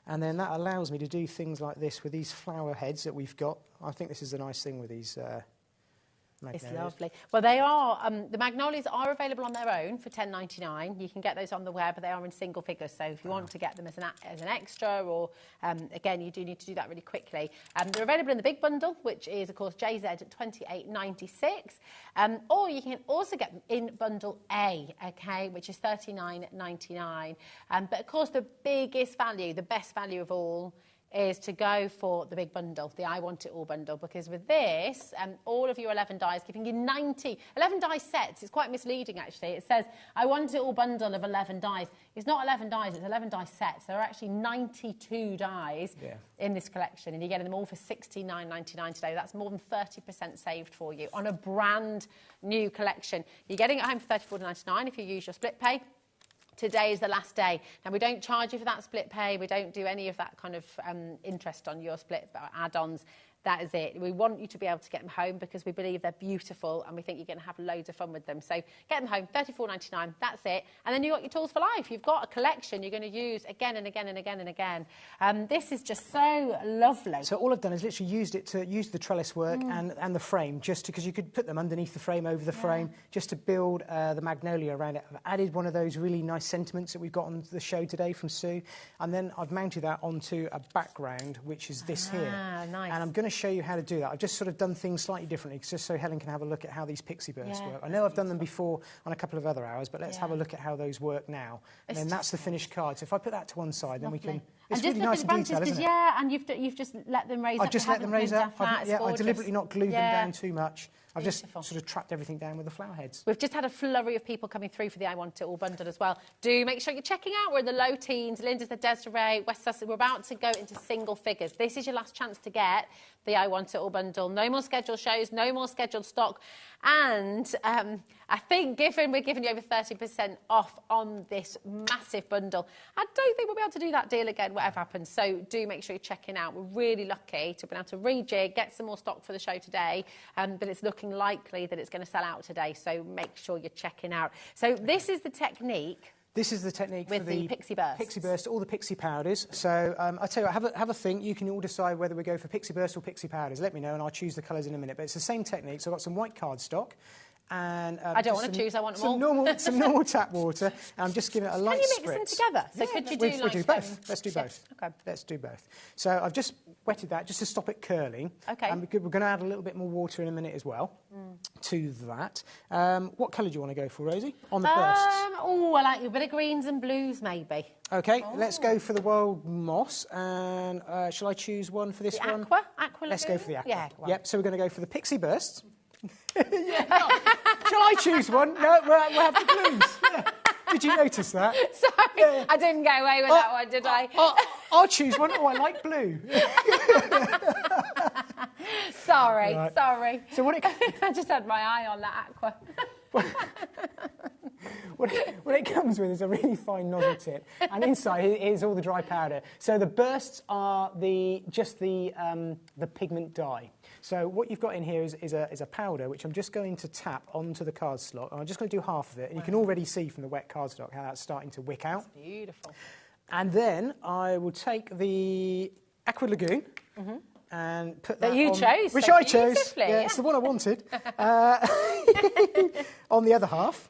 and then that allows me to do things like this with these flower heads that we've got. I think this is the nice thing with these It's magnolias. lovely. Well, they are, the magnolias are available on their own for $10.99. You can get those on the web, but they are in single figures. So if you want to get them as an extra, or again, you do need to do that really quickly. They're available in the big bundle, which is, of course, JZ at $28.96. Or you can also get them in bundle A, okay, which is $39.99. But of course, the biggest value, the best value of all, is to go for the big bundle, the I Want It All bundle, because with this, all of your 11 dies, giving you 11 die sets. It's quite misleading, actually. It says, I Want It All bundle of 11 dies. It's not 11 dies, it's 11 die sets. There are actually 92 dies in this collection, and you're getting them all for $69.99 today. That's more than 30% saved for you on a brand new collection. You're getting it home for $34.99 if you use your split pay. Today is the last day. Now, we don't charge you for that split pay. We don't do any of that kind of interest on your split add-ons. that is it. We want you to be able to get them home because we believe they're beautiful and we think you're going to have loads of fun with them. So get them home, $34.99, that's it. And then you've got your tools for life. You've got a collection you're going to use again and again and again and again. This is just so lovely. So all I've done is literally used it to use the trellis work and the frame, just because you could put them underneath the frame, over the frame, just to build the magnolia around it. I've added one of those really nice sentiments that we've got on the show today from Sue, and then I've mounted that onto a background, which is this here. Nice. And I'm going to show you how to do that. I've just sort of done things slightly differently, just so Helen can have a look at how these pixie bursts work. I know I've done them before on a couple of other hours, but let's have a look at how those work now. And then that's the finished card. So if I put that to one side, then we can... It's really nice and detailed, isn't it? Yeah, and you've just let them raise up. I've just let them raise up. I deliberately not glued them down too much. I've Beautiful. just sort of trapped everything down with the flower heads. We've just had a flurry of people coming through for the I Want It All bundle as well. Do make sure you're checking out. We're in the low teens. Linda's the Desiree, West Sussex. We're about to go into single figures. This is your last chance to get the I Want It All bundle. No more scheduled shows, no more scheduled stock. And I think we're giving you over 30% off on this massive bundle. I don't think we'll be able to do that deal again, whatever happens. So do make sure you're checking out. We're really lucky to be able to rejig, get some more stock for the show today. But it's looking likely that it's going to sell out today. So make sure you're checking out. So this is the technique. This is the technique with for the Pixie Burst. Pixie Burst, all the pixie powders. So I tell you what, have a think. You can all decide whether we go for Pixie Burst or Pixie Powders. Let me know and I'll choose the colours in a minute. But it's the same technique. So I've got some white cardstock. And, I don't want to choose, I want them all. Some normal tap water. And I'm just giving it a light spritz. Can you mix them together? So could you do like... We'll do both. Let's do both. Okay. Let's do both. So I've just wetted that just to stop it curling. Okay. And we're going to add a little bit more water in a minute as well to that. What colour do you want to go for, Rosie, on the bursts? Oh, I like a bit of greens and blues, maybe. OK, let's go for the wild moss. And shall I choose one for this one? Aqua Let's go for the aqua. Yeah. Yep, so we're going to go for the Pixie Bursts. Shall I choose one? No, we'll have the blues. Yeah. Did you notice that? Sorry, yeah. I didn't get away with that one, did I? I'll choose one. Oh, I like blue. Sorry. So what I just had my eye on that aqua. What it comes with is a really fine nozzle tip, and inside is all the dry powder. So the bursts are just the pigment dye. So what you've got in here is a powder, which I'm just going to tap onto the cardstock. I'm just going to do half of it, and you can already see from the wet cardstock how that's starting to wick out. That's beautiful. And then I will take the Aqua Lagoon. And put that you on, chose, which so I chose. Yeah, it's the one I wanted. On the other half,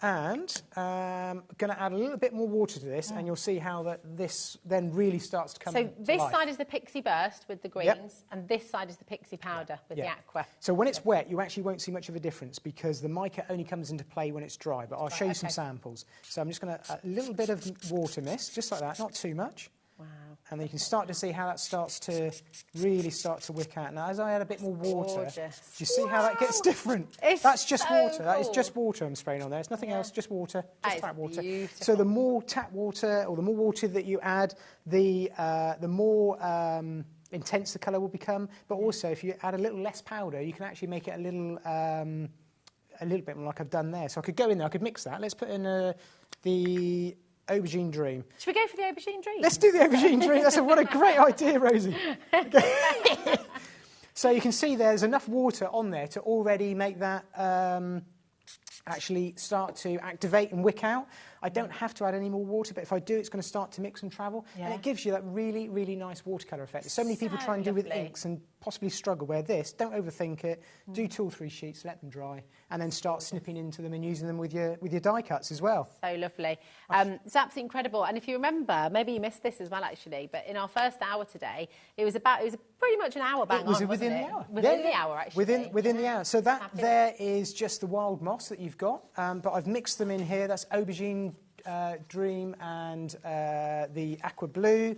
and I'm going to add a little bit more water to this, and you'll see how this then really starts to come. So to this life. side is the Pixie Burst with the greens, and this side is the Pixie Powder with the aqua. So when it's wet, you actually won't see much of a difference because the mica only comes into play when it's dry. But I'll show you some samples. So I'm just going to a little bit of water mist, just like that, not too much. Wow. And then you can start to see how that starts to really start to wick out. Now, as I add a bit more water, do you see how that gets different? That's just water. Cool. That is just water I'm spraying on there. It's nothing else, just water, just tap water. Beautiful. So the more tap water or the more water that you add, the more intense the colour will become. But also, if you add a little less powder, you can actually make it a little bit more like I've done there. So I could go in there, I could mix that. Let's put in the Aubergine Dream. Should we go for the Aubergine Dream? Let's do the Aubergine Dream. What a great idea, Rosie. So you can see there's enough water on there to already make that actually start to activate and wick out. I don't have to add any more water, but if I do, it's going to start to mix and travel. Yeah. And it gives you that really, really nice watercolour effect. So many people try and do with inks and possibly struggle where this, don't overthink it, do 2 or 3 sheets, let them dry, and then start snipping into them and using them with your die cuts as well. So lovely. It's absolutely incredible. And if you remember, maybe you missed this as well, actually, but in our first hour today, it was pretty much an hour bang on, wasn't it? Within the hour. Within the hour, actually. Within the hour. So that there is just the wild moss that you've got, but I've mixed them in here. That's Aubergine Dream and the Aqua Blue.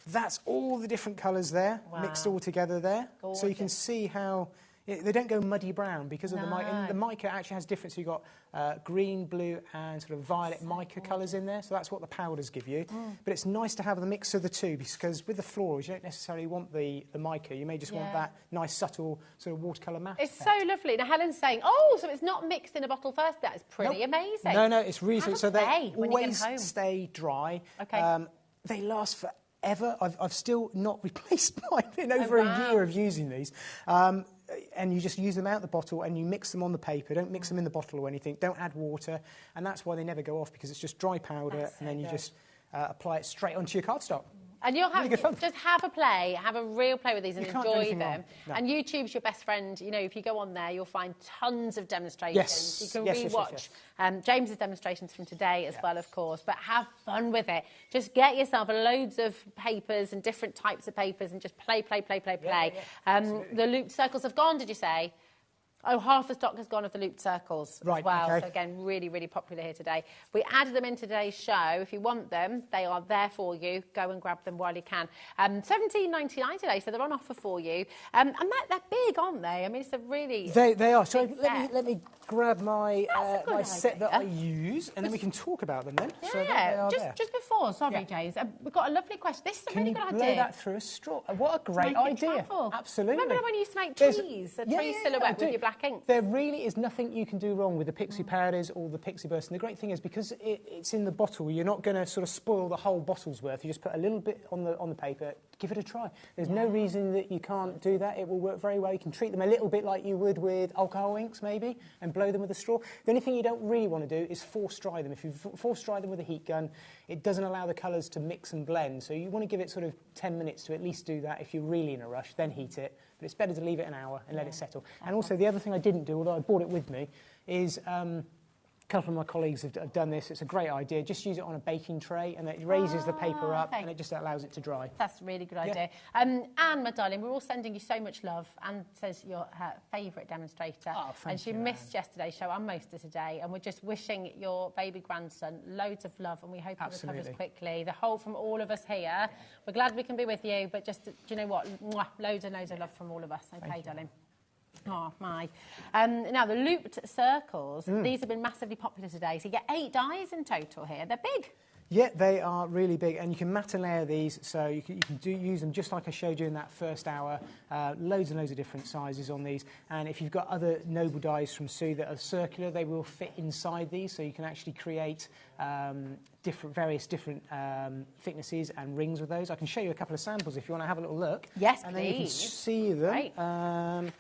That's all the different colours there, mixed all together there. Gorgeous. So you can see how they don't go muddy brown because of the mica. And the mica actually has difference. So you've got green, blue and sort of violet mica colours in there. So that's what the powders give you. But it's nice to have the mix of the two because with the florals, you don't necessarily want the mica. You may just want that nice, subtle sort of watercolour matte It's effect. so lovely. Now, Helen's saying, oh, so it's not mixed in a bottle first. That is pretty amazing. No, it's really... So they when you get always home? stay dry. Okay. They last for ever. I've still not replaced mine in over a year of using these. And you just use them out the bottle and you mix them on the paper. Don't mix them in the bottle or anything. Don't add water. And that's why they never go off, because it's just dry powder, and then you just apply it straight onto your cardstock. And you'll have really just have a play, have a real play with these and enjoy them. No. And YouTube's your best friend. You know, if you go on there, you'll find tons of demonstrations. You can rewatch James's demonstrations from today as well, of course. But have fun with it. Just get yourself loads of papers and different types of papers and just play. The looped circles have gone, did you say? Oh, half the stock has gone of the looped circles as well. Okay. So again, really, really popular here today. We added them in today's show. If you want them, they are there for you. Go and grab them while you can. $17.99 today, so they're on offer for you. And they're big, aren't they? I mean, it's a really They are. So let me grab my my set idea. that I use, and then we can talk about them then. Yeah, so they are there. just before, sorry, James, we've got a lovely question. This is a really good idea. Can you blow that through a straw? What a great idea. Absolutely. Remember when you used to make trees, a tree silhouette with your black ink? There really is nothing you can do wrong with the pixie powders or the pixie burst. And the great thing is, because it's in the bottle, you're not going to sort of spoil the whole bottle's worth. You just put a little bit on the paper. Give it a try. There's no reason that you can't do that. It will work very well. You can treat them a little bit like you would with alcohol inks, maybe, and blow them with a straw. The only thing you don't really want to do is force dry them. If you force dry them with a heat gun, it doesn't allow the colours to mix and blend. So you want to give it sort of 10 minutes to at least do that. If you're really in a rush, then heat it. But it's better to leave it an hour and let it settle. And also, the other thing I didn't do, although I brought it with me, is a couple of my colleagues have done this. It's a great idea. Just use it on a baking tray, and it raises the paper up, and it just allows it to dry. That's a really good idea. Anne, my darling, we're all sending you so much love. Anne says you're her favourite demonstrator. Oh, and she missed yesterday's show and most of today. And we're just wishing your baby grandson loads of love, and we hope he recovers quickly. From all of us here. We're glad we can be with you, but just, do you know what? Mwah, loads and loads of love from all of us. Okay, darling. Oh, my. Now, the looped circles, these have been massively popular today. So you get 8 dies in total here. They're big. Yeah, they are really big, and you can matte and layer these, so you can use them just like I showed you in that first hour. Loads and loads of different sizes on these, and if you've got other noble dies from Sue that are circular, they will fit inside these, so you can actually create various different thicknesses and rings with those. I can show you a couple of samples if you want to have a little look. Yes, and please. then you can see them.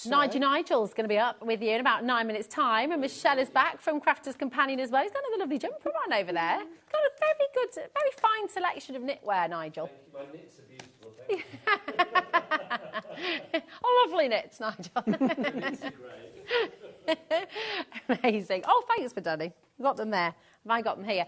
Right. Nigel's going to be up with you in about 9 minutes' time, and Michelle is back from Crafter's Companion as well. He's got another lovely jumper on over there. Got a very good, very fine selection of knitwear, Nigel. Thank you. My knits are beautiful. Thank you. Oh, lovely knits, Nigel. Knits are great. Amazing. Oh, thanks for Danny. Got them there. Have I got them here?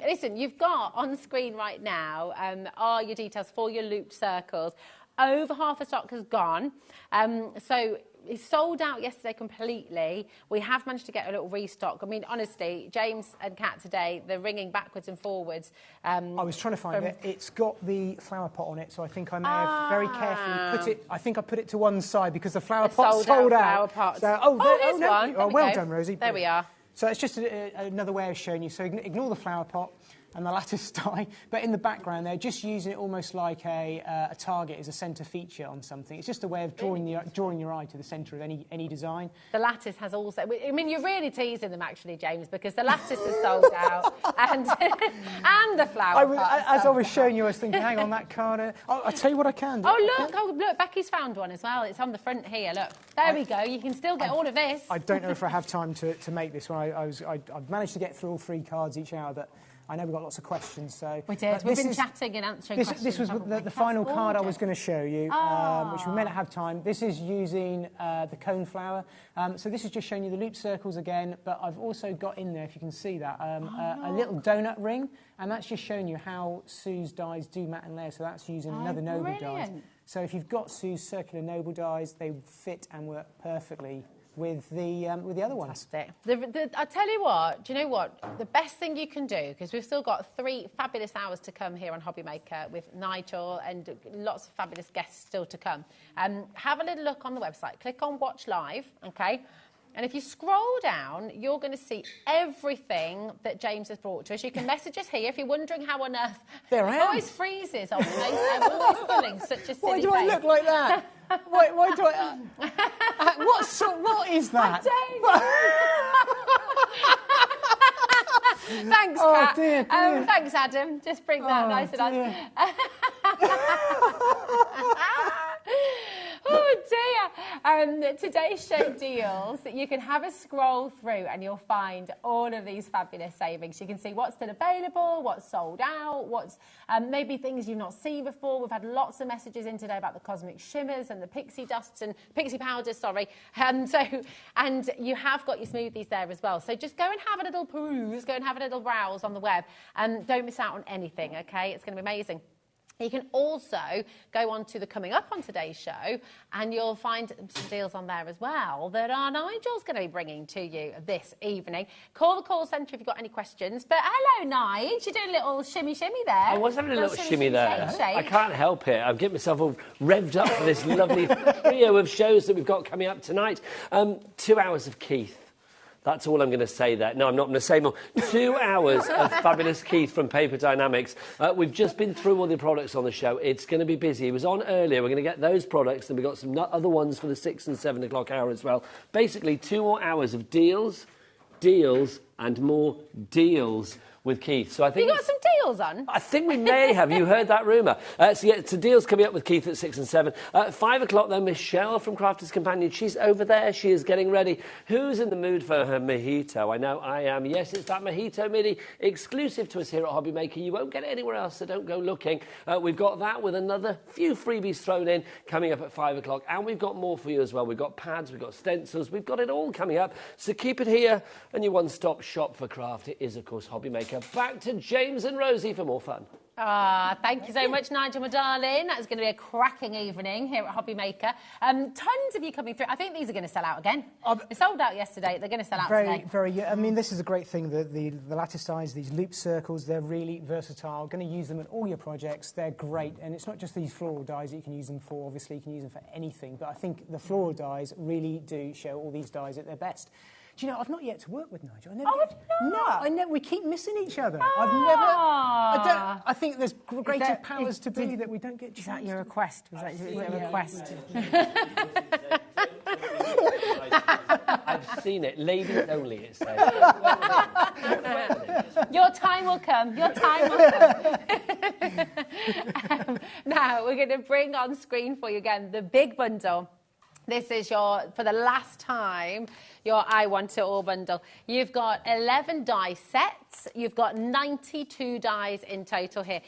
Listen, you've got on screen right now are your details for your looped circles. Over half the stock has gone. So it's sold out yesterday completely. We have managed to get a little restock. I mean, honestly, James and Kat today, they're ringing backwards and forwards. I was trying to find it. It's got the flower pot on it, so I think I may have very carefully put it. I think I put it to one side because the flower pot sold out. Flower pots. So, here's one. Oh, well done, Rosie. There we are. So it's just another way of showing you. So ignore the flower pot and the lattice die, but in the background they're just using it almost like a target as a centre feature on something. It's just a way of drawing your eye to the centre of any design. The lattice has also, I mean, you're really teasing them actually, James, because the lattice is sold out and the flower pot. As I was showing you, I was thinking, hang on, that card. I'll tell you what I can do. Oh, look, Becky's found one as well. It's on the front here, look. There we go, you can still get all of this. I don't know if I have time to make this one. I've managed to get through all 3 cards each hour, but I know we've got lots of questions, so... We did. We've been chatting and answering questions. This was the final card I was going to show you, which we may not have time. This is using the cone flower. So this is just showing you the loop circles again, but I've also got in there, if you can see that, a little donut ring, and that's just showing you how Sue's dies do matte and layer, so that's using another noble dies. So if you've got Sue's circular noble dies, they fit and work perfectly with the other ones. I tell you what, do you know what? The best thing you can do, because we've still got 3 fabulous hours to come here on HobbyMaker with Nigel and lots of fabulous guests still to come. Have a little look on the website. Click on Watch Live, okay? And if you scroll down, you're going to see everything that James has brought to us. You can message us here if you're wondering how on earth... There I am. It always freezes on me. I'm always pulling such a silly Why do I look like that? Why do I... what is that? I don't know. Thanks, Oh, Kat. dear. Thanks, Adam. Just bring that nice and nice. Oh dear. Today's show deals, you can have a scroll through and you'll find all of these fabulous savings. You can see what's still available, what's sold out, what's maybe things you've not seen before. We've had lots of messages in today about the cosmic shimmers and the pixie dusts and pixie powders, sorry. And you have got your smoothies there as well. So just go and have a little peruse, go and have a little browse on the web and don't miss out on anything, okay? It's going to be amazing. You can also go on to the coming up on today's show and you'll find some deals on there as well that our Nigel's going to be bringing to you this evening. Call the call centre if you've got any questions. But hello, Nigel. You're doing a little shimmy there. I was having a little shimmy there. Shake. I can't help it. I'm getting myself all revved up for this lovely trio of shows that we've got coming up tonight. 2 hours of Keith. That's all I'm going to say there. No, I'm not going to say more. 2 hours of fabulous Keith from Paper Dynamics. We've just been through all the products on the show. It's going to be busy. He was on earlier. We're going to get those products, and we've got some other ones for the 6 and 7 o'clock hour as well. Basically, 2 more hours of deals, and more deals with Keith. So I think you got some deals on? I think we may have. You heard that rumour. So deals coming up with Keith at 6 and 7. 5 o'clock then, Michelle from Crafter's Companion. She's over there. She is getting ready. Who's in the mood for her mojito? I know I am. Yes, it's that mojito mini exclusive to us here at HobbyMaker. You won't get it anywhere else, so don't go looking. We've got that with another few freebies thrown in coming up at 5 o'clock. And we've got more for you as well. We've got pads, we've got stencils. We've got it all coming up. So keep it here. And your one-stop shop for craft, it is, of course, HobbyMaker. Back to James and Rosie for more fun. Thank you so much, Nigel, my darling. That's going to be a cracking evening here at HobbyMaker. Tons of you coming through. I think these are going to sell out again. They sold out yesterday. They're going to sell out today. I mean, this is a great thing. The lattice dies, these loop circles, they're really versatile. Going to use them in all your projects. They're great. And it's not just these floral dies that you can use them for. Obviously, you can use them for anything. But I think the floral dies really do show all these dies at their best. Do you know, I've not yet to work with Nigel. We keep missing each other. I think there's greater powers to be that we don't get. Is that your request? Was that your request? I've seen it. Ladies only, it says. Your time will come. Your time will come. Now, we're going to bring on screen for you again the big bundle. This is for the last time, your I Want It All bundle. You've got 11 die sets. You've got 92 dies in total here.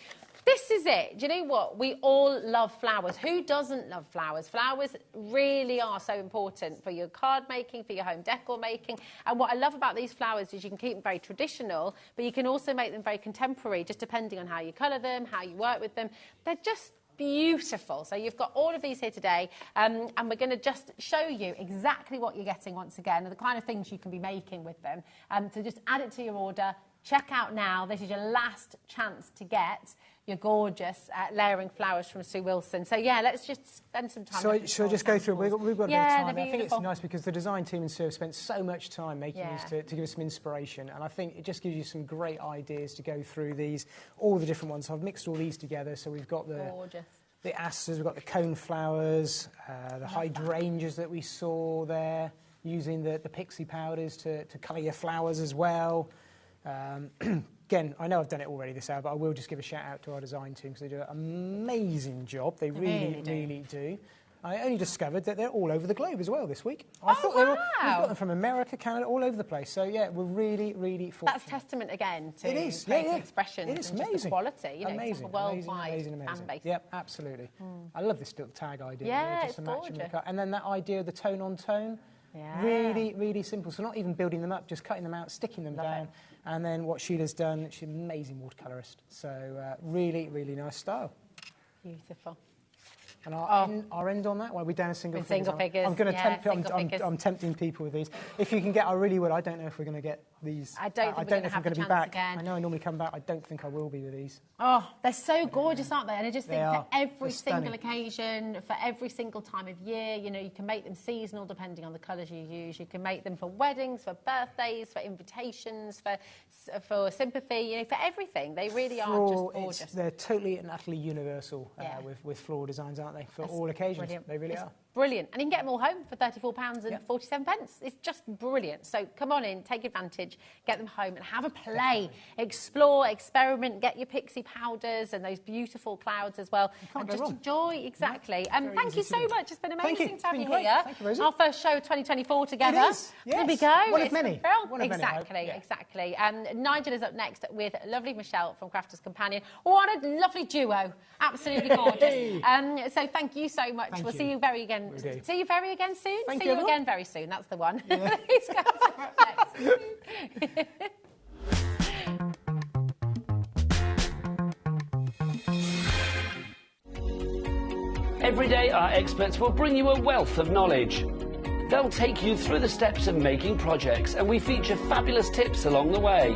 This is it. Do you know what? We all love flowers. Who doesn't love flowers? Flowers really are so important for your card making, for your home decor making. And what I love about these flowers is you can keep them very traditional, but you can also make them very contemporary, just depending on how you colour them, how you work with them. They're just beautiful. So you've got all of these here today, and we're going to just show you exactly what you're getting once again and the kind of things you can be making with them. So just add it to your order. Check out now. This is your last chance to get your gorgeous layering flowers from Sue Wilson. So yeah, let's just spend some time. Shall I just go through? We've got a bit of time. I think it's nice because the design team and Sue have spent so much time making these to give us some inspiration, and I think it just gives you some great ideas to go through these, all the different ones. So I've mixed all these together. So we've got the asters, we've got the cone flowers, the hydrangeas that we saw there, using the pixie powders to colour your flowers as well. Again, I know I've done it already this hour, but I will just give a shout out to our design team because they do an amazing job. They really do. I only discovered that they're all over the globe as well this week. I thought we've got them from America, Canada, all over the place. So yeah, we're really fortunate. That's testament again to creative expression. It is and amazing. Just the quality, you know, amazing, a worldwide fan base. Yep, absolutely. I love this little tag idea. Yeah, just it's gorgeous. And then that idea of the tone on tone. Yeah. Really simple. So not even building them up, just cutting them out, sticking them down. And then what Sheila's done, she's an amazing watercolourist. So really nice style. Beautiful. And our end on that, why are we down to single figures? Single figures. I'm going to I'm tempting people with these. If you can get, I really would. I don't know if we're going to get these. I don't know if I'm going to be back. Again. I know I normally come back. I don't think I will be with these. Oh, they're so gorgeous, aren't they? And I just think for every single occasion, for every single time of year, you know, you can make them seasonal depending on the colours you use. You can make them for weddings, for birthdays, for invitations, for sympathy, you know, for everything. They really are just gorgeous. They're totally and utterly universal with floral designs, aren't they? For all occasions. Brilliant. They really are. Brilliant. And you can get them all home for £34.47. It's just brilliant. So come on in, take advantage. storage, get them home and have a play. Explore, experiment, get your pixie powders and those beautiful clouds as well. And just enjoy, exactly. Thank you so much. It's been amazing to have you here. Thank you, Rosie. Our first show of 2024 together. It is, yes. There we go. One of many. Exactly, exactly. Nigel is up next with lovely Michelle from Crafters Companion. What a lovely duo. Absolutely gorgeous. So thank you so much. We'll see you very again. See you very again soon. See you again very soon. That's the one. Yeah. These guys are up next. Every day, our experts will bring you a wealth of knowledge. They'll take you through the steps of making projects, and we feature fabulous tips along the way.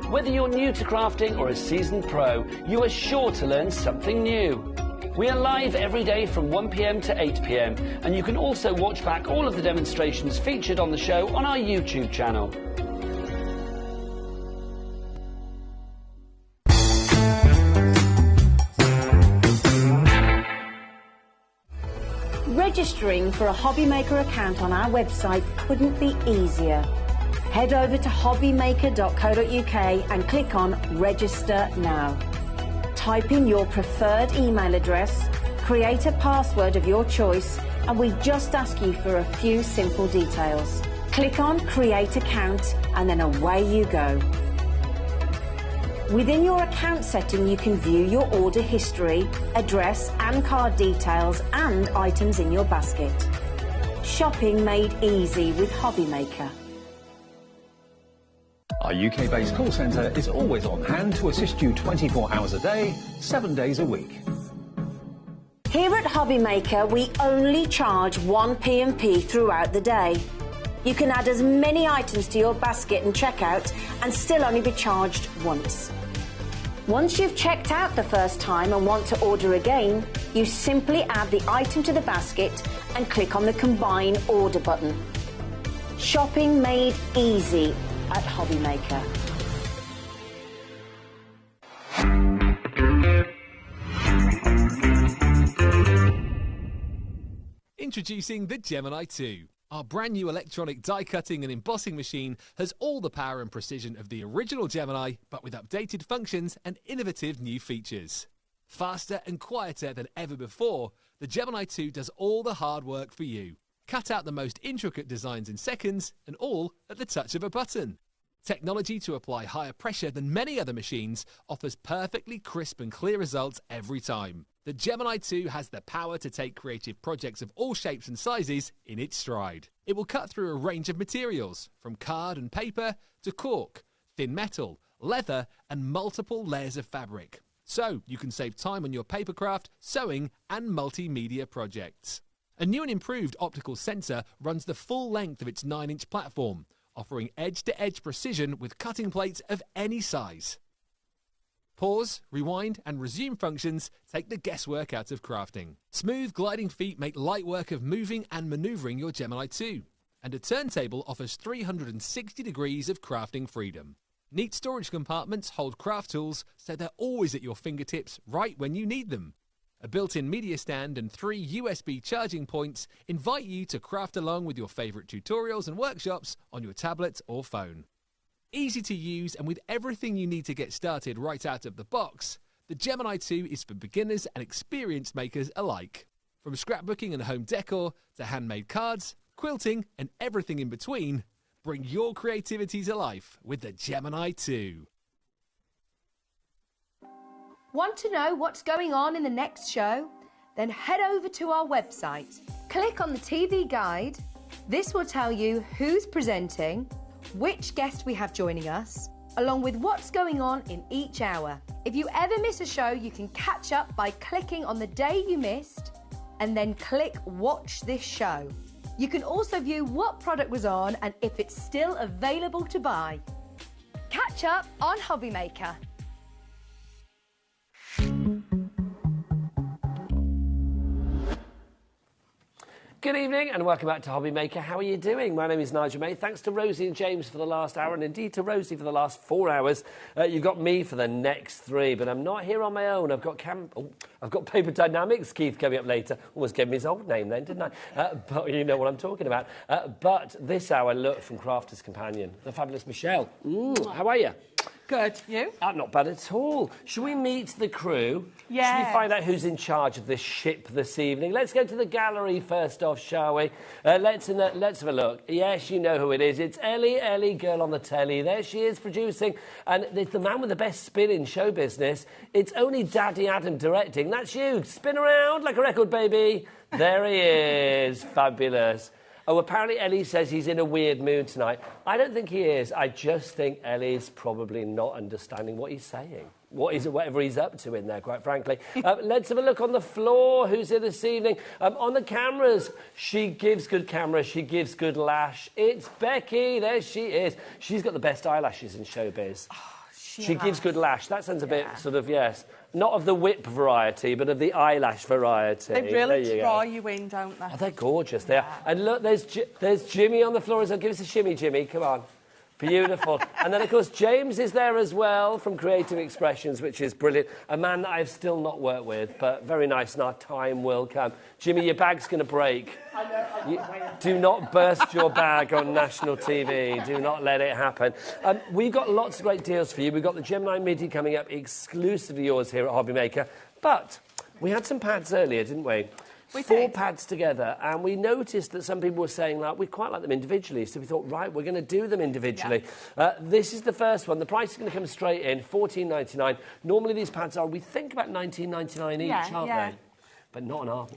Whether you're new to crafting or a seasoned pro, you are sure to learn something new. We are live every day from 1 p.m. to 8 p.m, and you can also watch back all of the demonstrations featured on the show on our YouTube channel. Registering for a HobbyMaker account on our website couldn't be easier. Head over to hobbymaker.co.uk and click on Register Now. Type in your preferred email address, create a password of your choice, and we just ask you for a few simple details. Click on Create Account and then away you go. Within your account setting, you can view your order history, address and card details and items in your basket. Shopping made easy with HobbyMaker. Our UK-based call centre is always on hand to assist you 24 hours a day, 7 days a week. Here at HobbyMaker, we only charge 1 P&P throughout the day. You can add as many items to your basket and checkout and still only be charged once. Once you've checked out the first time and want to order again, you simply add the item to the basket and click on the Combine Order button. Shopping made easy at HobbyMaker. Introducing the Gemini 2. Our brand new electronic die cutting and embossing machine has all the power and precision of the original Gemini, but with updated functions and innovative new features. Faster and quieter than ever before, the Gemini 2 does all the hard work for you. Cut out the most intricate designs in seconds, and all at the touch of a button. Technology to apply higher pressure than many other machines offers perfectly crisp and clear results every time. The Gemini 2 has the power to take creative projects of all shapes and sizes in its stride. It will cut through a range of materials, from card and paper to cork, thin metal, leather and multiple layers of fabric. So you can save time on your papercraft, sewing and multimedia projects. A new and improved optical sensor runs the full length of its 9-inch platform, offering edge-to-edge precision with cutting plates of any size. Pause, rewind and resume functions take the guesswork out of crafting. Smooth gliding feet make light work of moving and manoeuvring your Gemini 2. And a turntable offers 360 degrees of crafting freedom. Neat storage compartments hold craft tools so they're always at your fingertips right when you need them. A built-in media stand and 3 USB charging points invite you to craft along with your favourite tutorials and workshops on your tablet or phone. Easy to use and with everything you need to get started right out of the box, the Gemini 2 is for beginners and experienced makers alike. From scrapbooking and home decor to handmade cards, quilting and everything in between, bring your creativity to life with the Gemini 2. Want to know what's going on in the next show? Then head over to our website. Click on the TV guide. This will tell you who's presenting, which guest we have joining us, along with what's going on in each hour. If you ever miss a show, you can catch up by clicking on the day you missed and then click Watch This Show. You can also view what product was on and if it's still available to buy. Catch up on HobbyMaker. Good evening and welcome back to HobbyMaker. How are you doing? My name is Nigel May. Thanks to Rosie and James for the last hour and indeed to Rosie for the last 4 hours. You've got me for the next 3, but I'm not here on my own. I've got Paper Dynamics, Keith, coming up later. Almost gave me his old name then, didn't I? But you know what I'm talking about. But this hour, look, from Crafter's Companion, the fabulous Michelle. How are you? Good. You? Not bad at all. Shall we meet the crew? Yeah. Shall we find out who's in charge of this ship this evening? Let's go to the gallery first off, shall we? Let's have a look. Yes, you know who it is. It's Ellie, girl on the telly. There she is producing. And it's the man with the best spin in show business. It's only Daddy Adam directing. That's you. Spin around like a record, baby. There he is. Fabulous. Oh, apparently Ellie says he's in a weird mood tonight. I don't think he is. I just think Ellie's probably not understanding what he's saying. Whatever he's up to in there, quite frankly. Let's have a look on the floor. Who's here this evening? On the cameras, she gives good camera. She gives good lash. It's Becky. There she is. She's got the best eyelashes in showbiz. Oh, she gives good lash. That sounds a bit sort of, yes, not of the whip variety, but of the eyelash variety. They really draw you in, don't they? Oh, they're gorgeous. They are. And look, there's Jimmy on the floor as well. Give us a shimmy, Jimmy. Come on. Beautiful. And then, of course, James is there as well from Creative Expressions, which is brilliant. A man that I've still not worked with, but very nice, and our time will come. Jimmy, your bag's going to break. Do not burst your bag on national TV. Do not let it happen. We've got lots of great deals for you. We've got the Gemini Midi coming up, exclusively yours here at HobbyMaker. But we had some pads earlier, didn't we? We 4 did. pads together, and we noticed that some people were saying, like, we quite like them individually, so we thought, right, we're going to do them individually. Yeah. This is the first one. The price is going to come straight in, $14.99. Normally these pads are, we think, about $19.99 each, aren't they? But not on our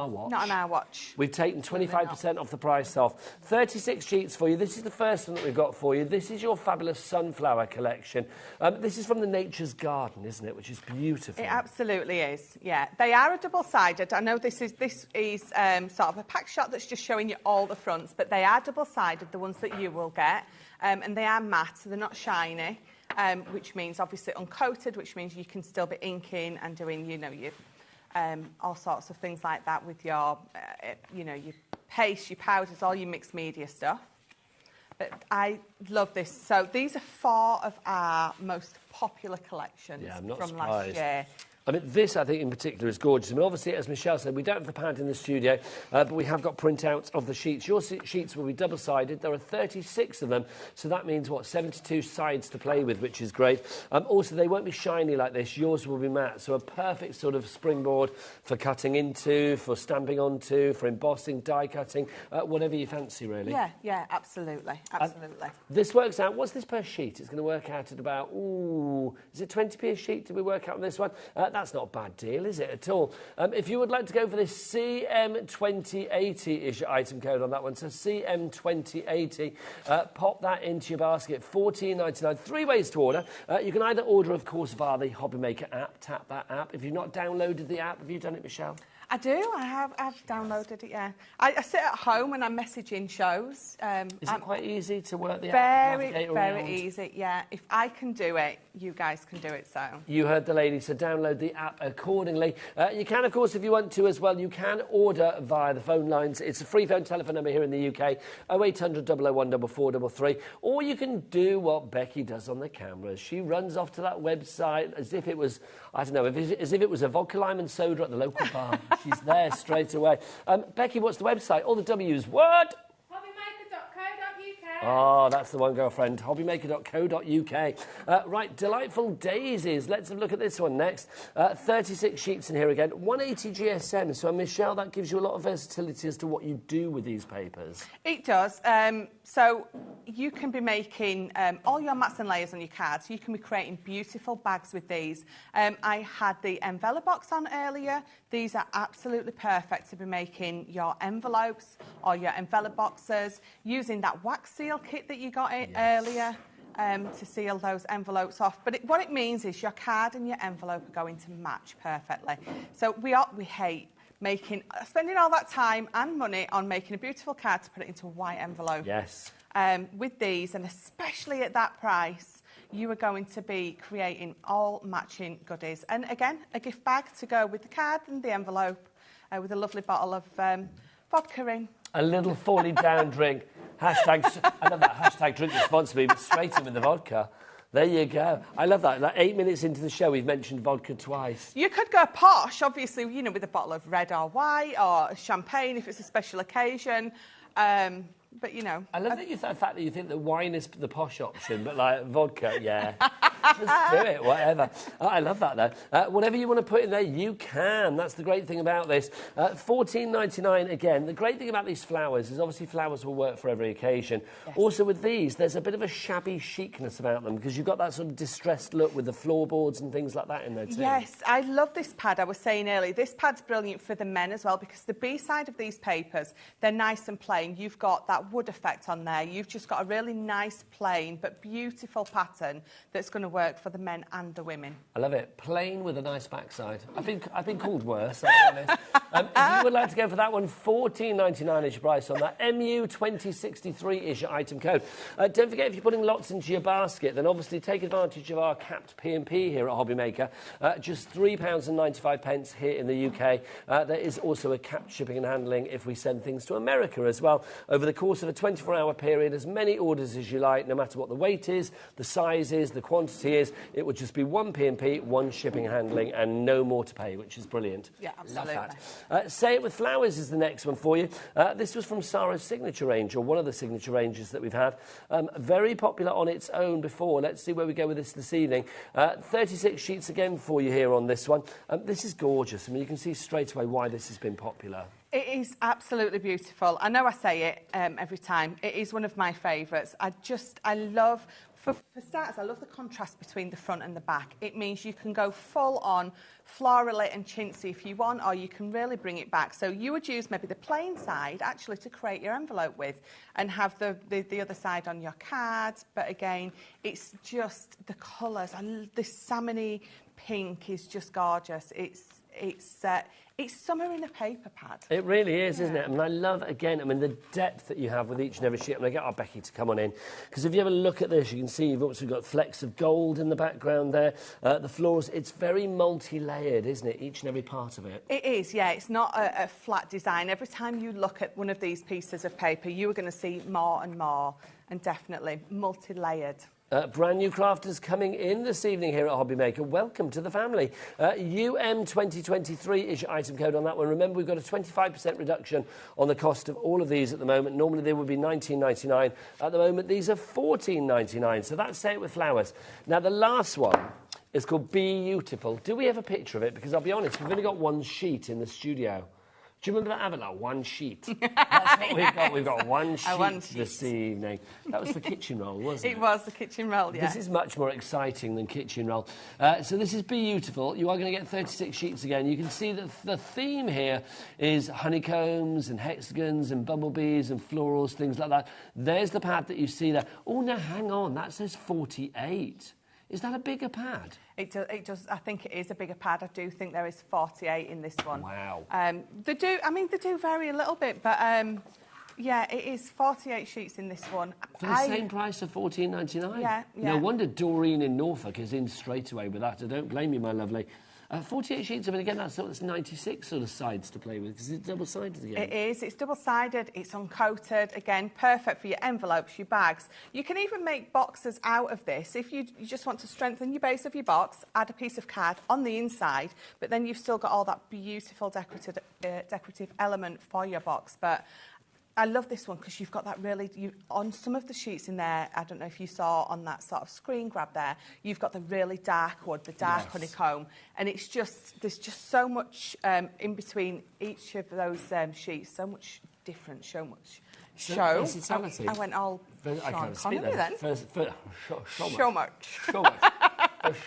watch. Not on our watch. We've taken 25% off the price off. 36 sheets for you. This is the first one that we've got for you. This is your fabulous sunflower collection. This is from the Nature's Garden, isn't it? Which is beautiful. It absolutely is, yeah. They are a double-sided. I know this is sort of a pack shot that's just showing you all the fronts, but they are double-sided, the ones that you will get. And they are matte, so they're not shiny, which means obviously uncoated, which means you can still be inking and doing, you know, your... all sorts of things like that with your, you know, your paste, your powders, all your mixed media stuff. But I love this. So these are 4 of our most popular collections from last year. I mean, this, I think, in particular is gorgeous. I mean, obviously, as Michelle said, we don't have the pad in the studio, but we have got printouts of the sheets. Your sheets will be double-sided. There are 36 of them, so that means, what, 72 sides to play with, which is great. Also, they won't be shiny like this. Yours will be matte, so a perfect sort of springboard for cutting into, for stamping onto, for embossing, die cutting, whatever you fancy, really. Yeah, absolutely, absolutely. This works out, what's this per sheet? It's going to work out at about, is it 20p a sheet? Did we work out on this one? That's not a bad deal, is it, at all? If you would like to go for this CM2080 is your item code on that one. So CM2080, pop that into your basket, $14.99. 3 ways to order. You can either order, of course, via the HobbyMaker app. Tap that app. If you've not downloaded the app, have you done it, Michelle? I do. I've downloaded it, yeah. I sit at home and I message in shows. Is it quite easy to work the app? Very easy, yeah. If I can do it, you guys can do it, so. You heard the lady, so download the app accordingly. You can, of course, if you want to as well, you can order via the phone lines. It's a free phone telephone number here in the UK, 0800 001 4433. Or you can do what Becky does on the cameras. She runs off to that website as if it was, I don't know, as if it was a vodka lime and soda at the local bar. She's there straight away. Becky, what's the website? All the W's. What? HobbyMaker.co.uk. Oh, that's the one, girlfriend. HobbyMaker.co.uk. Right, Delightful Daisies. Let's have a look at this one next. 36 sheets in here again. 180 GSM. So, Michelle, that gives you a lot of versatility as to what you do with these papers. It does. So you can be making all your mats and layers on your cards. You can be creating beautiful bags with these. I had the envelope box on earlier. These are absolutely perfect to be making your envelopes or your envelope boxes using that wax seal kit that you got earlier to seal those envelopes off. But what it means is your card and your envelope are going to match perfectly. So we hate spending all that time and money on making a beautiful card to put it into a white envelope. Yes. With these, and especially at that price, you are going to be creating all matching goodies. And again, a gift bag to go with the card and the envelope with a lovely bottle of vodka in. A little falling down drink. Hashtag, I love that. Hashtag drink responsibly, but straight in with the vodka. There you go. I love that. Like 8 minutes into the show, we've mentioned vodka twice. You could go posh, obviously, you know, with a bottle of red or white or champagne if it's a special occasion. But, you know... I love that the fact that you think that wine is the posh option, but, like, vodka, yeah. Just do it, whatever. I love that, though. Whatever you want to put in there, you can. That's the great thing about this. $14.99 again. The great thing about these flowers is obviously flowers will work for every occasion. Yes. Also with these, there's a bit of a shabby chicness about them because you've got that sort of distressed look with the floorboards and things like that in there too. Yes, I love this pad. I was saying earlier, this pad's brilliant for the men as well because the B side of these papers, they're nice and plain. You've got that wood effect on there. You've just got a really nice, plain but beautiful pattern that's going to work for the men and the women. I love it. Plain with a nice backside. I've been called worse, I'll be honest. If you would like to go for that one, $14.99 is your price on that. MU2063 is your item code. Don't forget, if you're putting lots into your basket, then obviously take advantage of our capped P&P here at HobbyMaker. Just £3.95 here in the UK. There is also a capped shipping and handling if we send things to America as well. Over the course of a 24-hour period, as many orders as you like, no matter what the weight is, the size is, the quantity is, it would just be one P&P, one shipping and handling, and no more to pay, which is brilliant. Yeah, absolutely. Love that. Say It With Flowers is the next one for you. This was from Sarah's signature range, or one of the signature ranges that we've had. Very popular on its own before. Let's see where we go with this evening. 36 sheets again for you here on this one. This is gorgeous. I mean, you can see straight away why this has been popular. It is absolutely beautiful. I know I say it every time. It is one of my favourites. I love, for starters, I love the contrast between the front and the back. It means you can go full on florally and chintzy if you want, or you can really bring it back. So you would use maybe the plain side actually to create your envelope with and have the other side on your card. But again, it's just the colours. This salmony pink is just gorgeous. It's summer in a paper pad. It really is, isn't it? I mean, I love, again, I mean, the depth that you have with each and every sheet. I'm going to get our Becky to come on in. Because if you have a look at this, you can see you've also got flecks of gold in the background there. The florals, it's very multi-layered, isn't it? Each and every part of it. It is, yeah. It's not a flat design. Every time you look at one of these pieces of paper, you are going to see more and more, and definitely multi-layered. Brand new crafters coming in this evening here at HobbyMaker. Welcome to the family. UM2023 is your item code on that one. Remember, we've got a 25% reduction on the cost of all of these at the moment. Normally, they would be $19.99. At the moment, these are $14.99. So that's Say It With Flowers. Now, the last one is called Beautiful. Do we have a picture of it? Because I'll be honest, we've only got one sheet in the studio. Do you remember that, Avatar? One sheet. That's what we've got. We've got one sheet this evening. That was the kitchen roll, wasn't it? It was the kitchen roll, yes. This is much more exciting than kitchen roll. So this is Beautiful. You are going to get 36 sheets again. You can see that the theme here is honeycombs and hexagons and bumblebees and florals, things like that. There's the pad that you see there. Oh, no, hang on. That says 48. Is that a bigger pad? It does. I think it is a bigger pad. I do think there is 48 in this one. Wow. They do vary a little bit, but yeah, it is 48 sheets in this one. For the same price of $14.99? Yeah. No wonder Doreen in Norfolk is in straight away with that. I don't blame you, my lovely. 48 sheets of it again, that's 96 sort of sides to play with, because it's double-sided again. It is, it's double-sided, it's uncoated, again, perfect for your envelopes, your bags. You can even make boxes out of this. If you just want to strengthen your base of your box, add a piece of card on the inside, but then you've still got all that beautiful decorative element for your box. But I love this one because you've got that really, on some of the sheets in there, I don't know if you saw on that sort of screen grab there, you've got the really dark wood, the dark honeycomb, and it's just, there's just so much in between each of those sheets, so much different, so much show. Versatility. I went all Sean Connery then.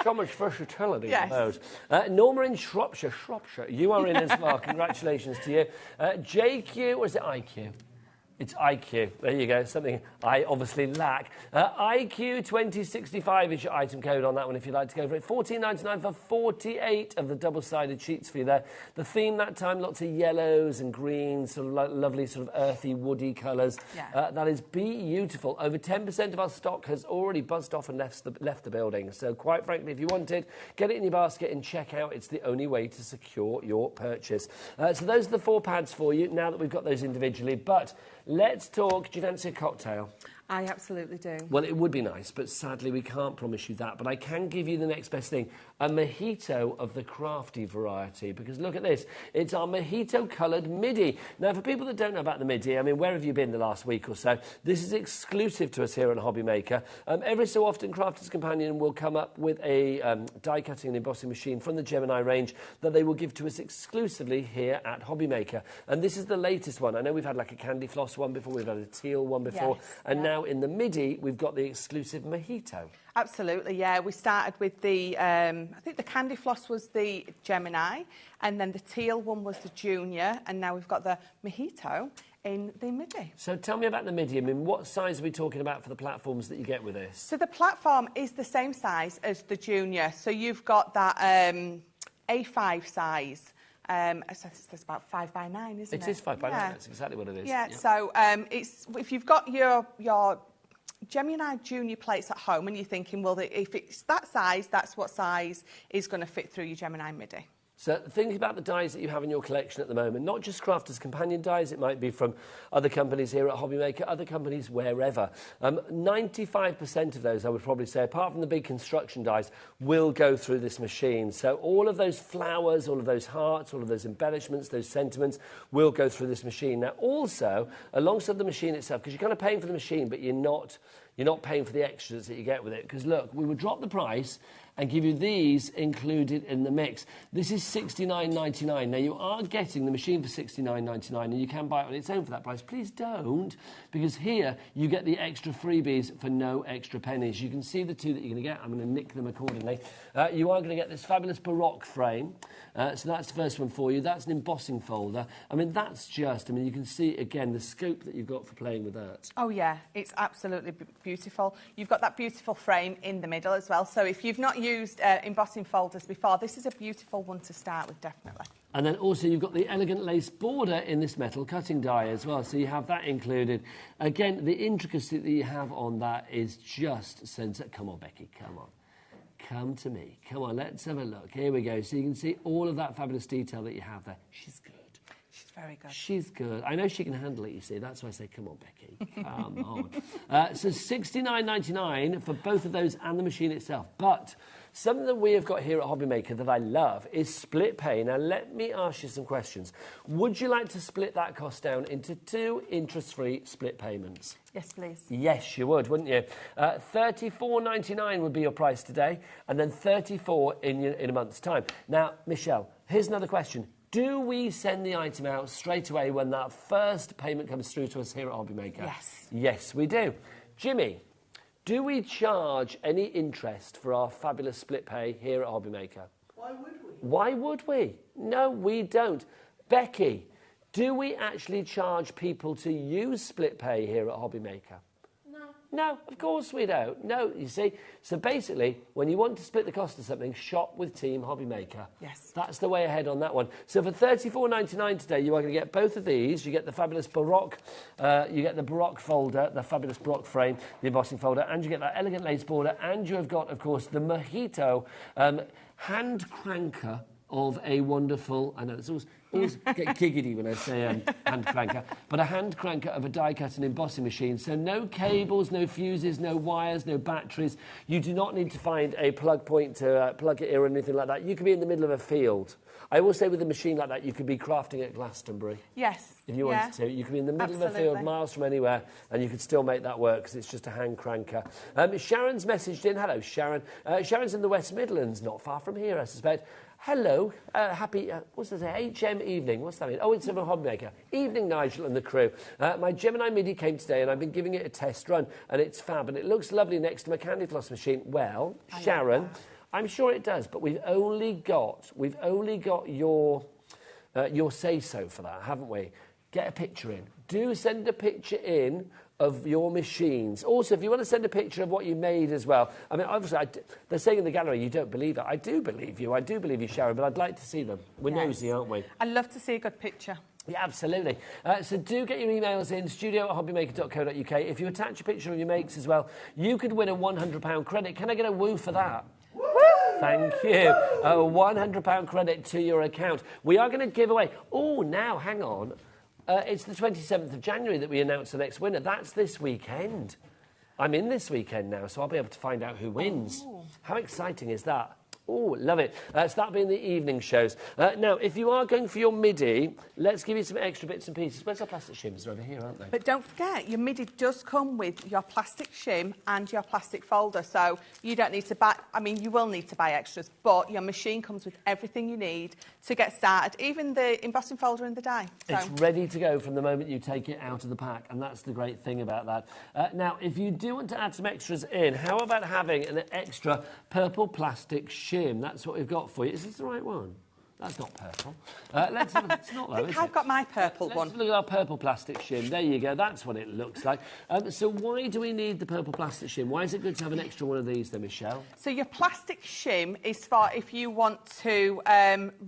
So much versatility in those. Norma in Shropshire, you are in as well. Congratulations to you. JQ, or is it IQ? It's IQ. There you go, something I obviously lack. IQ 2065 is your item code on that one if you'd like to go for it. $14.99 for 48 of the double-sided sheets for you there. The theme that time, lots of yellows and greens, sort of lovely sort of earthy, woody colours. Yeah. That is beautiful. Over 10% of our stock has already buzzed off and left the building. So quite frankly, if you wanted, get it in your basket and check out. It's the only way to secure your purchase. So those are the 4 pads for you now that we've got those individually. But let's talk. Do you fancy a cocktail? I absolutely do. Well, it would be nice, but sadly we can't promise you that. But I can give you the next best thing, a mojito of the crafty variety, because look at this. It's our mojito-coloured midi. Now, for people that don't know about the midi, I mean, where have you been the last week or so? This is exclusive to us here on HobbyMaker. Every so often, Crafter's Companion will come up with a die-cutting and embossing machine from the Gemini range that they will give to us exclusively here at HobbyMaker. And this is the latest one. I know we've had like a candy floss one before, we've had a teal one before, Yes, and now in the midi, we've got the exclusive mojito. Absolutely, yeah. We started with the, I think the candy floss was the Gemini, and then the teal one was the Junior, and now we've got the mojito in the midi. So tell me about the midi. I mean, what size are we talking about for the platforms that you get with this? So the platform is the same size as the Junior. So you've got that A5 size. It's about 5 by 9, isn't it? It is 5 by 9, that's exactly what it is. Yeah, so it's, if you've got your Gemini Junior plates at home and you're thinking, well, if it's that size, that's what size is going to fit through your Gemini midi. So think about the dies that you have in your collection at the moment, not just Crafter's Companion dies, it might be from other companies here at HobbyMaker, other companies wherever. 95% of those, I would probably say, apart from the big construction dies, will go through this machine. So all of those flowers, all of those hearts, all of those embellishments, those sentiments will go through this machine. Now also, alongside the machine itself, because you're kind of paying for the machine, but you're not paying for the extras that you get with it. Because look, we would drop the price and give you these included in the mix. This is $69.99. Now, you are getting the machine for $69.99, and you can buy it on its own for that price. Please don't, because here you get the extra freebies for no extra pennies. You can see the two that you're going to get. I'm going to nick them accordingly. You are going to get this fabulous Baroque frame. So that's the first one for you. That's an embossing folder. I mean, that's just, I mean, you can see, again, the scope that you've got for playing with that. Oh, yeah. It's absolutely beautiful. You've got that beautiful frame in the middle as well. So if you've not used embossing folders before, this is a beautiful one to start with, definitely. And then also you've got the elegant lace border in this metal cutting die as well, so you have that included. Again, the intricacy that you have on that is just sensational. Come on, Becky, come on. Come to me. Come on, let's have a look. Here we go. So you can see all of that fabulous detail that you have there. She's good. She's very good. She's good. I know she can handle it, you see. That's why I say, come on, Becky. Come on. So $69.99 for both of those and the machine itself. But something that we have got here at HobbyMaker that I love is split pay. Now, let me ask you some questions. Would you like to split that cost down into 2 interest-free split payments? Yes, please. Yes, you would, wouldn't you? $34.99 would be your price today, and then $34 in a month's time. Now, Michelle, here's another question. Do we send the item out straight away when that first payment comes through to us here at HobbyMaker? Yes. Yes, we do. Jimmy, do we charge any interest for our fabulous split pay here at HobbyMaker? Why would we? Why would we? No, we don't. Becky, do we actually charge people to use split pay here at HobbyMaker? No, of course we don't. No, you see. So basically, when you want to split the cost of something, shop with Team HobbyMaker. Yes. That's the way ahead on that one. So for $34.99 today, you are going to get both of these. You get the fabulous Baroque, you get the Baroque folder, the fabulous Baroque frame, the embossing folder, and you get that elegant lace border, and you have got, of course, the Mojito hand cranker of a wonderful, I know it's always get giggity when I say hand cranker, but a hand cranker of a die cut and embossing machine. So no cables, no fuses, no wires, no batteries. You do not need to find a plug point to plug it in or anything like that. You could be in the middle of a field. I will say with a machine like that, you could be crafting at Glastonbury. Yes. If you wanted to. You could be in the middle of a field, miles from anywhere, and you could still make that work because it's just a hand cranker. Sharon's messaged in. Hello, Sharon. Sharon's in the West Midlands, not far from here, I suspect. Hello, happy, what's that say, HM evening, what's that mean? Oh, it's from a HobbyMaker. Evening, Nigel and the crew. My Gemini Midi came today and I've been giving it a test run and it's fab and it looks lovely next to my candy floss machine. Well, Sharon, I'm sure it does, but we've only got your say-so for that, haven't we? get a picture in. Do send a picture in of your machines. Also, if you want to send a picture of what you made as well. I mean, obviously, they're saying in the gallery you don't believe it. I do believe you. I do believe you, Sharon, but I'd like to see them. We're nosy, aren't we? I'd love to see a good picture. Yeah, absolutely. So do get your emails in, studio@hobbymaker.co.uk. If you attach a picture of your makes as well, you could win a £100 credit. Can I get a woo for that? Woo! Thank you. A £100 credit to your account. We are going to give away... Oh, now, hang on. It's the 27th of January that we announce the next winner. That's this weekend. I'm in this weekend now, so I'll be able to find out who wins. Oh. How exciting is that? Oh, love it. So that'll be in the evening shows. Now, if you are going for your MIDI, let's give you some extra bits and pieces. Where's our plastic shims? They're over here, aren't they? But don't forget, your MIDI does come with your plastic shim and your plastic folder, so you don't need to buy... I mean, you will need to buy extras, but your machine comes with everything you need to get started, even the embossing folder and the die. So. It's ready to go from the moment you take it out of the pack, and that's the great thing about that. Now, if you do want to add some extras in, how about having an extra purple plastic shim? That's what we've got for you. Is this the right one? That's not purple. It's not though, is it? I've got my purple one. Let's look at our purple plastic shim. There you go. That's what it looks like. So why do we need the purple plastic shim? Why is it good to have an extra one of these then, Michelle? So your plastic shim is for if you want to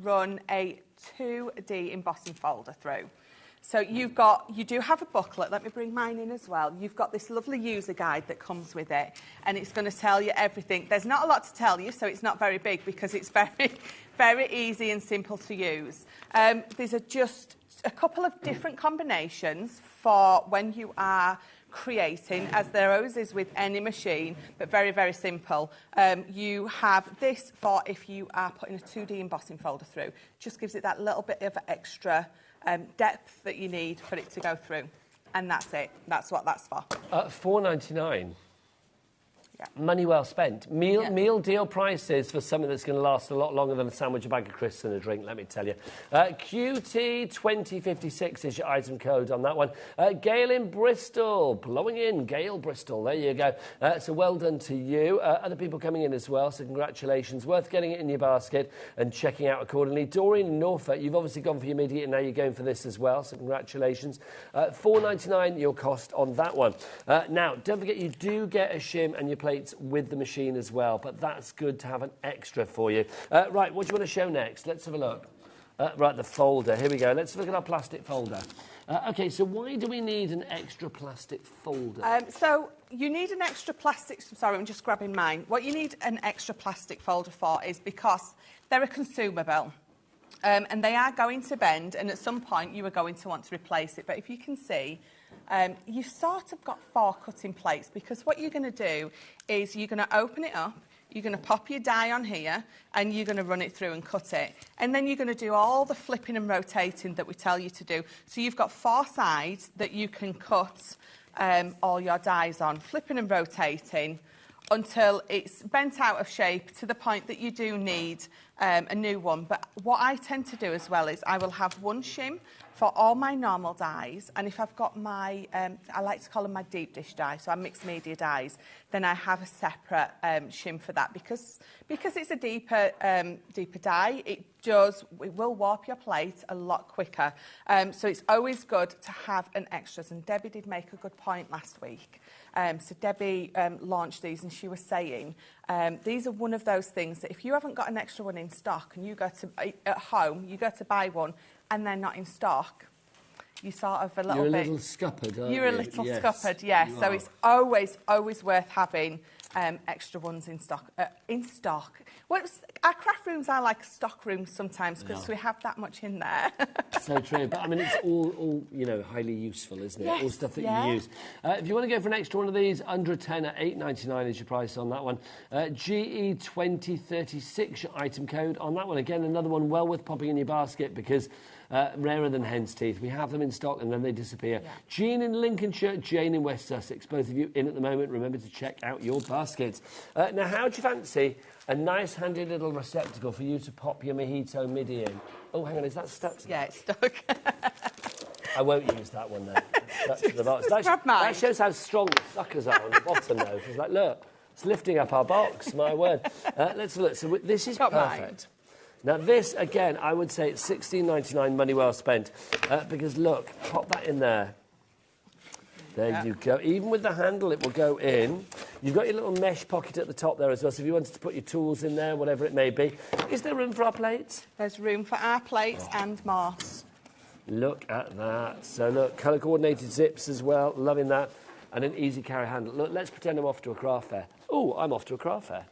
run a 2D embossing folder through. So you do have a booklet. Let me bring mine in as well. You've got this lovely user guide that comes with it, and it's going to tell you everything. There's not a lot to tell you, so it's not very big because it's very, very easy and simple to use. These are just a couple of different combinations for when you are creating, as there always is with any machine, but very, very simple. You have this for if you are putting a 2D embossing folder through. Just gives it that little bit of extra depth that you need for it to go through. And that's it. That's what that's for. $4.99. Yeah. Money well spent. Meal deal prices for something that's going to last a lot longer than a sandwich, a bag of crisps and a drink, let me tell you. QT2056 is your item code on that one. Gail in Bristol, blowing in, Gail Bristol, there you go. So well done to you. Other people coming in as well, so congratulations. Worth getting it in your basket and checking out accordingly. Doreen in Norfolk, you've obviously gone for your MIDI and now you're going for this as well, so congratulations. $4.99 your cost on that one. Now, don't forget you do get a shim and your plates with the machine as well, but that's good to have an extra for you. Right, what do you want to show next? Let's have a look. Right, the folder. Here we go. Let's look at our plastic folder. OK, so why do we need an extra plastic folder? So you need an extra plastic... Sorry, I'm just grabbing mine. What you need an extra plastic folder for is because they're a consumable. And they are going to bend, and at some point you are going to want to replace it. But if you can see... you've sort of got 4 cutting plates, because what you're going to do is you're going to open it up, you're going to pop your die on here, and you're going to run it through and cut it. And then you're going to do all the flipping and rotating that we tell you to do. So you've got 4 sides that you can cut all your dies on, flipping and rotating until it's bent out of shape to the point that you do need a new one. But what I tend to do as well is I will have one shim for all my normal dies, and if I've got my, I like to call them my deep dish die, so our mixed media dies, then I have a separate shim for that, because it's a deeper die, it will warp your plate a lot quicker. So it's always good to have an extras, and Debbie did make a good point last week. So Debbie launched these, and she was saying these are one of those things that if you haven't got an extra one in stock and you go to at home, you go to buy one and they're not in stock, you sort of a little bit... You're a little scuppered, aren't you? You're a little scuppered, yes. So it's always worth having extra ones in stock. Well, our craft rooms are like stock rooms sometimes because we have that much in there. So true. But, I mean, it's all you know, highly useful, isn't it? Yes, all stuff that you use. If you want to go for an extra one of these, under a tenner, $8.99 is your price on that one. GE2036, your item code on that one. Again, another one well worth popping in your basket because... rarer than hen's teeth. We have them in stock and then they disappear. Yeah. Jean in Lincolnshire, Jane in West Sussex. Both of you in at the moment. Remember to check out your baskets. Now, how do you fancy a nice handy little receptacle for you to pop your mojito MIDI in? Oh, hang on, is that stuck? Yeah, it's stuck. I won't use that one, though. Stuck to the box. That shows how strong the suckers are on the bottom, though. It's like, look, it's lifting up our box, my word. Let's look. So this is perfect. Now this, again, I would say it's £16.99, money well spent. Because look, pop that in there. There you go. Even with the handle, it will go in. You've got your little mesh pocket at the top there as well, so if you wanted to put your tools in there, whatever it may be. Is there room for our plates? There's room for our plates and moss. Look at that. So look, colour-coordinated zips as well. Loving that. And an easy carry handle. Look, let's pretend I'm off to a craft fair. Oh, I'm off to a craft fair.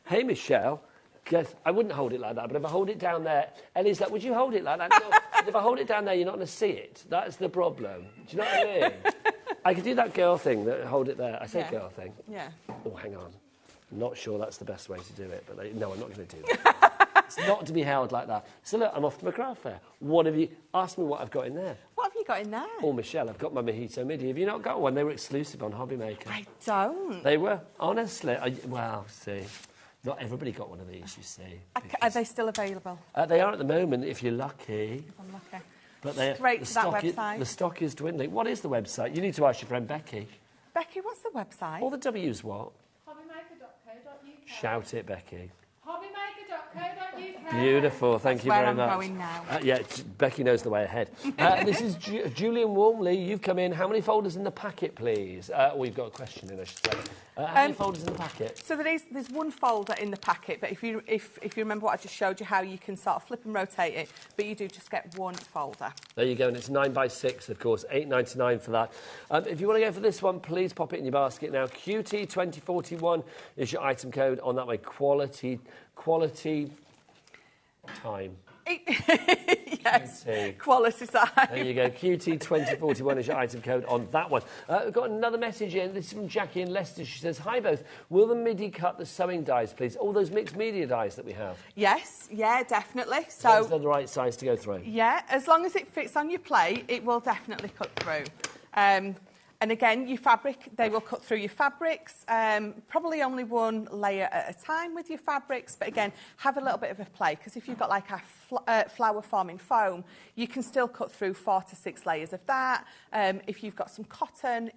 Hey, Michelle. Guess, I wouldn't hold it like that, but if I hold it down there... Ellie's like, would you hold it like that? No, if I hold it down there, you're not going to see it. That's the problem. Do you know what I mean? I could do that girl thing, that hold it there. I say girl thing. Yeah. Oh, hang on. I'm not sure that's the best way to do it, but no, I'm not going to do that. It's not to be held like that. So look, I'm off to my craft fair. What have you... Ask me what I've got in there. What have you got in there? Oh, Michelle, I've got my mojito midi. Have you not got one? They were exclusive on HobbyMaker. I don't. They were, honestly. Well, see... Not everybody got one of these, you see. Are they still available? They are at the moment, if you're lucky. If I'm lucky. But straight to that website. The stock is dwindling. What is the website? You need to ask your friend Becky. Becky, what's the website? All the W's what? HobbyMaker.co.uk. Shout it, Becky. HobbyMaker.co.uk. Beautiful, thank you very much. That's where I'm going now. Yeah, Becky knows the way ahead. This is Julian Warmley. You've come in. How many folders in the packet, please? We've got a question in, I should say. How many folders in the packet? So there's one folder in the packet, but if you remember what I just showed you, how you can sort of flip and rotate it, but you do just get one folder. There you go, and it's 9x6, of course, £8.99 for that. If you want to go for this one, please pop it in your basket now. QT2041 is your item code on that way. Quality time. Yes, QT. quality time. There you go. QT2041 is your item code on that one. We've got another message in. This is from Jackie in Leicester. She says, hi both. Will the MIDI cut the sewing dies, please? All those mixed media dies that we have. Yes, yeah, definitely. So is that the right size to go through? Yeah, as long as it fits on your plate, it will definitely cut through. And again, your fabric, they will cut through your fabrics, probably only one layer at a time with your fabrics, but again, have a little bit of a play, because if you've got like a flower forming foam, you can still cut through 4 to 6 layers of that. If you've got some cotton,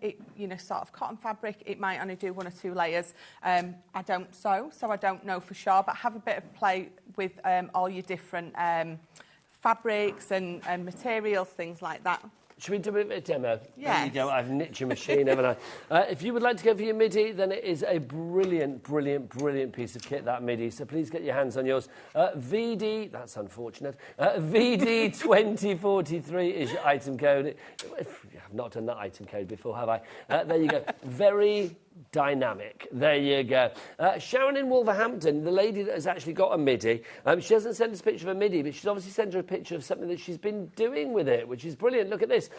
sort of cotton fabric, it might only do 1 or 2 layers. I don't sew, so I don't know for sure, but have a bit of play with all your different fabrics and materials, things like that. Should we do a bit of a demo? Yes. There you go. I've nicked your machine, haven't I? If you would like to go for your MIDI, then it is a brilliant, brilliant, brilliant piece of kit, that MIDI. So please get your hands on yours. VD, that's unfortunate. VD2043 is your item code. I've not done that item code before, have I? There you go. Very dynamic. There you go. Sharon in Wolverhampton, the lady that has actually got a MIDI, she hasn't sent us a picture of a MIDI, but she's obviously sent her a picture of something that she's been doing with it, which is brilliant. Look at this.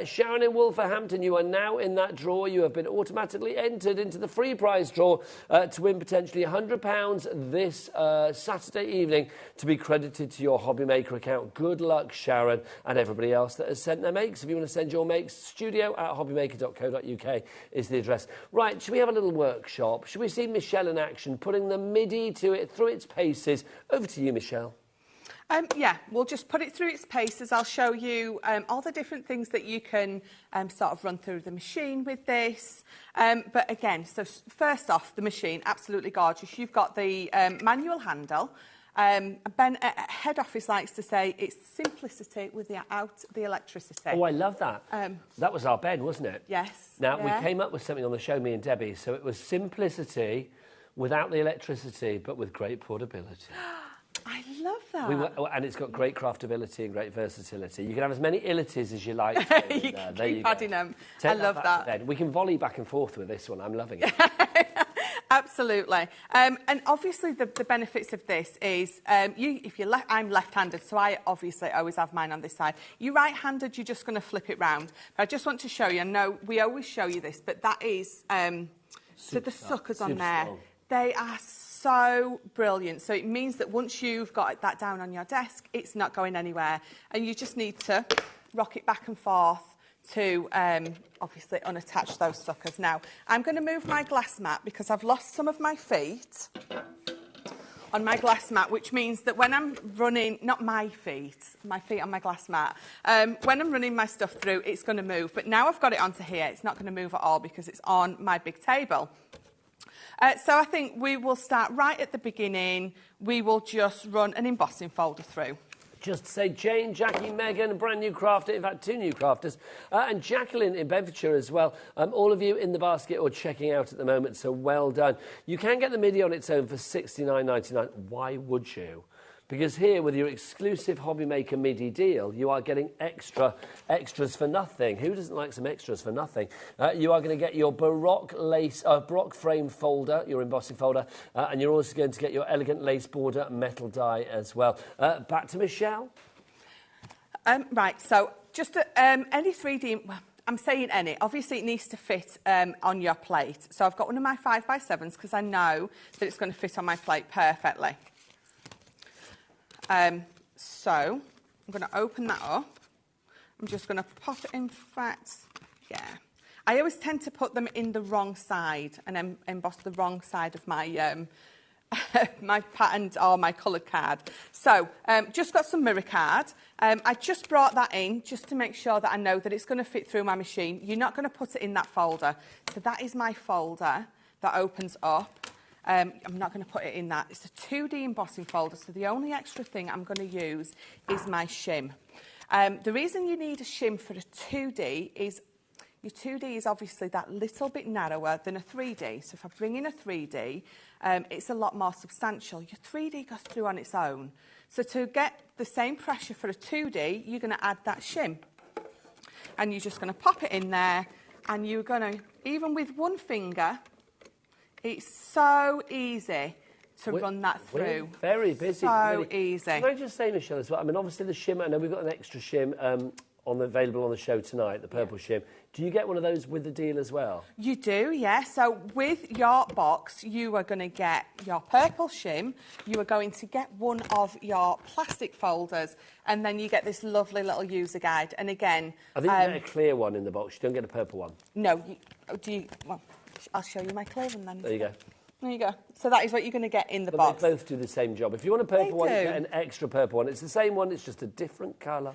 Sharon in Wolverhampton, you are now in that draw. You have been automatically entered into the free prize draw to win potentially £100 this Saturday evening to be credited to your HobbyMaker account. Good luck, Sharon, and everybody else that has sent their makes. If you want to send your makes, studio@hobbymaker.co.uk is the address. Right, should we have a little workshop? Should we see Michelle in action, putting the MIDI to it through its paces? Over to you, Michelle. Yeah, we'll just put it through its paces. I'll show you all the different things that you can sort of run through the machine with this. But again, so first off, the machine, absolutely gorgeous. You've got the manual handle. Ben at head office likes to say it's simplicity without the electricity. Oh, I love that. That was our Ben, wasn't it? Yes. Now, we came up with something on the show, me and Debbie, so it was simplicity without the electricity, but with great portability. I love that. And it's got great craftability and great versatility. You can have as many illities as you like. You can keep adding them. I love that. We can volley back and forth with this one. I'm loving it. Absolutely. And obviously the benefits of this is, I'm left-handed, so I obviously always have mine on this side. You're right-handed, you're just going to flip it round. But I just want to show you, I know we always show you this, but that is, so the suckers on there, they are so brilliant. So it means that once you've got that down on your desk, it's not going anywhere. And you just need to rock it back and forth to obviously unattach those suckers. Now, I'm going to move my glass mat because I've lost some of my feet on my glass mat, which means that when I'm running, not my feet on my glass mat, when I'm running my stuff through, it's going to move. But now I've got it onto here, it's not going to move at all because it's on my big table. So I think we will start right at the beginning. We will just run an embossing folder through. Just to say, Jane, Jackie, Megan, a brand new crafter, in fact, 2 new crafters, and Jacqueline in Bedfordshire as well. All of you in the basket or checking out at the moment, so well done. You can get the MIDI on its own for $69.99. Why would you? Because here, with your exclusive HobbyMaker MIDI deal, you are getting extras for nothing. Who doesn't like some extras for nothing? You are going to get your Baroque frame folder, your embossing folder, and you're also going to get your elegant lace border metal die as well. Back to Michelle. Right, so just any 3D... Well, I'm saying any. Obviously, it needs to fit on your plate. So I've got one of my 5x7s because I know that it's going to fit on my plate perfectly. So I'm going to open that up. I'm just going to pop it in fact, yeah. I always tend to put them in the wrong side and emboss the wrong side of my my patterned or my coloured card. So just got some mirror card. I just brought that in just to make sure that I know that it's going to fit through my machine. You're not going to put it in that folder. So that is my folder that opens up. I'm not going to put it in that. It's a 2D embossing folder, so the only extra thing I'm going to use is my shim. The reason you need a shim for a 2D is your 2D is obviously that little bit narrower than a 3D. So if I bring in a 3D, it's a lot more substantial. Your 3D goes through on its own. So to get the same pressure for a 2D, you're going to add that shim. And you're just going to pop it in there, and you're going to, even with one finger... It's so easy to run that through. We're very busy. So easy. Can I just say, Michelle, as well, I mean, obviously the shim, I know we've got an extra shim available on the show tonight, the purple shim. Do you get one of those with the deal as well? You do, yeah. So with your box, you are going to get your purple shim, you are going to get one of your plastic folders, and then you get this lovely little user guide. And again... I think you get a clear one in the box, you don't get a purple one. No, well, I'll show you my clear one then. There you go. There you go. So that is what you're going to get in the box. They both do the same job. If you want a purple one, you get an extra purple one. It's the same one, it's just a different colour.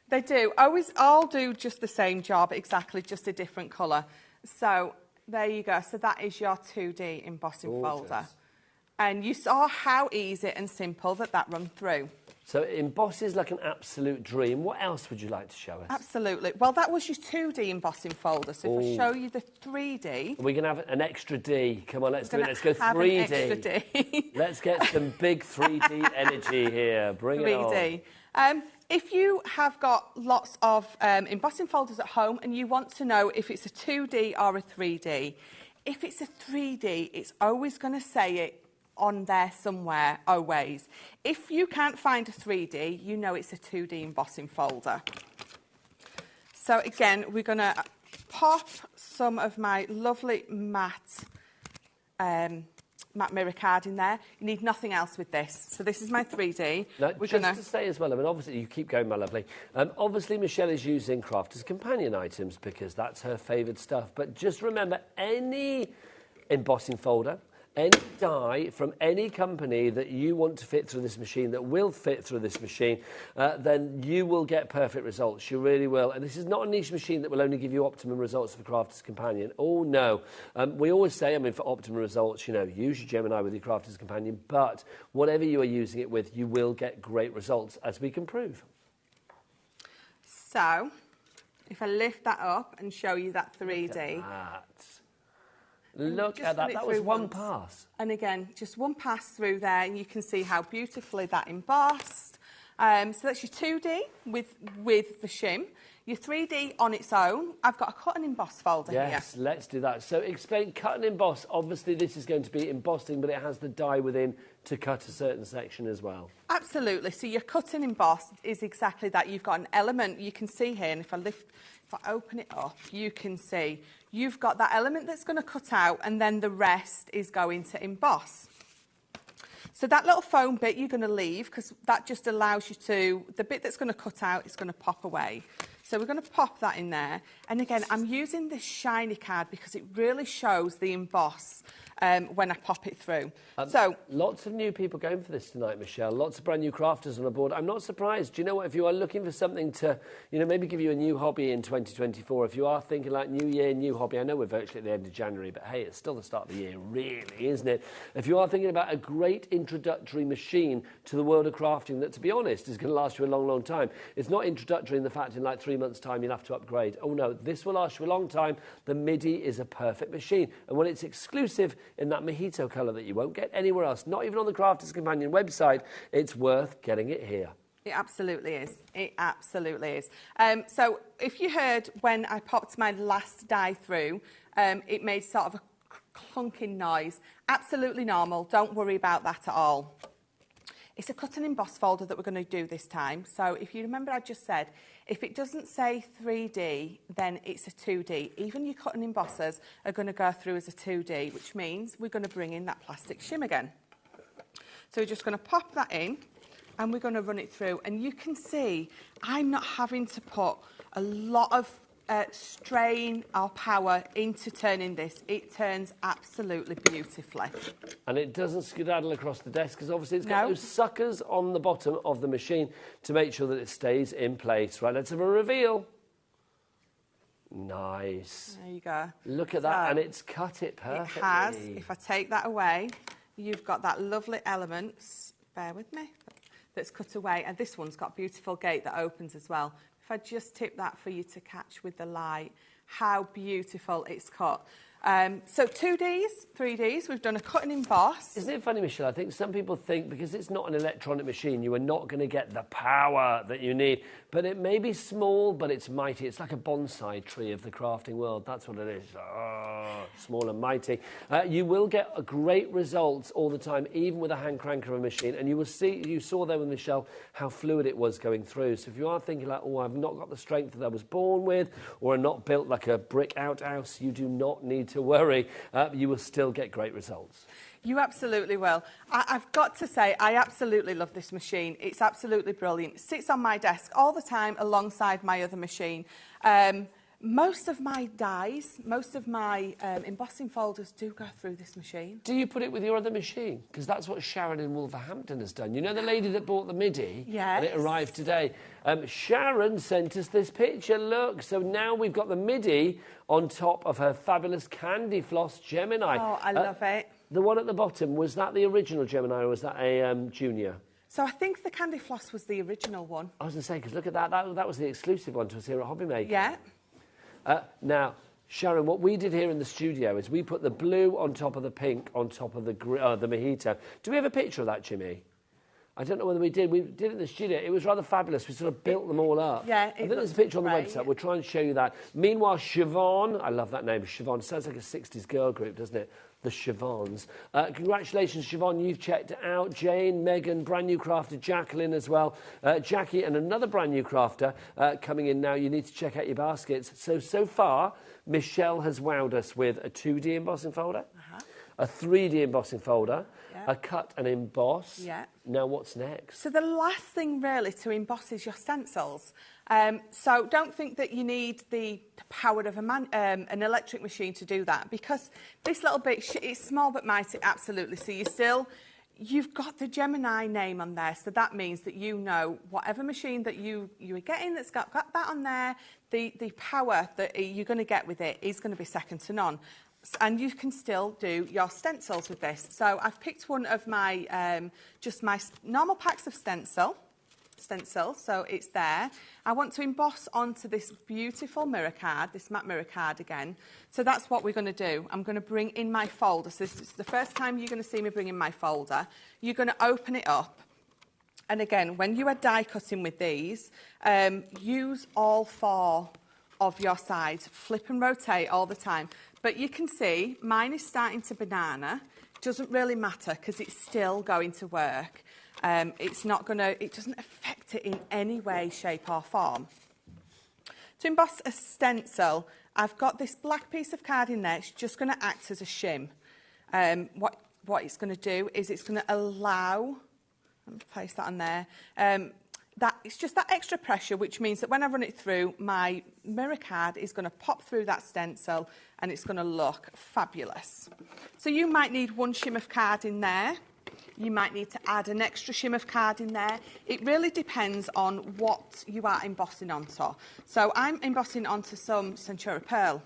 They do. All do just the same job, exactly, just a different colour. So there you go. So that is your 2D embossing folder. And you saw how easy and simple that run through. So it embosses like an absolute dream. What else would you like to show us? Absolutely. Well, that was your 2D embossing folder. So if I show you the 3D... We're going to have an extra D. Come on, let's do it. Let's go 3D. An extra D. Let's get some big 3D energy here. Bring it on. 3D. If you have got lots of embossing folders at home and you want to know if it's a 2D or a 3D, if it's a 3D, it's always going to say it on there somewhere, always. If you can't find a 3D, you know it's a 2D embossing folder. So again, we're going to pop some of my lovely matte mirror card in there. You need nothing else with this. So this is my 3D. No, just to say as well, I mean, obviously, you keep going, my lovely. Obviously, Michelle is using Crafters Companion items because that's her favoured stuff. But just remember, any embossing folder, any die from any company that you want to fit through this machine, that will fit through this machine, then you will get perfect results. You really will. And this is not a niche machine that will only give you optimum results for Crafters Companion. Oh, no. We always say, I mean, for optimum results, you know, use your Gemini with your Crafters Companion, but whatever you are using it with, you will get great results, as we can prove. So, if I lift that up and show you that 3D... Look at that. That was one pass. And again, just one pass through there, and you can see how beautifully that embossed. So that's your 2D with the shim. Your 3D on its own. I've got a cut and emboss folder here. Yes, let's do that. So explain cut and emboss. Obviously, this is going to be embossing, but it has the die within to cut a certain section as well. Absolutely. So your cut and emboss is exactly that. You've got an element you can see here, and if I open it up, you can see you've got that element that's going to cut out, and then the rest is going to emboss. So that little foam bit you're going to leave, because that just allows you to, the bit that's going to cut out is going to pop away. So we're going to pop that in there. And again, I'm using this shiny card because it really shows the emboss when I pop it through. So lots of new people going for this tonight, Michelle. Lots of brand new crafters on the board. I'm not surprised. Do you know what? If you are looking for something to, you know, maybe give you a new hobby in 2024, if you are thinking like new year, new hobby, I know we're virtually at the end of January, but hey, it's still the start of the year, really, isn't it? If you are thinking about a great introductory machine to the world of crafting that, to be honest, is going to last you a long, long time. It's not introductory in the fact in like 3 months' time you'll have to upgrade. Oh no, this will last you a long time. The MIDI is a perfect machine. And when it's exclusive in that mojito colour that you won't get anywhere else, not even on the Crafters Companion website, it's worth getting it here. It absolutely is. It absolutely is. So if you heard when I popped my last die through, it made sort of a clunking noise. Absolutely normal. Don't worry about that at all. It's a cut and emboss folder that we're going to do this time. So if you remember I just said, if it doesn't say 3D, then it's a 2D. Even your cut and embossers are going to go through as a 2D, which means we're going to bring in that plastic shim again. So we're just going to pop that in and we're going to run it through. And you can see I'm not having to put a lot of strain or power into turning this. It turns absolutely beautifully. And it doesn't skedaddle across the desk because obviously it's got those suckers on the bottom of the machine to make sure that it stays in place. Right, let's have a reveal. Nice. There you go. Look at that, and it's cut it perfectly. It has. If I take that away, you've got that lovely element, bear with me, that's cut away. And this one's got a beautiful gate that opens as well. If I just tip that for you to catch with the light, how beautiful it's cut. So 2Ds, 3Ds, we've done a cut and emboss. Isn't it funny, Michelle? I think some people think because it's not an electronic machine, you are not going to get the power that you need. But it may be small, but it's mighty. It's like a bonsai tree of the crafting world. That's what it is. Oh, small and mighty. You will get great results all the time, even with a hand cranker of a machine. And you will see, you saw there with Michelle, how fluid it was going through. So if you are thinking like, oh, I've not got the strength that I was born with, or I'm not built like a brick outhouse, you do not need to worry. You will still get great results. You absolutely will. I've got to say, I absolutely love this machine. It's absolutely brilliant. It sits on my desk all the time alongside my other machine. Most of my dies, most of my embossing folders do go through this machine. Do you put it with your other machine? Because that's what Sharon in Wolverhampton has done. You know the lady that bought the MIDI? Yes. And it arrived today. Sharon sent us this picture, look. So now we've got the MIDI on top of her fabulous Candy Floss Gemini. Oh, I love it. The one at the bottom, was that the original Gemini or was that a junior? So I think the Candy Floss was the original one. I was going to say, because look at that. That was the exclusive one to us here at HobbyMaker. Yeah. Now, Sharon, what we did here in the studio is we put the blue on top of the pink on top of the mojito. Do we have a picture of that, Jimmy? I don't know whether we did. We did it in the studio. It was rather fabulous. We sort of built them all up. Yeah, I think there's a picture on the website. We'll try and show you that. Meanwhile, Siobhan, I love that name, Siobhan. Sounds like a 60s girl group, doesn't it? The Siobhans. Congratulations, Siobhan. You've checked it out. Jane, Megan, brand new crafter, Jacqueline as well. Jackie and another brand new crafter coming in now. You need to check out your baskets. So far, Michelle has wowed us with a 2D embossing folder, a 3D embossing folder, a cut and emboss. Yeah. Now what's next? So the last thing really to emboss is your stencils. So don't think that you need the power of an electric machine to do that, because this little bit, it's small but mighty, absolutely. So you've got the Gemini name on there, so that means that you know whatever machine that you are getting that's got that on there, the power that you're going to get with it is going to be second to none. And you can still do your stencils with this. So I've picked one of my, just my normal packs of stencil, so it's there. I want to emboss onto this beautiful mirror card, this matte mirror card again. So that's what we're going to do. I'm going to bring in my folder. So this is the first time you're going to see me bring in my folder. You're going to open it up. And again, when you are die cutting with these, use all four of your sides. Flip and rotate all the time. But you can see mine is starting to banana. Doesn't really matter because it's still going to work. It doesn't affect it in any way, shape or form. To emboss a stencil, I've got this black piece of card in there. It's just going to act as a shim. What it's going to do is it's going to allow, let me place that on there, it's just that extra pressure, which means that when I run it through, my mirror card is going to pop through that stencil and it's going to look fabulous. So you might need one shim of card in there. You might need to add an extra shim of card in there. It really depends on what you are embossing onto. So I'm embossing onto some Centura Pearl.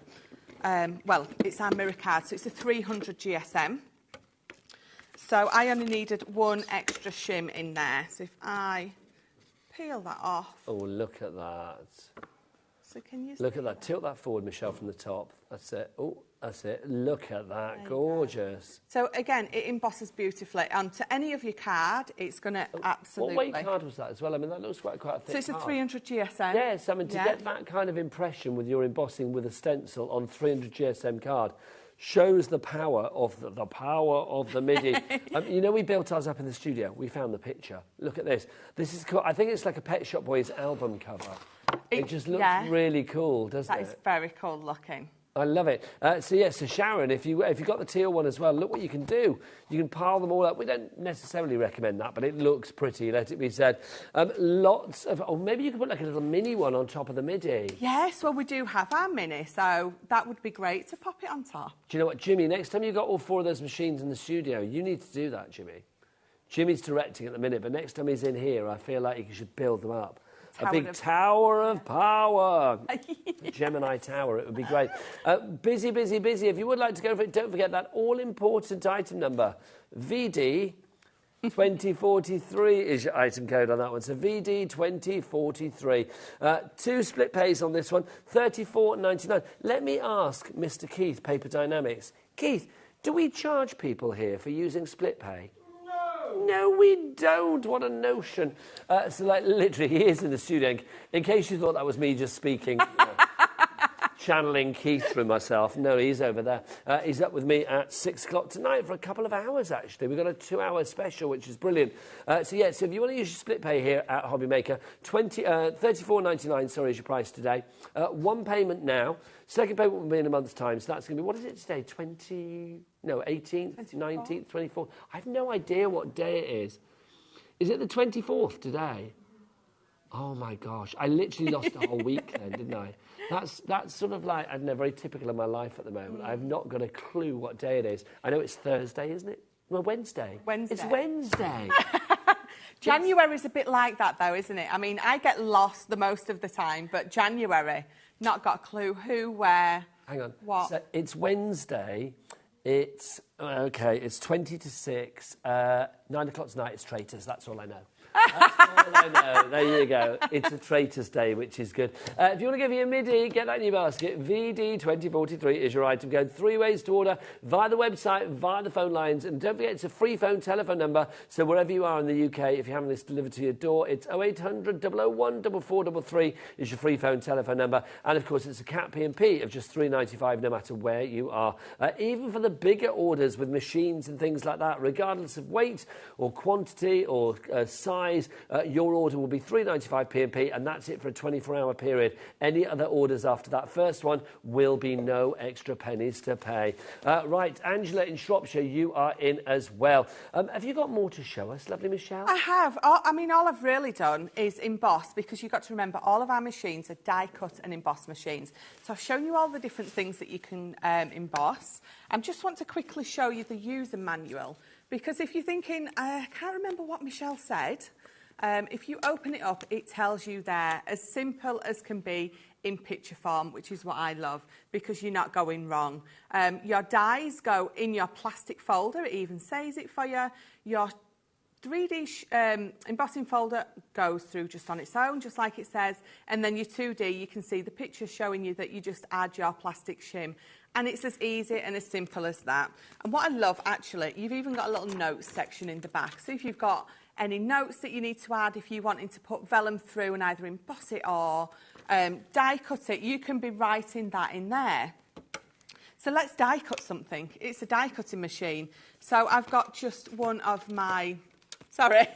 Well, it's our mirror card, so it's a 300 GSM. So I only needed one extra shim in there. So if I peel that off. Oh, look at that. So can you look at that. Tilt that forward, Michelle, from the top. That's it. Oh, that's it. Look at that. Gorgeous. So again, it embosses beautifully. And to any of your card, it's going to absolutely... What weight card was that as well? I mean, that looks quite a thick So it's a card. 300 GSM. Yes, I mean, to get that kind of impression with your embossing with a stencil on 300 GSM card shows the power of the MIDI. You know, we built ours up in the studio. We found the picture. Look at this. This is cool. I think it's like a Pet Shop Boys album cover. It just looks really cool, doesn't it? That is very cool looking. I love it. So Sharon, if you've got the teal one as well, look what you can do. You can pile them all up. We don't necessarily recommend that, but it looks pretty, let it be said. Lots of... Or maybe you could put like a little mini one on top of the MIDI. Yes, well, we do have our mini, so that would be great to pop it on top. Do you know what, Jimmy, next time you've got all 4 of those machines in the studio, you need to do that, Jimmy. Jimmy's directing at the minute, but next time he's in here, I feel like you should build them up. A big tower of power. Gemini Tower, it would be great. Busy, busy, busy. If you would like to go for it, don't forget that all-important item number. VD 2043 is your item code on that one. So VD 2043. 2 split pays on this one, $34.99. Let me ask Mr. Keith, Paper Dynamics. Keith, do we charge people here for using split pay? No, we don't. What a notion. So, like, literally, he is in the studio. In case you thought that was me just speaking, channeling Keith through myself. No, he's over there. He's up with me at 6 o'clock tonight for a couple of hours, actually. We've got a 2-hour special, which is brilliant. So if you want to use your split pay here at HobbyMaker, $34.99, sorry, is your price today. 1 payment now. Second payment will be in a month's time. So that's going to be, what is it today? 18th, 19th, 24th. I have no idea what day it is. Is it the 24th today? Oh, my gosh. I literally lost a whole week then, didn't I? That's sort of like, I don't know, very typical of my life at the moment. I've not got a clue what day it is. I know it's Thursday, isn't it? Well, Wednesday. It's Wednesday. January's a bit like that, though, isn't it? I mean, I get lost the most of the time, but January, not got a clue who, where, hang on. what. So it's Wednesday. It's, OK, it's 20 to 6. 9 o'clock tonight, it's Traitors. That's all I know. That's all I know. There you go. It's a Traitors Day, which is good. If you want to give me a MIDI, get that in your basket. VD2043 is your item code. 3 ways to order via the website, via the phone lines. And don't forget, it's a free phone telephone number. So wherever you are in the UK, if you're having this delivered to your door, it's 0800 001 4433 is your free phone telephone number. And, of course, it's a cap P&P of just $3.95 no matter where you are. Even for the bigger orders with machines and things like that, regardless of weight or quantity or size, your order will be $3.95 P&P, and that's it for a 24-hour period. Any other orders after that first one will be no extra pennies to pay. Right, Angela in Shropshire, you are in as well. Have you got more to show us, lovely Michelle? I have. All I've really done is emboss, because you've got to remember all of our machines are die cut and emboss machines. So I've shown you all the different things that you can emboss. I just want to quickly show you the user manual, because if you're thinking, I can't remember what Michelle said, if you open it up, it tells you there, as simple as can be, in picture form, which is what I love, because you're not going wrong. Your dies go in your plastic folder, it even says it for you. Your 3D embossing folder goes through just on its own, just like it says, and then your 2D, you can see the picture showing you that you just add your plastic shim. And it's as easy and as simple as that. And what I love, actually, you've even got a little notes section in the back. So if you've got any notes that you need to add, if you're wanting to put vellum through and either emboss it or die cut it, you can be writing that in there. So let's die cut something. It's a die cutting machine. So I've got just one of my... Sorry.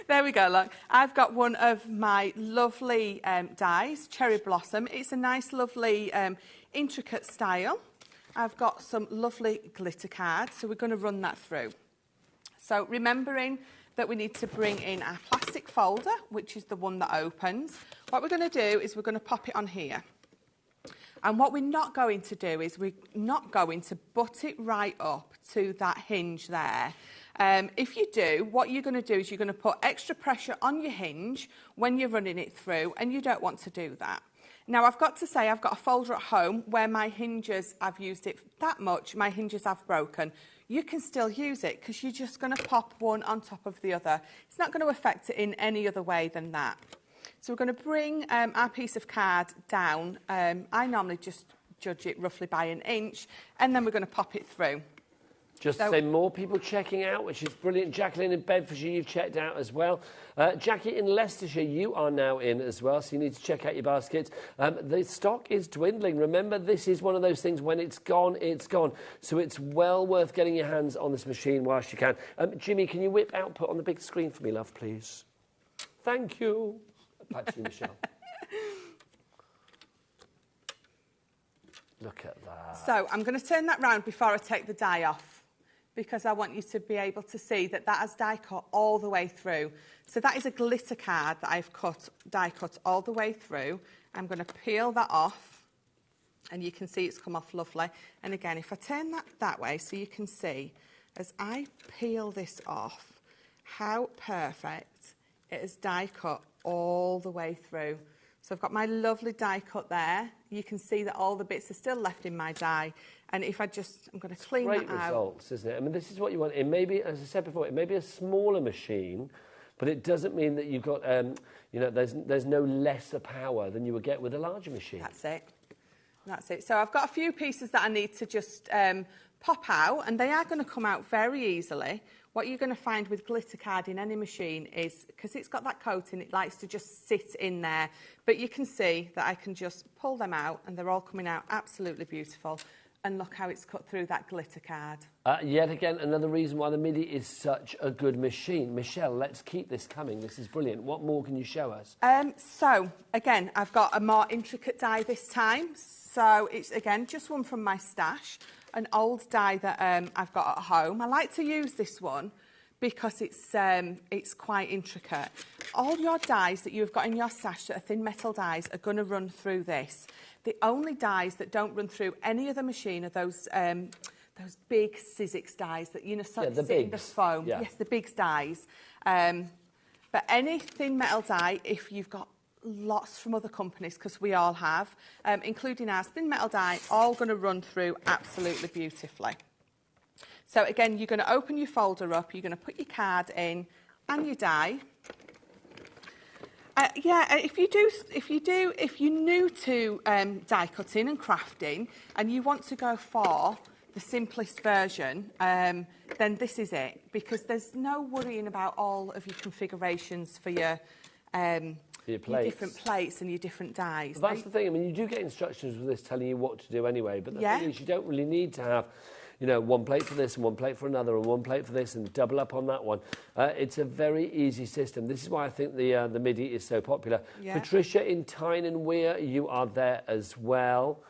There we go, look. I've got one of my lovely dies, Cherry Blossom. It's a nice, lovely, intricate style. I've got some lovely glitter cards, so we're going to run that through. So remembering that we need to bring in our plastic folder, which is the one that opens. What we're going to do is we're going to pop it on here. And what we're not going to do is we're not going to butt it right up to that hinge there. If you do, what you're going to do is you're going to put extra pressure on your hinge when you're running it through, and you don't want to do that. Now, I've got to say, I've got a folder at home where my hinges, I've used it that much, my hinges have broken. You can still use it because you're just going to pop one on top of the other. It's not going to affect it in any other way than that. So we're going to bring our piece of card down. I normally just judge it roughly by 1 inch, and then we're going to pop it through. Just to say, more people checking out, which is brilliant. Jacqueline in Bedfordshire, you've checked out as well. Jackie in Leicestershire, you are now in as well, so you need to check out your baskets. The stock is dwindling. Remember, this is one of those things, when it's gone, it's gone. So it's well worth getting your hands on this machine whilst you can. Jimmy, can you whip output on the big screen for me, love, please? Thank you. Back to you, Michelle. Look at that. So I'm going to turn that round before I take the die off, because I want you to be able to see that that has die cut all the way through. So that is a glitter card that I've die cut all the way through. I'm going to peel that off, and you can see it's come off lovely. And again, if I turn that way so you can see, as I peel this off, how perfect it is die cut all the way through. So I've got my lovely die cut there. You can see that all the bits are still left in my die. And if I just, I'm going to clean that out. Great results, isn't it? I mean, this is what you want. It may be, as I said before, it may be a smaller machine, but it doesn't mean that you've got, you know, there's no lesser power than you would get with a larger machine. That's it. That's it. So I've got a few pieces that I need to just pop out, and they are going to come out very easily. What you're going to find with glitter card in any machine is, because it's got that coating, it likes to just sit in there. But you can see that I can just pull them out, and they're all coming out absolutely beautiful. And look how it's cut through that glitter card. Yet again, another reason why the MIDI is such a good machine. Michelle, let's keep this coming. This is brilliant. What more can you show us? So, again, I've got a more intricate die this time. So it's, again, just one from my stash. An old die that I've got at home. I like to use this one because it's quite intricate. All your dies that you've got in your stash that are thin metal dies are going to run through this. The only dies that don't run through any other machine are those big Sizzix dies that, you know, sit in the foam. Yeah. Yes, the big dies. But any thin metal die, if you've got lots from other companies, because we all have, including ours, thin metal die, all going to run through absolutely beautifully. So again, you're going to open your folder up, you're going to put your card in and your die. If you're new to die cutting and crafting and you want to go for the simplest version, then this is it, because there's no worrying about all of your configurations for your different plates and your different dies. Well, that's the thing. I mean, you do get instructions with this telling you what to do anyway, but the thing is, you don't really need to have, you know, one plate for this and one plate for another and one plate for this and double up on that one. It's a very easy system. This is why I think the MIDI is so popular. Yeah. Patricia in Tyne and Weir, you are there as well.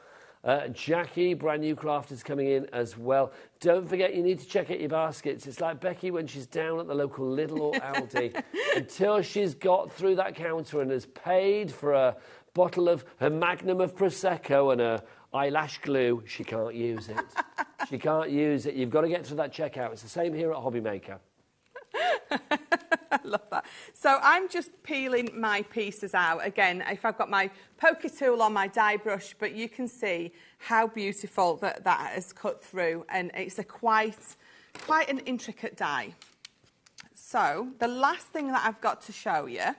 Jackie, brand new crafters coming in as well. Don't forget, you need to check out your baskets. It's like Becky when she's down at the local Lidl or Aldi. Until she's got through that counter and has paid for a bottle of her Magnum of Prosecco and her eyelash glue, she can't use it. She can't use it. You've got to get through that checkout. It's the same here at HobbyMaker. I love that. So I'm just peeling my pieces out. Again, if I've got my poker tool on my die brush, but you can see how beautiful that has cut through, and it's a quite an intricate die. So the last thing that I've got to show you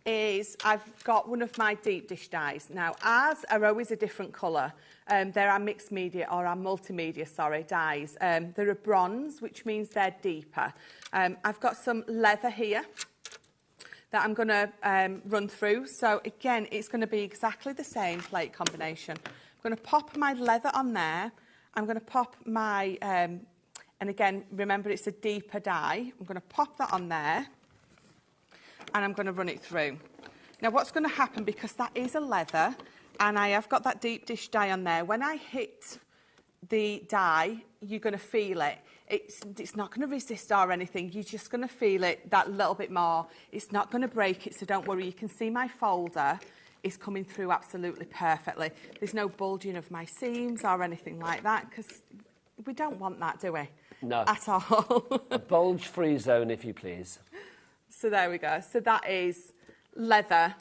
is I've got one of my deep dish dies. Now, ours are always a different colour. They're our mixed media, or our multimedia, sorry, dies. They're a bronze, which means they're deeper. I've got some leather here that I'm going to run through. So, again, it's going to be exactly the same plate combination. I'm going to pop my leather on there. I'm going to pop my, and again, remember it's a deeper die. I'm going to pop that on there, and I'm going to run it through. Now, what's going to happen, because that is a leather, and I have got that deep dish die on there, when I hit the die, you're going to feel it. it's not going to resist or anything. You're just going to feel it that little bit more. It's not going to break it, so don't worry. You can see my folder is coming through absolutely perfectly. There's no bulging of my seams or anything like that, because we don't want that, do we? No. At all. A bulge-free zone, if you please. So there we go. So that is leather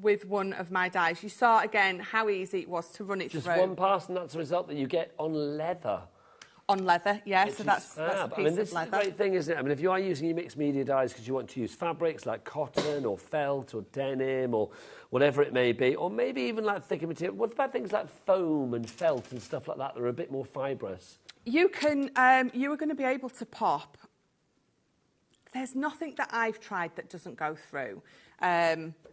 with one of my dies. You saw, again, how easy it was to run it Just through. one pass, and that's the result that you get on leather. On leather, yeah, Which so is that's a fab. piece I mean, this of leather. is a great thing, isn't it? I mean, if you are using your mixed media dyes because you want to use fabrics like cotton or felt or denim or whatever it may be, or maybe even like thicker material, what about things like foam and felt and stuff like that that are a bit more fibrous? You can, you are going to be able to pop. There's nothing that I've tried that doesn't go through.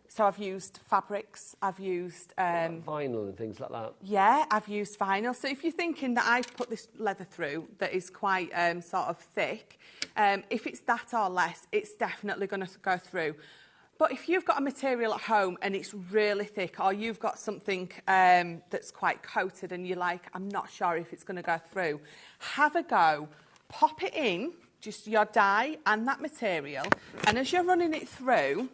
So I've used fabrics, I've used... Like vinyl and things like that. Yeah, I've used vinyl. So if you're thinking that I've put this leather through that is quite sort of thick, if it's that or less, it's definitely going to go through. But if you've got a material at home and it's really thick, or you've got something that's quite coated and you're like, I'm not sure if it's going to go through, have a go, pop it in, just your dye and that material, and as you're running it through,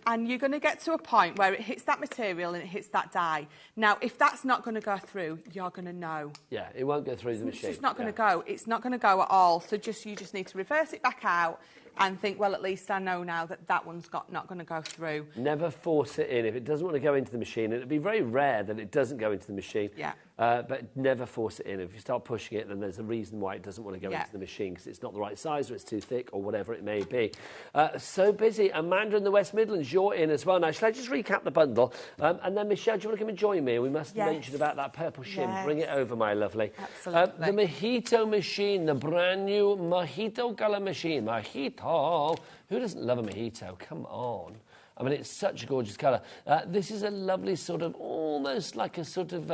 and you're going to get to a point where it hits that material and it hits that dye. Now, if that's not going to go through, you're going to know. Yeah, it won't go through the machine. It's just not going to go. It's not going to go at all. So you just need to reverse it back out and think, well, at least I know now that that one's not going to go through. Never force it in. If it doesn't want to go into the machine, and it'd be very rare that it doesn't go into the machine. Yeah. But never force it in. If you start pushing it, then there's a reason why it doesn't want to go into the machine, because it's not the right size or it's too thick or whatever it may be. So busy. Amanda in the West Midlands, you're in as well. Now, shall I just recap the bundle? And then, Michelle, do you want to come and join me? We must mention about that purple shim. Yes. Bring it over, my lovely. Absolutely. The mojito machine, the brand new mojito colour machine. Mojito. Who doesn't love a mojito? Come on. I mean, it's such a gorgeous colour. This is a lovely sort of, almost like a sort of...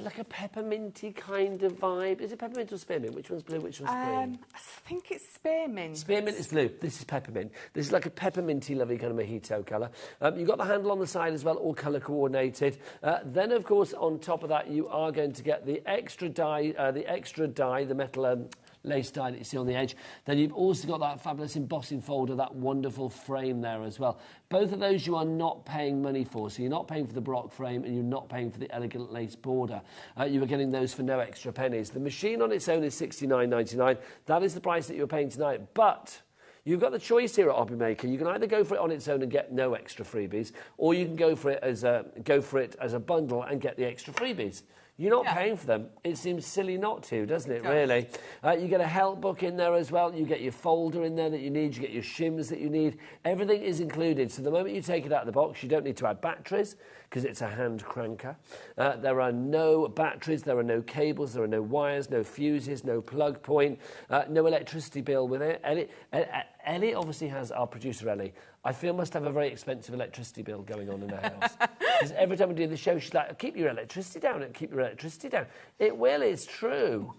like a pepperminty kind of vibe. Is it peppermint or spearmint? Which one's blue, which one's green? I think it's spearmint. Spearmint is blue. This is peppermint. This is like a pepperminty, lovely kind of mojito colour. You've got the handle on the side as well, all colour coordinated. Then, of course, on top of that, you are going to get the extra dye, the metal... lace dye that you see on the edge. Then you've also got that fabulous embossing folder, that wonderful frame there as well. Both of those you are not paying money for, so you're not paying for the Baroque frame and you're not paying for the elegant lace border. You are getting those for no extra pennies. The machine on its own is £69.99. That is the price that you're paying tonight, but... You've got the choice here at HobbyMaker. You can either go for it on its own and get no extra freebies, or you can go for it as a bundle and get the extra freebies. You're not paying for them. It seems silly not to, doesn't it, really? You get a help book in there as well. You get your folder in there that you need. You get your shims that you need. Everything is included. So the moment you take it out of the box, you don't need to add batteries because it's a hand cranker. There are no batteries. There are no cables. There are no wires, no fuses, no plug point, no electricity bill with it. Ellie obviously has, our producer Ellie, I feel must have a very expensive electricity bill going on in her house. Because every time we do the show, she's like, keep your electricity down, keep your electricity down. It will, it's true.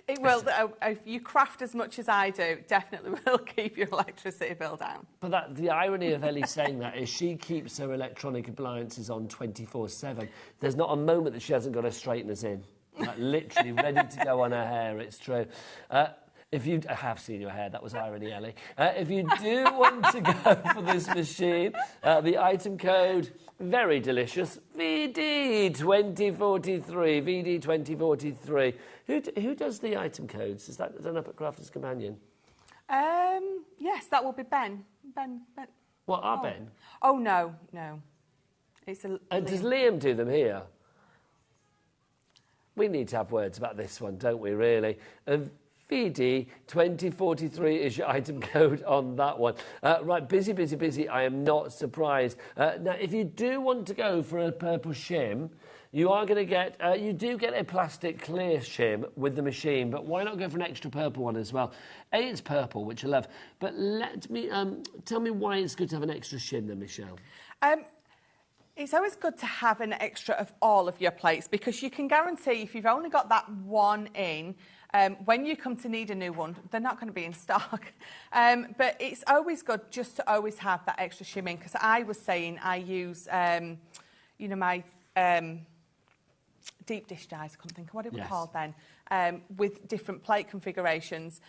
It will. If you craft as much as I do, definitely will keep your electricity bill down. But the irony of Ellie saying that is she keeps her electronic appliances on 24/7. There's not a moment that she hasn't got her straighteners in. Like, literally ready to go on her hair, it's true. I have seen your hair, that was irony, Ellie. If you do want to go for this machine, the item code, very delicious, VD2043, VD2043. Who does the item codes? Is that done up at Crafters Companion? Yes, that will be Ben. Ben. What, Ben? Oh, no. It's does Liam do them here? We need to have words about this one, don't we, really? VD2043 is your item code on that one. Right, busy. I am not surprised. Now, if you do want to go for a purple shim, you are going to get, you do get a plastic clear shim with the machine, but why not go for an extra purple one as well? It's purple, which I love. But let me, tell me why it's good to have an extra shim then, Michelle. It's always good to have an extra of all of your plates because you can guarantee if you've only got that one in, when you come to need a new one, they're not going to be in stock. But it's always good just to always have that extra shimming because I was saying I use, my deep dish dies, I couldn't think of what it was Yes. called then, with different plate configurations.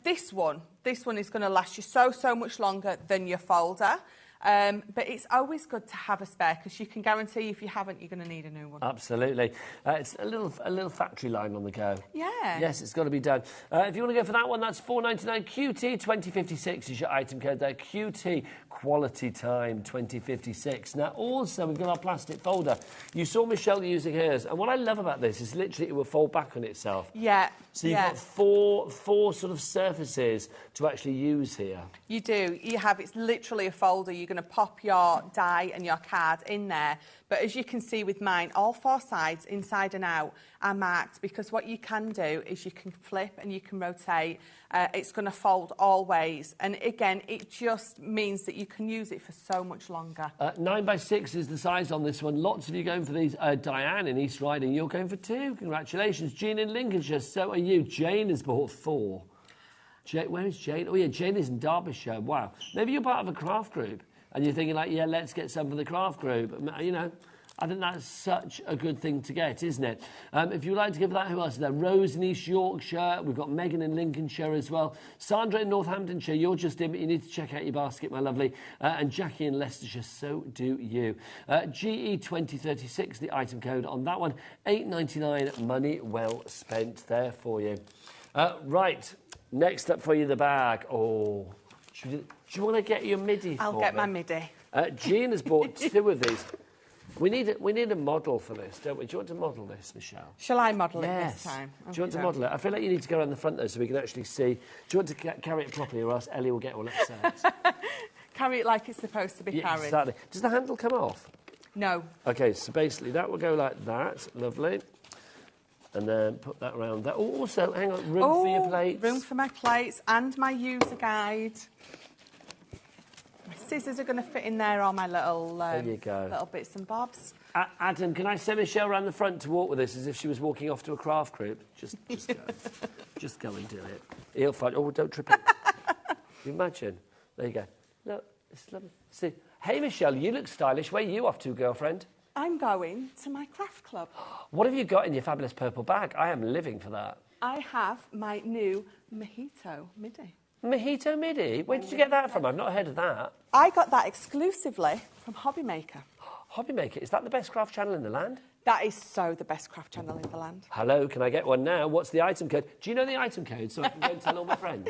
This one is going to last you so much longer than your folder. But it's always good to have a spare because you can guarantee if you haven't, you're going to need a new one. Absolutely. It's a little factory line on the go. Yeah. Yes, it's got to be done. If you want to go for that one, that's $4.99. QT 2056 is your item code there. QT Quality Time 2056. Now, also, we've got our plastic folder. You saw Michelle using hers, and what I love about this is literally it will fold back on itself. Yeah. So you've got four sort of surfaces to actually use here. You do. You have, it's literally a folder. You're going to pop your die and your card in there. But as you can see with mine, all four sides, inside and out, are marked because what you can do is you can flip and you can rotate. It's going to fold all ways. And again, it just means that you can use it for so much longer. 9x6 is the size on this one. Lots of you going for these. Diane in East Riding, you're going for 2. Congratulations. Jean in Lincolnshire, so are you. Jane has bought 4. Where is Jane? Oh, yeah, Jane is in Derbyshire. Wow. Maybe you're part of a craft group and you're thinking, like, yeah, let's get some for the craft group. You know, I think that's such a good thing to get, isn't it? If you would like to give that, who else is there? Rose in East Yorkshire. We've got Megan in Lincolnshire as well. Sandra in Northamptonshire. You're just in, but you need to check out your basket, my lovely. And Jackie in Leicestershire. So do you. GE 2036, the item code on that one. $8.99. Money well spent there for you. Right. Next up for you, the bag. Oh, do you want to get your MIDI I'll get my MIDI. Jean has bought 2 of these. We need a model for this, don't we? Do you want to model this, Michelle? Shall I model it this time? Do you want to model it? I feel like you need to go around the front, though, so we can actually see. Do you want to carry it properly, or else Ellie will get all upset? Carry it like it's supposed to be carried. Exactly. Does the handle come off? No. OK, so basically that will go like that. Lovely. And then put that around there. Oh, also, hang on, room for your plates. Room for my plates and my user guide. My scissors are going to fit in there, all my little, there you go. little bits and bobs. Adam, can I send Michelle around the front to walk with us as if she was walking off to a craft group? Just go. Just go and do it. He'll find... Oh, don't trip it. Imagine. There you go. Look, it's lovely. See. Hey, Michelle, you look stylish. Where are you off to, girlfriend? I'm going to my craft club. What have you got in your fabulous purple bag? I am living for that. I have my new Mojito MIDI. Mojito MIDI? Where did you get that from? I've not heard of that. I got that exclusively from HobbyMaker. HobbyMaker, is that the best craft channel in the land? That is so the best craft channel in the land. Hello, can I get one now? What's the item code? Do you know the item code so I can go and tell all my friends?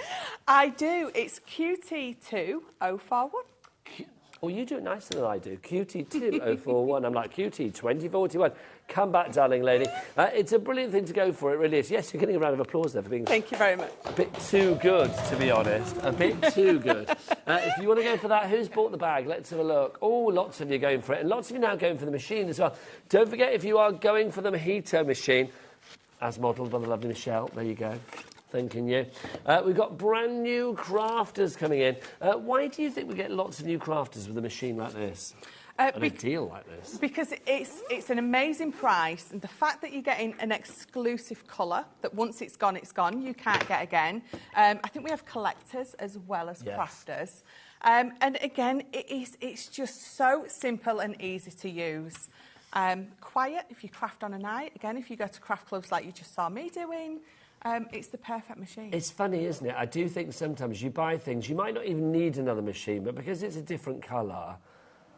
I do. It's QT2041. Oh, you do it nicer than I do. QT2041. I'm like, QT2041. Come back, darling lady. It's a brilliant thing to go for, it really is. Yes, you're getting a round of applause there for being... Thank you very much. A bit too good, to be honest. A bit too good. If you want to go for that, who's bought the bag? Let's have a look. Oh, lots of you going for it. And lots of you now going for the machine as well. Don't forget, if you are going for the Mojito machine, as modelled by the lovely Michelle, there you go. Thanking you. We've got brand new crafters coming in. Why do you think we get lots of new crafters with a machine like this? And a deal like this? Because it's an amazing price, and the fact that you're getting an exclusive colour that once it's gone, you can't get again. I think we have collectors as well as crafters. And again, it's just so simple and easy to use. Quiet if you craft on a night. Again, if you go to craft clubs like you just saw me doing, it's the perfect machine. It's funny, isn't it? I do think sometimes you buy things, you might not even need another machine, but because it's a different colour,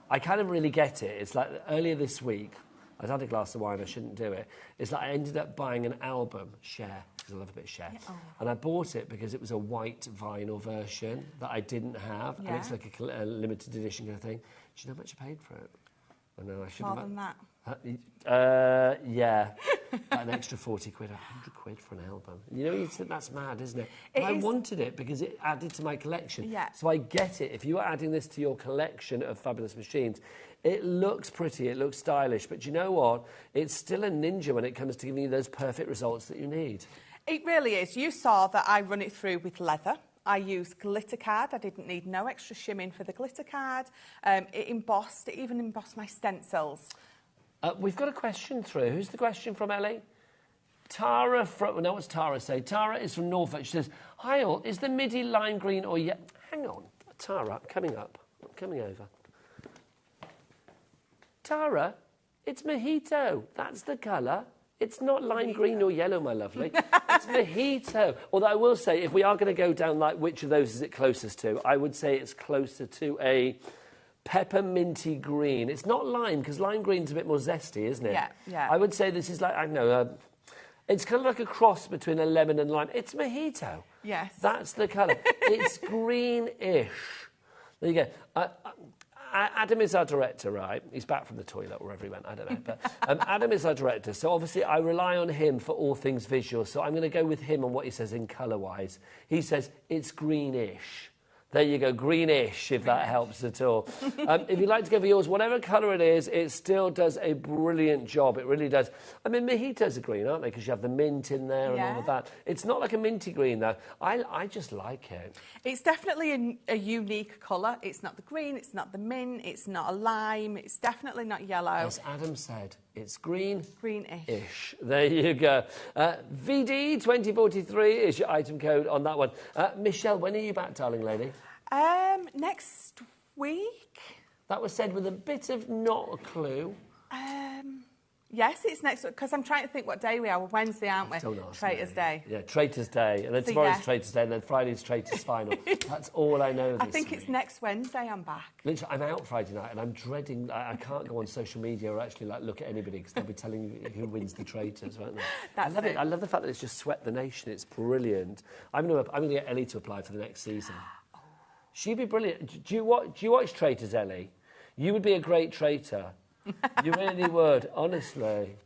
I kind of really get it. It's like earlier this week, I'd had a glass of wine, I shouldn't do it. It's like I ended up buying an album, Cher, because I love a bit of Cher. Yeah. Oh. And I bought it because it was a white vinyl version that I didn't have, and it's like a limited edition kind of thing. Do you know how much I paid for it? I know I should have... More than that. Yeah, an extra 40 quid, 100 quid for an album. You know, that's mad, isn't it? I wanted it because it added to my collection. Yeah. So I get it. If you are adding this to your collection of fabulous machines, it looks pretty, it looks stylish, but you know what? It's still a ninja when it comes to giving you those perfect results that you need. It really is. You saw that I run it through with leather. I used glitter card. I didn't need no extra shimming for the glitter card. It even embossed my stencils. We've got a question through. Who's the question from, Ellie? Tara from... No, what's Tara say? Tara is from Norfolk. She says, hi all, is the MIDI lime green or yet... Hang on. Tara, I'm coming up. I'm coming over. Tara, It's mojito. That's the colour. It's not lime green or yellow, my lovely. It's mojito. Although I will say, if we are going to go down like which of those is it closest to, I would say it's closer to a pepperminty green. It's not lime, because lime green's a bit more zesty, isn't it? Yeah, yeah. I would say this is like, I don't know, it's kind of like a cross between a lemon and lime. It's mojito. Yes. That's the colour. It's greenish. There you go. Adam is our director, right? He's back from the toilet, wherever he went, I don't know. But Adam is our director, so obviously I rely on him for all things visual, so I'm going to go with him on what he says in colour-wise. He says it's greenish. There you go, greenish, if that helps at all. If you'd like to go for yours, whatever colour it is, it still does a brilliant job. It really does. I mean, mojitos are green, aren't they? Because you have the mint in there and all of that. It's not like a minty green, though. I just like it. It's definitely a unique colour. It's not the green, it's not the mint, it's not a lime, it's definitely not yellow. As Adam said, it's green. Greenish. There you go. VD 2043 is your item code on that one. Michelle, when are you back, darling lady? Next week. That was said with a bit of not a clue. Yes, it's next week, because I'm trying to think what day we are. We're Wednesday, aren't we? Traitors Day. Yeah, Traitors Day. And then tomorrow's Traitors Day, and then Friday's Traitors Final. That's all I know I think it's next Wednesday I'm back. Literally, I'm out Friday night, and I'm dreading... I can't go on social media or actually like look at anybody, because they'll be telling you who wins the Traitors, won't they? That's it. I love the fact that it's just swept the nation. It's brilliant. I'm going to get Ellie to apply for the next season. She'd be brilliant. Do you watch Traitors, Ellie? You would be a great traitor. You really would, honestly.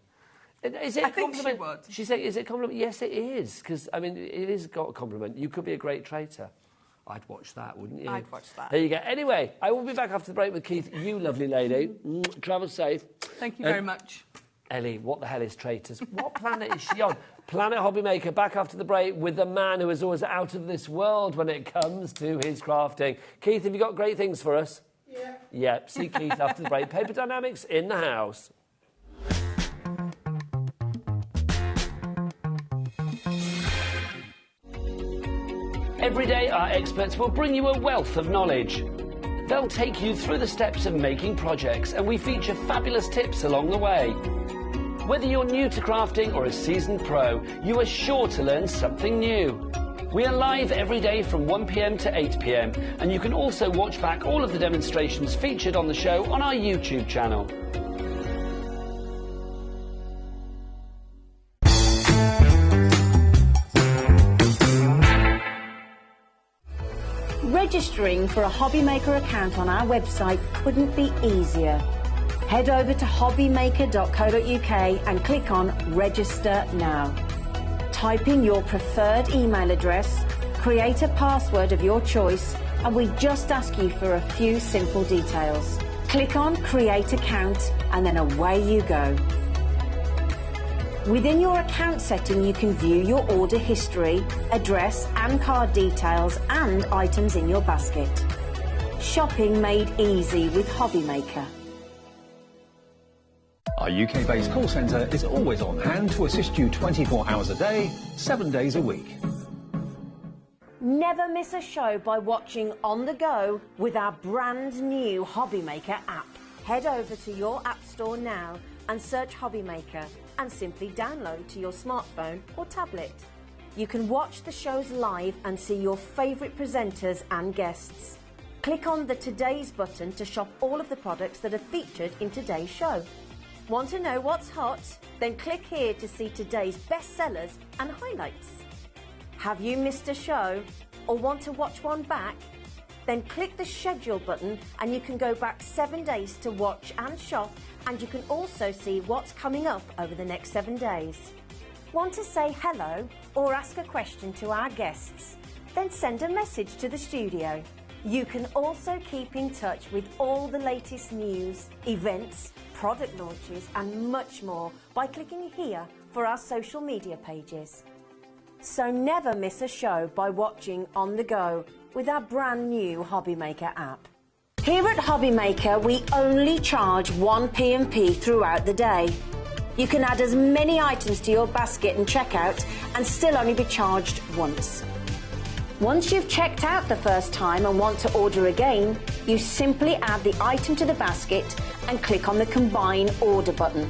Is it a compliment? Think she would. She said, is it a compliment? Yes, it is, because, I mean, it is got a compliment. You could be a great traitor. I'd watch that, wouldn't you? I'd watch that. There you go. Anyway, I will be back after the break with Keith. You lovely lady. Travel safe. Thank you very much. Ellie, what the hell is Traitors? What planet is she on? Planet HobbyMaker, back after the break with the man who is always out of this world when it comes to his crafting. Keith, have you got great things for us? Yeah. Yeah, see Keith after the break. Paper Dynamics in the house. Every day, our experts will bring you a wealth of knowledge. They'll take you through the steps of making projects, and we feature fabulous tips along the way. Whether you're new to crafting or a seasoned pro, you are sure to learn something new. We are live every day from 1 p.m. to 8 p.m, and you can also watch back all of the demonstrations featured on the show on our YouTube channel. Registering for a HobbyMaker account on our website couldn't be easier. Head over to hobbymaker.co.uk and click on Register Now. Type in your preferred email address, create a password of your choice, and we just ask you for a few simple details. Click on Create Account, and then away you go. Within your account setting, you can view your order history, address and card details, and items in your basket. Shopping made easy with HobbyMaker. Our UK-based call centre is always on hand to assist you 24 hours a day, 7 days a week. Never miss a show by watching on the go with our brand new HobbyMaker app. Head over to your app store now and search HobbyMaker and simply download to your smartphone or tablet. You can watch the shows live and see your favourite presenters and guests. Click on the Today's button to shop all of the products that are featured in today's show. Want to know what's hot? Then click here to see today's bestsellers and highlights. Have you missed a show or want to watch one back? Then click the schedule button and you can go back 7 days to watch and shop, and you can also see what's coming up over the next 7 days. Want to say hello or ask a question to our guests? Then send a message to the studio. You can also keep in touch with all the latest news, events, product launches and much more by clicking here for our social media pages. So never miss a show by watching on the go with our brand new HobbyMaker app. Here at HobbyMaker, we only charge 1 P&P throughout the day. You can add as many items to your basket and checkout and still only be charged once. Once you've checked out the first time and want to order again, you simply add the item to the basket and click on the Combine Order button.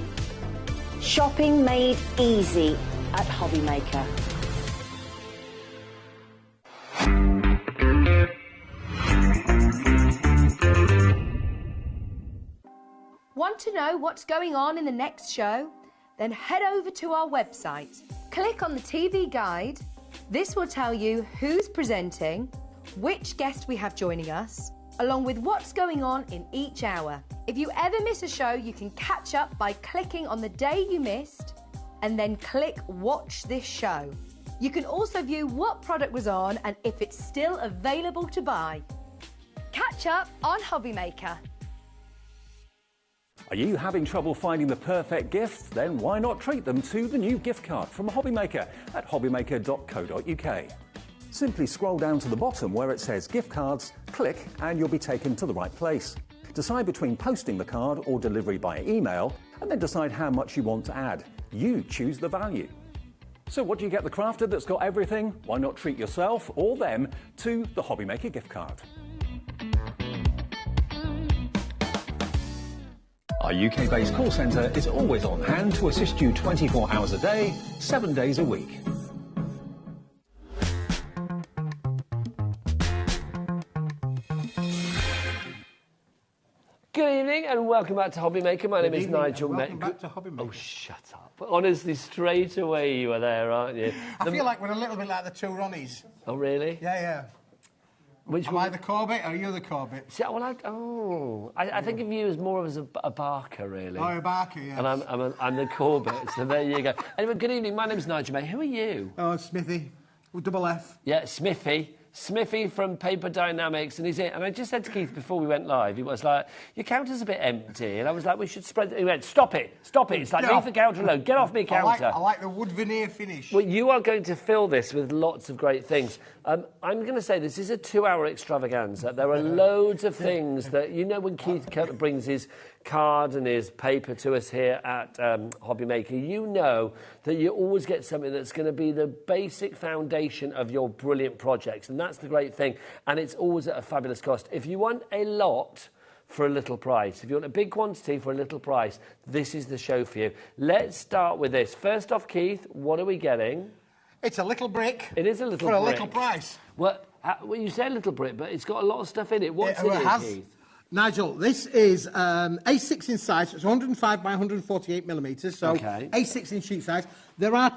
Shopping made easy at HobbyMaker. Want to know what's going on in the next show? Then head over to our website. Click on the TV guide. This will tell you who's presenting, which guest we have joining us, along with what's going on in each hour. If you ever miss a show, you can catch up by clicking on the day you missed and then click Watch This Show. You can also view what product was on and if it's still available to buy. Catch up on HobbyMaker. Are you having trouble finding the perfect gift? Then why not treat them to the new gift card from HobbyMaker at hobbymaker.co.uk. Simply scroll down to the bottom where it says gift cards, click and you'll be taken to the right place. Decide between posting the card or delivery by email and then decide how much you want to add. You choose the value. So what do you get the crafter that's got everything? Why not treat yourself or them to the HobbyMaker gift card? Our UK-based call centre is always on hand to assist you 24 hours a day, 7 days a week. Good evening and welcome back to HobbyMaker. My name is Nigel. Welcome back to HobbyMaker. Oh, shut up. Honestly, straight away you were there, aren't you? I feel like we're a little bit like the two Ronnies. Oh, really? Yeah, yeah. Which Am I the Corbett or are you the Corbett? See, well, I think of you as more of a Barker, really. Oh, a Barker, yeah. And I'm the Corbett, so there you go. Anyway, good evening. My name's Nigel, mate. Who are you? Oh, Smithy. With double F. Yeah, Smithy. Smithy from Paper Dynamics, and he's in. And I just said to Keith before we went live, he was like, your counter's a bit empty. And I was like, we should spread... He went, stop it. It's like, leave the counter alone. Get off me counter. I like the wood veneer finish. Well, you are going to fill this with lots of great things. I'm going to say this is a 2-hour extravaganza. There are loads of things that, you know, when Keith brings his card and his paper to us here at HobbyMaker, you know that you always get something that's going to be the basic foundation of your brilliant projects. And that's the great thing. And it's always at a fabulous cost. If you want a lot for a little price, if you want a big quantity for a little price, this is the show for you. Let's start with this. First off, Keith, what are we getting? It's a little brick. It is a little brick. For a brick. little price. Well, you say a little brick, but it's got a lot of stuff in it. What's in it, Keith? Nigel, this is A6 in size, so it's 105 by 148 millimetres, so okay. A6 in sheet size. There are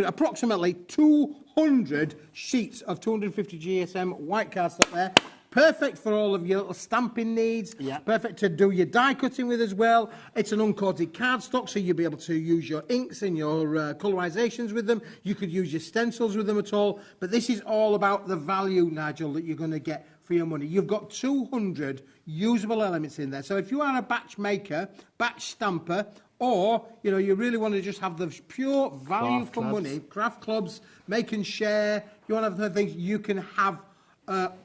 approximately 200 sheets of 250 GSM white cardstock there. Perfect for all of your little stamping needs. Yeah. Perfect to do your die cutting with as well. It's an uncoated cardstock, so you'll be able to use your inks and your colorisations with them. You could use your stencils with them at all. But this is all about the value, Nigel, that you're going to get for your money. You've got 200 usable elements in there. So if you are a batch maker, batch stamper, or, you know, you really want to just have the pure value Craft for clubs. money, craft clubs, make and share, you want to have other things, you can have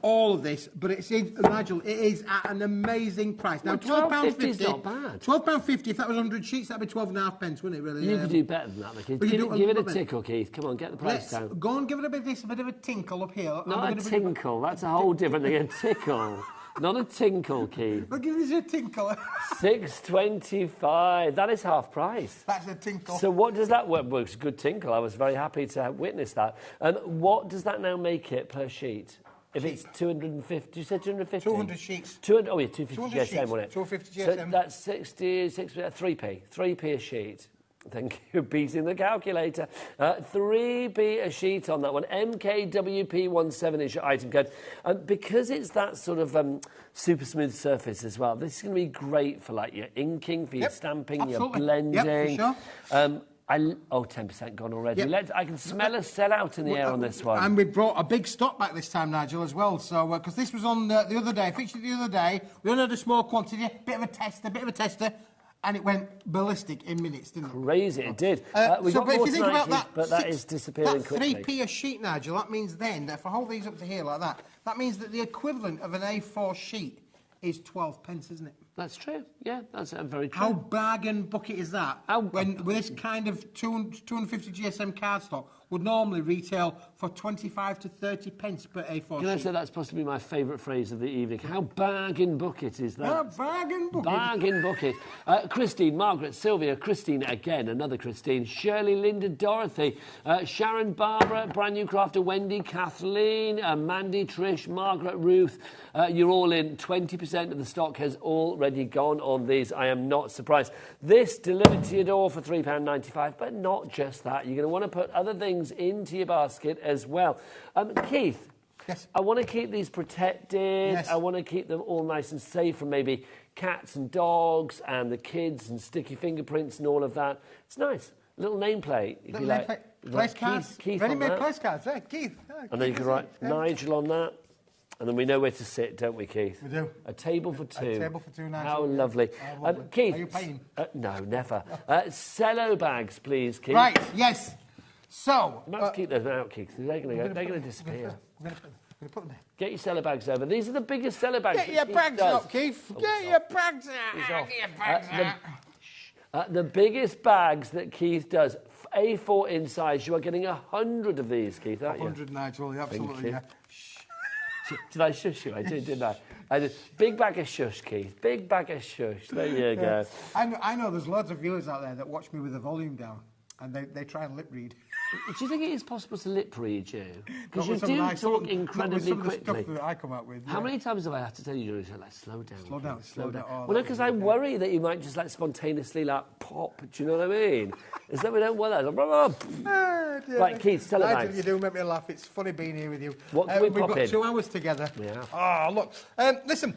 all of this, but it's Nigel, it is at an amazing price. Now, well, £12.50 is not bad. £12.50, if that was 100 sheets, that'd be 12.5 pence, wouldn't it, really? You could do better than that, Keith. Give it a tickle, Keith. Come on, get the price down. Go and give it a bit of a tinkle up here. Not a tinkle. That's a whole different thing. A tickle. Not a tinkle, Keith. I'll give this a tinkle. $6.25. That is half price. That's a tinkle. So what does that work? Well, it's a good tinkle. I was very happy to witness that. What does that now make it per sheet? If it's 250, you said 250? 200 sheets. 200, oh, yeah, 250 GSM, sheets, wasn't it? 250 So GSM. that's 66, 3p a sheet. Thank you, beating the calculator. 3p a sheet on that one. MKWP17 is your item code. Because it's that sort of super smooth surface as well, this is going to be great for like your inking, for your stamping, absolutely. your blending. Yep, for sure. 10% gone already. Yep. I can smell a sellout in the air on this one. And we brought a big stock back this time, Nigel, as well. So, because this was on the other day, featured the other day, we only had a small quantity, bit of a tester, and it went ballistic in minutes, didn't it? Crazy, it did. We so, got but if more you think tonight, about that, but that is disappearing quickly. 3p a sheet, Nigel, that means then, that if I hold these up to here like that, that means that the equivalent of an A4 sheet is 12 pence, isn't it? That's true. Yeah, that's very true. How bargain bucket is that? When with this kind of 250 GSM cardstock would normally retail for 25 to 30 pence per A4 Can I sheet. say that's possibly my favourite phrase of the evening? How bargain bucket is that? Bargain bucket. Bargain bucket. Christine, Margaret, Sylvia, Christine again, another Christine, Shirley, Linda, Dorothy, Sharon, Barbara, brand new crafter, Wendy, Kathleen, Mandy, Trish, Margaret, Ruth. You're all in. 20% of the stock has already gone on these. I am not surprised. This delivered to your door for £3.95, but not just that. You're going to want to put other things into your basket as well. Keith, yes. I want to keep these protected. Yes. I want to keep them all nice and safe from maybe cats and dogs and the kids and sticky fingerprints and all of that. It's nice. Little nameplate, if you like. Place cards. Keith Ready-made place cards. Hey, Keith. And then you can write Nigel on that. And then we know where to sit, don't we, Keith? We do. A table for two. A table for two, Nigel. How lovely. Lovely. Keith. Are you paying? No, never. Cello bags, please, Keith. Right, yes. So... You must keep those out, Keith. They're going to disappear. I'm going to put them there. Get your cello bags over. These are the biggest cello bags. Get your bags up, Keith. Get your bags out. Get your bags out. The biggest bags that Keith does, A4 in size. You are getting 100 of these, Keith, aren't you? 100, Nigel. Absolutely, yeah. Did I shush you? I did, didn't I? I did. Big bag of shush, Keith. Big bag of shush. There you go. I know there's loads of viewers out there that watch me with the volume down, and they try and lip read. Do you think it is possible to lip read you? Because you do talk incredibly quickly. Stuff that I come up with. How many times have I had to tell you, like, slow down? Slow down. Oh, well, no, because I worry that you might just, like, spontaneously, like, pop. Do you know what I mean? Is that we don't want that? Right, Keith, tell it nice. You do make me laugh. It's funny being here with you. What can we pop in? We've got 2 hours together. Yeah. Oh, look. Listen,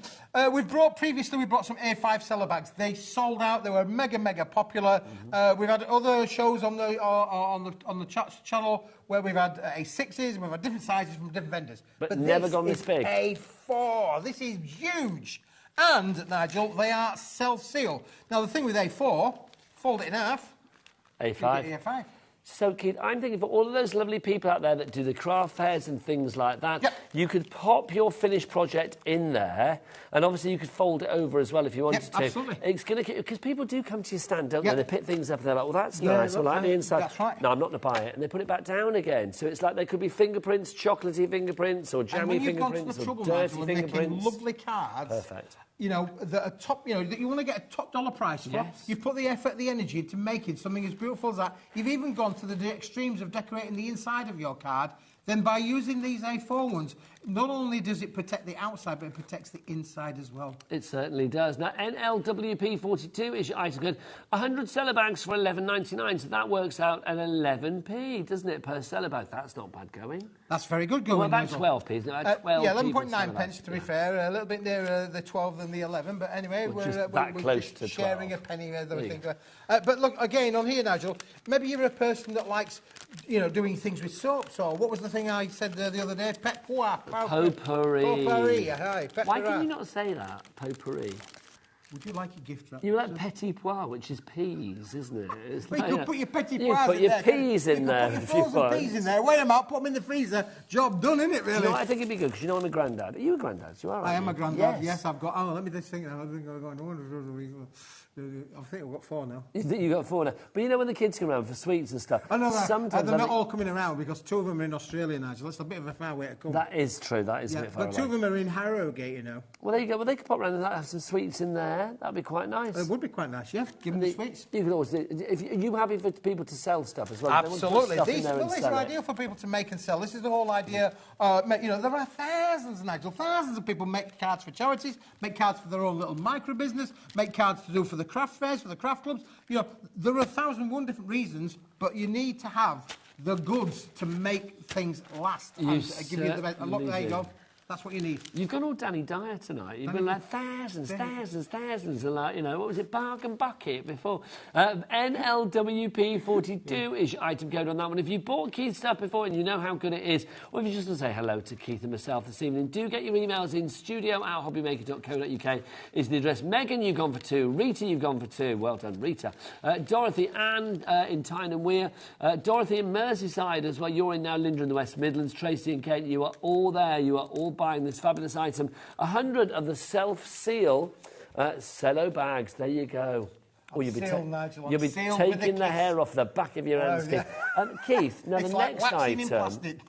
we've brought some A5 cellar bags. They sold out. They were mega popular. We've had other shows on the channel where we've had A6s, we've had different sizes from different vendors. But never gone this big. A4. This is huge. And, Nigel, they are self-seal. Now, the thing with A4, fold it in half. A5. A5. So, Keith, I'm thinking for all of those lovely people out there that do the craft fairs and things like that, yep. You could pop your finished project in there, and obviously you could fold it over as well if you wanted to. Absolutely. It's going to, because people do come to your stand, don't yep. they? They pick things up and they're like, well, that's nice. I like the inside. That's right. No, I'm not going to buy it. And they put it back down again. So it's like there could be fingerprints, chocolatey fingerprints, or jammy fingerprints, or dirty fingerprints. Lovely cards. Perfect. You know, that are top, that you want to get a top dollar price for. Yes. You've put the effort, the energy into making something as beautiful as that. You've even gone to the extremes of decorating the inside of your card. Then by using these A4 ones, not only does it protect the outside, but it protects the inside as well. It certainly does. Now, NLWP42 is your item code. 100 cellar bags for $11.99, so that works out at 11p, doesn't it, per cellar bag? That's not bad going. That's very good going. Well, about 12p, isn't it? 12 yeah, 11.9 pence to be fair. A little bit nearer the 12 than the 11, but anyway, we're close to sharing a penny there, I think. But look, again, on here, Nigel, maybe you're a person that likes, doing things with soaps, or what was the thing I said the other day? Potpourri. Potpourri, aye. Why can you not say that? Potpourri. Would you like a gift wrap? You like petit pois, which is peas, isn't it? It's you can put your petit pois in there. You put your peas in there. You can put your frozen peas in there, weigh them out, put them in the freezer. Job done, isn't it, really? You know what, I think it'd be good, because I'm a granddad. Are you a granddad? You are, I am a granddad, yes. I've got... let me just think. I think I've got 4 now. You've got 4 now. But when the kids come around for sweets and stuff... I know that. Sometimes they're not all coming around, because 2 of them are in Australia, Nigel. That's a bit of a far way to come. That is true. That is a bit far away. But 2 of them are in Harrogate, Well, there you go. Well, they could pop around and have some sweets in there. That'd be quite nice. It would be quite nice, yeah. Give them the sweets. You could always do... Are you happy for people to sell stuff as well? Absolutely. These are ideal for people to make and sell. This is the whole idea. There are thousands, Nigel, thousands of people make cards for charities, make cards for their own little micro-business, make cards to do for the craft fairs, for the craft clubs. There are 1,001 different reasons, but you need to have the goods to make things last. Give you the best. Look, there you go. That's what you need. You've gone all Danny Dyer tonight. You've been like thousands, and like, what was it, bargain bucket before? NLWP42 is your item code on that one. If you bought Keith's stuff before and you know how good it is, or if you just want to say hello to Keith and myself this evening, do get your emails in. studio@hobbymaker.co.uk is the address. Megan, you've gone for 2. Rita, you've gone for 2. Well done, Rita. Dorothy, Anne in Tyne and Weir. Dorothy in Merseyside as well. You're in now Linda in the West Midlands. Tracy and Kent, you are all there. You are all buying this fabulous item. 100 of the self-seal Cello bags, there you go. Oh, you'll be, Nigel, you'll be taking the hair off the back of your hands, Keith. Keith, now it's the like next waxing in item, plastic.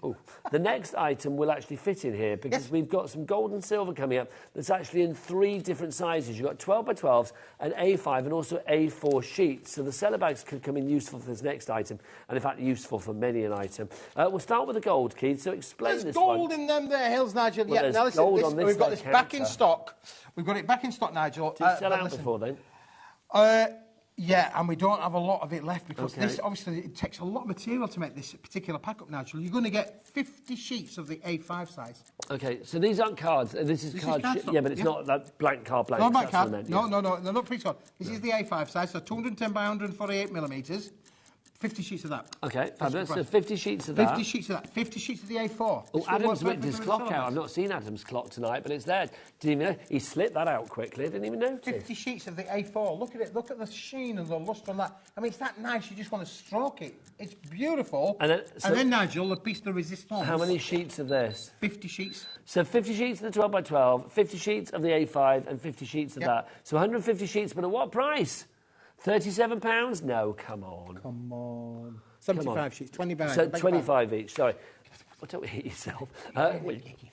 the next item will actually fit in here because we've got some gold and silver coming up that's actually in 3 different sizes. You've got 12 by 12s, an A5 and also A4 sheets. So the cellar bags could come in useful for this next item and in fact useful for many an item. We'll start with the gold, Keith, so explain There's this one. gold in them there hills, Nigel. Well, Yeah, there's now listen, gold on this we've got this back in counter. stock. We've got it back in stock, Nigel. Did it sell but out listen, before then? Yeah, and we don't have a lot of it left because this, obviously, it takes a lot of material to make this particular pack-up, Nigel. You're going to get 50 sheets of the A5 size. Okay, so these aren't cards. This is card. Yeah, but it's not that blank card. No, blank that's what I card. meant, No, yeah. no, they're not pre-card. This is the A5 size, so 210 by 148 millimetres. 50 sheets of that. Okay, fabulous. So 50 sheets of that. 50 sheets of that. 50 sheets of the A4. Oh, Adam's whipped his clock out. I've not seen Adam's clock tonight, but it's there. Didn't even know. He slipped that out quickly. Didn't even notice. 50 sheets of the A4. Look at it. Look at the sheen and the lustre on that. I mean, it's that nice. You just want to stroke it. It's beautiful. And then Nigel, the piece de resistance. How many sheets of this? 50 sheets. So 50 sheets of the 12 by 12, 50 sheets of the A5, and 50 sheets of that. So 150 sheets, but at what price? £37? No, come on. Come on. 75 sheets, 20 by So 25 each, sorry. Well, don't hit yourself.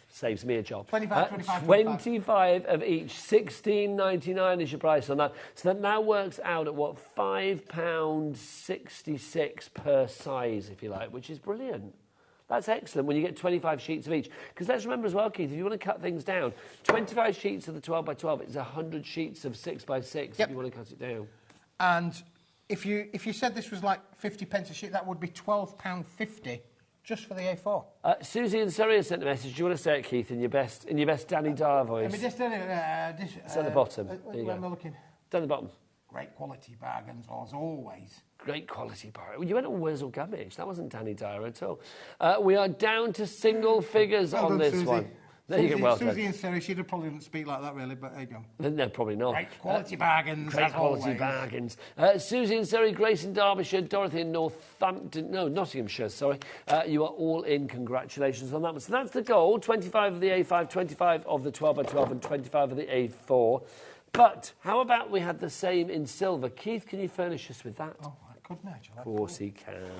Saves me a job. 25 of each, £16.99 is your price on that. So that now works out at what, £5.66 per size, if you like, which is brilliant. That's excellent when you get 25 sheets of each. Because let's remember as well, Keith, if you want to cut things down, 25 sheets of the 12 by 12 is 100 sheets of 6 by 6 if you want to cut it down. And if you said this was like 50 pence a sheet, that would be £12.50 just for the A4. Susie in Surrey has sent a message. Do you want to say it, Keith, in your best Danny Dyer voice? Let me just it's at the bottom. There you where go. am I looking? Down the bottom. Great quality bargains, as always. Great quality bar. You went all Wurzel Gummidge. That wasn't Danny Dyer at all. We are down to single figures on this Susie. one. There you go, well done. Susie and Sarah, she probably didn't speak like that, really, but there you go. No, probably not. Great quality bargains, Great as quality always. bargains. Susie in Surrey, Grace in Derbyshire, Dorothy in Nottinghamshire, sorry. You are all in. Congratulations on that one. So that's the gold. 25 of the A5, 25 of the 12 by 12 and 25 of the A4. But how about we had the same in silver? Keith, can you furnish us with that? Oh, I could, Nigel. Of course he can.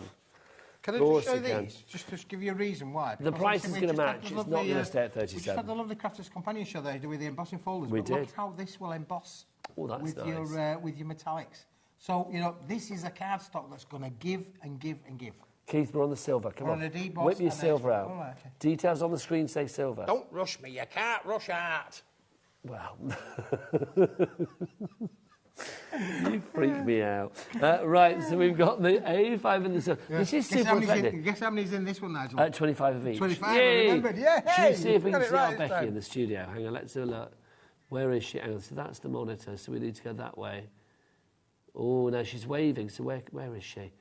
Can I just show these? Just to give you a reason why. The price is going to match. It's not going to stay at 37. We just had the lovely Crafters Companion show there with the embossing folders. We did. Look how this will emboss with your metallics. So, you know, this is a cardstock that's going to give and give and give. Keith, we're on the silver. Come on. Deboss Whip your silver out. Oh, okay. Details on the screen say silver. Don't rush me. You can't rush art. Well... You freak me out. Right, so we've got the A5 and the silver. Yeah. This is super effective. Guess how many's in this one, Nigel? 25 of each. 25, I remembered. Yeah, Should we see if we can see our Becky time. in the studio? Hang on, let's have a look. Where is she? Hang on, so that's the monitor, so we need to go that way. Oh, no, she's waving, so where is she?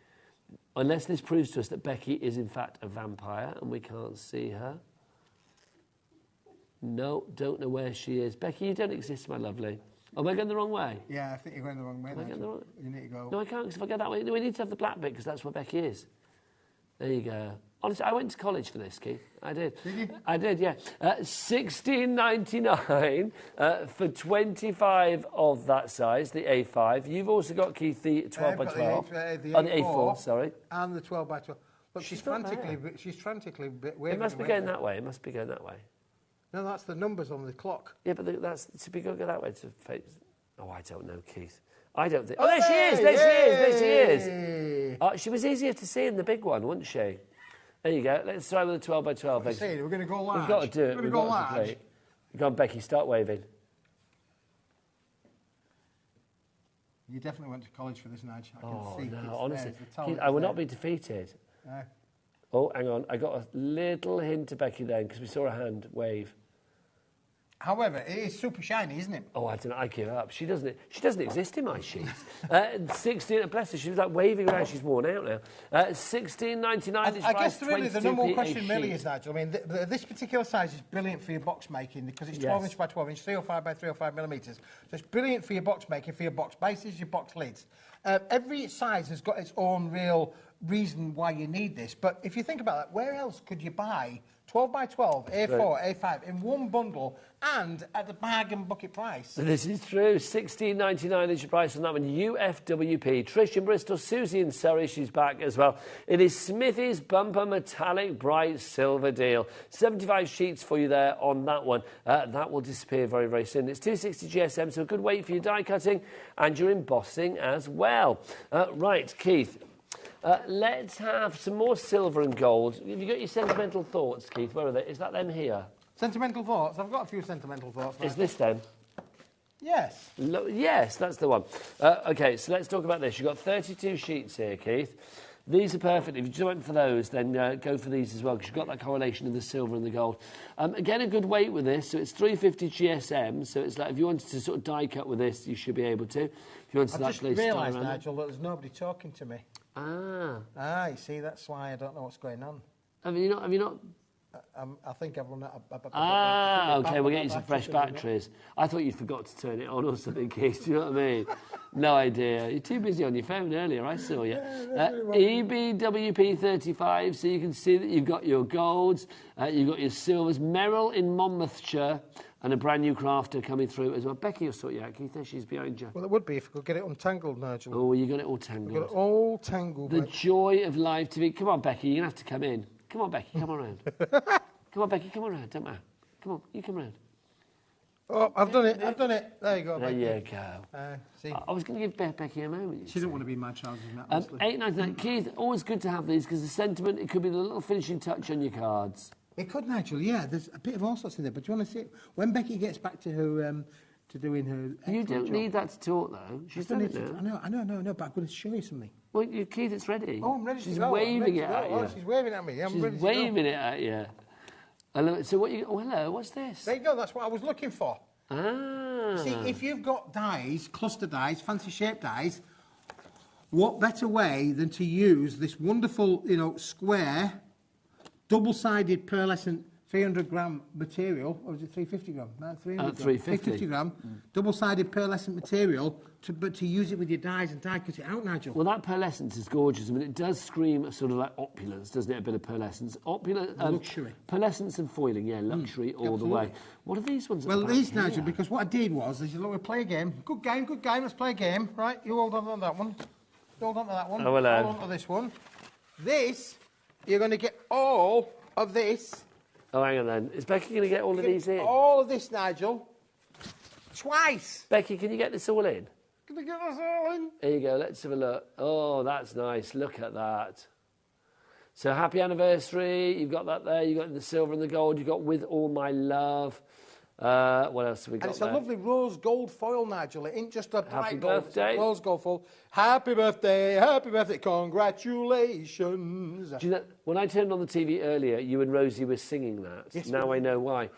Unless this proves to us that Becky is, in fact, a vampire and we can't see her. No, don't know where she is. Becky, you don't exist, my lovely. Am I going the wrong way? Yeah, I think you're going the wrong way. Am I going the wrong? You need to go. No, I can't, because if I go that way, we need to have the black bit, because that's where Becky is. There you go. Honestly, I went to college for this, Keith. I did. Did you? I did, yeah. $16.99 for 25 of that size, the A5. You've also got, Keith, the 12 by 12. The A4, sorry. And the 12 by 12. Look, she's frantically waving. It must be going that way. It must be going that way. No, that's the numbers on the clock. Yeah, but that's to be go that way to face. Oh, I don't know, Keith. I don't think. Oh, there she is! There she is! There she is! Oh, she was easier to see in the big one, wasn't she? There you go. Let's try with the 12 by 12. We're going to go large. We've got to do it. We've got to complete. Go on, Becky. Start waving. You definitely went to college for this, Nigel. I can see. No, honestly, Keith, I will not be defeated. Oh, hang on. I got a little hint to Becky then because we saw a hand wave. However, it is super shiny, isn't it? Oh, I don't know. I give up. She doesn't exist in my sheets. 16. Bless her. She was like waving around. She's worn out now. $16.99. I guess really the number one question really is, Nigel. I mean, this particular size is brilliant for your box making because it's 12 inch by 12 inch, 305 by 305 millimetres. So it's brilliant for your box making, for your box bases, your box lids. Every size has got its own real reason why you need this. But if you think about that, where else could you buy 12 by 12, A4, A5 in one bundle and at the bargain bucket price. This is true. $16.99 is your price on that one. UFWP. Trish in Bristol, Susie in Surrey, she's back as well. It is Smithy's Bumper Metallic Bright Silver deal. 75 sheets for you there on that one. That will disappear very, very soon. It's 260 GSM, so a good weight for your die cutting and your embossing as well. Right, Keith. Let's have some more silver and gold. Have you got your sentimental thoughts, Keith? Where are they? Is that them here? Sentimental thoughts? I've got a few sentimental thoughts. Is this them? Yes. Yes, that's the one. OK, so let's talk about this. You've got 32 sheets here, Keith. These are perfect. If you just went for those, then go for these as well, because you've got that correlation of the silver and the gold. Again, a good weight with this, so it's 350 GSM, so it's like if you wanted to sort of die cut with this, you should be able to. If you wanted to I've just realised, Nigel, that there's nobody talking to me. You see, that's why I don't know what's going on. Have you not? I think I've run out of... OK, we'll get you some fresh batteries. I thought you forgot to turn it on or something, Keith, do you know what I mean? No idea. You're too busy on your phone earlier, I saw you. EBWP35, so you can see that you've got your golds, you've got your silvers. Merrill in Monmouthshire, and a brand new crafter coming through as well. Becky will sort you out, Keith. There, she's behind you. Well, it would be if we could get it untangled, Nigel. Oh, you got it all tangled. Got it all tangled. The joy of live TV. Come on, Becky, you're going to have to come in. Come on, Becky, come around. Come on, Becky, come around. Don't matter. Come on, you come around. Oh, I've done it. I've done it. There you go, There Becky. you go. See. I was going to give Becky a moment. She didn't want to be my child, isn't that? $8.99. Keith, always good to have these because the sentiment, it could be the little finishing touch on your cards. It could, Nigel, yeah. There's a bit of all sorts in there. But do you want to see it? When Becky gets back to her... to doing her... You don't need that to talk, though. She's done it now. I know, but I'm going to show you something. Well, Keith, it's ready. Oh, I'm ready to go. She's waving it at you. Oh, she's waving at me. I'm ready to go. She's waving it at you. So what you... Oh, hello, what's this? There you go, that's what I was looking for. Ah. See, if you've got dies, cluster dies, fancy shaped dies, what better way than to use this wonderful, square, double-sided pearlescent 300-gram material, or is it 350 gram? No, 350 gram, double-sided pearlescent material, but to use it with your dies and die cut it out, Nigel. Well, that pearlescence is gorgeous. I mean, it does scream sort of like opulence, doesn't it? A bit of pearlescence. Luxury. Pearlescence and foiling, yeah, luxury all the way. What are these ones? Well, these, Nigel, because what I did was, we'll play a game. Good game, let's play a game. Right, you hold on to that one. Hold on to that one. Oh, hello. Hold on to this one. This, you're going to get all of this. Oh, hang on then. Is Becky going to get all of these in? All of this, Nigel. Twice. Becky, can you get this all in? Can you get this all in? There you go. Let's have a look. Oh, that's nice. Look at that. So happy anniversary. You've got that there. You've got the silver and the gold. You've got with all my love. What else have we got? And it's there? a lovely rose gold foil, Nigel. It ain't just a bright Happy gold. birthday. It's a rose gold foil. Happy birthday, congratulations. Do you know, when I turned on the TV earlier, you and Rosie were singing that. Yes, now I know why.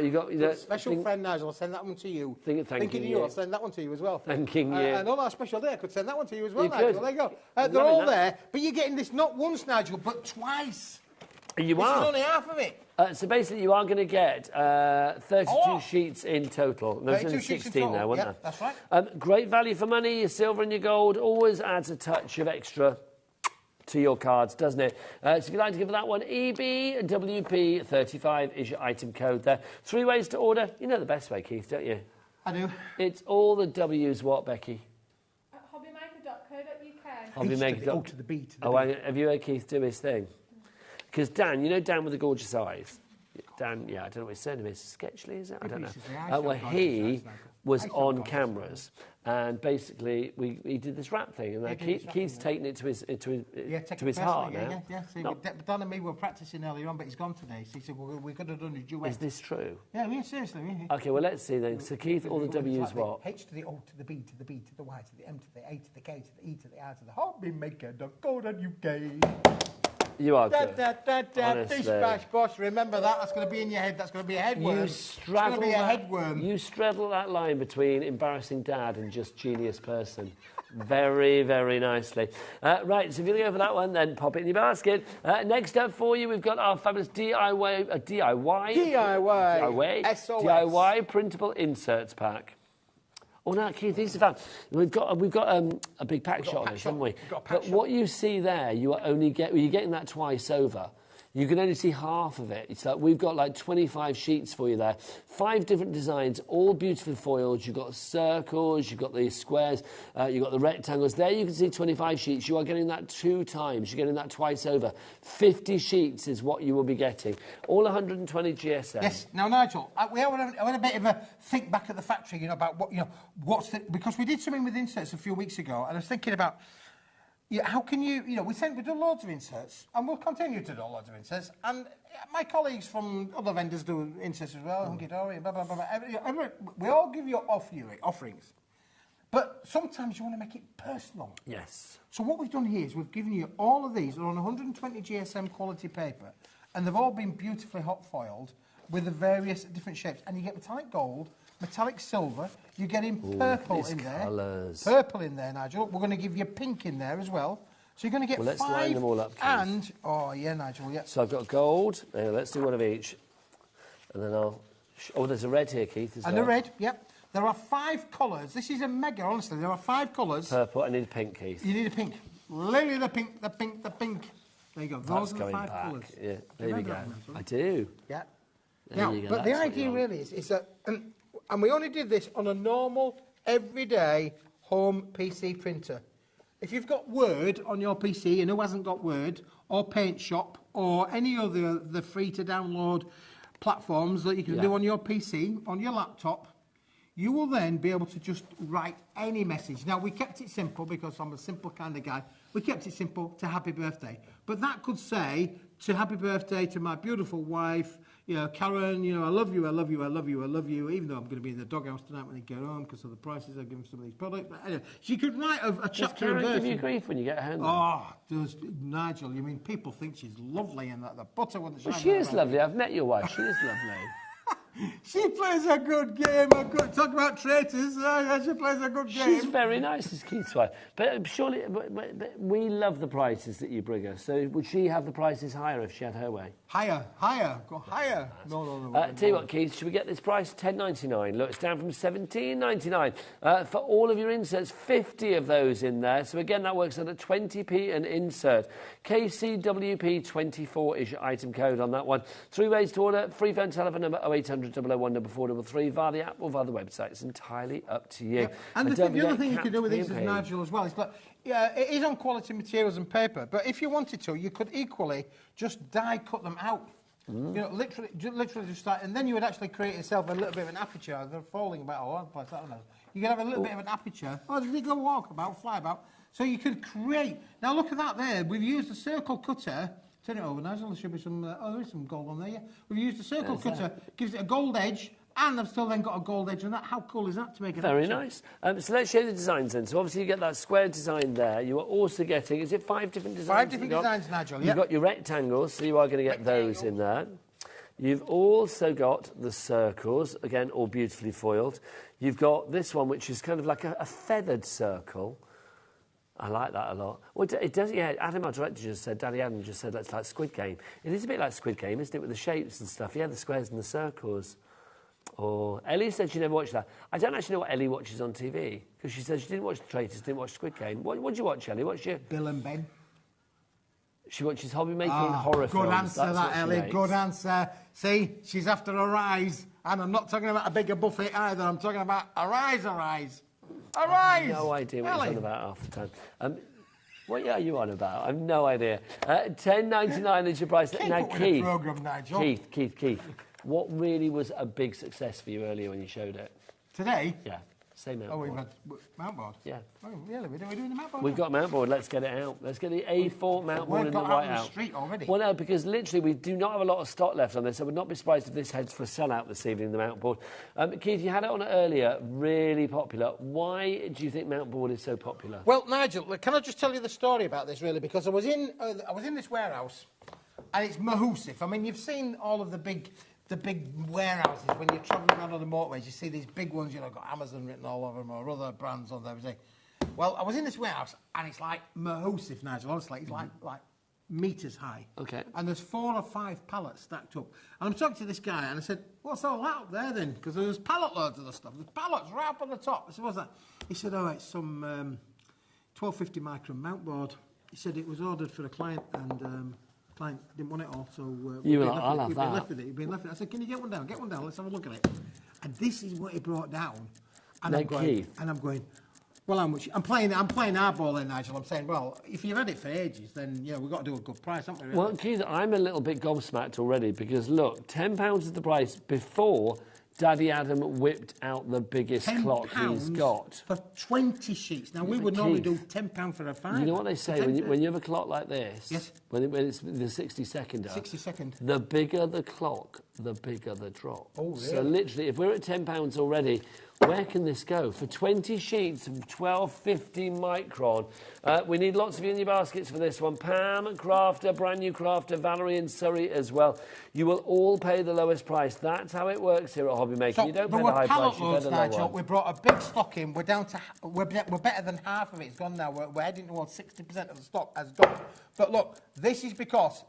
You got special friend, Nigel. I'll send that one to you. Thanking you. I'll send that one to you as well. Thanking you. And on our special day, I could send that one to you as well, You Nigel. could. There you go. They're all there, but you're getting this not once, Nigel, but twice. You this are. is only half of it. So basically, you are going to get 32 sheets in total. There's only 16 there, wasn't there? That's right. Great value for money. Your silver and your gold always adds a touch of extra to your cards, doesn't it? So if you'd like to give that one, EBWP35 is your item code there. 3 ways to order. You know the best way, Keith, don't you? I do. It's all the W's what, Becky? HobbyMaker.co.uk. HobbyMaker. To the B, to the Oh, have you heard Keith do his thing? Because Dan, you know Dan with the gorgeous eyes? Dan, yeah, I don't know what his surname is. Sketchley, is it? I don't know. Well, he was on cameras, and basically he did this rap thing, and Keith's taken it to his heart now. Yeah. See, Dan and me were practising earlier on, but he's gone today. So he said, well, we could have done a duet. Is this true? Yeah, seriously. Okay, well, let's see then. So Keith, all the W's what? H to the O to the B to the B to the Y to the M to the A to the K to the E to the R to the HobbyMaker.co.uk. You are good. Bish, bash, bosh. Remember that. That's going to be in your head. That's going to be a headworm. It's going to be a headworm. You straddle that line between embarrassing dad and just genius person. Very, very nicely. Right, so if you're going to go for that one, then pop it in your basket. Next up for you, we've got our fabulous DIY printable inserts pack. Oh, no, Keith, these are fun. We've got a big pack shot on this, haven't we? But what you see there, you're getting that twice over. You can only see half of it. It's like we've got like 25 sheets for you there. 5 different designs, all beautifully foiled. You've got circles, you've got the squares, you've got the rectangles. There you can see 25 sheets. You are getting that 2 times. You're getting that twice over. 50 sheets is what you will be getting. All 120 GSM. Yes. Now, Nigel, we had a bit of a think back at the factory, you know, about what, you know, because we did something with inserts a few weeks ago, and I was thinking about, yeah, how can you know, we do loads of inserts, and we'll continue to do loads of inserts, and my colleagues from other vendors do inserts as well, hunky-dory, blah, blah, blah, blah. We all give you offerings, but sometimes you want to make it personal. Yes. So what we've done here is we've given you all of these. They're on 120 GSM quality paper, and they've all been beautifully hot foiled with the various different shapes, and you get metallic gold, metallic silver, you're getting purple in there. Colours. Purple in there, Nigel. We're going to give you pink in there as well. So you're going to get let's 5 line them all up, Keith. And, oh yeah, Nigel, yeah. So I've got gold. Let's do one of each. And then I'll... Oh, there's a red here, Keith, as well. And a red, yep. There are 5 colours. This is a mega, honestly. There are 5 colours. Purple. I need a pink, Keith. You need a pink. Lily, the pink, the pink, the pink. There you go. Those are the 5 colours. Yeah, there we go. I do. Yeah. There Now, you go. but the That's what idea you want. really is that, and we only did this on a normal, everyday home PC printer. If you've got Word on your PC, and who hasn't got Word, or Paint Shop, or any other the free-to-download platforms that you can do on your PC, on your laptop, you will then be able to just write any message. Now, we kept it simple because I'm a simple kind of guy. We kept it simple to happy birthday. But that could say, to happy birthday to my beautiful wife, you know, Karen, you know, I love you, I love you, I love you, I love you, even though I'm going to be in the doghouse tonight when I get home because of the prices I've given some of these products. But anyway, she could write a chapter Karen of verse. give you grief when you get home? Oh, Nigel, you mean people think she's lovely and that the butter wouldn't shine. Well, she is lovely. I've met your wife. She is lovely. She plays a good game. Talk about traitors. She plays a good game. She's very nice, as Keith's wife. But surely, but we love the prices that you bring her. So would she have the prices higher if she had her way? Higher, go higher. No. Tell you what, Keith, should we get this price? $10.99. Look, it's down from $17.99. For all of your inserts, 50 of those in there. So again, that works out at 20p an insert. KCWP24 is your item code on that one. 3 ways to order. Free phone telephone number 0800 001 433 via the app or via the website. It's entirely up to you. Yeah. And the other thing you can do with these, Nigel, as well, is that it is on quality materials and paper, but if you wanted to, you could equally just die cut them out. You know, literally just start, and then you would actually create yourself a little bit of an aperture. They're falling about all over the place. I don't know. You could have a little bit of an aperture. Oh, did they go walk about, fly about? So you could create. Now look at that there. We've used a circle cutter. Turn it over, Nigel. There should be some. There is some gold on there. Yeah. We've used a circle cutter. Gives it a gold edge. And I've still then got a gold edge on that. How cool is that to make it? Very nice. So let's show you the designs then. So obviously you get that square design there. You are also getting, is it 5 different designs? 5 different designs, Nigel, yeah. You've got your rectangles, so you are going to get those in there. You've also got the circles, again, all beautifully foiled. You've got this one, which is kind of like a feathered circle. I like that a lot. Well, it does, yeah, Adam, our director, just said, Daddy Adam just said, that's like Squid Game. It is a bit like Squid Game, isn't it, with the shapes and stuff? Yeah, the squares and the circles. Or Ellie said she never watched that. I don't actually know what Ellie watches on TV, because she said she didn't watch The Traitors, didn't watch Squid Game. What do you watch, Ellie? What's your... Bill and Ben. She watches HobbyMaker and horror films. Good answer, that, Ellie. Good answer. See, she's after a rise. And I'm not talking about a bigger buffet either. I'm talking about a rise. A rise! I have no idea what you're on about half the time. What are you on about? I have no idea. $10.99 is your price. Now, Keith, program, Nigel. Keith, what really was a big success for you earlier when you showed it? Today? Yeah. Say mount board. We've had mount board? Yeah. Oh, really? We're doing the mount board? We've got mount board. Let's get it out. Let's get the A4 mount board in the white out. Street already. Well, no, because literally we do not have a lot of stock left on this. I would not be surprised if this heads for a sellout this evening, the mount board. Keith, you had it on earlier. Really popular. Why do you think mount board is so popular? Well, Nigel, can I just tell you the story about this, really? Because I was in this warehouse, and it's mahoosive. I mean, you've seen all of the big warehouses when you're travelling around on the motorways. You see these big ones, you know, got Amazon written all over them or other brands on there. Well, I was in this warehouse, and it's like mahoosive, Nigel. Honestly, it's like metres high. Okay. And there's 4 or 5 pallets stacked up. And I'm talking to this guy, and I said, "What's all that up there then?" Because there's pallet loads of the stuff. There's pallets right up on the top. I said, "What's that?" He said, "Oh, it's some 1250 micron mount board." He said it was ordered for a client, and Client didn't want it all, so You were like, I'll have we've that. been left with it. You've been left with it. I said, can you get one down? Get one down. Let's have a look at it. And this is what he brought down. And Now, I'm going, Keith. and I'm going, well, how much? I'm playing hardball then, Nigel. I'm saying, well, if you've had it for ages, then we've got to do a good price, haven't we? Really? Well, Keith, I'm a little bit gobsmacked already because look, £10 is the price before Daddy Adam whipped out the biggest clock he's got. For 20 sheets. Now, we would normally do £10 for a five. You know what they say, when you have a clock like this, yes. when it's the 60-seconder, 60-second. the bigger the clock, the bigger the drop. Oh, really? So literally, if we're at £10 already, where can this go? For 20 sheets of 1250 micron, we need lots of you in your baskets for this one. Pam, Crafter, brand new Crafter, Valerie and Surrey as well. You will all pay the lowest price. That's how it works here at HobbyMaker. So you don't there pay were the high pallet price, you pay loads, the low Nigel. one. We brought a big stock in. We're down to we're better than half of it's gone now. We're heading towards 60% of the stock has gone. But look, this is because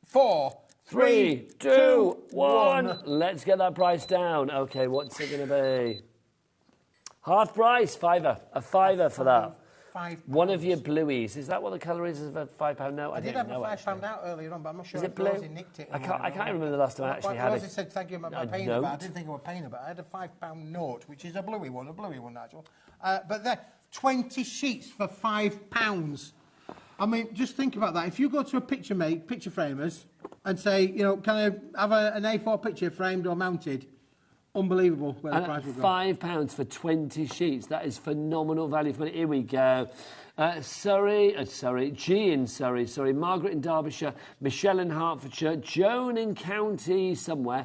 4, 3, 2, 1. Let's get that price down. Okay, what's it going to be? Half price, fiver. A fiver for that. £5. One of your blueies. Is that what the colour is of a £5 note? I did have a £5 out earlier on, but I'm not sure Is if it blue? Rosie nicked it. I can't remember the last time I actually had Rosie it. said thank you about paying it, but I didn't think I was paying it. But I had a £5 note, which is a bluey one, Nigel. But then 20 sheets for £5. I mean, just think about that. If you go to a picture framers, and say, can I have an A4 picture framed or mounted? Unbelievable where the price will go. £5 for 20 sheets. That is phenomenal value for money. Here we go. G in Surrey, Margaret in Derbyshire, Michelle in Hertfordshire, Joan in County somewhere,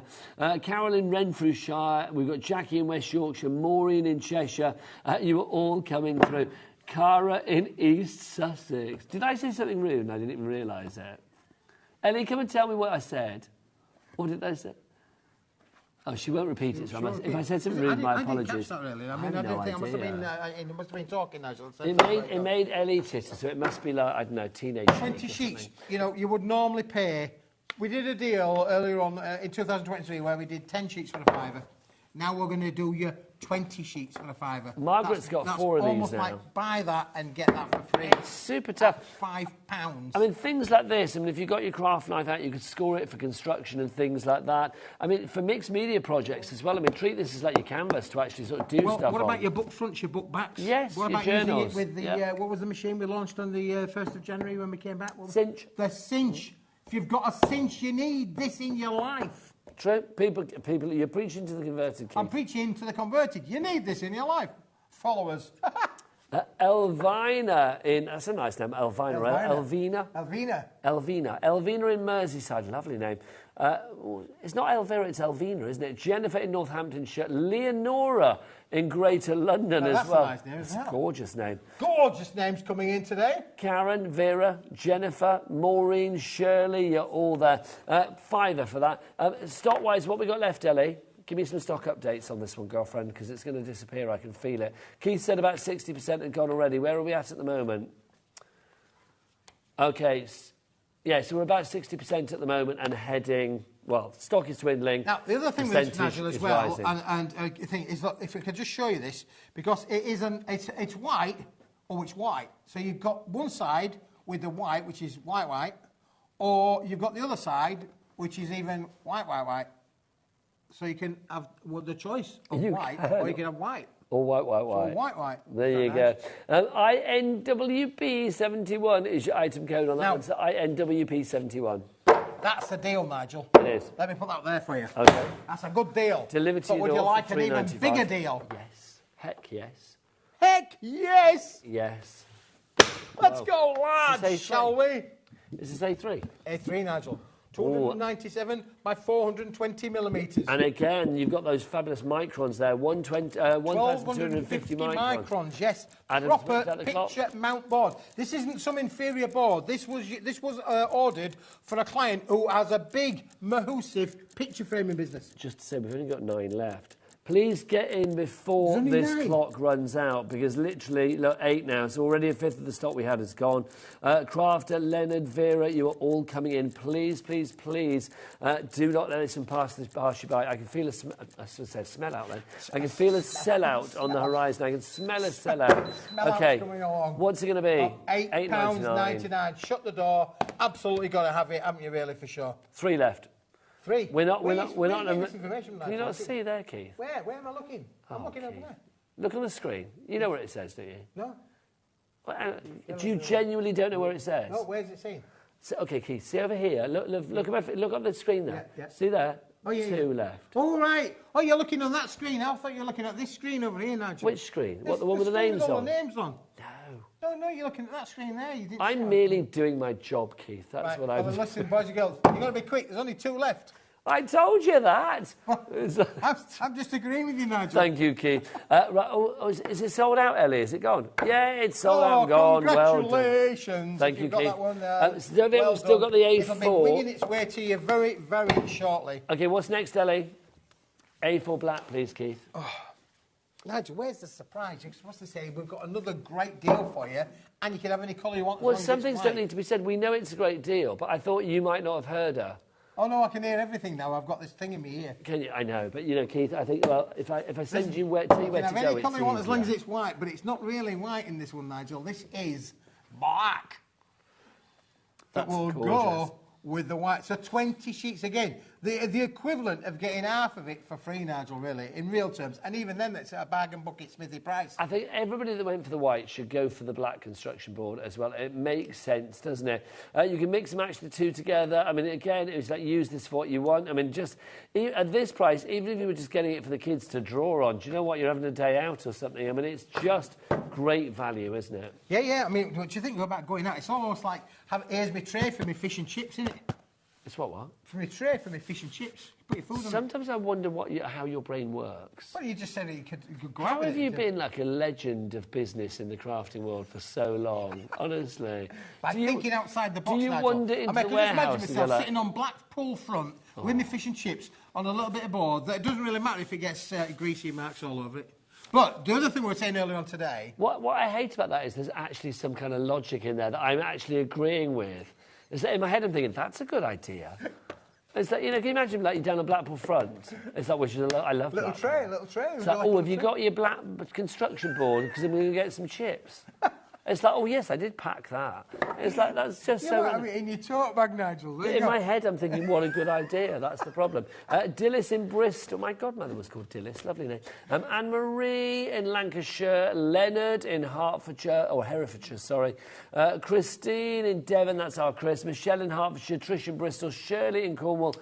Carol in Renfrewshire, we've got Jackie in West Yorkshire, Maureen in Cheshire. You are all coming through. Cara in East Sussex. Did I say something rude and I didn't even realise it? Ellie, come and tell me what I said. What did I say? Oh, she won't repeat it. So if I said something rude, my apologies. I didn't catch that really. I didn't think I must have been talking, Nigel. It made Ellie titter, so it must be like, I don't know, teenage. 20 sheets. You would normally pay. We did a deal earlier on in 2023 where we did 10 sheets for a £5. Now we're going to do your 20 sheets for a £5. Margaret's got 4 of these almost now. like buy that and get that for free. It's super tough. £5. I mean, things like this. I mean, if you've got your craft knife out, you could score it for construction and things like that. I mean, for mixed media projects as well. I mean, treat this as like your canvas to actually sort of do stuff what on. about your book fronts, your book backs? Yes, what your about journals. using it with the what was the machine we launched on the 1st of January when we came back? Cinch. The cinch. If you've got a cinch, you need this in your life. True. People, you're preaching to the converted, Keith. I'm preaching to the converted. You need this in your life. Followers. Elvina that's a nice name, Elvina. Elvina in Merseyside, lovely name. It's not Elvira, it's Elvina, isn't it? Jennifer in Northamptonshire, Leonora in Greater London as well. That's a nice name, isn't it? Gorgeous name. Gorgeous names coming in today. Karen, Vera, Jennifer, Maureen, Shirley, you're all there. £5 for that. Stock-wise, what we got left, Ellie? Give me some stock updates on this one, girlfriend, because it's going to disappear. I can feel it. Keith said about 60% had gone already. Where are we at the moment? Okay. Yeah, so we're about 60% at the moment and heading... Well, stock is dwindling. Now, the other thing with this, Nigel, as well, and I think is that if I could just show you this, because it is it's white, or it's white. So you've got one side with the white, which is white, or you've got the other side, which is even white. So you can have the choice of white, or you can have white. Or white. Or white. There you go. INWP71 is your item code on that one. So INWP71. That's a deal, Nigel. It is. Let me put that there for you. Okay. That's a good deal. Delivered to but your would you door like for an even £3.95. bigger deal? Yes. Heck yes. Heck yes! Yes. Let's go, lads, shall we? This is A3. A3, Nigel. 297 by 420 millimetres. And again, you've got those fabulous microns there. 1,250 microns. Yes. Adam, proper picture mount board. This isn't some inferior board. This was ordered for a client who has a big, massive picture framing business. Just to say, we've only got 9 left. Please get in before There's only this 9. clock runs out, because literally, look, 8 now, so already a fifth of the stock we had is gone. Crafter, Leonard, Vera, you are all coming in. Please, please, please, do not let this pass you by. I can feel smell out then. I can feel a sellout on the horizon. I can smell a sellout. Okay, coming along. what's it going to be? £8.99. Shut the door. Absolutely got to have it, haven't you, really, for sure? 3 left. 3. We're not. Can you not see there, Keith? Where am I looking? I'm looking over there. Look on the screen. You know where it says, don't you? No. Do you genuinely don't know where it says? No, where's it saying? So, okay, Keith, see over here. Look up the screen there. Yeah. See there? Oh, yeah, 2 left. All right. Oh, you're looking on that screen. I thought you were looking at this screen over here, Nigel. Which screen? What, the one with the names on? The names on. No, you're looking at that screen there. You didn't I'm merely doing my job, Keith. That's what I'm doing. Listen, boys and girls, you've got to be quick. There's only 2 left. I told you that. I'm just agreeing with you, Nigel. Thank you, Keith. Right, is it sold out, Ellie? Is it gone? Yeah, it's sold out and gone. Congratulations. Thank you, Keith. Got that one there. We've still got the A4. It'll be winging its way to you very, very shortly. Okay, what's next, Ellie? A4 black, please, Keith. Oh. Nigel, where's the surprise? You're supposed to say we've got another great deal for you, and you can have any colour you want. Well, some things don't need to be said. We know it's a great deal, but I thought you might not have heard her. Oh no, I can hear everything now. I've got this thing in my ear. Can you? I know, but you know, Keith, I think, well, if I send you where to go, it's any colour you want as long as it's white, but it's not really white in this one, Nigel. This is black. That will go with the white. So 20 sheets again. The equivalent of getting half of it for free, Nigel, really, in real terms. And even then, that's at a bargain bucket smithy price. I think everybody that went for the white should go for the black construction board as well. It makes sense, doesn't it? You can mix and match the two together. I mean, again, it was like, use this for what you want. I mean, just at this price, even if you were just getting it for the kids to draw on, do you know what? You're having a day out or something. I mean, it's just great value, isn't it? Yeah. I mean, what do you think about going out? It's almost like, here's my tray for my fish and chips, isn't it? It's what? For my tray, for my fish and chips. Put your food on. Sometimes I wonder how your brain works. Well, you just said you could go out. How have you been like a legend of business in the crafting world for so long? Honestly. By thinking outside the box, do you Nigel. wander into the warehouse? I can just imagine myself sitting on Blackpool front with my fish and chips on a little bit of board. That it doesn't really matter if it gets greasy marks all over it. But the other thing we were saying earlier on today... What I hate about that is there's actually some kind of logic in there that I'm actually agreeing with. Is that in my head I'm thinking, that's a good idea. It's like, you know, can you imagine like you're down a Blackpool front? It's like, which is I love little tray. It's like, oh, have you got your black construction board? Because then we're going to get some chips. It's like, oh, yes, I did pack that. It's like, that's just so... I mean, in your tote bag, Nigel. In my head, I'm thinking, what a good idea. That's the problem. Dillis in Bristol. My godmother was called Dillis. Lovely name. Anne-Marie in Lancashire. Leonard in Herefordshire, sorry. Christine in Devon, that's our Chris. Michelle in Hertfordshire. Trish in Bristol. Shirley in Cornwall.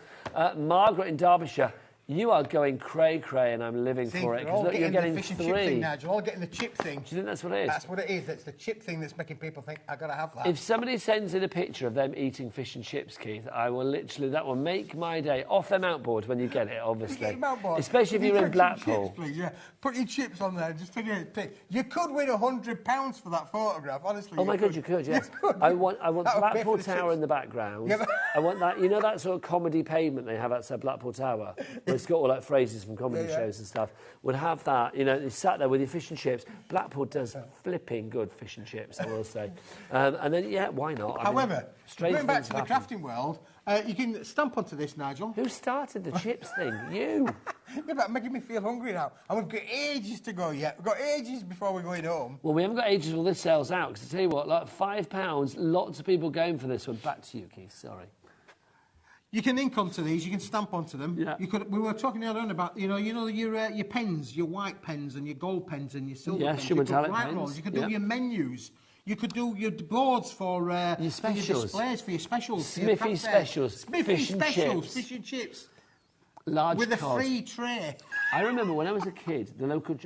Margaret in Derbyshire. You are going cray-cray, and I'm living for it. Because look, you're getting the fish and 3. chip thing, Nigel. All getting the chip thing. Do you think that's what it is? That's what it is. It's the chip thing that's making people think, I've got to have that. If somebody sends in a picture of them eating fish and chips, Keith, I will literally, that will make my day. Off them outboard when you get it, obviously. Get them outboard. Especially if you're in Blackpool. Chips, please, yeah. Put your chips on there. Just take a pic. You could win £100 for that photograph, honestly. Oh my God, you could, yes. I want Blackpool Tower in the background. Yeah, I want that, you know that sort of comedy pavement they have outside Blackpool Tower? Where it's got all like phrases from comedy shows and stuff. Would have that, you know, you sat there with your fish and chips. Blackpool does flipping good fish and chips, I will say. And then, yeah, why not? However, going back to the crafting world, you can stamp onto this, Nigel. Who started the chips thing? You. Yeah, but making me feel hungry now. And we've got ages to go yet. We've got ages before we're going home. Well, we haven't got ages until this sells out, because I tell you what, like £5, lots of people going for this one. Back to you, Keith, sorry. You can ink onto these. You can stamp onto them. Yeah. We were talking earlier on about your pens, your white pens and your gold pens and your silver pens. Your metallic pens. You could do your menus. You could do your boards for your specials. Your displays for your specials. Smithy specials. Fish and chips. Large with a cod. free tray. I remember when I was a kid, the local.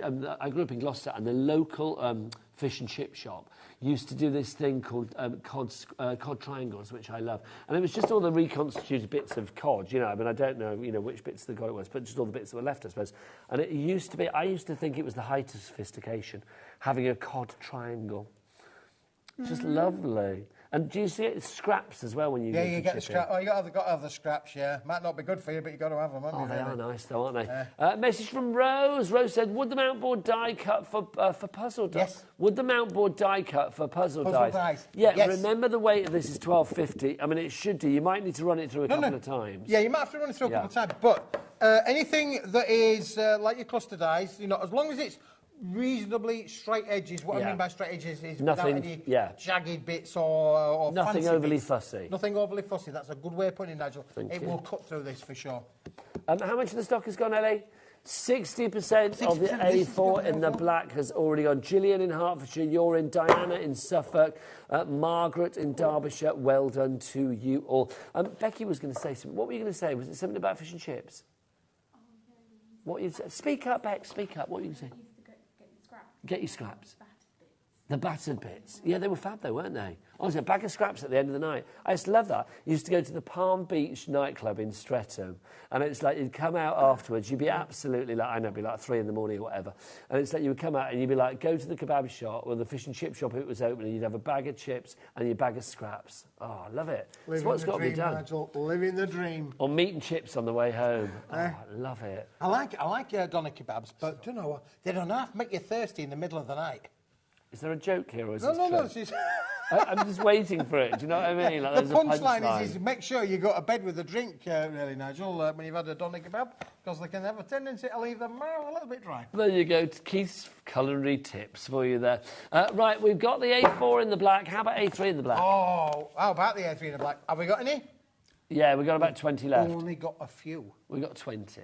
I grew up in Gloucester, and the local fish and chip shop used to do this thing called cod triangles, which I love. And it was just all the reconstituted bits of cod, you know. I mean, I don't know, you know, which bits of the cod it was, but just all the bits that were left, I suppose. And it used to be. I used to think it was the height of sophistication, having a cod triangle. Just lovely. And do you see it scraps as well when you Yeah, you get the scraps. Oh, got to have the scraps, yeah. Might not be good for you, but you got to have them, haven't you? They really? are nice, though, aren't they? Message from Rose. Rose said, would the mount board die cut for puzzle dice? Yes. Would the mount board die cut for puzzle dice? Yeah, yes. Remember the weight of this is 1250. I mean, it should do. You might need to run it through a couple of times. Yeah, you might have to run it through a couple of times. But anything that is like your cluster dice, as long as it's reasonably straight edges. What I mean by straight edges is nothing, without any jagged bits or nothing fancy overly bits. fussy. Nothing overly fussy. That's a good way of putting it, Nigel. It will cut through this for sure. How much of the stock has gone, Ellie? 60% of the A4 in the black has already gone. Gillian in Hertfordshire, you're in. Diana in Suffolk, Margaret in Derbyshire. Well done to you all. Becky was going to say something. What were you going to say? Was it something about fish and chips? What you said? Speak up, Beck. Speak up. What were you saying? Get your scraps. The battered bits. Yeah, they were fab though, weren't they? Honestly, a bag of scraps at the end of the night. I used to love that. You used to go to the Palm Beach nightclub in Streatham, and it's like you'd come out afterwards, you'd be absolutely like, I know, it'd be like 3 in the morning or whatever, and it's like you would come out and you'd be like, go to the kebab shop or the fish and chip shop if it was open, and you'd have a bag of chips and your bag of scraps. Oh, I love it. It's what's got to be done. Nigel, living the dream. Or meat and chips on the way home. I love it. I like doner kebabs, but do you know what? They don't have to make you thirsty in the middle of the night. Is there a joke here, or is No, this true? I'm just waiting for it. Do you know what I mean? Like, the punchline is make sure you go to bed with a drink, really, Nigel, when you've had a doner kebab, because they can have a tendency to leave them a little bit dry. There you go. Keith's culinary tips for you there. Right, we've got the A4 in the black. How about A3 in the black? Oh, how about the A3 in the black? Have we got any? Yeah, we've got about 20 left. Only got a few. We've got 20.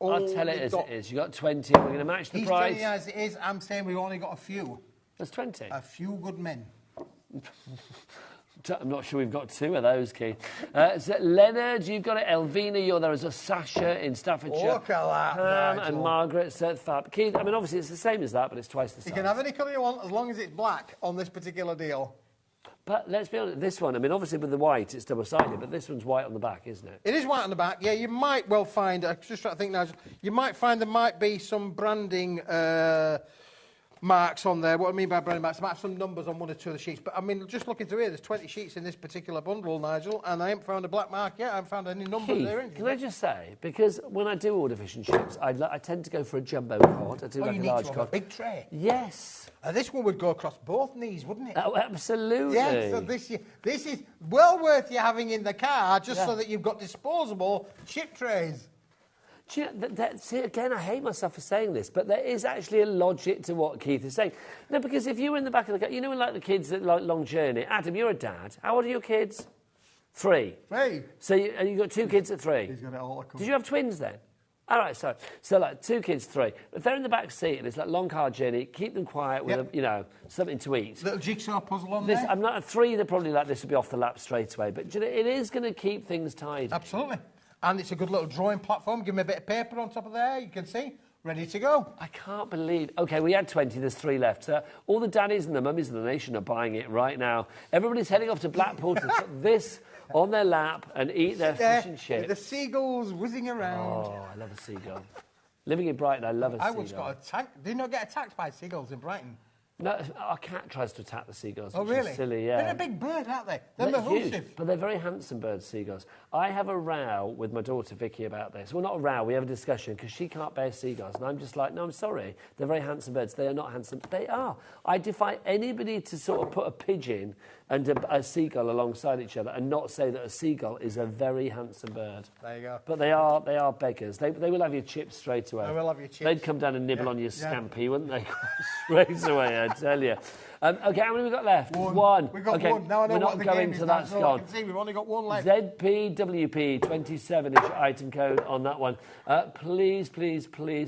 I'll tell it as it is. You've got 20. We're going to match the price. He's telling you as it is. I'm saying we've only got a few. There's 20. A few good men. I'm not sure we've got 2 of those, Keith. So Leonard, you've got it. Elvina, you're there as a Sasha in Staffordshire. Look at that, Pam Nigel. and Margaret, Fab. Keith, I mean, obviously it's the same as that, but it's twice the size. You can have any colour you want as long as it's black on this particular deal. But let's be honest, this one, I mean, obviously with the white, it's double-sided, but this one's white on the back, isn't it? It is white on the back. Yeah, you might well find, I'm just trying to think now, you might find there might be some branding marks on there. What I mean by branding marks, I might have some numbers on 1 or 2 of the sheets. But I mean, just looking through here, there's 20 sheets in this particular bundle, Nigel, and I haven't found a black mark yet. I haven't found any numbers Keith, there. Can I just say, because when I do order fish and chips, I tend to go for a jumbo cod. I do like a large cod. A big tray. Yes. This one would go across both knees, wouldn't it? Oh, absolutely. Yeah, so this is well worth you having in the car, just so that you've got disposable chip trays. Do you know, see, again, I hate myself for saying this, but there is actually a logic to what Keith is saying. No, because if you were in the back of the car, you know, like the kids that like long journey. Adam, you're a dad. How old are your kids? 3. 3. So you got 2 kids at 3. He's got it all. Did you have twins then? All right, so like 2 kids, 3. If they're in the back seat and it's like long car journey, keep them quiet with something to eat. Little jigsaw puzzle on there. I'm not a 3. They're probably like this would be off the lap straight away. But you know, it is going to keep things tidy. Absolutely. And it's a good little drawing platform. Give me a bit of paper on top of there, you can see. Ready to go. I can't believe... OK, we had 20, there's 3 left. All the daddies and the mummies of the nation are buying it right now. Everybody's heading off to Blackpool to put this on their lap and eat their fish and chips. The seagulls whizzing around. Oh, I love a seagull. Living in Brighton, I love a seagull. I once got attacked. Did you not get attacked by seagulls in Brighton? No, our cat tries to attack the seagulls, oh, which really? is silly, yeah. They're a big bird, aren't they? They're huge, but they're very handsome birds, seagulls. I have a row with my daughter Vicky about this. Well, not a row, we have a discussion, because she can't bear seagulls. And I'm just like, no, I'm sorry. They're very handsome birds. They are not handsome. They are. I defy anybody to sort of put a pigeon and a seagull alongside each other and not say that a seagull is a very handsome bird. There you go. But they are beggars. They will have your chips straight away. They will have your chips. They'd come down and nibble on your scampi, wouldn't they? Straight away, I tell you. OK, how many have we got left? 1. We've got okay, 1. Now I know we're what not the going game to is. that's Now, gone. I can see we've only got 1 left. ZPWP27 is your item code on that one. Please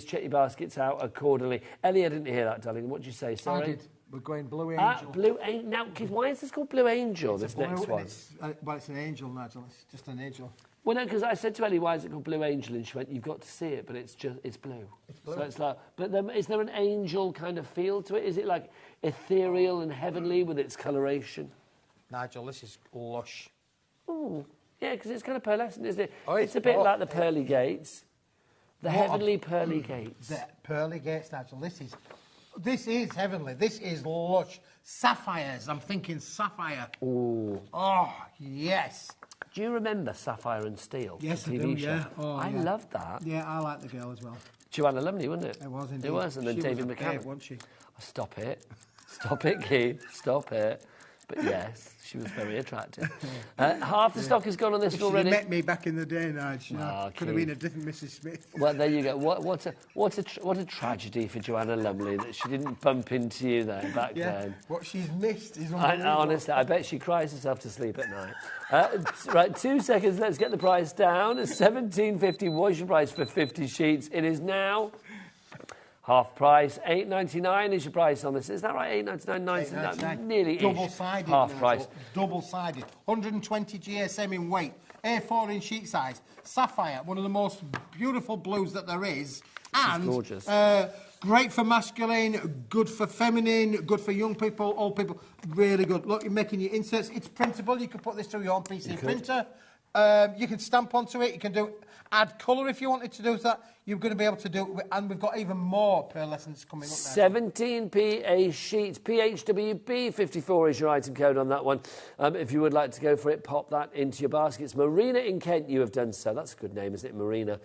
check your baskets out accordingly. Ellie, I didn't hear that, darling. What did you say? Sorry. I did. We're going Blue Angel. Blue Angel. Now, why is this called Blue Angel, this next one? It's an angel, Nigel. It's just an angel. Well, no, because I said to Ellie, why is it called Blue Angel? And she went, you've got to see it, but it's blue. It's blue. So it's like, but is there an angel kind of feel to it? Is it like ethereal and heavenly with its coloration? Nigel, this is lush. Oh, yeah, because it's kind of pearlescent, isn't it? Oh, it's a bit like the pearly gates. The heavenly pearly gates. The pearly gates, Nigel. This is... This is heavenly. This is lush. Sapphires. I'm thinking sapphire. Ooh. Oh, yes. Do you remember Sapphire and Steel? Yes, the I TV do, show? yeah. Oh, I yeah. loved that. Yeah, I like the girl as well. Joanna Lumley, wasn't it? It was indeed. It was, and then She David was a McCallum. babe, wasn't she? Oh, stop it. Stop it, Keith. Stop it. But yes, she was very attractive. Half the stock has gone on this If already. she'd met me back in the day, Nigel, Ah, could have been a different Mrs. Smith. Well, there you go. What a tragedy for Joanna Lumley that she didn't bump into you there back then. What she's missed is unbelievable. Honestly, I bet she cries herself to sleep at night. Right, 2 seconds. Let's get the price down. $17.50 was your price for 50 sheets. It is now half price. $8.99 is your price on this. Is that right? $8.99, $9.99. Nearly double-sided. Half price. Double-sided. 120 GSM in weight. A4 in sheet size. Sapphire, one of the most beautiful blues that there is. And gorgeous. Great for masculine, good for feminine, good for young people, old people. Really good. Look, you're making your inserts. It's printable. You can put this through your own PC printer. You can stamp onto it. You can add colour if you wanted to do that. You're going to be able to do it. And we've got even more pearlescents coming up now. 17p a sheet. PHWB 54 is your item code on that one. If you would like to go for it, pop that into your baskets. Marina in Kent, you have done so. That's a good name, isn't it, Marina?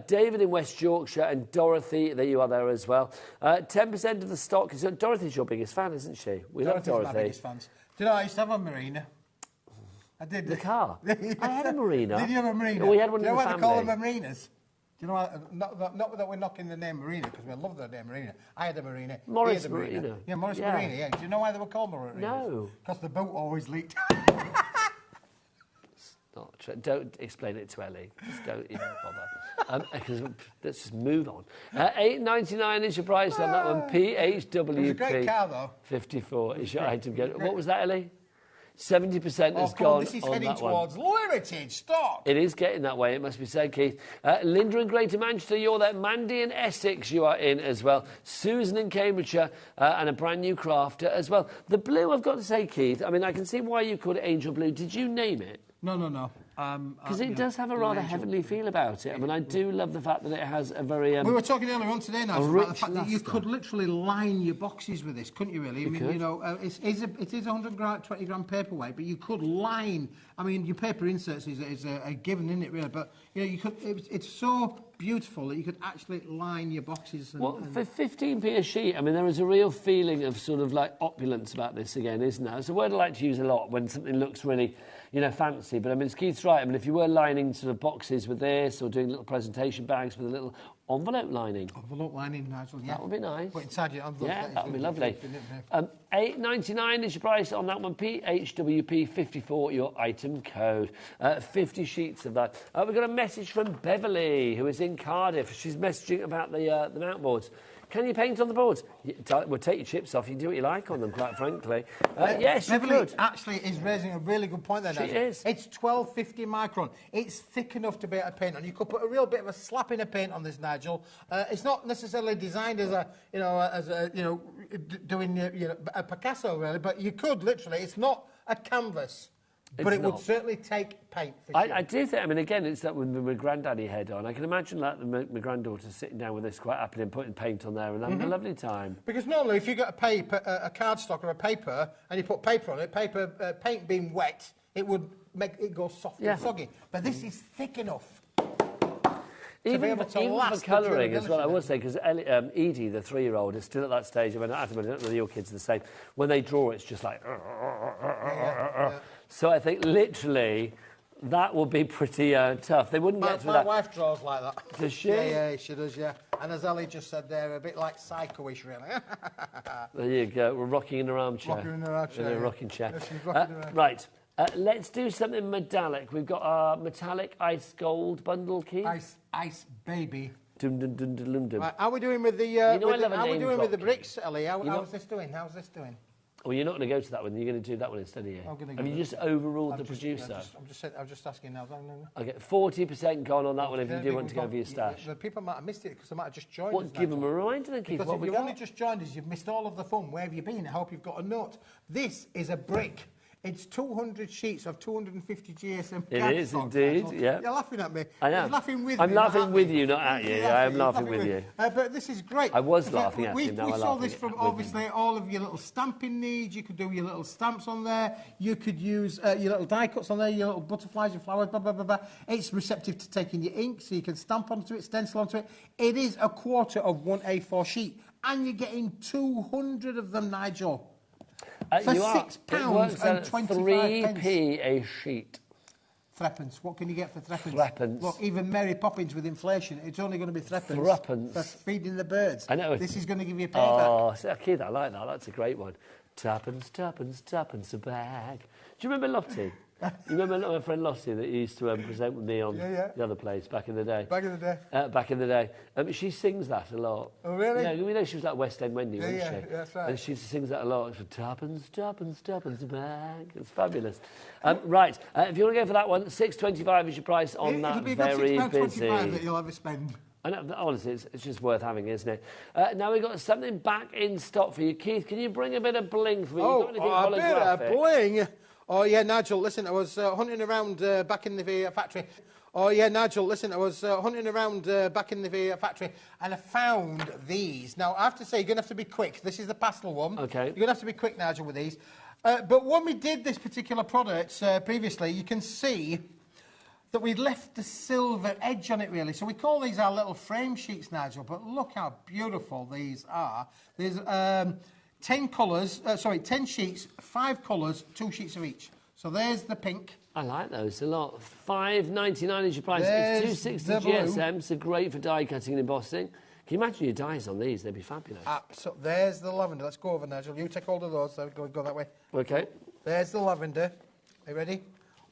David in West Yorkshire and Dorothy, there you are there as well. 10% of the stock. Dorothy's your biggest fan, isn't she? We love Dorothy. My biggest fans. Do you know I used to have a Marina? I did. The car? I had a Marina. Did you have a Marina? We had one in the family. Do you know why they call them Marinas? Do you know not that we're knocking the name Marina, because we love the name Marina. I had a Marina. Morris had a Marina. Yeah, Morris Marina, yeah. Do you know why they were called Marina? No. Because the boot always leaked. Not true. Don't explain it to Ellie. Just don't even bother. Let's just move on. $8.99 is your price on that one. PHWP. It was a great car, though. 54 is your item code. What was that, Ellie? 70% has gone this is on heading that towards limited stock. It is getting that way, it must be said, Keith. Linda in Greater Manchester, you're there. Mandy in Essex, you are in as well. Susan in Cambridgeshire, and a brand new crafter as well. The blue, I've got to say, Keith, I mean, I can see why you called it Angel Blue. Did you name it? No. Because it does have a rather heavenly feel about it. I mean, I do love the fact that it has a very... we were talking earlier on today, Nigel, about the fact that you luster. could literally line your boxes with this, couldn't you, really? You could. You know, it is 120 gram paperweight, but you could line... I mean, your paper inserts is a given, isn't it, really? But, you know, you could... It's so beautiful that you could actually line your boxes. Well, for 15p a sheet, I mean, there is a real feeling of sort of like opulence about this again, isn't there? It's a word I like to use a lot when something looks really, you know, fancy. But I mean, it's Keith's right. I mean, if you were lining sort of boxes with this or doing little presentation bags with a little envelope lining. Envelope lining, Nigel, yeah. That would be nice. Put inside your envelope. Yeah, that would be lovely. $8.99 is your price on that one. PHWP 54, your item code. 50 sheets of that. We've got a message from Beverly, who is in Cardiff. She's messaging about the mount boards. Can you paint on the boards? We'll take your chips off. You can do what you like on them, quite frankly. Yes, you Beverly could. actually is raising a really good point there. She is. It's 1250 micron. It's thick enough to be able to paint on. You could put a real bit of a slapping of paint on this, Nigel. It's not necessarily designed as doing a Picasso really, but you could literally. It's not a canvas. But it would certainly take paint, for sure. I do think, I mean, again, it's that with my granddaddy head on. I can imagine like my granddaughter sitting down with this quite happily and putting paint on there and having a lovely time. Because normally if you got a cardstock or a paper and you put paper on it, paint being wet, it would make it go soft and soggy. But this is thick enough. Even for colouring as well, I would say, because Edie, the 3-year-old, is still at that stage. I mean, I don't know whether your kids are the same. When they draw, it's just like... So I think, literally, that would be pretty tough. They wouldn't get through that. My wife draws like that. Does she? Yeah, she does, yeah. And as Ellie just said there, a bit like Psycho-ish, really. There you go. We're rocking in her armchair. Rocking in her armchair. In a rocking chair. Yeah, she's rocking around. Right. Let's do something metallic. We've got our metallic ice gold bundle, Keith. Ice baby. Dum, dum, dum, dum, dum. Right, how are we doing with the? I love a how are we name doing drop, with the bricks, Ellie? How's this doing? Well, you're not going to go to that one. You're going to do that one instead of you. Have you just overruled the producer? I'm just asking now. Okay, 40% gone on that one if you do want to go for your stash. The people might have missed it because they might have just joined. What? Give them a reminder then, Keith. Because what if you've only just joined us, you've missed all of the fun. Where have you been? I hope you've got a note. This is a brick. It's 200 sheets of 250 GSM It cardstock, is indeed, Nigel. yeah. You're laughing at me. I am. You're laughing with I'm me. laughing with you, not at you. I am laughing with you. But this is great. I was laughing at you, now We I'm saw laughing this from with obviously all of your little stamping needs. You could do your little stamps on there. You could use your little die cuts on there, your little butterflies, your flowers, blah, blah, blah, blah. It's receptive to taking your ink, so you can stamp onto it, stencil onto it. It is a quarter of one A4 sheet, and you're getting 200 of them, Nigel. For £6 and 3p a sheet. Threepence. What can you get for threepence? Threepence. Look, even Mary Poppins with inflation, it's only going to be threepence. Threepence. For feeding the birds. I know. This is going to give you a payback. Oh, Keith, I like that. That's a great one. Tuppence, tuppence, tuppence a bag. Do you remember Lottie? You remember my friend Lottie that used to present with me on the other place back in the day? Back in the day. Back in the day. She sings that a lot. Oh, really? Yeah, we know she was like West End Wendy, wasn't she? Yeah, that's right. And she sings that a lot. It's for tuppence, tuppence, tuppence a bag. It's fabulous. Right, if you want to go for that one, £6.25 is your price on that very busy. It'll be a good £6.25 that you'll ever spend. I know, honestly, it's just worth having, isn't it? Now we've got something back in stock for you. Keith, can you bring a bit of bling for me? Oh, a bit of bling. Oh, yeah, Nigel, listen, I was hunting around back in the factory. Oh, yeah, Nigel, listen, I was hunting around back in the factory and I found these. Now, I have to say, you're going to have to be quick. This is the pastel one. Okay. You're going to have to be quick, Nigel, with these. But when we did this particular product previously, you can see that we left the silver edge on it, really. So we call these our little frame sheets, Nigel, but look how beautiful these are. There's 10 colours, 10 sheets, 5 colours, 2 sheets of each. So there's the pink. I like those a lot. £5.99 is your price. There's it's 260 the blue. GSM, so great for die cutting and embossing. Can you imagine your dies on these? They'd be fabulous. So there's the lavender. Let's go over, Nigel. You take hold of those. So go that way. Okay. There's the lavender. Are you ready?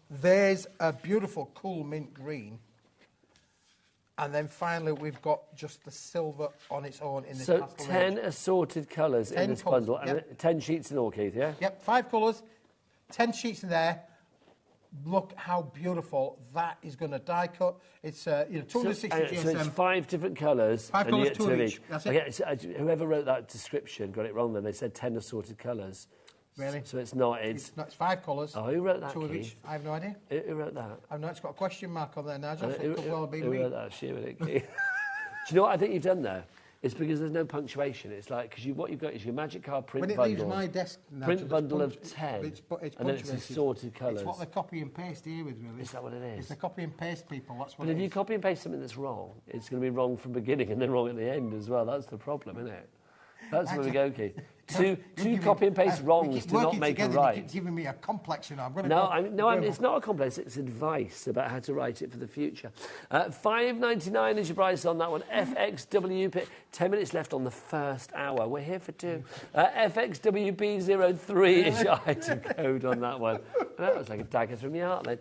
There's a beautiful cool mint green. And then finally, we've got just the silver on its own in this pastel range. 10 assorted colours in this bundle. Yep. And 10 sheets in all, Keith, yeah? Yep, 5 colours, 10 sheets in there. Look how beautiful that is going to die cut. It's 260 GSM. So it's 5 different colours. 5 colours, 2 of each. That's it. Okay, so whoever wrote that description got it wrong then. They said 10 assorted colours. Really? So it's not. It's 5 colours. Oh, who wrote that, 2 of Keith? each. I have no idea. Who wrote that? I know it's got a question mark on there, Nigel. So it could well have been who me. wrote that shit with it, Keith? Do you know what I think you've done there? It's because there's no punctuation. It's like, because what you've got is your magic card print bundle. When it leaves my desk, print bundle of 10, it's and then it's assorted colours. It's what they copy and paste here with, really. Is that what it is? It's the copy and paste people, that's what But it if is. you copy and paste something that's wrong, it's going to be wrong from beginning and then wrong at the end as well. That's the problem, isn't it? That's where we go, Keith. Two copy and paste wrongs do not make a right. You keep giving me a complex, you know. It's not a complex. It's advice about how to write it for the future. $5.99 is your price on that one. FXWP. 10 minutes left on the first hour. We're here for 2. FXWP03 is your item code on that one. That was like a dagger from your heart then.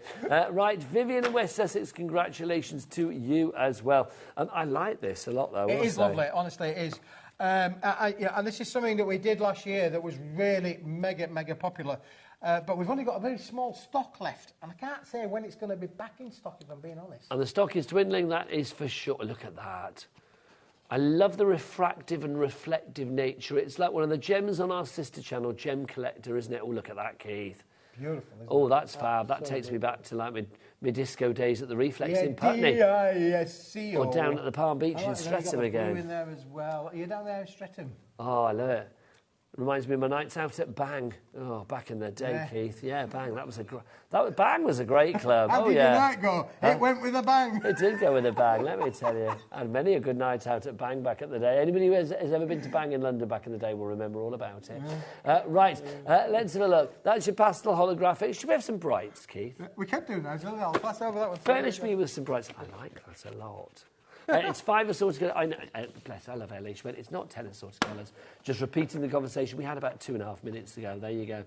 Right, Vivian in West Sussex, congratulations to you as well. I like this a lot, though. It is lovely, honestly, it is. And this is something that we did last year that was really mega popular. But we've only got a very small stock left. And I can't say when it's going to be back in stock, if I'm being honest. And the stock is dwindling, that is for sure. Look at that. I love the refractive and reflective nature. It's like one of the gems on our sister channel, Gem Collector, isn't it? Oh, look at that, Keith. Beautiful, isn't it? Oh, that's fab. That takes me back to like my disco days at the Reflex in Putney. D-I-S-C-O. Or down at the Palm Beach in Streatham Streatham again. In there as well. Are you down there in Streatham? Oh, I love it. Reminds me of my nights out at Bang. Oh, back in the day, Yeah. Keith. Yeah, Bang. Bang was a great club. How did your night go? It went with a bang. It did go with a bang, let me tell you. I had many a good night out at Bang back at the day. Anybody who has ever been to Bang in London back in the day will remember all about it. Right, let's have a look. That's your pastel holographic. Should we have some brights, Keith? We can do, Nigel. I'll pass over that one. Furnish me with some brights. I like that a lot. It's 5 assorted colours. I know, bless, I love Ellie. She went, it's not 10 assorted colours. Just repeating the conversation we had about 2.5 minutes ago. There you go.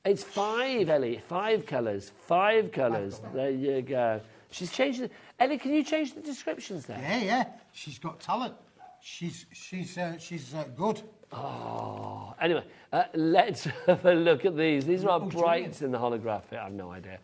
It's 5, Ellie. 5 colours. 5 colours. There you go. She's changed it. Ellie, can you change the descriptions there? Yeah. She's got talent. She's good. Oh, anyway, let's have a look at these. These are our brights in the holographic. I have no idea.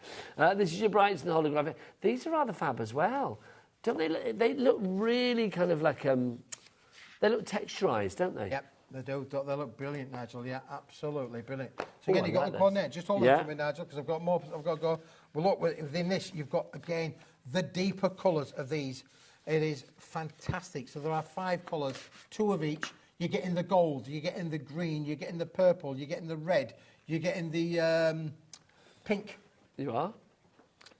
This is your brights in the holographic. These are rather fab as well. Don't they? They look really kind of like they look texturised, don't they? Yep. They do. They look brilliant, Nigel. Yeah, absolutely brilliant. So again, I you've got like the coordinator. Just hold Yeah. on for me, Nigel, because I've got more. I've got to go. Well, look, within this, you've got, again, the deeper colours of these. It is fantastic. So there are 5 colours, 2 of each. You're getting the gold, you're getting the green, you're getting the purple, you're getting the red, you're getting the pink. You are?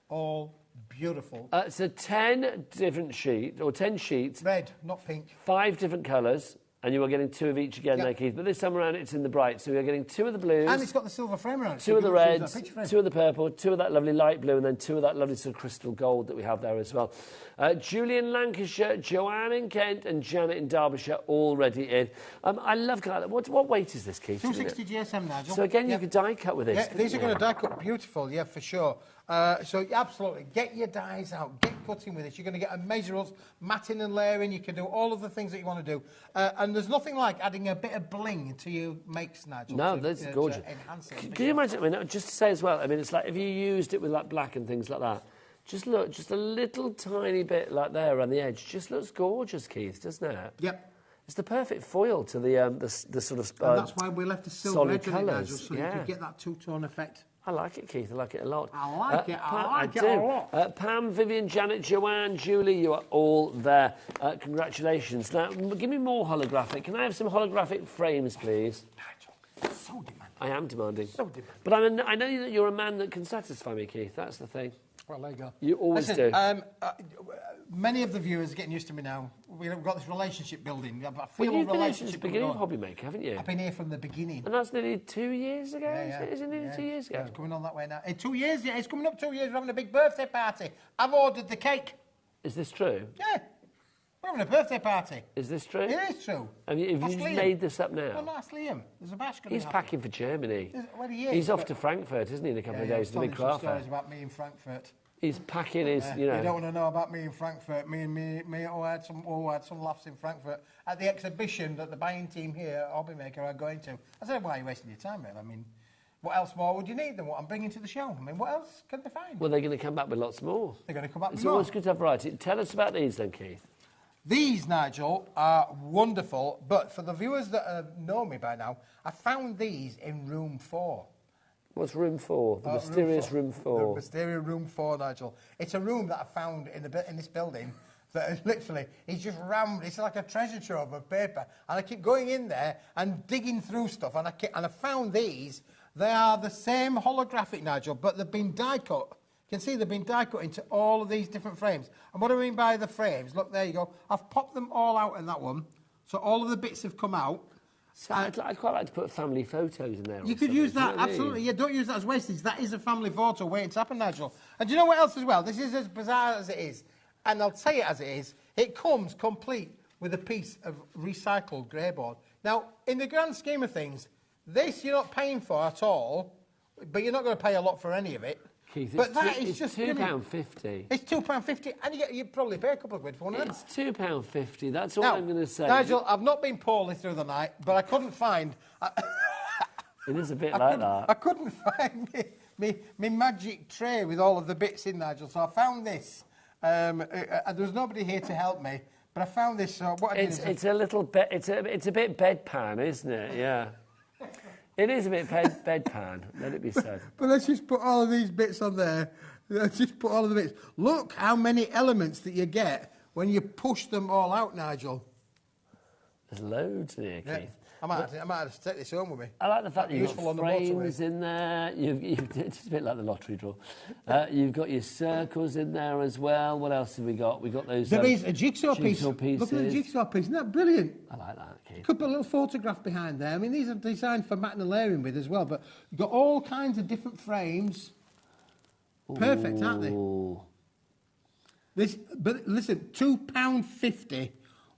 All beautiful. So 10 different sheets, or 10 sheets. Red, not pink. 5 different colours, and you are getting 2 of each again there, Keith. But this time around, it's in the bright. So you're getting 2 of the blues. And it's got the silver frame around it. 2 of the reds, 2 of the purple, 2 of that lovely light blue, and then 2 of that lovely sort of crystal gold that we have there as well. Julie in Lancashire, Joanne in Kent, and Janet in Derbyshire already in. I love colour. What weight is this, Keith? 260 GSM, Nigel. So again, you could die cut with this. Yeah, these are going to die cut beautiful, yeah, for sure. So absolutely, get your dies out, get cutting with this. You're going to get amazing results, matting and layering. You can do all of the things that you want to do. And there's nothing like adding a bit of bling to your makes, Nigel. No, that's gorgeous. To enhance it. Can you imagine? I mean, just to say as well, I mean, it's like if you used it with like black and things like that. Just look, just a little tiny bit like there around the edge. Just looks gorgeous, Keith, doesn't it? Yep. It's the perfect foil to the sort of and that's why we left the silver solid edge on it, Nigel, colours. so you could get that two-tone effect. I like it, Keith. I like it a lot. I like it. I like it do. a lot. Pam, Vivian, Janet, Joanne, Julie, you are all there. Congratulations. Now, give me more holographic. Can I have some holographic frames, please? Nigel, so demanding. I am demanding. So demanding. But I know that you're a man that can satisfy me, Keith. That's the thing. Well, there you go. You always do. Many of the viewers are getting used to me now. We've got this relationship building. I feel You've a been here since the relationship beginning of going. HobbyMaker, haven't you? I've been here from the beginning. And that's nearly 2 years ago, Yeah, is it nearly 2 years ago? It's coming on that way now. In 2 years, yeah, it's coming up 2 years. We're having a big birthday party. I've ordered the cake. Is this true? Yeah. We're having a birthday party. Is this true? It is true. Have you just made this up now? Well, no, ask Liam. There's a bash going He's packing for Germany. Well, he is. He's off to Frankfurt, isn't he, in a couple of days to the big craft fair? stories about me in Frankfurt. He's packing his, You don't want to know about me in Frankfurt. Me, I had some laughs in Frankfurt at the exhibition that the buying team here at HobbyMaker are going to. I said, why are you wasting your time, Rev? I mean, what else more would you need than what I'm bringing to the show? I mean, what else can they find? Well, they're going to come back with lots more. They're going to come back with It's more. always good to have variety. Tell us about these then, Keith. These, Nigel, are wonderful, but for the viewers that know me by now, I found these in room 4. What's room 4? The mysterious room 4. The mysterious room 4, Nigel. It's a room that I found in this building that is literally, it's just rammed, it's like a treasure trove of paper. And I keep going in there and digging through stuff, and I found these. They are the same holographic, Nigel, but they've been die cut. You can see they've been die cut into all of these different frames. And what I mean by the frames, look, there you go. I've popped them all out in that one. So all of the bits have come out. So I'd quite like to put family photos in there. You could use that, absolutely. Yeah, don't use that as wastage. That is a family photo waiting to happen, Nigel. And do you know what else as well? This is as bizarre as it is. And I'll tell you as it is. It comes complete with a piece of recycled grey board. Now, in the grand scheme of things, this you're not paying for at all, but you're not going to pay a lot for any of it. Keith, but that it's is just £2.50. It's £2.50, and you probably pay a couple of quid for one of them. It's £2.50. That's all Now, I'm going to say. Nigel, I've not been poorly through the night, but I couldn't find. It is a bit like that. I couldn't find me magic tray with all of the bits in, Nigel. So I found this. There was nobody here to help me, but I found this. So what I did it's a little bit. It's a bit bedpan, isn't it? Yeah. It is a bit bedpan, let it be said. But let's just put all of these bits on there. Let's just put all of the bits. Look how many elements that you get when you push them all out, Nigel. There's loads in here, Keith. I might have to take this home with me. I like the fact that you've got frames in there. It's just a bit like the lottery draw. You've got your circles in there as well. What else have we got? We've got those. There is a jigsaw piece. Pieces. Look at the jigsaw piece. Isn't that brilliant? I like that, Keith. Could put a little photograph behind there. I mean, these are designed for matting and layering with as well. But you've got all kinds of different frames. Perfect, aren't they? But listen, £2.50.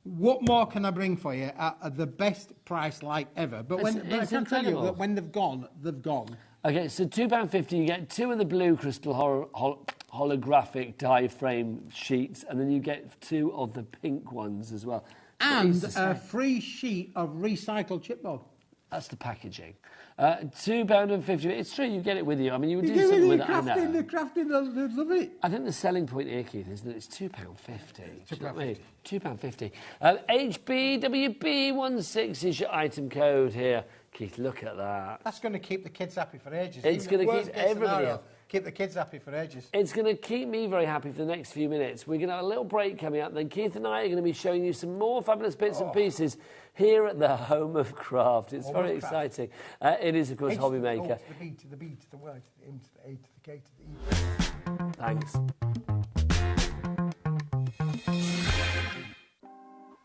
What more can I bring for you at the best price like ever? But I can tell you that when they've gone, they've gone. Okay, so £2.50, you get 2 of the blue crystal holographic die frame sheets, and then you get 2 of the pink ones as well. And a free sheet of recycled chipboard. That's the packaging. £2.50. It's true, you get it with you. I mean, you would do something with it, I know. The crafting, they love it. I think the selling point here, Keith, is that it's £2.50. £2.50. £2.50. HBWB16 is your item code here. Keith, look at that. That's going to keep the kids happy for ages. It's going to keep everybody happy. Keep the kids happy for ages. It's going to keep me very happy for the next few minutes. We're going to have a little break coming up. Then Keith and I are going to be showing you some more fabulous bits and pieces here at the Home of Craft. It's very exciting. It is, of course, HobbyMaker. To the B, to the B, to the Y, to the M, to the A, to the K, to the E. Thanks.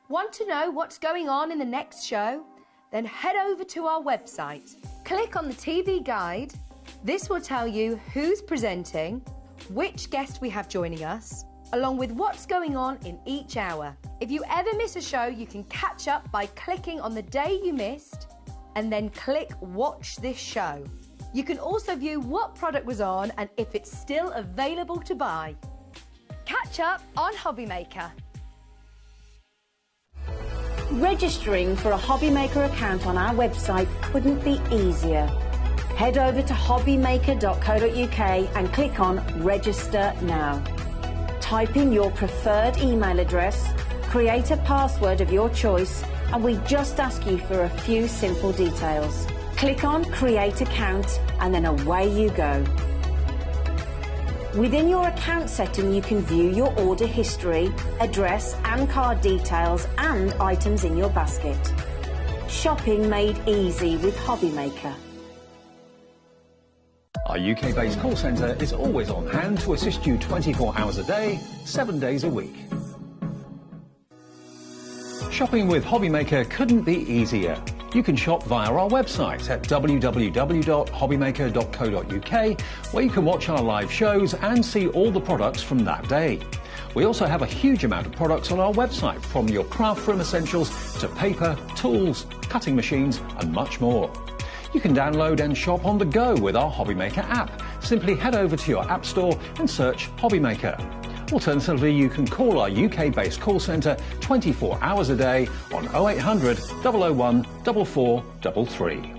Want to know what's going on in the next show? Then head over to our website. Click on the TV guide. This will tell you who's presenting, which guest we have joining us, along with what's going on in each hour. If you ever miss a show, you can catch up by clicking on the day you missed and then click Watch This Show. You can also view what product was on and if it's still available to buy. Catch up on HobbyMaker. Registering for a HobbyMaker account on our website couldn't be easier. Head over to hobbymaker.co.uk and click on Register Now. Type in your preferred email address, create a password of your choice, and we just ask you for a few simple details. Click on Create Account and then away you go. Within your account setting, you can view your order history, address and card details and items in your basket. Shopping made easy with HobbyMaker. Our UK-based call centre is always on hand to assist you 24 hours a day, 7 days a week. Shopping with HobbyMaker couldn't be easier. You can shop via our website at www.hobbymaker.co.uk, where you can watch our live shows and see all the products from that day. We also have a huge amount of products on our website, from your craft room essentials to paper, tools, cutting machines and much more. You can download and shop on the go with our HobbyMaker app. Simply head over to your app store and search HobbyMaker. Alternatively, you can call our UK-based call centre 24 hours a day on 0800 001 4433.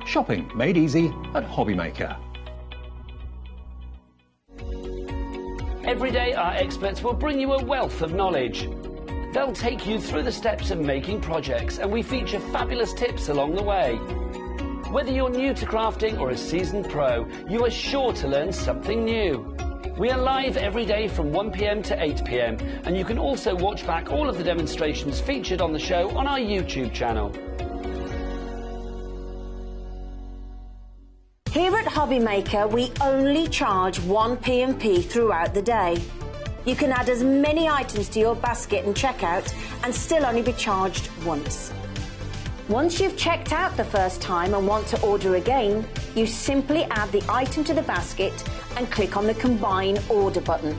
Shopping made easy at HobbyMaker. Every day, our experts will bring you a wealth of knowledge. They'll take you through the steps of making projects, and we feature fabulous tips along the way. Whether you're new to crafting or a seasoned pro, you are sure to learn something new. We are live every day from 1 p.m. to 8 p.m, and you can also watch back all of the demonstrations featured on the show on our YouTube channel. Here at HobbyMaker, we only charge 1 P&P throughout the day. You can add as many items to your basket and checkout and still only be charged once. Once you've checked out the first time and want to order again, you simply add the item to the basket and click on the Combine Order button.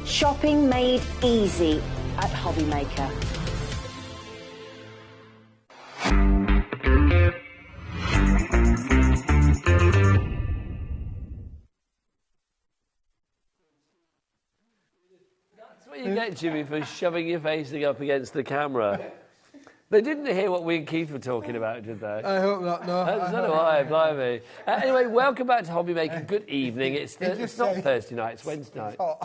Shopping made easy at HobbyMaker. That's what you get, Jimmy, for shoving your facing up against the camera. They didn't hear what we and Keith were talking about, did they? I hope not, no. So do I, blimey. Anyway, welcome back to HobbyMaker. Good evening. It's not Thursday night, it's Wednesday night. Oh,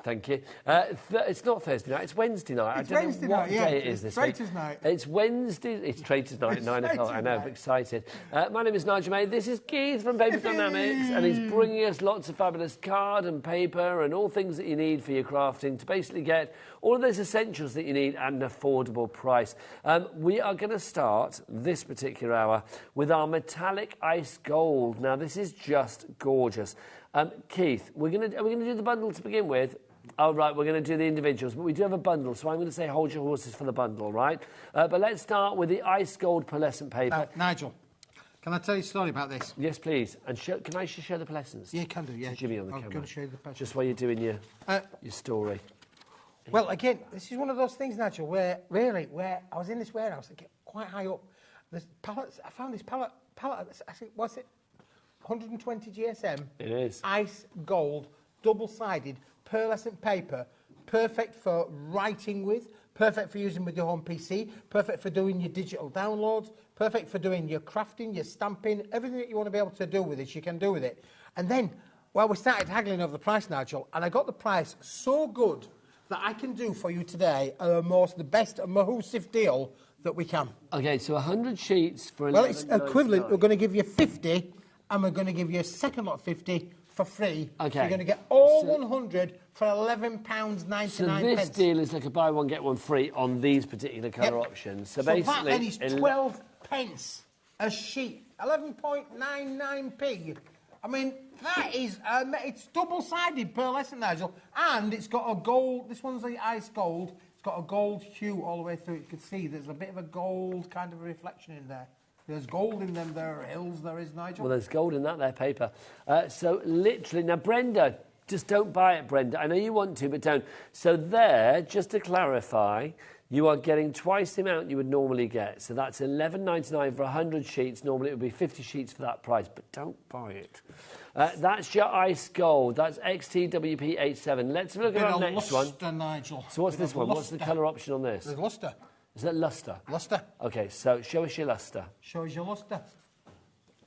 thank you. It's not Thursday night, it's Wednesday night. It's I don't Wednesday know what night, yeah. day it is this week. Traitors' night. It's Wednesday. It's Traitors' night, 9 o'clock. I know, I'm excited. My name is Nigel May. This is Keith from Paper Dynamics, and he's bringing us lots of fabulous card and paper and all things that you need for your crafting to basically get all of those essentials that you need at an affordable price. We are going to start this particular hour with our metallic ice gold. Now, this is just gorgeous. Keith, are we going to do the bundle to begin with? Oh, right, we're going to do the individuals, but we do have a bundle, so I'm going to say hold your horses for the bundle, right? But let's start with the ice gold pearlescent paper. Nigel, can I tell you a story about this? Yes, please. And can I show the pearlescents? Yeah, you can do, yeah. Jimmy on the camera. I'm going to show you the pearlescents. Just while you're doing your story. Well, again, this is one of those things, Nigel, where I was in this warehouse, quite high up. There's pallets. I found this pallet. I think, what's it? 120 GSM. It is. Ice gold, double-sided, pearlescent paper, perfect for writing with, perfect for using with your home PC, perfect for doing your digital downloads, perfect for doing your crafting, your stamping, everything that you want to be able to do with this, you can do with it. And then, well, we started haggling over the price, Nigel, and I got the price so good that I can do for you today the best Mahusif deal that we can. Okay, so 100 sheets for... Well, it's equivalent. We're going to give you 50, and we're going to give you a second lot of 50 for free. Okay. So you're going to get all 100 for £11.99. So this deal is like a buy one, get one free on these particular colour options. So basically... that then is 12 pence a sheet. 11.99p. I mean, that is... it's double-sided pearlescent, Nigel. And it's got a gold... This one's the ice gold. It's got a gold hue all the way through. You can see there's a bit of a gold kind of reflection in there. There's gold in them, there are hills, there is, Nigel. Well, there's gold in that there paper. So literally, now Brenda, just don't buy it, Brenda. I know you want to, but don't. So there, just to clarify, you are getting twice the amount you would normally get. So that's $11.99 for 100 sheets. Normally it would be 50 sheets for that price, but don't buy it. That's your ice gold. That's XTWP87. Let's have a look at our next luster, one. Nigel. So what's this one? What's the colour option on this? There's luster. Is that luster? Luster. Okay, so show us your luster. Show us your luster.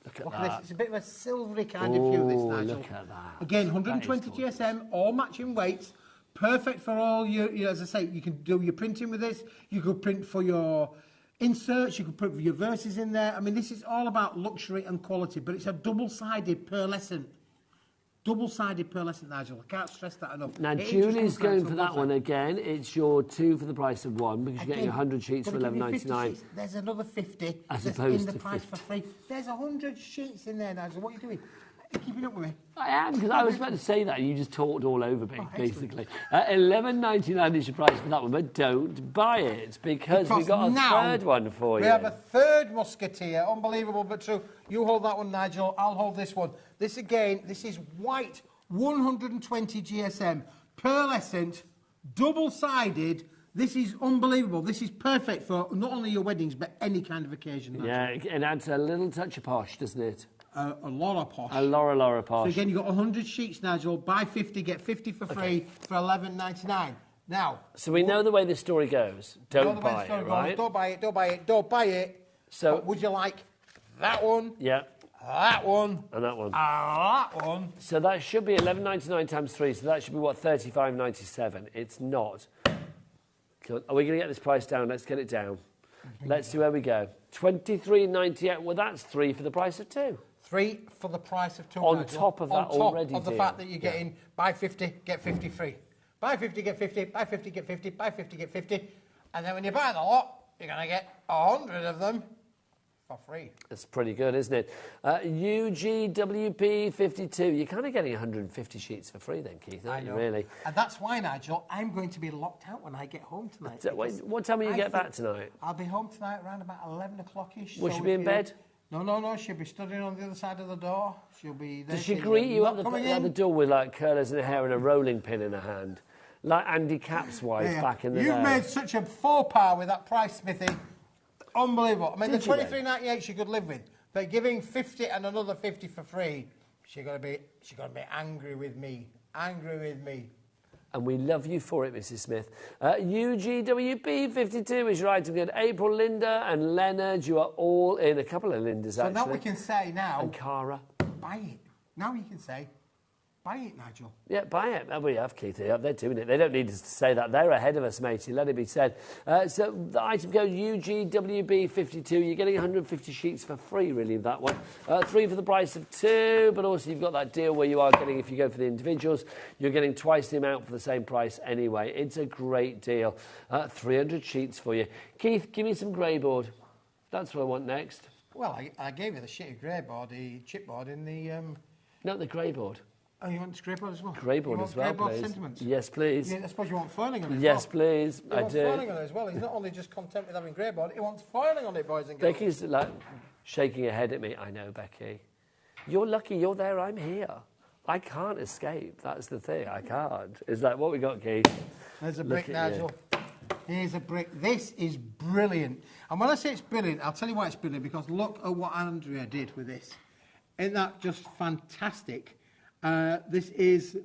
Look at Look that. at this. It's a bit of a silvery kind of hue, this, Nigel. Look at that. Again, 120 GSM, all matching weights. Perfect for all your, as I say, you can do your printing with this. You could print for your inserts. You could print for your verses in there. I mean, this is all about luxury and quality, but it's a double-sided pearlescent. Double-sided pearlescent, Nigel. I can't stress that enough. Now, Julie's going for that one again. It's your 2 for the price of 1 because you're getting 100 sheets for $11.99. There's another 50 as that's opposed in the to price 50. for free. There's 100 sheets in there, Nigel. What are you doing? Are you keeping up with me? I am, because I was about to say that and you just talked all over me, basically. $11.99 is your price for that one, but don't buy it because we've got a third one for you. We have a third musketeer. Unbelievable, but true. You hold that one, Nigel. I'll hold this one. This, again, this is white. 120 GSM, pearlescent, double-sided. This is unbelievable. This is perfect for not only your weddings, but any kind of occasion. Nigel. Yeah, it adds a little touch of posh, doesn't it? A lot of posh. A Laura posh. So again, you've got 100 sheets, Nigel. Buy 50, get 50 for free for $11.99. Now... So we know the way this story goes. Don't buy it, right? Don't buy it, don't buy it, don't buy it. So but would you like that one? Yeah. That one. And that one. That one. So that should be $11.99 times 3, so that should be, what, $35.97. It's not. Are we going to get this price down? Let's get it down. Let's see where we go. $23.98. Well, that's 3 for the price of 2. 3 for the price of 2. On top of that already, on top of the fact that you're getting buy 50, get 50 free. Buy 50, get 50, buy 50, get 50, buy 50, get 50. And then when you buy the lot, you're going to get 100 of them for free. That's pretty good, isn't it? UGWP52. You're kind of getting 150 sheets for free then, Keith, aren't you, really? And that's why, Nigel, I'm going to be locked out when I get home tonight. So, wait, what time will you get back tonight? I'll be home tonight around about 11 o'clock-ish. Will she be in bed? No, she'll be studying on the other side of the door. She'll be there. Does she greet you at the door with, like, curlers in her hair and a rolling pin in her hand? Like Andy Capp's wife back in the day. You've made such a faux pas with that price, Smithy. Unbelievable. I mean, the $23.98 she could live with, but giving 50 and another 50 for free, she's gonna be angry with me. Angry with me. And we love you for it, Mrs. Smith. UGWP52 is your item good. April, Linda and Leonard, you are all in. A couple of Lindas, actually. So now we can say now... And Cara. Buy it. Now you can say, buy it, Nigel. Yeah, buy it. We have, Keith. They're doing it. They don't need us to say that. They're ahead of us, matey. Let it be said. So the item code UGWB52. You're getting 150 sheets for free, really, that one. 3 for the price of 2, but also you've got that deal where you are getting, if you go for the individuals, you're getting twice the amount for the same price anyway. It's a great deal. 300 sheets for you. Keith, give me some grey board. That's what I want next. Well, I gave you the shitty grey board, the chipboard in the... No, the grey board. Oh, you want the grey board as well? Grey board as well, please. Sentiments? Yes, please. Yeah, I suppose you want foiling on it as yes, well. Please. I do. Foiling on it as well. He's not only just content with having grey board, he wants foiling on it, boys and girls. Becky's like shaking her head at me. I know, Becky. You're lucky you're there, I'm here. I can't escape. That's the thing. I can't. Is that what we got, Keith? There's a brick, Nigel. Here's a brick. This is brilliant. And when I say it's brilliant, I'll tell you why it's brilliant, because look at what Andrea did with this. Isn't that just fantastic? This is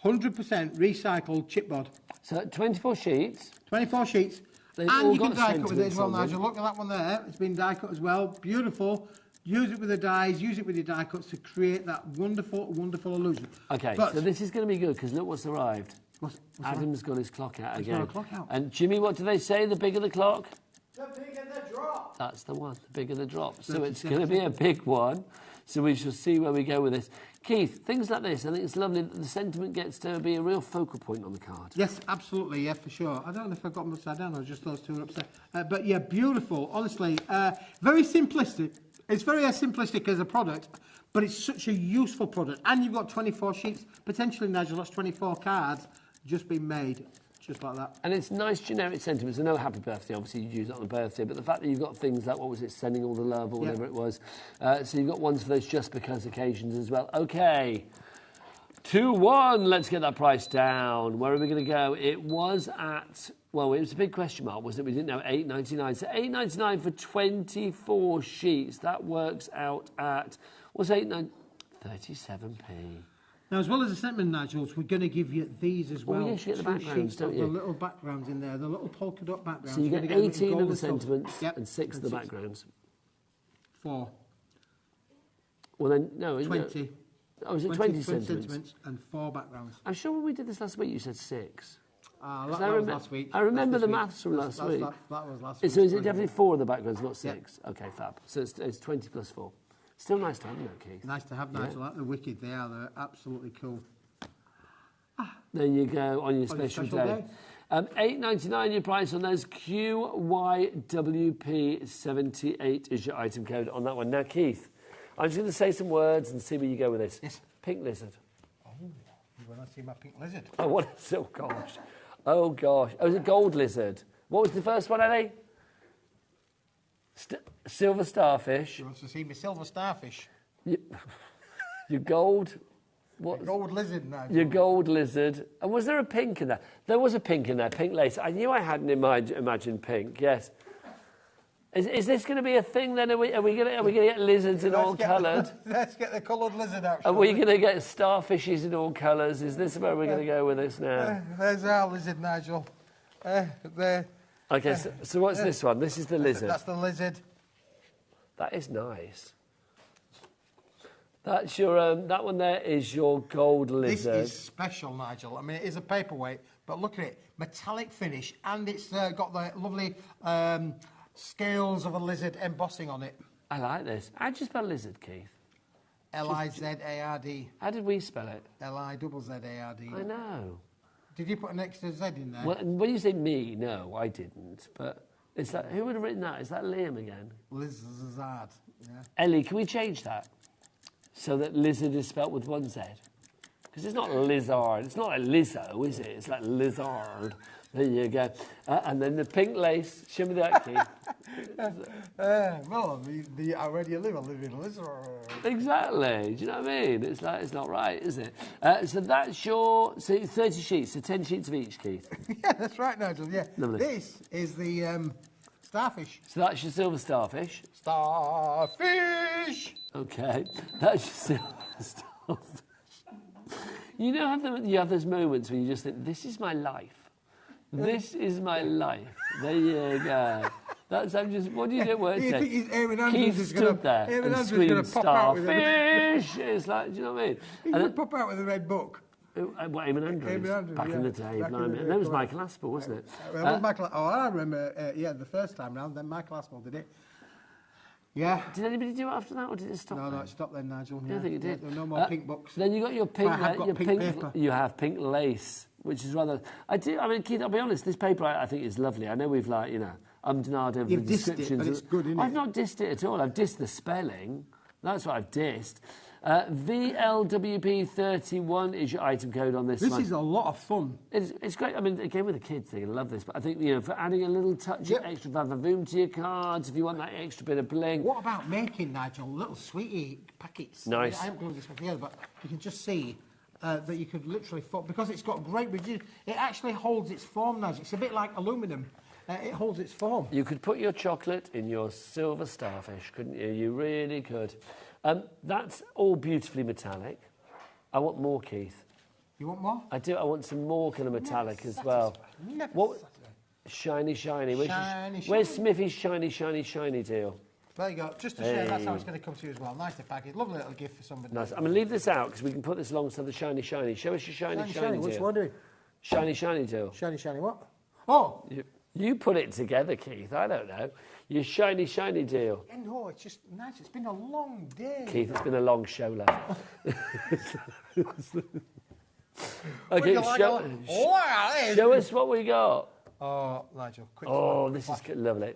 100% recycled chipboard. So 24 sheets. 24 sheets. They've And all you can got die cut with it as well, sentiments on Nigel. Look at that one there. It's been die cut as well. Beautiful. Use it with the dies, use it with your die cuts to create that wonderful, wonderful illusion. Okay, but so this is going to be good because look what's arrived. What's Adam's got his clock out He's again. got a clock out. And Jimmy, what do they say? The bigger the clock? The bigger the drop. That's the one, the bigger the drop. So 37 it's going to be a big one. So we shall see where we go with this. Keith, things like this, I think it's lovely that the sentiment gets to be a real focal point on the card. Yes, absolutely, yeah, for sure. I don't know if I've got them upside down or just those two are upside. But yeah, beautiful, honestly. Very simplistic. It's very simplistic as a product, but it's such a useful product. And you've got 24 sheets. Potentially, Nigel, that's 24 cards just been made. Just like that. And it's nice generic sentiments. I know happy birthday, obviously you'd use it on a birthday, but the fact that you've got things like, what was it, sending all the love or whatever it was. So you've got ones for those just because occasions as well. Okay, 2-1, let's get that price down. Where are we going to go? It was at, well, it was a big question mark, wasn't it? We didn't know, $8.99. So $8.99 for 24 sheets. That works out at, what's 37p. Now, as well as the sentiment, Nigel, we're going to give you these as well. Oh, yes, you get the backgrounds, don't you? The little backgrounds in there, the little polka dot backgrounds. So you get 18 of the sentiments and 6 of the 6. backgrounds. 4. Well, then, no, 20. Oh, is it 20 sentiments? And 4 backgrounds. I'm sure when we did this last week, you said 6. That was last week. I remember the week. maths from last week. That was last week. So is it definitely 4 of the backgrounds, not 6? Yeah. Okay, fab. So it's 20 plus 4. Still nice to have them, though, Keith. Nice to have, Nigel. Like the wicked, they are. They're absolutely cool. There you go, on your special day. $8.99 your price on those. QYWP78 is your item code on that one. Now, Keith, I'm just going to say some words and see where you go with this. Yes. Pink lizard. Oh, you want to see my pink lizard? Oh, what? Oh, gosh. Oh, gosh. Oh, it was a gold lizard. What was the first one, Eddie? Silver starfish. You want to see my silver starfish? Your gold... What? Gold lizard, Nigel. Your gold lizard. And was there a pink in there? There was a pink in there, pink lace. I knew I hadn't imagined pink, yes. Is this going to be a thing then? Are we going to get lizards in all coloured? Let's get the coloured lizard out. Are we going to get starfishes in all colours? Is this where we're going to go with this now? There's our lizard, Nigel. There. Okay, so what's this one? This is the lizard. That's the lizard. That is nice. That's your that one there is your gold lizard. This is special, Nigel. I mean, it is a paperweight, but look at it, metallic finish, and it's got the lovely scales of a lizard embossing on it. I like this. How'd you spell lizard, Keith? L-I-Z-A-R-D. How did we spell it? L-I-Z-Z-A-R-D. I know. Did you put an extra Z in there? Well, when you say me, no, I didn't. But it's like, who would have written that? Is that Liam again? Lizard. Yeah. Ellie, can we change that so that lizard is spelt with 1 Z? Because it's not lizard. It's not like Lizzo, is it? It's like lizard. There you go. And then the pink lace. Show me that, Keith. Well, where do you live? I live in lizard. Exactly. Do you know what I mean? It's like, it's not right, is it? So that's your 30 sheets, so 10 sheets of each, Keith. Yeah, that's right, Nigel. Yeah. Lovely. This is the starfish. So that's your silver starfish. Starfish! Okay. That's your silver starfish. You know, you have those moments when you just think, this is my life. This is my life. There you go. That's, I'm just, what do you do at work? You think Eamon Andrews Keith is stood there and screamed, starfish! It's like, do you know what I mean? He would pop out with a red book. What, Eamon Andrews? Back in the day, blimey. And that was Michael Aspel, wasn't it? I remember, the first time round, then Michael Aspel did it. Yeah. Did anybody do it after that, or did it stop? No, it stopped then, Nigel. I think it did. There were no more pink books. Then you got your pink. Paper. You have pink lace, which is rather. I mean, Keith, I'll be honest. This paper I think is lovely. I know we've denied over the descriptions. It, but it's good, isn't it? I've not dissed it at all. I've dissed the spelling. That's what I've dissed. VLWP31 is your item code on this one. This is a lot of fun. It's great. I mean, again, with the kids, they're going to love this. But I think, for adding a little touch of extra vavavoom to your cards, if you want that extra bit of bling. What about making, Nigel, little sweetie packets? Nice. I haven't glued this one together, but you can just see that you could literally, because it's got great rigidity, it actually holds its form, Nigel. It's a bit like aluminium. It holds its form. You could put your chocolate in your silver starfish, couldn't you? You really could. That's all beautifully metallic. I want more, Keith. You want more? I do. I want some more kind of metallic as well. What? Shiny. Where's Smithy's shiny deal? There you go. Just to share, that's how it's going to come to you as well. Nice to package. Lovely little gift for somebody. Nice. I'm going to leave this out because we can put this alongside the shiny. Show us your shiny deal. What's one doing? Shiny deal. Shiny what? Oh! You put it together, Keith. I don't know. Your shiny deal. Yeah, no, it's just nice. It's been a long day. Keith, it's been a long show, lad. Okay, show us what we got. Oh, Nigel, quick. Oh, this is lovely.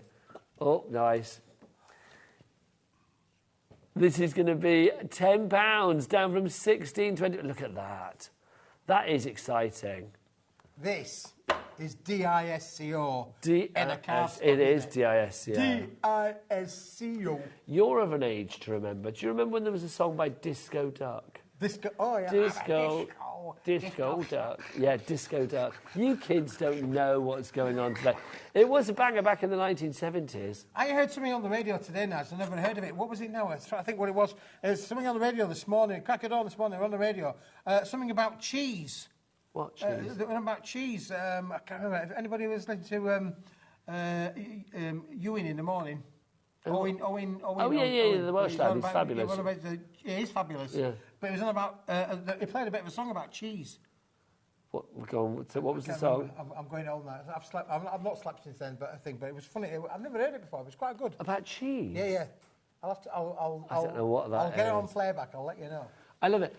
Oh, nice. This is going to be £10, down from 16.20. Look at that. That is exciting. This is DISCO. It is DISCO. DISCO. You're of an age to remember. Do you remember when there was a song by Disco Duck? Oh, yeah. Disco Duck. Yeah, Disco Duck. You kids don't know what's going on today. It was a banger back in the 1970s. I heard something on the radio today, Naz. I've never heard of it. What was it now? I think what it was. There's something on the radio this morning. Crack it on this morning. We're on the radio. Something about cheese. What cheese? About cheese. I can't remember. If anybody was listening to Ewan in the morning. Owen. Oh, yeah, the Welsh lad. He's fabulous. He's fabulous. Yeah. But it was on about... he played a bit of a song about cheese. What was the song? I'm going on now. I've not slept since then, but it was funny. I've never heard it before. It was quite good. About cheese? Yeah. I don't know what that I'll get is. it on playback. I'll let you know. I love it.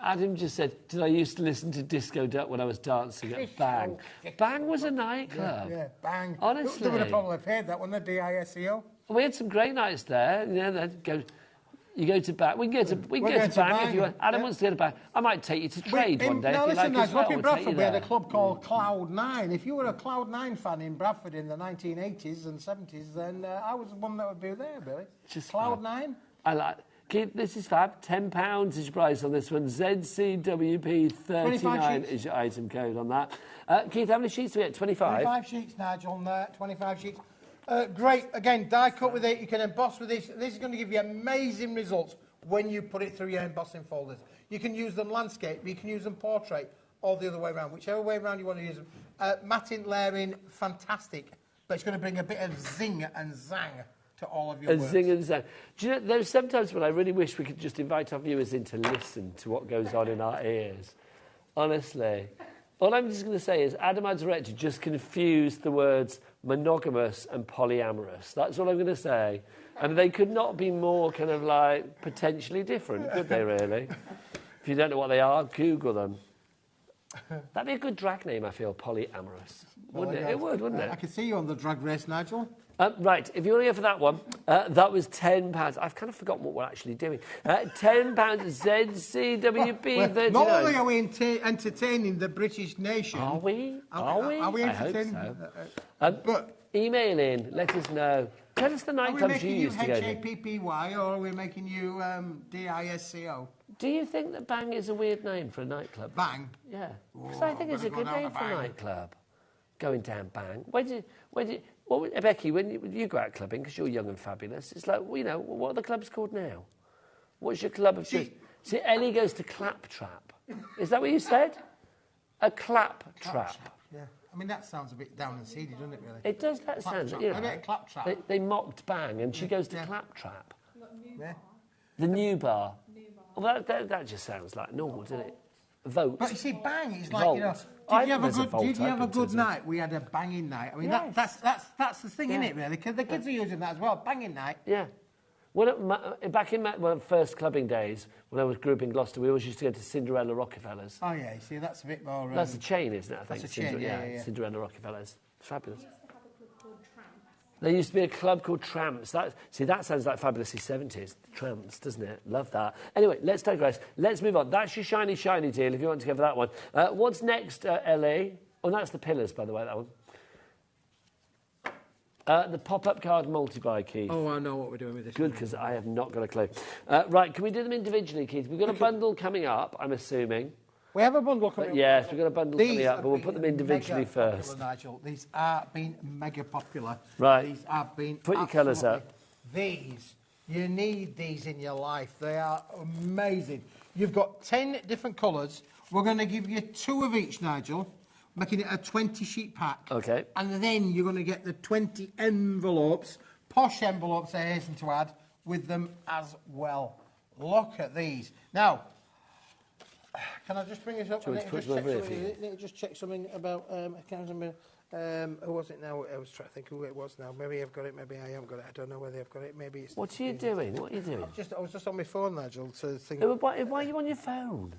Adam just said, did I used to listen to Disco Duck when I was dancing at Bang? Bang was a nightclub. Yeah, Bang. Honestly. They would have probably paid that, wouldn't they, DISCO? We had some great nights there. You go to Bang. We can go to Bang if you want. Adam wants to go to Bang. I might take you to Trade one day. Now if listen, you like, up in Bradford we had a club called Cloud 9. If you were a Cloud 9 fan in Bradford in the 1980s and 70s, then I was the one that would be there, really. Just Cloud 9. I like. Keith, this is fab. £10 is your price on this one. ZCWP39 is your item code on that. Keith, how many sheets do we get? 25? 25 sheets, Nigel. 25 sheets. Great. Again, die cut with it. You can emboss with this. This is going to give you amazing results when you put it through your embossing folders. You can use them landscape, you can use them portrait, or the other way around. Whichever way around you want to use them. Matting, layering, fantastic. But it's going to bring a bit of zing and zang to all of your works. Zing and zang. Do you know, there's sometimes when I really wish we could just invite our viewers in to listen to what goes on in our ears. Honestly. All I'm just going to say is Adam, our director, just confused the words monogamous and polyamorous. That's all I'm going to say. And they could not be more kind of like potentially different, could they really? If you don't know what they are, Google them. That'd be a good drag name, I feel, polyamorous. Wouldn't it? It would, wouldn't it? I can see you on the drag race, Nigel. Right, if you want to go for that one, that was £10. I've kind of forgotten what we're actually doing. £10 ZCWP39. Not only are we entertaining the British nation... Are we? Are we entertaining? I hope so. But email in, let us know. Tell us the nightclubs you used to go to. Are we making you HAPPY or are we making you DISCO? Do you think that Bang is a weird name for a nightclub? Bang? Yeah. Because I think it's a good name for a nightclub. Going down Bang. Becky, when you go out clubbing, because you're young and fabulous, it's like, well, you know, what are the clubs called now? What's your club of choice? See, Ellie goes to Claptrap. Is that what you said? A Claptrap. Yeah. I mean, that sounds a bit down and seedy, doesn't it, really? It does, that sounds... You know, Claptrap. They mocked Bang, and she goes to Claptrap. Yeah. The new bar. Well, that just sounds like normal, doesn't it? Vote. But you see, Bang is like, Vault. you know... Did you have a good night? We had a banging night. I mean, yes. that's the thing, isn't it, really? Because the kids are using that as well, banging night. Yeah. Back in my first clubbing days, when I was group in Gloucester, we always used to go to Cinderella Rockefellers. Oh, yeah, you see, that's a bit more... That's a chain, isn't it, I think? That's a chain, yeah. Cinderella Rockefellers. Fabulous. There used to be a club called Tramps. That sounds like fabulously 70s. Tramps, doesn't it? Love that. Anyway, let's digress. Let's move on. That's your shiny deal, if you want to go for that one. What's next, Ellie? Oh, that's the pillars, by the way, that one. The pop-up card multi-buy, Keith. Oh, I know what we're doing with this. Good, because I have not got a clue. Right, can we do them individually, Keith? We've got a bundle coming up, I'm assuming. We have a bundle coming up. Yes, we've got a bundle coming up, but we'll put them individually first. Popular, Nigel. These have been mega popular. Right. These have been Put your colours up. These, you need these in your life. They are amazing. You've got 10 different colours. We're going to give you 2 of each, Nigel, making it a 20-sheet pack. Okay. And then you're going to get the 20 envelopes, posh envelopes, I hasten to add, with them as well. Look at these. Now, can I just bring this up? I need to just check something about, I can't remember, who was it now? I was trying to think who it was now. Maybe I've got it, maybe I haven't got it. I don't know whether I've got it. Maybe it's... What are you doing? What are you doing? I was just on my phone, Nigel, to think... Why are you on your phone?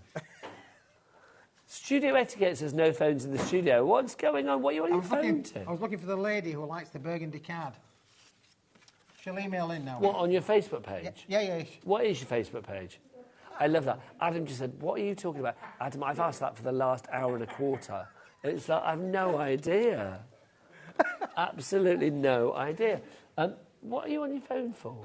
Studio etiquette says no phones in the studio. What's going on? What are you on your phone to? I was looking for the lady who likes the burgundy card. She'll email in now. What, on your Facebook page? Yeah. What is your Facebook page? I love that. Adam just said, what are you talking about? Adam, I've asked that for the last hour and a quarter. It's like, I've no idea. Absolutely no idea. What are you on your phone for?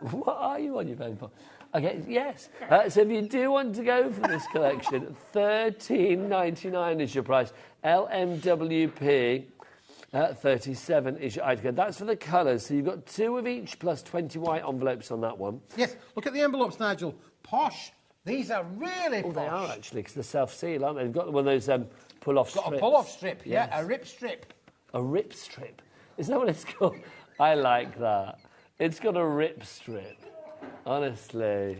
What are you on your phone for? Okay, yes. So if you do want to go for this collection, $13.99 is your price. LMWP 37 is your item code. That's for the colours. So you've got 2 of each plus 20 white envelopes on that one. Yes, look at the envelopes, Nigel. Posh. These are really posh. They are actually, because they're self-seal, aren't they? They've got one of those pull-off strips. Got a pull-off strip, yes. Yeah, a rip strip. A rip strip. Is that what it's called? I like that. It's got a rip strip. Honestly.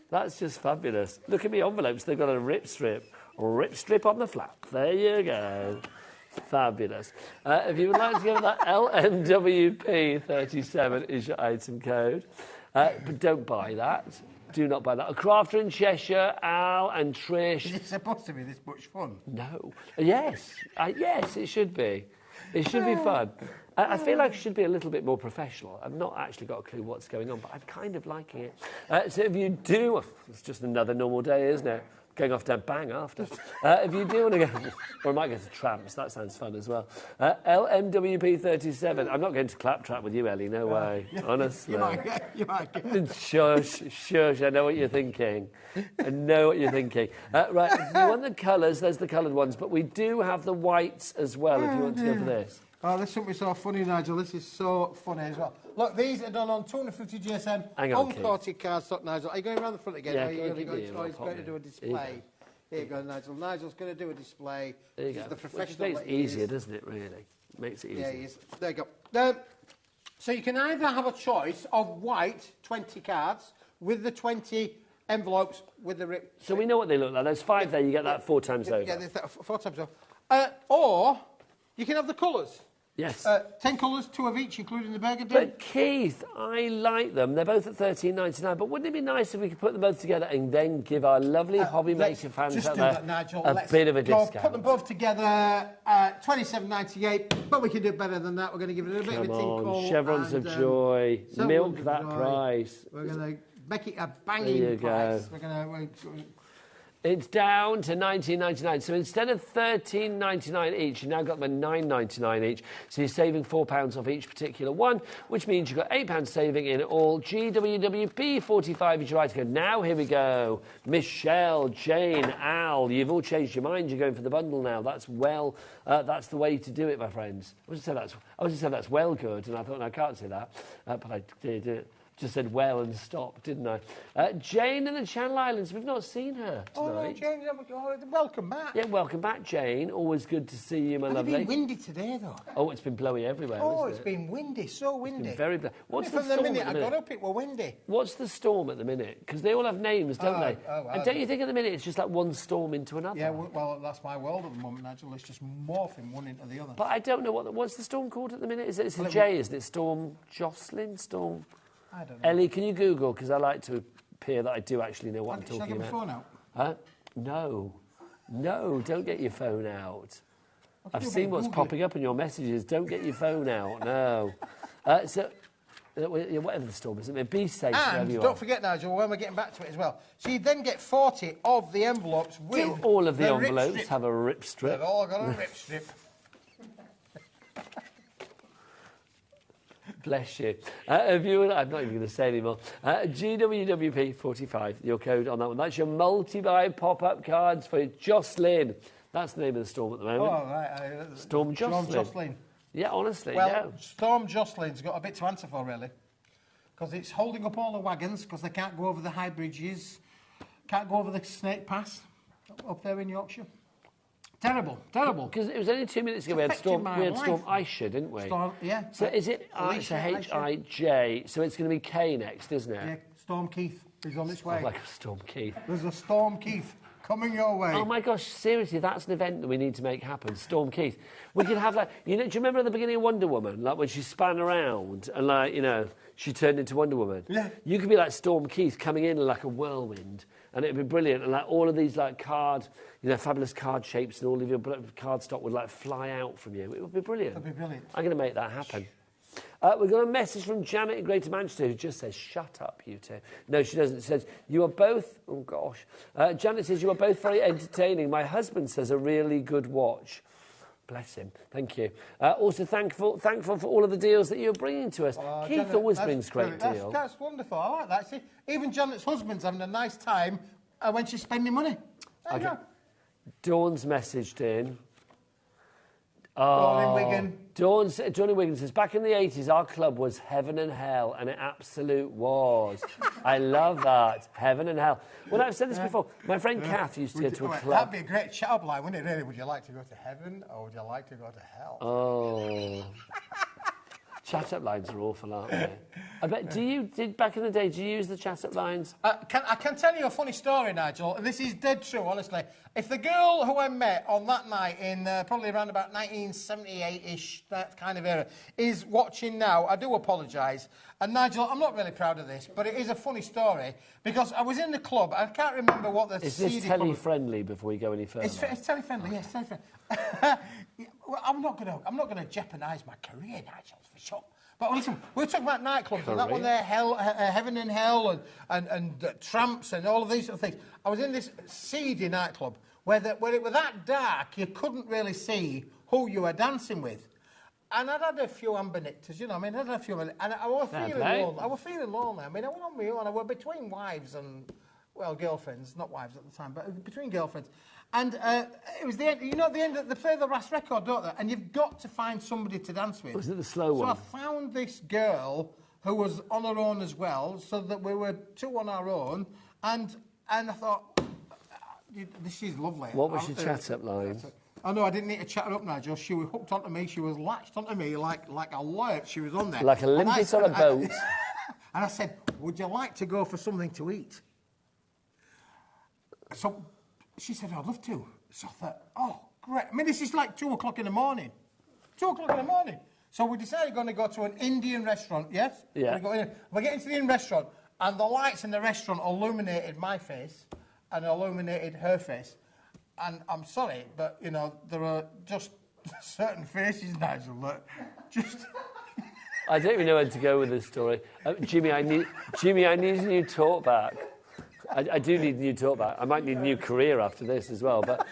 That's just fabulous. Look at me envelopes. They've got a rip strip. A rip strip on the flap. There you go. Fabulous. If you would like to give that, LMWP 37 is your item code. But don't buy that. Do not buy that. A crafter in Cheshire, Al and Trish. Is it supposed to be this much fun? No. Yes. Yes, it should be. It should be fun. I feel like it should be a little bit more professional. I've not actually got a clue what's going on, but I'm kind of liking it. So if you do... It's just another normal day, isn't it? Going off to bang after. If you do want to go... Or I might go to Tramps. That sounds fun as well. LMWP 37. I'm not going to Claptrap with you, Ellie. No way. Honestly. You might get. Shush. I know what you're thinking. I know what you're thinking. Right, if you want the colours, there's the coloured ones. But we do have the whites as well, if you want to go for this. Oh, this wouldn't be so funny, Nigel. This is so funny as well. Look, these are done on 250 GSM. Hang on, uncoated cardstock, Nigel. Are you going around the front again? Yeah, He's going to do a display. Here you go, Nigel. Nigel's going to do a display. There you go. The professional. Which makes it easier, doesn't it, really? Makes it easier. Yeah, he is. There you go. So you can either have a choice of white 20 cards with the 20 envelopes with the rip. So we know what they look like. There's 5 there. You get that 4 times over. Yeah, 4 times over. Or you can have the colours. Yes. 10 colours, 2 of each, including the burgundy. But Keith, I like them. They're both at $13.99. But wouldn't it be nice if we could put them both together and then give our lovely HobbyMaker fans out there a bit of a discount? Put them both together, $27.98. But we can do better than that. We're going to give it a bit of a tinkle. Chevrons of joy. Milk that price. We're going to make it a banging price. Go. We're going to... It's down to $19.99. So instead of $13.99 each, you've now got them at $9.99 each. So you're saving £4 off each particular one, which means you've got £8 saving in all. GWWP 45 is your item code. Now, here we go. Michelle, Jane, Al, you've all changed your mind. You're going for the bundle now. That's that's the way to do it, my friends. I was going to say that's well good, and I thought, no, I can't say that. But I did it. Just said well and stopped, didn't I? Jane in the Channel Islands. We've not seen her tonight. Oh, no, Jane, welcome back. Yeah, welcome back, Jane. Always good to see you, my lovely. It's been windy today, though. Oh, it's been blowy everywhere, it's been windy, so windy. It's been very blowy. What's the from storm the minute at the minute? I got up, it were windy. What's the storm at the minute? Because they all have names, don't they? Well, and don't you think at the minute it's just like one storm into another? Yeah, well, that's my world at the moment, Nigel. It's just morphing one into the other. But I don't know what's the storm called at the minute. It's a J, isn't it? Storm Jocelyn? Storm... I don't know. Ellie, can you Google? Because I like to appear that I do actually know what I'm talking about. Should I get my phone out? Huh? No, don't get your phone out. I've seen what's popping up in your messages. Don't get your phone out, no. Whatever the storm is, be safe wherever you are. Don't forget, Nigel, when we're getting back to it as well. So you then get 40 of the envelopes with Do all of the envelopes have a rip strip? They've all got a rip strip. Bless you. I'm not even going to say anymore. GWWP 45, your code on that one. That's your multi-buy pop-up cards for Jocelyn. That's the name of the storm at the moment. Oh, right. Storm Jocelyn. Storm Jocelyn. Yeah, honestly, Well, Storm Jocelyn's got a bit to answer for, really. Because it's holding up all the wagons, because they can't go over the high bridges. Can't go over the Snake Pass up there in Yorkshire. Terrible, terrible. Because it was only 2 minutes ago we had Storm Aisha, didn't we? Yeah. So is it H-I-J? So it's going to be K next, isn't it? Yeah, Storm Keith is on its way. Like a Storm Keith. There's a Storm Keith coming your way. Oh my gosh, seriously, that's an event that we need to make happen. Storm Keith. We could have like, do you remember at the beginning of Wonder Woman, like when she span around and like, she turned into Wonder Woman? Yeah. You could be like Storm Keith coming in like a whirlwind, and it'd be brilliant. And like all of these like fabulous card shapes and all of your card stock would like fly out from you. It would be brilliant. It would be brilliant. I'm going to make that happen. We've got a message from Janet in Greater Manchester who just says, shut up, you two. No, she doesn't. It says, you are both... Oh, gosh. Janet says, you are both very entertaining. My husband says, a really good watch. Bless him. Thank you. Also thankful for all of the deals that you're bringing to us. Keith Janet, always brings great deals. That's wonderful. I like that. See, even Janet's husband's having a nice time when she's spending money. There you go. Dawn's messaged in. Dawn in Wigan. Dawn in Wigan says, back in the 80s, our club was heaven and hell, and it absolute was. I love that. Heaven and hell. Well, I've said this before. My friend Kath used to go to a club. That'd be a great chat-up line, wouldn't it, really? Would you like to go to heaven, or would you like to go to hell? Oh. Chat-up lines are awful, aren't they? I bet, back in the day, did you use the chat-up lines? I can tell you a funny story, Nigel, and this is dead true, honestly. If the girl who I met on that night in probably around about 1978-ish, that kind of era, is watching now, I do apologise. And Nigel, I'm not really proud of this, but it is a funny story, because I was in the club, I can't remember what the Is this telly-friendly before we go any further? It's telly-friendly, yes, telly-friendly. Well, I'm not going to jeopardise my career, Nigel, for sure. But listen, we're talking about nightclubs, and that one there, Heaven and Hell, and Tramps, and all of these sort of things. I was in this seedy nightclub where it was that dark, you couldn't really see who you were dancing with. And I'd had a few amber nectars, I'd had a few, and I was feeling lonely. I was feeling lonely. I mean, I was on my own. I was between wives and, well, girlfriends, not wives at the time, but between girlfriends. And it was the end, at the end, they play the last record, don't they? And you've got to find somebody to dance with. Was it the slow one? So I found this girl who was on her own as well, so that we were two on our own, and I thought, this is lovely. What was your chat-up line? Oh, no, I didn't need to chat her up, Nigel. She was hooked onto me. She was latched onto me like a lurch. She was on there. Like a limpet on a boat. And I said, would you like to go for something to eat? So she said, I'd love to. So I thought, oh, great. I mean, this is like 2 o'clock in the morning. 2 o'clock in the morning. So we decided we're going to go to an Indian restaurant, yes? Yeah. We get into the Indian restaurant, and the lights in the restaurant illuminated my face and illuminated her face. And I'm sorry, but, there are just certain faces, Nigel, that just... I don't even know where to go with this story. Jimmy, I need a new talk back. I do need a new talk back. I might need a new career after this as well. But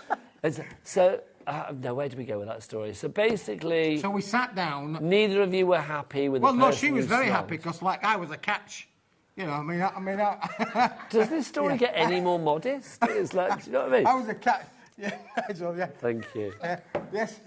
no, where do we go with that story? So basically... So we sat down... Neither of you were happy with the person. Well, no, she was very happy, because, I was a catch. Does this story get any more modest? It's like, do you know what I mean? I was a catch. Yeah, Nigel, yeah. Thank you. Yes.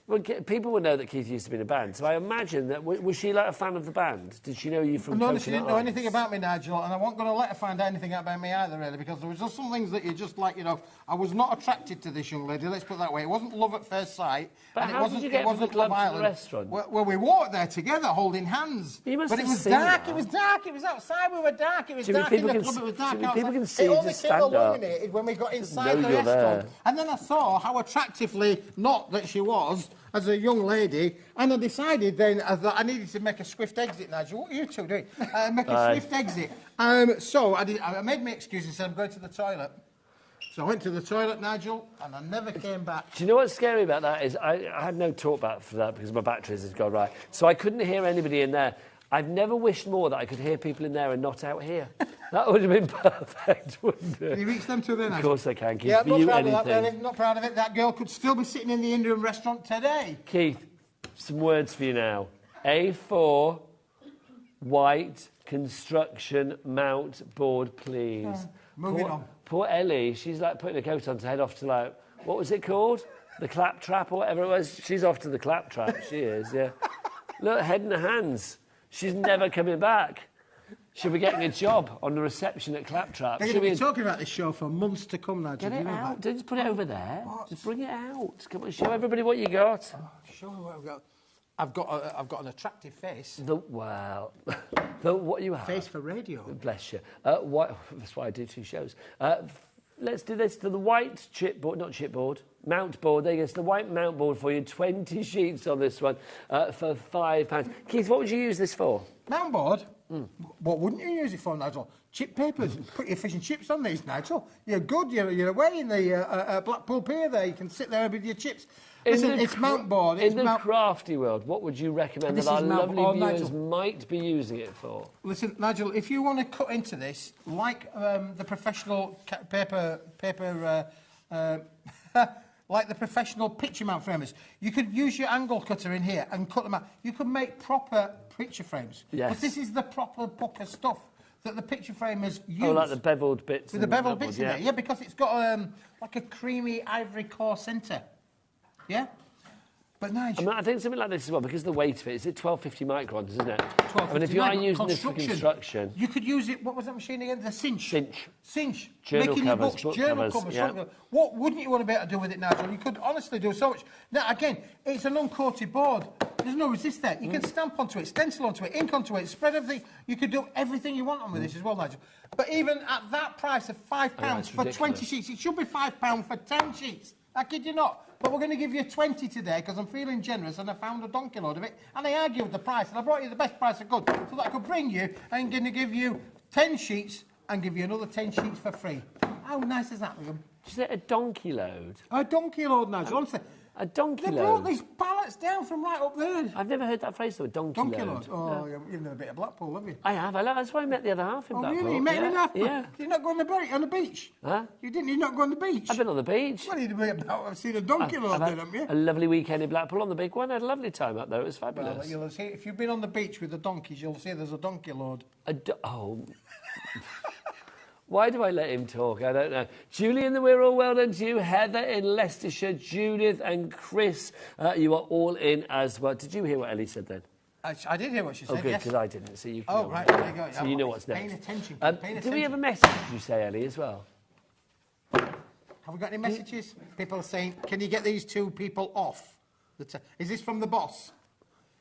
Well, people would know that Keith used to be in a band, so I imagine that... Was she, a fan of the band? Did she know you from No, she didn't know anything about me, Nigel, and I wasn't going to let her find out anything about me either, really, because there was just some things that you just I was not attracted to this young lady, let's put it that way. It wasn't love at first sight. But and how did you get from the club to the restaurant? Well, we walked there together, holding hands. You must but have it was seen dark, that. It was dark, it was outside, we were dark, it was Jimmy, dark in the club, it was dark outside. People can see it you only just came stand up. illuminated when we got inside the restaurant. There. And then I saw how attractively not that she was, as a young lady, and I decided then that I needed to make a swift exit, Nigel. What are you two doing? Make a swift exit. So I made my excuse and said, I'm going to the toilet. So I went to the toilet, Nigel, and I never came back. Do you know what's scary about that is I had no talk back for that because my batteries had gone right. So I couldn't hear anybody in there. I've never wished more that I could hear people in there and not out here. That would have been perfect, wouldn't it? Can you reach them two then? Of course I can, Keith. Yeah, I'm not proud of that, really. Not proud of it. That girl could still be sitting in the Indian restaurant today. Keith, some words for you now. A4, white, construction, mount, board, please. Moving on. Poor Ellie, she's putting a coat on to head off to what was it called? The claptrap or whatever it was. She's off to the claptrap, she is, yeah. Look, head in the hands. She's never coming back. Should be getting a job on the reception at Claptrap. They're going to be talking about this show for months to come now. Get it out. Don't just put it over there. What? Just bring it out. Come on, show everybody what you got. Oh, show me what I've got. I've got an attractive face. What you have? Face for radio. Bless you. That's why I do 2 shows. Let's do this to the white mount board. There you go. It's the white mount board for you. 20 sheets on this one for £5. Keith, what would you use this for? Mount board? What wouldn't you use it for, Nigel? Chip papers. Put your fish and chips on these, Nigel. You're good. You're away in the Blackpool Pier there. You can sit there with your chips. Listen, it's mount board. In the crafty world, what would you recommend that our lovely viewers might be using it for? Listen, Nigel, if you want to cut into this, like the professional paper like the professional picture mount framers, you could use your angle cutter in here and cut them out. You could make proper picture frames. Yes. But this is the proper book of stuff that the picture framers use. Oh, like the beveled bits. With the beveled bits in there, yeah, because it's got like a creamy ivory core centre. Yeah? But Nigel... I think something like this as well, because the weight of it, is it 1250 microns, isn't it? 1250. I mean, if you are using this for construction... You could use it, what was that machine again? The cinch. Cinch. Journal Making covers, your books, journal covers. Yeah. What wouldn't you want to be able to do with it, Nigel? You could honestly do so much. Now, again, it's an uncoated board. There's no resist there. You can stamp onto it, stencil onto it, ink onto it, spread everything. You could do everything you want on with this as well, Nigel. But even at that price of £5 for 20 sheets, it should be £5 for 10 sheets. I kid you not. But we're going to give you 20 today because I'm feeling generous and I found a donkey load of it and I argued the price and I brought you the best price I could so that I could bring you and I'm going to give you 10 sheets and give you another 10 sheets for free. How nice is that, Liam? Is it a donkey load? A donkey load, Nigel. Honestly. A donkey load? They brought these pallets down from right up there. I've never heard that phrase, though, a donkey load. Oh, you've never been to Blackpool, have you? I have. That's why I met the other half in Blackpool. Oh, really? You met him in Blackpool? Yeah. Did you not go on the beach? Huh? You not go on the beach? I've been on the beach. Well, I've seen a donkey load then, haven't you? A lovely weekend in Blackpool on the big one. I had a lovely time up there. It was fabulous. Well, you'll see, if you've been on the beach with the donkeys, you'll see there's a donkey load. Why do I let him talk? I don't know. Julie in the Wirral, well done to you. Heather in Leicestershire, Judith and Chris, you are all in as well. Did you hear what Ellie said then? I did hear what she said, good, yes. because I didn't. So you can right, there you go. So you know what's next. Paying attention. Do we have a message, did you say, Ellie, as well? Have we got any messages? People are saying, can you get these 2 people off? Is this from the boss?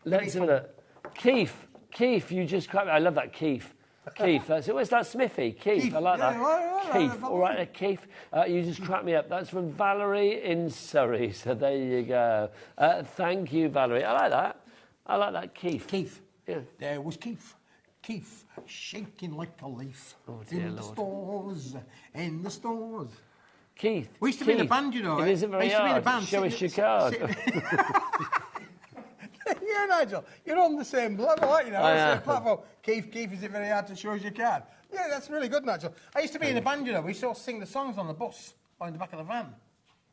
Let's have a look. Keith, you just cracked me. I love that, Keith. Keith, that's it. Where's that Smithy? Keith, I like that. Keith, all right, Keith, you just cracked me up. That's from Valerie in Surrey, so there you go. Thank you, Valerie. I like that, Keith. Keith. Yeah. There was Keith. Keith, shaking like a leaf. Oh, dear Lord. In the stores. Keith. We used to be in a band, you know. It isn't very hard. Show us your card. Yeah, Nigel, you're on the same level, aren't you? The same platform. Keith, is it very hard to show us your card? Yeah, that's really good, Nigel. I used to be in a band, you know. We used to sing the songs on the bus or in the back of the van.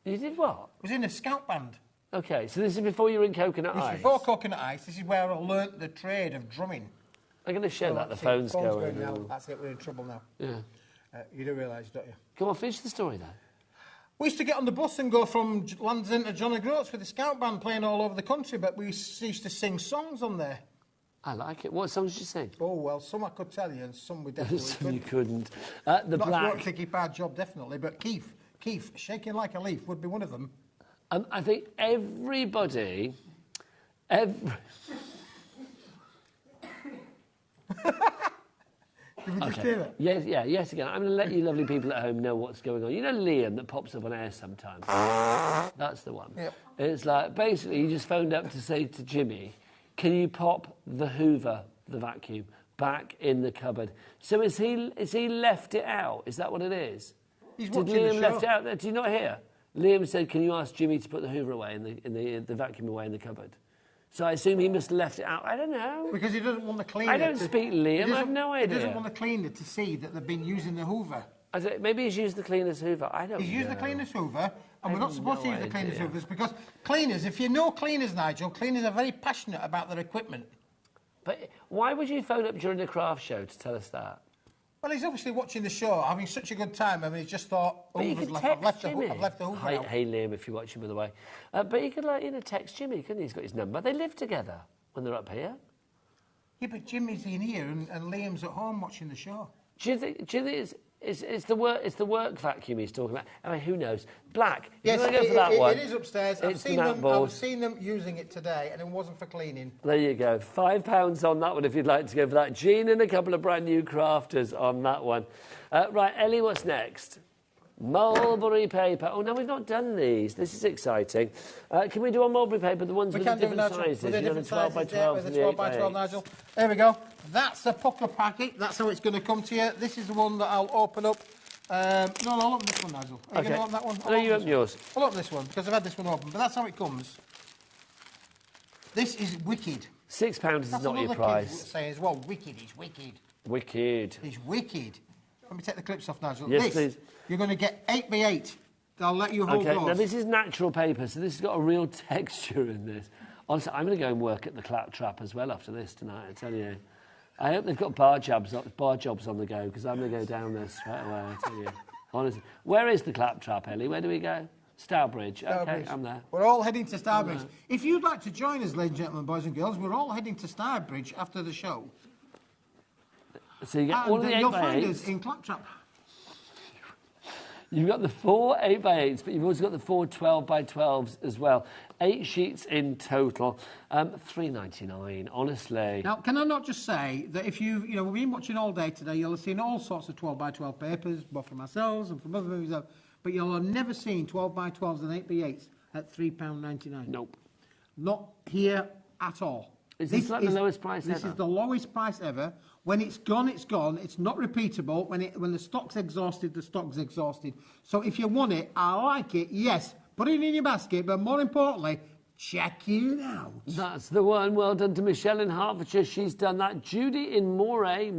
You did what? I was in a scout band. OK, so this is before you were in Coconut Ice? This is before Coconut Ice. This is where I learnt the trade of drumming. I'm going to show that. The phone's going now. That's it, we're in trouble now. Yeah. You do realise, don't you? Come on, finish the story, then. We used to get on the bus and go from Land's End to John O'Groats with the scout band playing all over the country, but we used to sing songs on there. I like it. What songs did you sing? Oh, well, some I could tell you and some we definitely some couldn't. You couldn't. The Not Black... a tricky bad job, definitely, but Keith, shaking like a leaf would be one of them. I think everybody... Did we just hear that? Yes, again. I'm going to let you lovely people at home know what's going on. You know Liam that pops up on air sometimes? That's the one. Yep. It's like, basically, he just phoned up to say to Jimmy, can you pop the Hoover, the vacuum, back in the cupboard? So is he left it out? Is that what it is? He's Did watching Liam the show. left it out there? Do you not hear? Liam said, can you ask Jimmy to put the Hoover away, the vacuum away in the cupboard? So I assume he must have left it out. I don't know. Because he doesn't want the cleaner. I don't speak Liam. I have no idea. He doesn't want the cleaner to see that they've been using the Hoover. Maybe he's used the cleaner's Hoover. I don't know. He's used the cleaner's Hoover, and we're not supposed to use the cleaner's Hoovers because cleaners, if you know cleaners, Nigel, cleaners are very passionate about their equipment. But why would you phone up during the craft show to tell us that? Well, he's obviously watching the show, having such a good time. I mean, he just thought, I've left the Hoover out. Hey, Liam, if you're watching, by the way. But he could, text Jimmy, couldn't he? He's got his number. They live together when they're up here. Yeah, but Jimmy's in here and Liam's at home watching the show. Do you think it's the work vacuum he's talking about? I mean, who knows? Black. Yes, you want to go for that one? It is upstairs. I've seen them using it today, and it wasn't for cleaning. There you go. £5 on that one if you'd like to go for that. Jean and a couple of brand new crafters on that one. Right, Ellie, what's next? Mulberry paper. Oh, no, we've not done these. This is exciting. Can we do on mulberry paper, the ones with the different sizes? With the different 12 by 12 with the 12 by 12, Nigel. There we go. That's a pucker packet. That's how it's going to come to you. This is the one that I'll open up. No, I'll open this one, Nigel. Are you going to open that one? No, you open yours. I'll open this one, because I've had this one open. But that's how it comes. This is wicked. £6 is not your price. Say as well, wicked is wicked. Wicked. It's wicked. Let me take the clips off, Nigel. Yes, please. You're going to get 8x8. I'll let you hold those. Now this is natural paper, so this has got a real texture in this. Honestly, I'm going to go and work at the claptrap as well after this tonight, I tell you. I hope they've got bar jobs on the go, because I'm going to go down there straight away, I tell you. Honestly. Where is the claptrap, Ellie? Where do we go? Stourbridge. Okay, I'm there. We're all heading to Stourbridge. If you'd like to join us, ladies and gentlemen, boys and girls, we're all heading to Stourbridge after the show. So you get all of the 8x8s. You'll find us in Claptrap. You've got the 4 8x8s, but you've also got the 4 12 by 12s as well. 8 sheets in total. $3.99, honestly. Now, can I not just say that if we've been watching all day today, you'll have seen all sorts of 12 by 12 papers, both from ourselves and from other movies, but you'll have never seen 12 by 12s and 8x8s at £3.99. Nope. Not here at all. Is this like the lowest price ever? This is the lowest price ever. When it's gone, it's gone. It's not repeatable. When the stock's exhausted, the stock's exhausted. So if you want it, I like it, yes, put it in your basket, but more importantly, check it out. That's the one. Well done to Michelle in Hertfordshire. She's done that. Judy in Moray,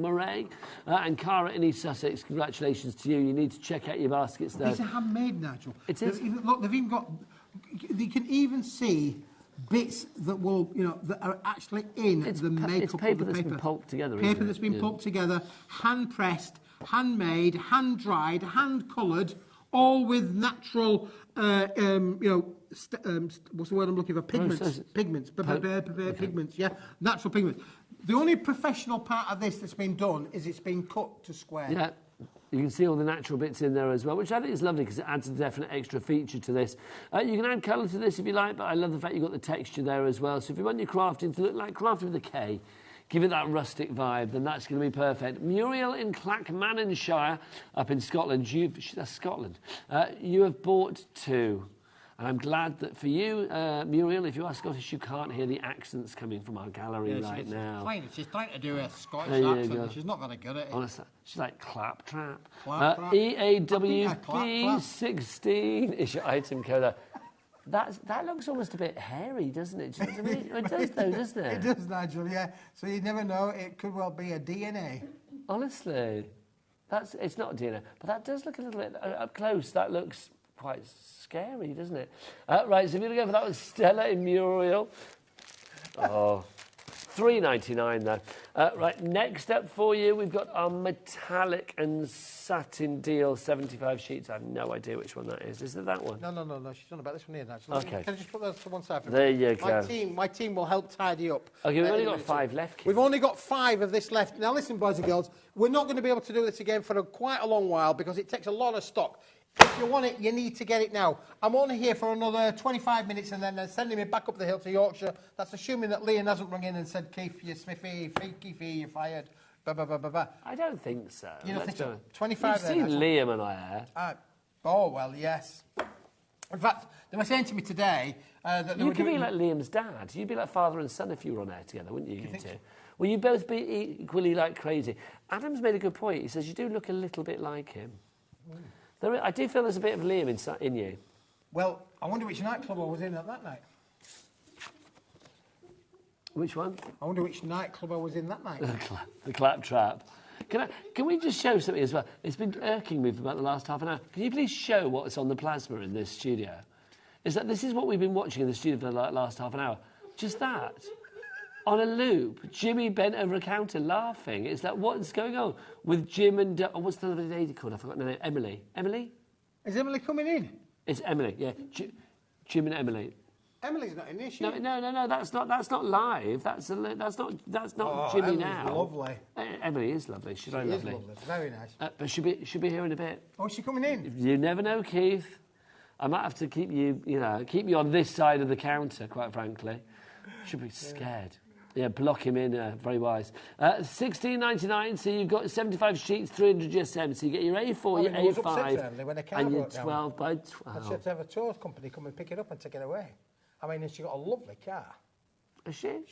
and Cara in East Sussex. Congratulations to you. You need to check out your baskets there. These are handmade, Nigel. It is. Look, they've even got... You can even see bits that will, that are actually in the makeup it's paper of the that's been pulped together. Paper that's been pulped together, hand pressed, handmade, hand dried, hand coloured, all with natural, what's the word I'm looking for? Pigments. Pigments. Pigments. Yeah, natural pigments. The only professional part of this that's been done is it's been cut to square. Yeah. You can see all the natural bits in there as well, which I think is lovely because it adds a definite extra feature to this. You can add colour to this if you like, but I love the fact you've got the texture there as well. So if you want your crafting to look like crafting with a K, give it that rustic vibe, then that's going to be perfect. Muriel in Clackmannanshire, up in Scotland. That's Scotland. You have bought 2. And I'm glad that for you, Muriel, if you are Scottish, you can't hear the accents coming from our gallery right now. She's trying to do a Scottish accent, and she's not very good at it. Honestly, she's like claptrap. EAWP16 is your item code. That looks almost a bit hairy, doesn't it? Do you know what I mean? It does, though, doesn't it? It does, Nigel, yeah. So you never know, it could well be a DNA. Honestly, it's not a DNA, but that does look a little bit up close. That looks quite scary, doesn't it? Right, so if you're going to go for that with Stella in Muriel. Oh, $3.99 there. Right, next up for you, we've got our metallic and satin deal 75 sheets. I have no idea which one that is. Is it that one? No. She's on about this one here, actually. Okay. Can I just put those to one side for there you go. My team will help tidy up. Okay, we've only got 5 left. Kim. We've only got 5 of this left. Now, listen, boys and girls, we're not going to be able to do this again for quite a long while because it takes a lot of stock. If you want it, you need to get it now. I'm only here for another 25 minutes and then they're sending me back up the hill to Yorkshire. That's assuming that Liam hasn't rung in and said, Keith, you're smithy, Keithy, you're fired, blah, blah, blah, blah, blah. I don't think so. You don't think so? 25 You've seen Liam and I oh, well, yes. In fact, they were saying to me today that you could be like Liam's dad. You'd be like father and son if you were on air together, wouldn't you? You two? So? Well, you'd both be equally like crazy. Adam's made a good point. He says you do look a little bit like him. I do feel there's a bit of Liam in you. Well, I wonder which nightclub I was in at that night. Which one? I wonder which nightclub I was in that night. The Claptrap. Can we just show something as well? It's been irking me for about the last half an hour. Can you please show what's on the plasma in this studio? This is what we've been watching in the studio for the last half an hour. Just that. On a loop, Jimmy bent over a counter laughing. It's like, what's going on with Jim and... what's the other lady called? I've forgotten her name. Emily. Emily? Is Emily coming in? It's Emily, yeah. Jim and Emily. Emily's not in this. No, that's not live. That's not Jimmy Emily's now. Lovely. Emily is lovely. She's very lovely. Very nice. But she'll be here in a bit. Oh, is she coming in? You never know, Keith. I might have to keep you on this side of the counter, quite frankly. Should be scared. Yeah, block him in. Very wise. $16.99. So you've got 75 sheets, 300 GSM. So you get your A4, your A5, and your 12 by 12. I should have a tours company come and pick it up and take it away. I mean, she's got a lovely car. Is she?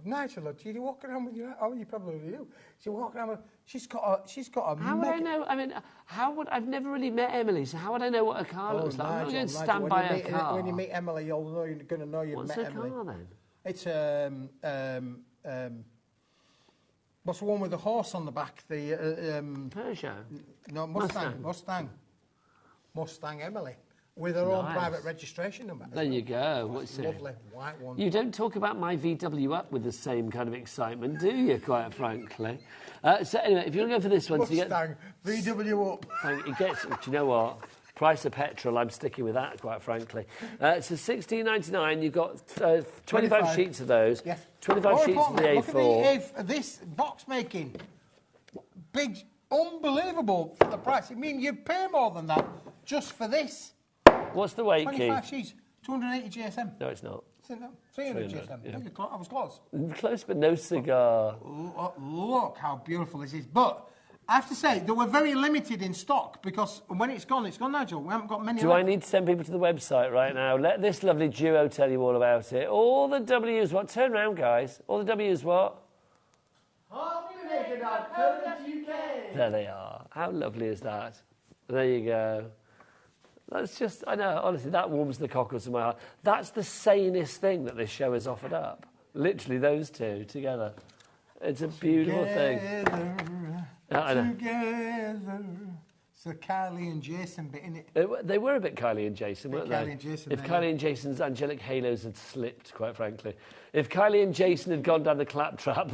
Nice. Look, you walk around with your... Oh, you probably do. She walk around with... She's got a... How would I know? I mean, I've never really met Emily, so how would I know what a car looks like? I'm not going to stand by her car. When you meet Emily, you're going to know you've met Emily. What's her car, then? It's what's the one with the horse on the back? The Peugeot. No, Mustang Emily, with her own private registration number. There you go. What's it? Lovely white one. You don't talk about my VW up with the same kind of excitement, do you? Quite frankly. So anyway, if you want to go for this one, Mustang VW up. It gets. Do you know what? Price of petrol, I'm sticking with that, quite frankly. So $16.99, you've got 25 sheets of those. Yes. 25 sheets of the A4. Look at this box making. Big, unbelievable for the price. I mean, you'd pay more than that just for this. What's the weight, 25 Keith? sheets, 280 GSM. No, it's not. 300 GSM. Yeah. I was close. Close, but no cigar. Look how beautiful this is. But I have to say, they were very limited in stock because when it's gone, Nigel. We haven't got many. Do I need to send people to the website right now? Let this lovely duo tell you all about it. All the W's what? Turn round, guys. All the W's what? HobbyMaker.co.uk. There they are. How lovely is that? There you go. That's just, I know, honestly, that warms the cockles of my heart. That's the sanest thing that this show has offered up. Literally, those two together. It's a beautiful thing. Together. So Kylie and Jason bit in it. They were a bit Kylie and Jason, weren't they? Kylie and Jason. If Kylie and Jason's angelic halos had slipped, quite frankly. If Kylie and Jason had gone down the claptrap,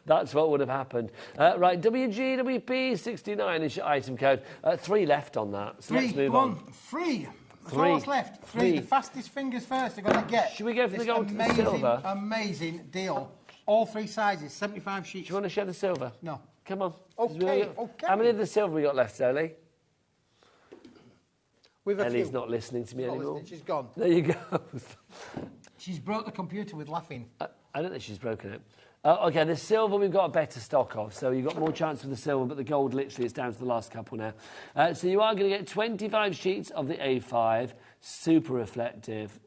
that's what would have happened. Right, WGWP 69 is your item code. 3 left on that, so let's move on. 3. That's all that's left. 3. The fastest fingers first are going to get. Should we go for the gold to the silver? Amazing deal. All 3 sizes, 75 sheets. Do you want to share the silver? No. Come on. Okay. How many of the silver we got left, Ellie? Ellie's not listening to me anymore. She's gone. There you go. She's broke the computer with laughing. I don't think she's broken it. Okay, the silver we've got a better stock of, so you've got more chance with the silver, but the gold literally is down to the last couple now. So you are going to get 25 sheets of the A5, super reflective.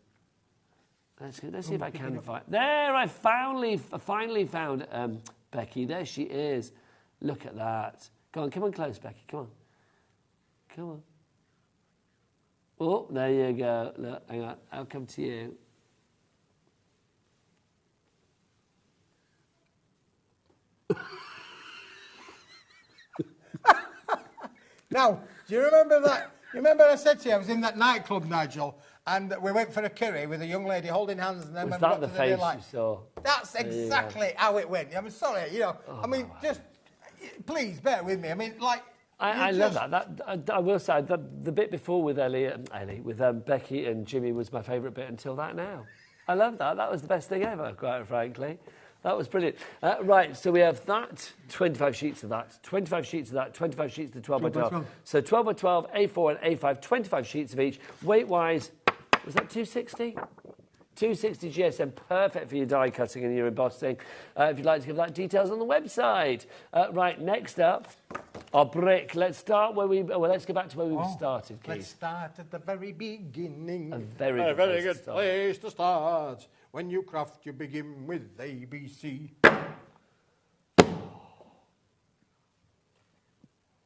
Let's see if I can find. There, I finally found Becky. There she is. Look at that. Go on, come on close, Becky. Come on. Come on. Oh, there you go. Look, hang on. I'll come to you. Now, do you remember that? You remember I said to you I was in that nightclub, Nigel, and we went for a curry with a young lady holding hands, and then was that the face you saw? That's exactly how it went. I'm sorry, just please bear with me. I mean, like. I love that. I will say that the bit before with with Becky and Jimmy was my favourite bit until that now. I love that. That was the best thing ever, quite frankly. That was brilliant. Right, so we have that, 25 sheets of that, 25 sheets of that, 25 sheets of 12 by 12. So 12 by 12, A4 and A5, 25 sheets of each. Weight-wise, was that 260? 260 GSM, perfect for your die cutting and your embossing. If you'd like to give that details on the website. Right, next up, our brick. Let's start where let's go back to where we started, Keith. Let's start at the very beginning. A very good place to start. When you craft, you begin with ABC.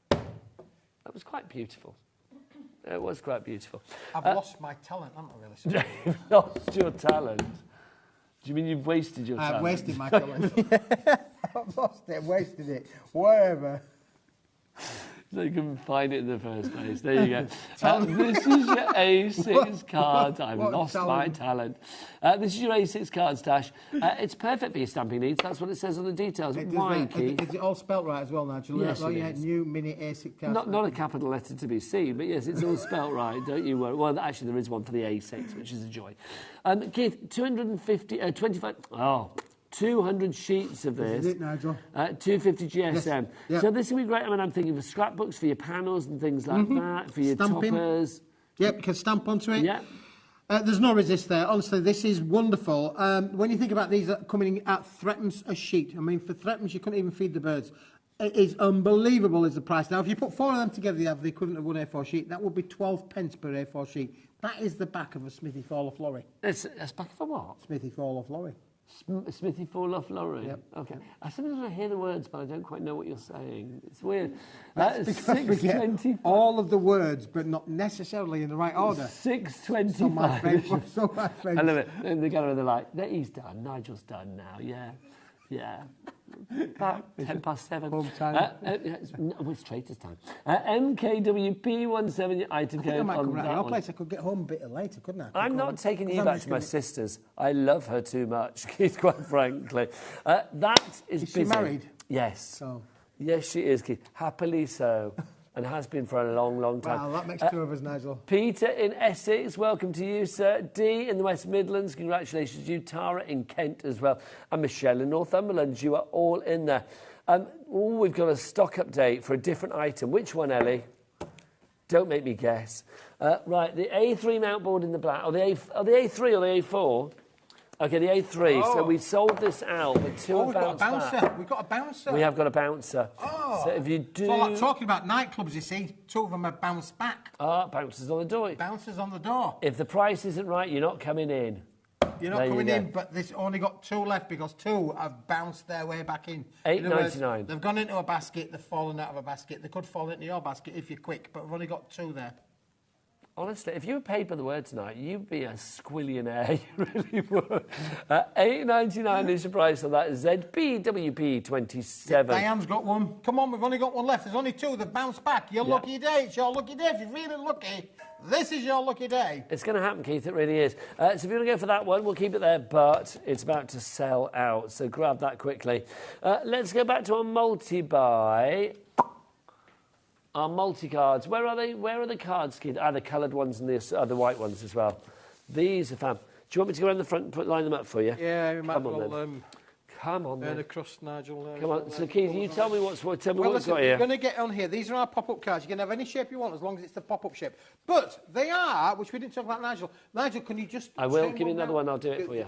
That was quite beautiful. It was quite beautiful. I've lost my talent, haven't I, really? You've lost your talent? Do you mean you've wasted your talent? I've wasted my talent. I've lost it, wasted it, whatever. They couldn't find it in the first place. There you go. This is your A6 card. I've lost my talent. This is your A6 card stash. It's perfect for your stamping needs. That's what it says on the details. Why, Keith? Is it all spelt right as well, Nigel? Yes, like it is. New mini A6 card. Not a capital letter to be seen, but yes, it's all spelt right. Don't you worry. Well, actually, there is one for the A6, which is a joy. Keith, 200 sheets of this. This is it, Nigel. 250 GSM. Yes. Yep. So this will be great. I mean, I'm thinking for scrapbooks, for your panels and things like that, for your Stamping. toppers. Yep, you can stamp onto it. Yeah. There's no resist there. Honestly, this is wonderful. When you think about these coming at threepence a sheet, I mean, for threepence, you couldn't even feed the birds. It is unbelievable is the price. Now, if you put 4 of them together, you have the equivalent of one A4 sheet. That would be 12 pence per A4 sheet. That is the back of a Smithy Fall-Off lorry. It's back of a what? Smithy Fall-Off lorry. Smithy Fall-Off lorry. Yep. Okay. I sometimes hear the words, but I don't quite know what you're saying. It's weird. That's because we get all of the words, but not necessarily in the right order. 625. So my favourite. I love it. And they're like, he's done. Nigel's done now. Yeah. Yeah. About 7:10. Home time. It's traitors time. MKWP17, your item I think I code might on come round to that your one. place. I could get home a bit later, couldn't I? I'm not taking you back to my sister's. I love her too much, Keith, quite frankly. That is busy. Is she married? Yes. Oh. Yes, she is, Keith. Happily so. And has been for a long, long time. Wow, that makes 2 of us, Nigel. Peter in Essex, welcome to you, sir. Dee in the West Midlands, congratulations to you. Tara in Kent as well. And Michelle in Northumberland, you are all in there. We've got a stock update for a different item. Which one, Ellie? Don't make me guess. Right, the A3 mount board in the black, or the A3 or the A4? Okay, the A3. Oh. So we sold this out, but 2 have bounced back. We've got a bouncer. We have got a bouncer. Oh. So if you do... So like talking about nightclubs, you see, 2 of them have bounced back. Bouncers on the door. Bouncers on the door. If the price isn't right, you're not coming in. You're not coming in, but there's only got 2 left because 2 have bounced their way back in. $8.99. They've gone into a basket, they've fallen out of a basket. They could fall into your basket if you're quick, but we've only got 2 there. Honestly, if you were paid by the word tonight, you'd be a squillionaire. You really would. $8.99 is the price on that. ZBWP27. Yeah, Diane's got 1. Come on, we've only got 1 left. There's only 2. They've bounced back. Your lucky day. It's your lucky day. If you're really lucky, this is your lucky day. It's going to happen, Keith. It really is. So if you want to go for that one, we'll keep it there, but it's about to sell out. So grab that quickly. Let's go back to our multi-buy. Our multi-cards. Where are they? Where are the cards, Keith? The coloured ones and the white ones as well. These are fab. Do you want me to go around the front and line them up for you? Yeah, we might Come on, then. Come on, then. Across, Nigel. Come on. So, Keith, you tell me what's what we've listen, got here. You're going to get on here. These are our pop-up cards. You can have any shape you want as long as it's the pop-up shape. But they are, which we didn't talk about, Nigel. Nigel, can you just... I will. Give me another one. I'll do it for you.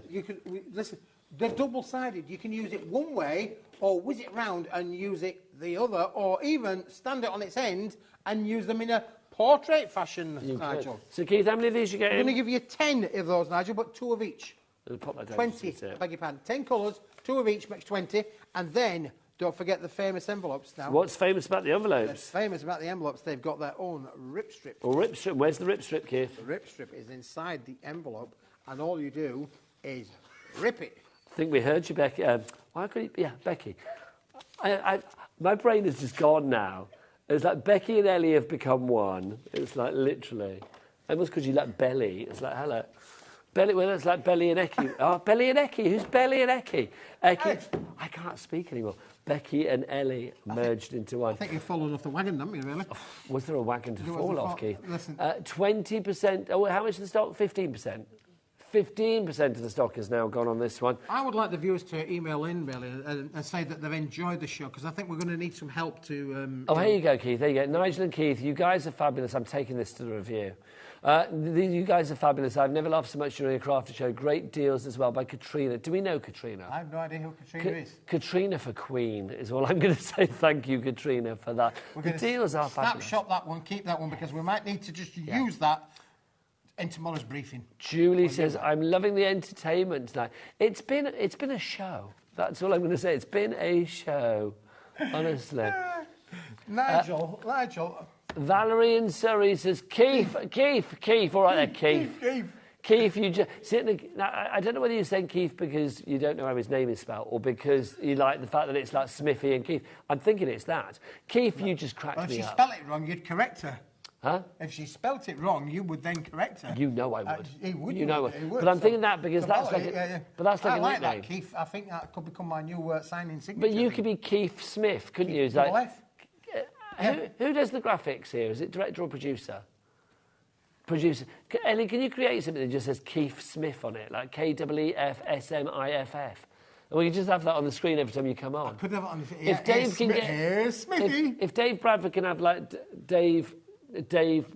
Listen, they're double-sided. You can use it one way or whiz it round and use it the other, or even stand it on its end and use them in a portrait fashion, Nigel. So, Keith, how many of these you get? I'm going to give you 10 of those, Nigel, but 2 of each. Pop that down. 20, I beg your pardon. 10 colours, 2 of each makes 20, and then don't forget the famous envelopes now. What's famous about the envelopes? What's famous about the envelopes, they've got their own rip strip. Oh, rip strip. Where's the rip strip, Keith? The rip strip is inside the envelope, and all you do is rip it. I think we heard you, Becky. Becky. My brain has just gone now. It's like Becky and Ellie have become one. It's like literally. Almost because you like Belly. It's like, hello. Belly, well, it's like Belly and Ecky. Oh, Belly and Ecky. Who's Belly and Ecky? Ecky. I can't speak anymore. Becky and Ellie merged into one. I think you've fallen off the wagon, haven't you, really? Oh, was there a wagon to fall off, Keith? Listen. 20%. Oh, how much of the stock? 15%. 15% of the stock has now gone on this one. I would like the viewers to email in, really, and say that they've enjoyed the show, because I think we're going to need some help to... here you go, Keith. There you go. Nigel and Keith, you guys are fabulous. I'm taking this to the review. You guys are fabulous. I've never laughed so much during a crafty show. Great deals as well by Katrina. Do we know Katrina? I have no idea who Katrina is. Katrina for Queen is all I'm going to say. Thank you, Katrina, for that. The deals are fabulous. Snapshot that one, keep that one, because we might need to just use that in tomorrow's briefing. Julie says, I'm loving the entertainment tonight. It's been a show. That's all I'm going to say. It's been a show, honestly. Nigel. Valerie in Surrey says, Keith. All right there, Keith. Keith, you just... I don't know whether you're saying Keith because you don't know how his name is spelled or because you like the fact that it's like Smithy and Keith. I'm thinking it's that. Keith, you just cracked me up. If she spelled it wrong, you'd correct her. Huh? If she spelt it wrong, you would then correct her. You know I would. He would. You know he would. But I'm thinking that because that's like But that's like I a like nickname. that, Keith. I think that could become my new signing signature. But you could be Keith Smith, couldn't you? Double Like, F. who does the graphics here? Is it director or producer? Producer. Ellie, can you create something that just says Keith Smith on it, like KEEFSMIFF? And we can just have that on the screen every time you come on. I could have it on the... If Dave can get... Here's Smithy. If Dave Bradford can have, like, Dave,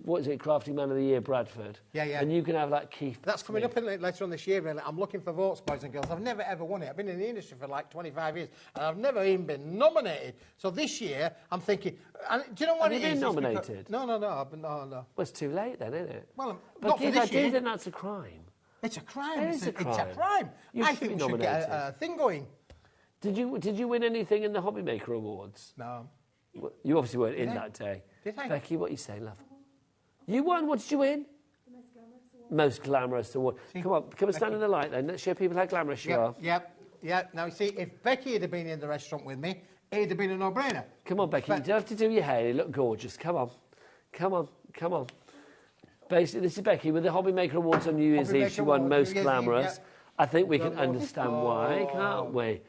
what is it, Crafting Man of the Year, Bradford? Yeah. And you can have, like, Keith That's coming Smith. up later on this year, really. I'm looking for votes, boys and girls. I've never, ever won it. I've been in the industry for, like, 25 years, and I've never even been nominated. So this year, I'm thinking... And do you know what Have it you is? been nominated? No. No. Well, it's too late then, isn't it? Well, but not for Keith, this I do year. think that's a crime. It's a crime. It is a crime. It's a crime. You I should think be we should get nominated. a thing going. Did you win anything in the HobbyMaker Awards? No. You obviously weren't in that day. Did I? Becky, what are you saying, love? You won. What did you win? Most glamorous award. Come on, come and stand in the light then. Let's show people how glamorous you are. Yep. Now, you see, if Becky had been in the restaurant with me, it'd have been a no-brainer. Come on, Becky. You don't have to do your hair. You look gorgeous. Come on. Basically, this is Becky with the HobbyMaker Awards on New Year's Eve. She won Most Glamorous. I think we can understand why, can't we?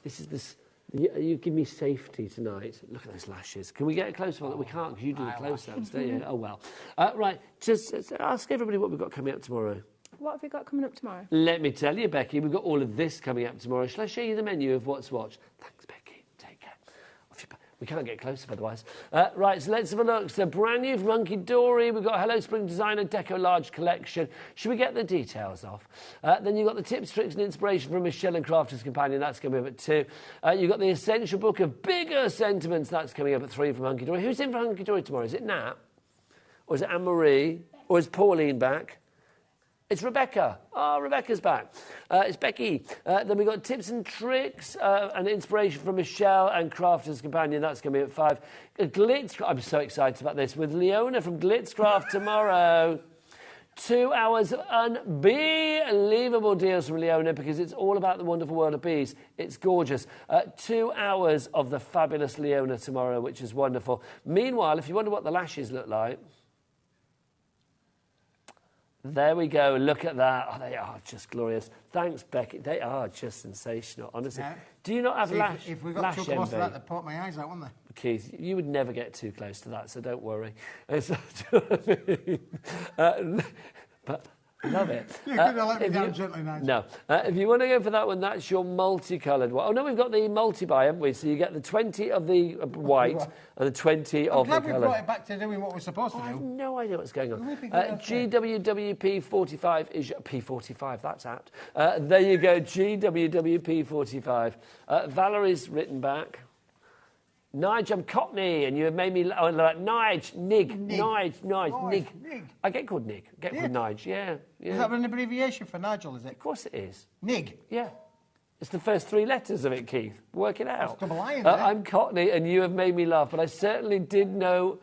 This is this. You give me safety tonight. Look at those lashes. Can we get a close one? We can't because you do the close-ups, don't you? Oh, well. Right, just ask everybody what we've got coming up tomorrow. What have we got coming up tomorrow? Let me tell you, Becky, we've got all of this coming up tomorrow. Shall I show you the menu of what's what? Thanks, Becky. Take care. We can't get closer otherwise. Right, so let's have a look. So brand new from Hunky Dory. We've got Hello Spring Designer Deco Large Collection. Should we get the details off? Then you've got the tips, tricks and inspiration from Michelle and Crafter's Companion. That's coming up at 2. You've got the Essential Book of Bigger Sentiments. That's coming up at 3 from Hunky Dory. Who's in for Hunky Dory tomorrow? Is it Nat? Or is it Anne-Marie? Or is Pauline back? It's Rebecca. Oh, Rebecca's back. It's Becky. Then we've got tips and tricks and inspiration from Michelle and Crafter's Companion. That's going to be at 5. I'm so excited about this. With Leona from Glitzcraft tomorrow. 2 hours of unbelievable deals from Leona because it's all about the wonderful world of bees. It's gorgeous. 2 hours of the fabulous Leona tomorrow, which is wonderful. Meanwhile, if you wonder what the lashes look like, there we go. Look at that. Oh, they are just glorious. Thanks, Becky. They are just sensational, honestly. Yeah. Do you not have lash If we got too close to that, they'd pop my eyes out, wouldn't they? Keith, you would never get too close to that, so don't worry. But love it. You couldn't let me down gently, Nigel. No. If you want to go for that one, that's your multicoloured one. Oh, no, we've got the multi-buy, haven't we? So you get the 20 of the white and the 20 of the colour. I'm glad we brought it back to doing what we're supposed to do. I have no idea what's going on. GWWP45 is... P45, that's apt. There you go, GWWP45. Valerie's written back. Nige, I'm Cockney, and you have made me like Nige, Nig. I get called Nig. I get called Nige, yeah. Is that an abbreviation for Nigel, is it? Of course it is. Nig? Yeah. It's the first 3 letters of it, Keith. Work it out. That's double I in there. I'm Cockney, and you have made me laugh, but I certainly did know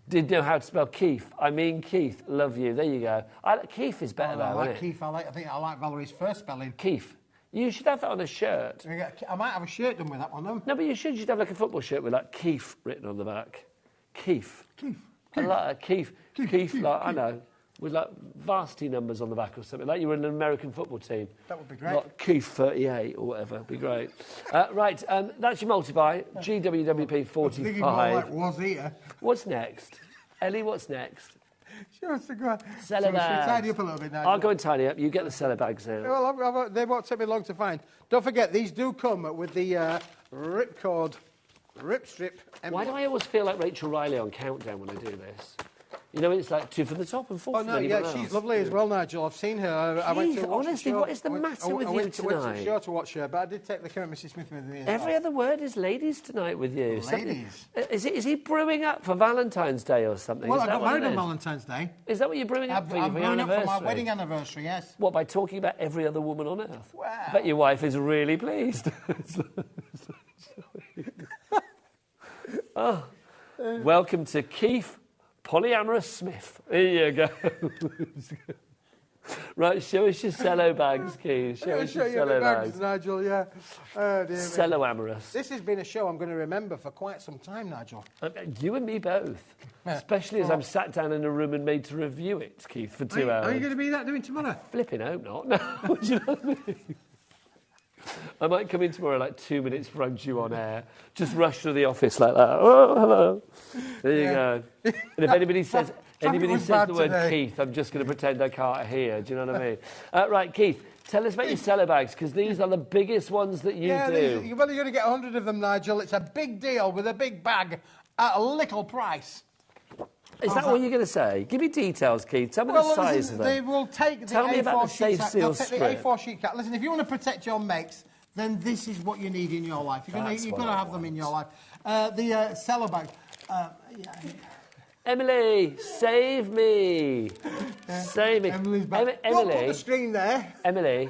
how to spell Keith. I mean Keith. Love you. There you go. Keith is better though, isn't it? Keith. I think I like Valerie's first spelling. Keith. You should have that on a shirt. I might have a shirt done with that one, though. No, but you should. You should have like a football shirt with like Keith written on the back. Keith. I like Keith. Like, I know, with like varsity numbers on the back or something. Like you were in an American football team. That would be great. Like Keith 38 or whatever. It'd be great. Right, that's your multi-buy. GWWP 45. Was here. What's next? Ellie, what's next? She wants to go. Cellar bags. Tidy up a little bit now. I'll go and tidy up. You get the cellar bags out. Well, they won't take me long to find. Don't forget, these do come with the ripcord, rip strip. Why do I always feel like Rachel Riley on Countdown when I do this? You know, it's like 2 from the top and 4 from the bottom. She's lovely as well, Nigel. I've seen her. I went to watch honestly, the show. what is the matter with you tonight? I went to the show to watch her, but I did take the current Mrs. Smith with me. Every other word is ladies tonight with you. Ladies. Is he brewing up for Valentine's Day or something? Well, I got married on Valentine's Day. Is that what you're brewing up for? I'm brewing up for my wedding anniversary, yes. What, by talking about every other woman on earth? Wow. I bet your wife is really pleased. Oh. Welcome to Keith Polyamorous Smith. There you go. Right, show us your cello bags, Keith. Show us your cello bags. Nigel, yeah. Oh, dear me. Cello amorous. This has been a show I'm going to remember for quite some time, Nigel. You and me both. Especially as I'm sat down in a room and made to review it, Keith, for 2 hours. Are you going to be that doing tomorrow? Flipping hope not. No, do you know what I mean? I might come in tomorrow like 2 minutes before you on air. Just rush through the office like that. Oh, hello. There you go. And if anybody says the word today, Keith, I'm just going to pretend I can't hear. Do you know what I mean? Right, Keith, tell us about your cello bags, because these are the biggest ones that you do. You're going to get 100 of them, Nigel. It's a big deal with a big bag at a little price. Is that what you're going to say? Give me details, Keith. Tell me the size of them. They will take the Tell me about the safe seal strip. strip. The A4 sheet cat. Listen, if you want to protect your makes, then this is what you need in your life. You've got to have them in your life. The cello bag. Emily, save me. Save me. Emily's back. Emily. Don't put the screen there. Emily,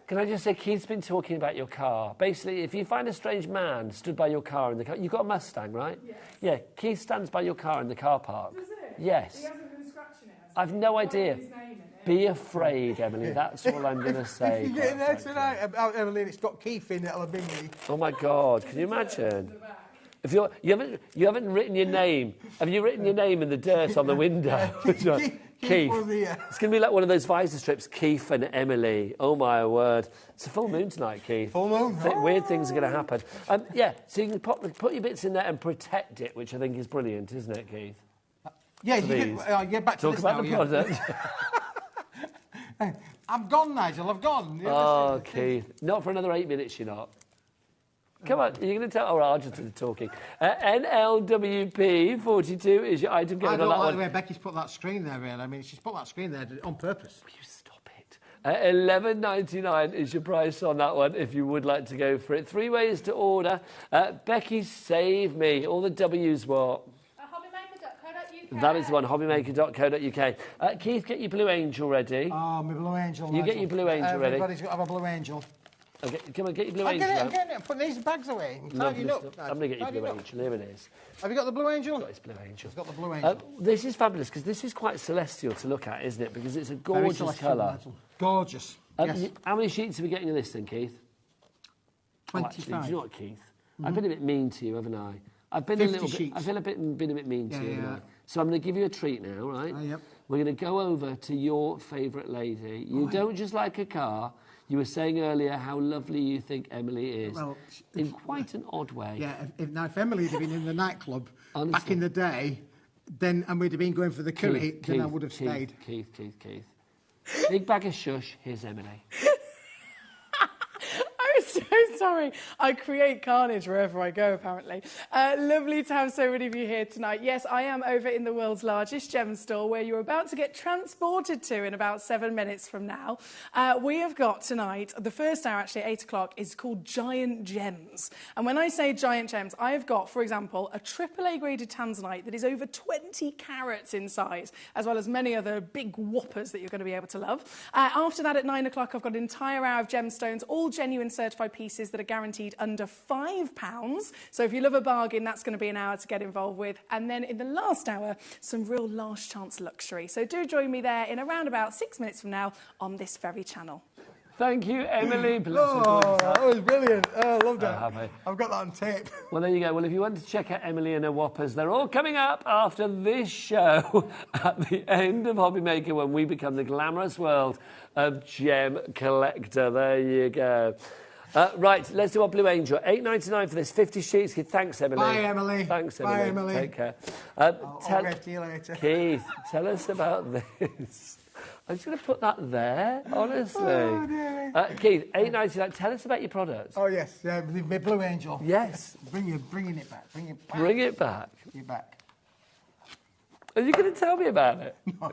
can I just say, Keith's been talking about your car. Basically, if you find a strange man stood by your car in the car, you've got a Mustang, right? Yes. Yeah, Keith stands by your car in the car park. Does it? Yes. He hasn't been scratching it, I've no idea. Be afraid, Emily. That's all I'm going to say. If you get in there tonight, Emily, and it's got Keith in it, it'll be me. Oh my God! Can you imagine? If you haven't written your name, have you written your name in the dirt on the window? Keith. It's going to be like one of those visor strips, Keith and Emily. Oh, my word. It's a full moon tonight, Keith. Full moon? Weird things are going to happen. Yeah, so you can put your bits in there and protect it, which I think is brilliant, isn't it, Keith? Yeah, get back to Talk this about now, the product. I'm gone, Nigel, I've gone. Oh, Keith. Not for another 8 minutes, you're not. Come on, you're going to tell... Oh, I'll just do the talking. NLWP42 is your item. I don't like the way Becky's put that screen there, really. I mean, she's put that screen there on purpose. Will you stop it? $11.99 is your price on that one, if you would like to go for it. 3 ways to order. Becky, save me. All the W's what? HobbyMaker.co.uk. That is the one, hobbymaker.co.uk. Keith, get your Blue Angel ready. Oh, my Blue Angel. You get your Blue Angel ready. Everybody's got to have a Blue Angel. Okay, come on, get your Blue Angel. I'm getting it. Put these bags away. I'm going to get your Blue Angel. Here it is. Have you got the Blue Angel? He's got his Blue Angel. He's got the Blue Angel. This is fabulous, because this is quite celestial to look at, isn't it? Because it's a gorgeous colour. Gorgeous. Yes. How many sheets are we getting of this then, Keith? 25. Actually, do you know what, Keith? I've been a bit mean to you, haven't I? I've been 50 a little sheets. bit. I feel been a bit mean to you, haven't I? So I'm going to give you a treat now, right? Yep. We're going to go over to your favourite lady. You don't just like a car. You were saying earlier how lovely you think Emily is, in quite an odd way. Yeah, if Emily had been in the nightclub back in the day, and we'd have been going for the curry, then I would have stayed. Keith. Big bag of shush, here's Emily. I'm so sorry. I create carnage wherever I go, apparently. Lovely to have so many of you here tonight. Yes, I am over in the world's largest gem store, where you're about to get transported to in about 7 minutes from now. We have got tonight, the first hour actually at 8 o'clock, is called Giant Gems. And when I say giant gems, I have got, for example, a AAA graded tanzanite that is over 20 carats in size, as well as many other big whoppers that you're going to be able to love. After that, at 9 o'clock, I've got an entire hour of gemstones, all genuine certified pieces that are guaranteed under £5. So if you love a bargain, that's going to be an hour to get involved with. And then in the last hour, some real last chance luxury. So do join me there in around about 6 minutes from now on this very channel. Thank you, Emily. That was brilliant. Oh, I loved it. Happy. I've got that on tape. Well, there you go. Well, if you want to check out Emily and her whoppers, they're all coming up after this show at the end of HobbyMaker, when we become the glamorous world of gem collector. There you go. Right, let's do our Blue Angel. $8.99 for this, 50 sheets. Thanks, Emily. Bye, Emily. Thanks, Emily. Bye, Emily. Take care. I'll wave to you later. Keith, tell us about this. I'm just going to put that there, honestly. Oh, dear. Keith, $8.99. Tell us about your product. Oh, yes, the Blue Angel. Yes. Bringing it back. Bring it back. Bring it back. Bring it back. Are you going to tell me about it? No.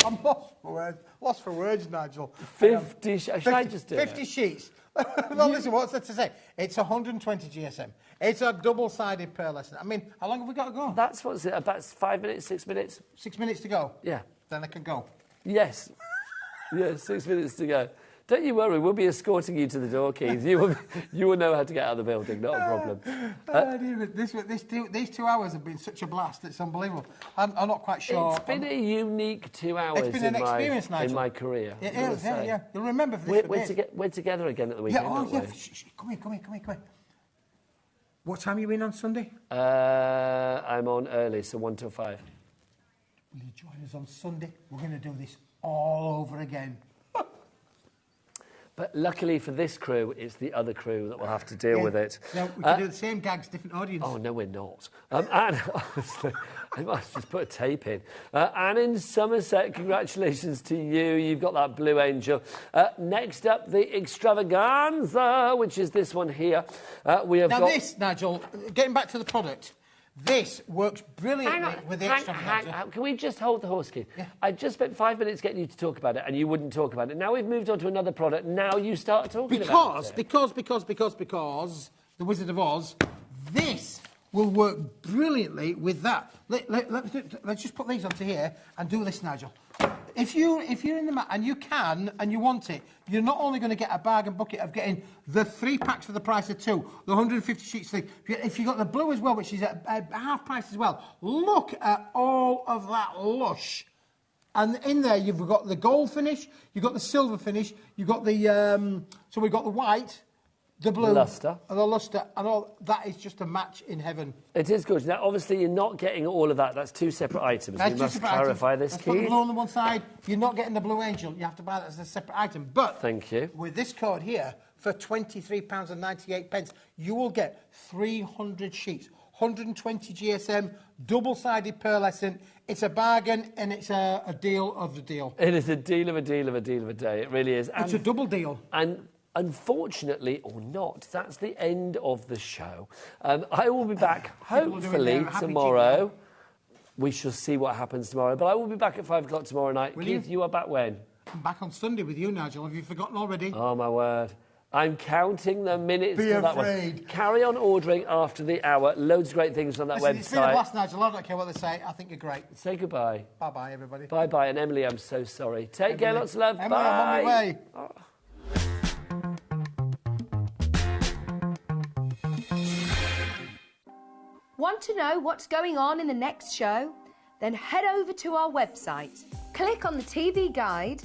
I'm lost for words. Lost for words, Nigel. 50 sheets. Should I just do 50 it? sheets. Well, listen, what's there to say? It's 120 GSM. It's a double-sided pearlescent. I mean, how long have we got to go? That's what's it, about 5 minutes, 6 minutes? 6 minutes to go? Yeah. Then I can go. Yes. Yes, 6 minutes to go. Don't you worry, we'll be escorting you to the door, Keith. You will know how to get out of the building, not a problem. These 2 hours have been such a blast, it's unbelievable. I'm not quite sure. It's been a unique 2 hours it's been an experience, Nigel. in my career. It is, yeah. You'll remember for this. We're together again at the weekend, aren't we? Come here. What time are you in on Sunday? I'm on early, so 1 till 5. Will you join us on Sunday? We're going to do this all over again. But luckily for this crew, it's the other crew that will have to deal with it. No, we can do the same gags, different audience. Oh, no, we're not. And honestly, I must just put a tape in. And in Somerset, congratulations to you. You've got that Blue Angel. Next up, the Extravaganza, which is this one here. This, Nigel, getting back to the product, this works brilliantly with the Extravaganza. Can we just hold the horse, Keith? Yeah. I just spent 5 minutes getting you to talk about it, and you wouldn't talk about it. Now we've moved on to another product. Now you start talking about it. Because the Wizard of Oz, this will work brilliantly with that. Let's just put these onto here and do this, Nigel. If you're in the mat and you can and you want it, you're not only going to get a bargain bucket of getting the 3 packs for the price of 2, the 150 sheets thing. If you've got the blue as well, which is at half price as well, look at all of that lush. And in there you've got the gold finish, you've got the silver finish, you've got the so we've got the white, the blue, luster, and the luster, and all that is just a match in heaven. It is good. Now, obviously, you're not getting all of that. That's 2 separate items. We must clarify this, Keith. Put the blue on the one side. You're not getting the Blue Angel. You have to buy that as a separate item. But thank you. With this code here, for £23.98, you will get 300 sheets, 120 GSM, double-sided pearlescent. It's a bargain, and it's a deal of the deal. It is a deal of a deal of a deal of a day. It really is. It's a double deal. And unfortunately, or not, that's the end of the show. I will be back, hopefully, tomorrow. We shall see what happens tomorrow. But I will be back at 5 o'clock tomorrow night. Keith, you are back when? I'm back on Sunday with you, Nigel. Have you forgotten already? Oh, my word. I'm counting the minutes to that one. Carry on ordering after the hour. Loads of great things on that website. It's been a blast, Nigel. I don't care what they say. I think you're great. Say goodbye. Bye-bye, everybody. Bye-bye. And Emily, I'm so sorry. Take care. Lots of love. Emily, bye. I'm on my way. Oh. Want to know what's going on in the next show? Then head over to our website. Click on the TV guide.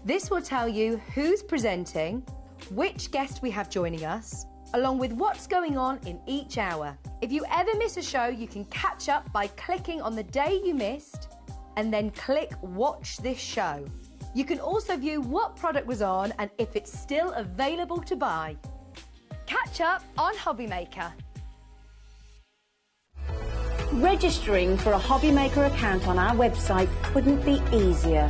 This will tell you who's presenting, which guest we have joining us, along with what's going on in each hour. If you ever miss a show, you can catch up by clicking on the day you missed and then click Watch This Show. You can also view what product was on and if it's still available to buy. Catch up on HobbyMaker. Registering for a HobbyMaker account on our website couldn't be easier.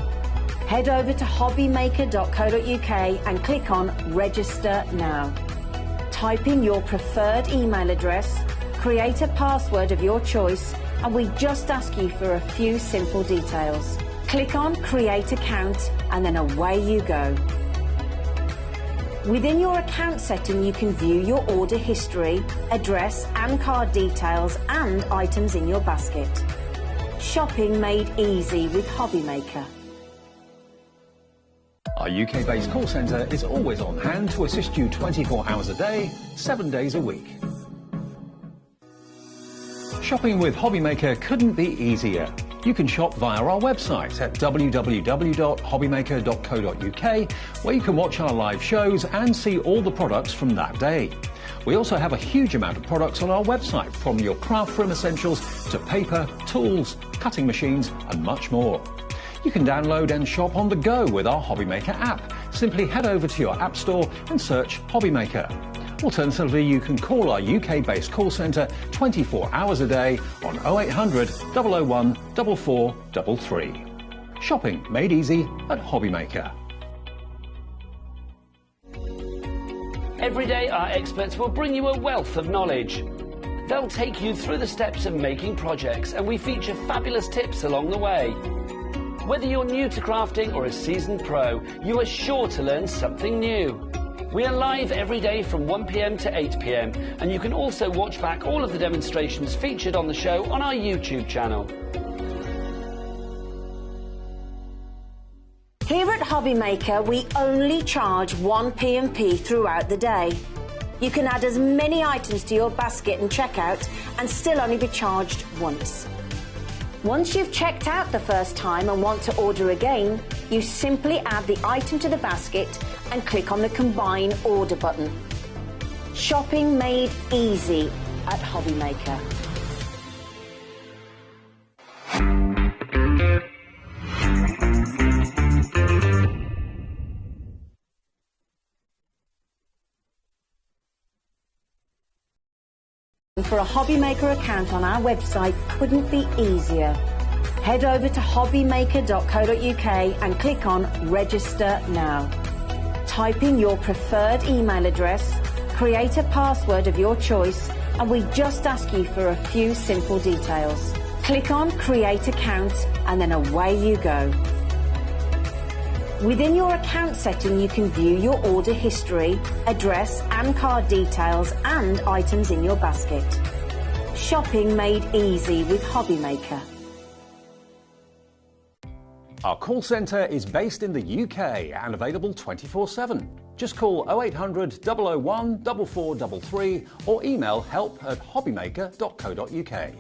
Head over to hobbymaker.co.uk and click on Register Now. Type in your preferred email address, create a password of your choice, and we just ask you for a few simple details. Click on Create Account and then away you go. Within your account setting, you can view your order history, address and card details and items in your basket. Shopping made easy with HobbyMaker. Our UK-based call centre is always on hand to assist you 24 hours a day, 7 days a week. Shopping with HobbyMaker couldn't be easier. You can shop via our website at www.hobbymaker.co.uk, where you can watch our live shows and see all the products from that day. We also have a huge amount of products on our website, from your craft room essentials to paper, tools, cutting machines and much more. You can download and shop on the go with our HobbyMaker app. Simply head over to your app store and search HobbyMaker. Alternatively, you can call our UK-based call centre 24 hours a day on 0800 001 4433. Shopping made easy at HobbyMaker. Every day, our experts will bring you a wealth of knowledge. They'll take you through the steps of making projects, and we feature fabulous tips along the way. Whether you're new to crafting or a seasoned pro, you are sure to learn something new. We are live every day from 1 p.m. to 8 p.m, and you can also watch back all of the demonstrations featured on the show on our YouTube channel. Here at HobbyMaker, we only charge one P&P throughout the day. You can add as many items to your basket and checkout and still only be charged once. Once you've checked out the first time and want to order again, you simply add the item to the basket and click on the Combine Order button. Shopping made easy at HobbyMaker. For a HobbyMaker account on our website couldn't be easier. Head over to hobbymaker.co.uk and click on Register Now. Type in your preferred email address, create a password of your choice, and we just ask you for a few simple details. Click on Create Account and then away you go. Within your account setting, you can view your order history, address and card details and items in your basket. Shopping made easy with HobbyMaker. Our call centre is based in the UK and available 24/7. Just call 0800 001 4433 or email help@hobbymaker.co.uk.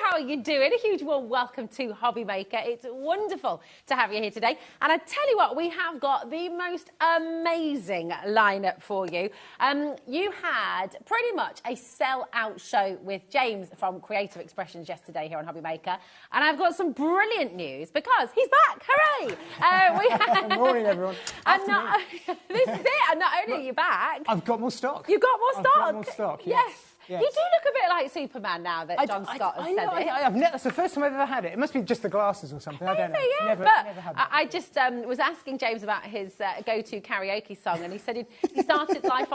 How are you doing? A huge warm welcome to HobbyMaker. It's wonderful to have you here today. And I tell you what, we have got the most amazing lineup for you. You had pretty much a sell-out show with James from Creative Expressions yesterday here on HobbyMaker. And I've got some brilliant news because he's back. Hooray! Good morning, everyone. And this is it. And not only are you back... I've got more stock. You've got more stock? I've got more stock, yes. Yes. You do look a bit like Superman now that John Scott has said it. That's the first time I've ever had it. It must be just the glasses or something. Maybe, I don't know. yeah. Never But had that. I just was asking James about his go-to karaoke song, and he said he started life